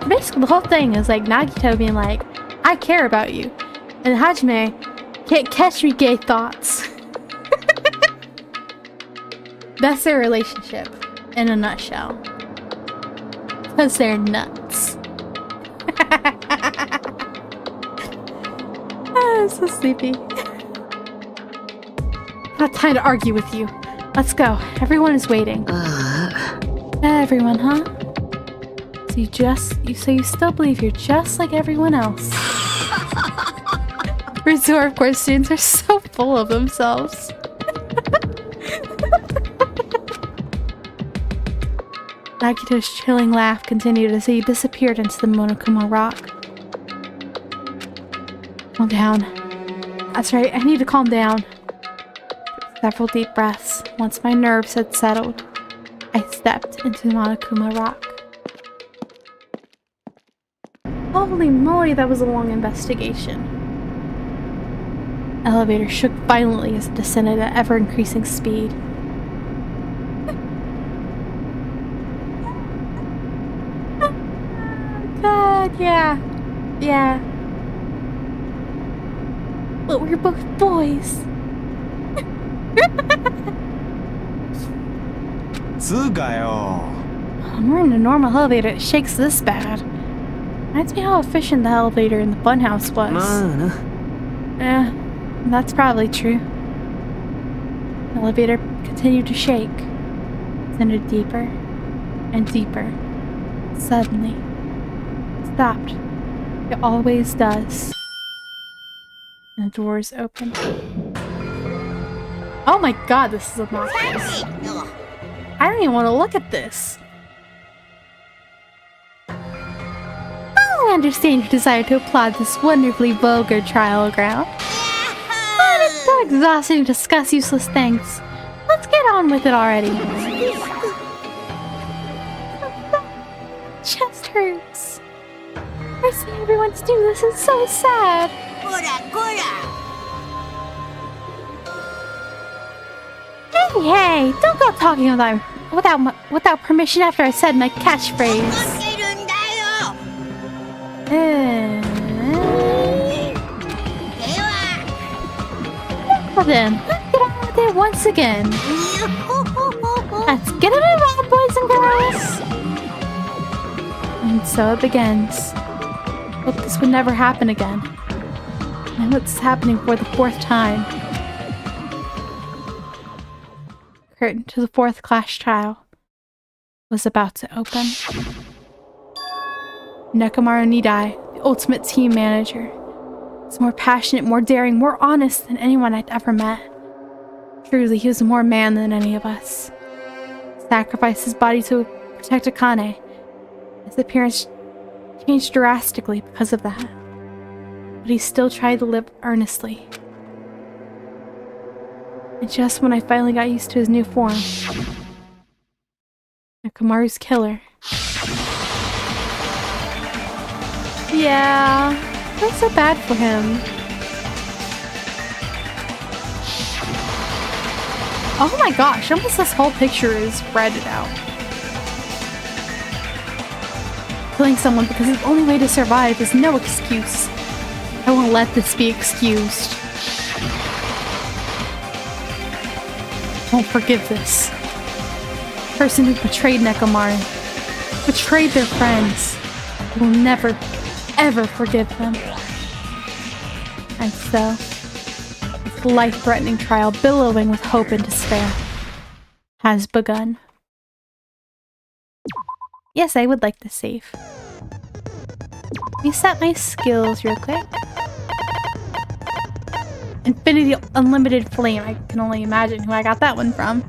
Basically, the whole thing is, like, Nagito being like, I care about you. And Hajime can't catch me gay thoughts. That's their relationship, in a nutshell. Because they're nuts. I'm so sleepy. Not time to argue with you. Let's go. Everyone is waiting. Everyone, huh? So you still believe you're just like everyone else. Resort course students are so full of themselves. Nagito's chilling laugh continued as he disappeared into the Monokuma rock. Calm down. That's right, I need to calm down. Several deep breaths. Once my nerves had settled, I stepped into the Monokuma rock. Holy moly, that was a long investigation. Elevator shook violently as it descended at ever-increasing speed. God, yeah. But we're both boys. When we're in a normal elevator, it shakes this bad. Reminds me how efficient the elevator in the Funhouse was. Yeah, that's probably true. The elevator continued to shake, descended deeper and deeper. Suddenly, it stopped. It always does. And the doors opened. Oh my god, this is obnoxious. I don't even want to look at this. I understand you desire to applaud this wonderfully vulgar trial ground. But it's so exhausting to discuss useless things. Let's get on with it already. Chest hurts. I see everyone to do this is so sad. Hey, don't go talking without permission after I said my catchphrase. Well then, let's get on with it once again. Let's get it on, boys and girls. And so it begins. Hope this would never happen again. And what's happening for the 4th time. Curtain to the 4th class trial was about to open. Nekomaru Nidai, the ultimate team manager, was more passionate, more daring, more honest than anyone I'd ever met. Truly, he was more man than any of us. He sacrificed his body to protect Akane. His appearance changed drastically because of that. But he still tried to live earnestly. And just when I finally got used to his new form, Nekomaru's killer. Yeah, that's so bad for him. Oh my gosh, almost this whole picture is spread out. Killing someone because the only way to survive is no excuse. I won't let this be excused. Won't forgive this. Person who betrayed Nekomaru, betrayed their friends, will never, ever forgive them. And so, this life-threatening trial, billowing with hope and despair, has begun. Yes, I would like to save. Reset my skills real quick. Infinity Unlimited Flame. I can only imagine who I got that one from.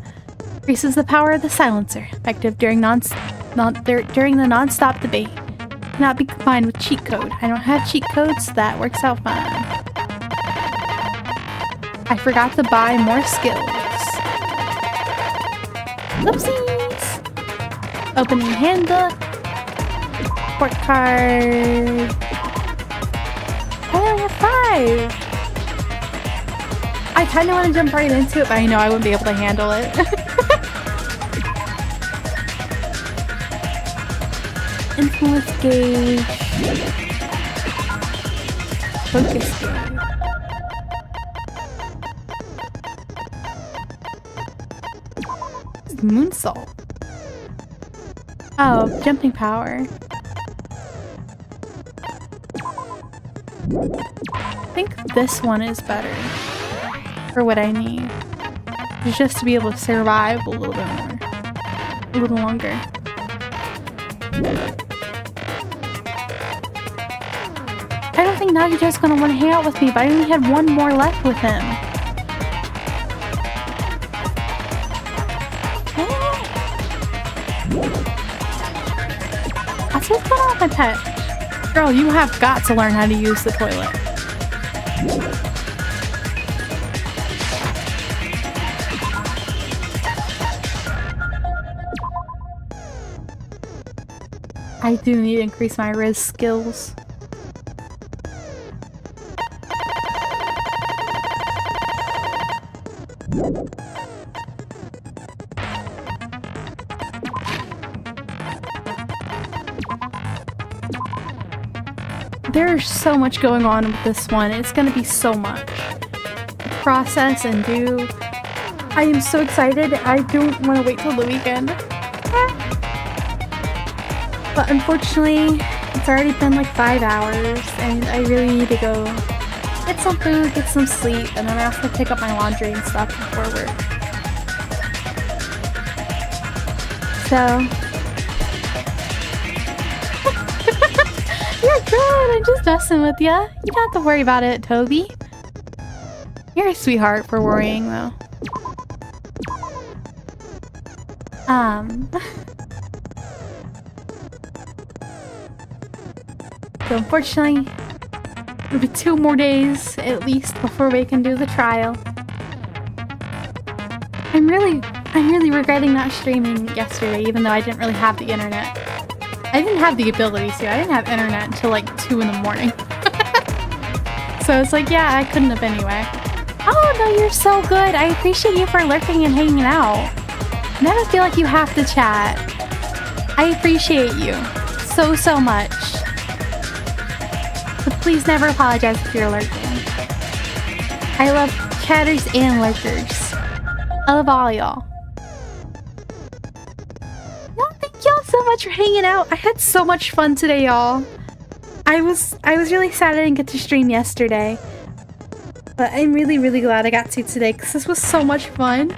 Increases the power of the silencer, effective during during the non-stop debate. Cannot be combined with cheat code. I don't have cheat codes, so that works out fine. I forgot to buy more skills. Oopsies! Opening handbook. Report card. Oh, 5! I kind of want to jump right into it, but I know I wouldn't be able to handle it. Influence gauge. Focus gauge. Moonsault. Oh, jumping power. I think this one is better for what I need. It's just to be able to survive a little bit more. A little longer. I don't think Nagito's gonna want to hang out with me, but I only had one more left with him. That's what's going on with my pet. Girl, you have got to learn how to use the toilet. I do need to increase my Riz skills. There's so much going on with this one. It's gonna be so much to process and do. I am so excited. I don't want to wait till the weekend. But unfortunately, it's already been like 5 hours, and I really need to go get some food, get some sleep, and then I have to pick up my laundry and stuff before work. So you're good. I'm just messing with ya. You don't have to worry about it, Toby. You're a sweetheart for worrying, though. So unfortunately, it'll be 2 more days at least before we can do the trial. I'm really regretting not streaming yesterday, even though I didn't really have the internet. I didn't have the ability to. I didn't have internet until like 2 in the morning. So it's like, yeah, I couldn't have anyway. Oh no, you're so good. I appreciate you for lurking and hanging out. Never feel like you have to chat. I appreciate you so much. So please never apologize if you're lurking. I love chatters and lurkers. I love all y'all. No, thank y'all so much for hanging out. I had so much fun today, y'all. I was really sad I didn't get to stream yesterday. But I'm really glad I got to today because this was so much fun.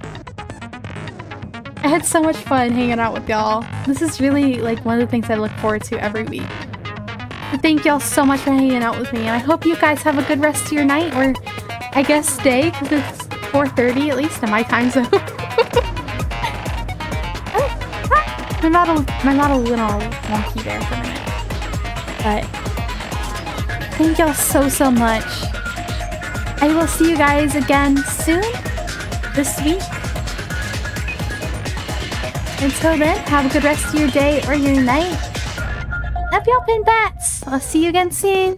I had so much fun hanging out with y'all. This is really like one of the things I look forward to every week. But thank y'all so much for hanging out with me, and I hope you guys have a good rest of your night, or I guess day, because it's 4:30 at least in my time zone. My model went all wonky there for a minute. But thank y'all so much. I will see you guys again soon, this week. Until then, have a good rest of your day or your night. Love y'all, pin bats. I'll see you again soon.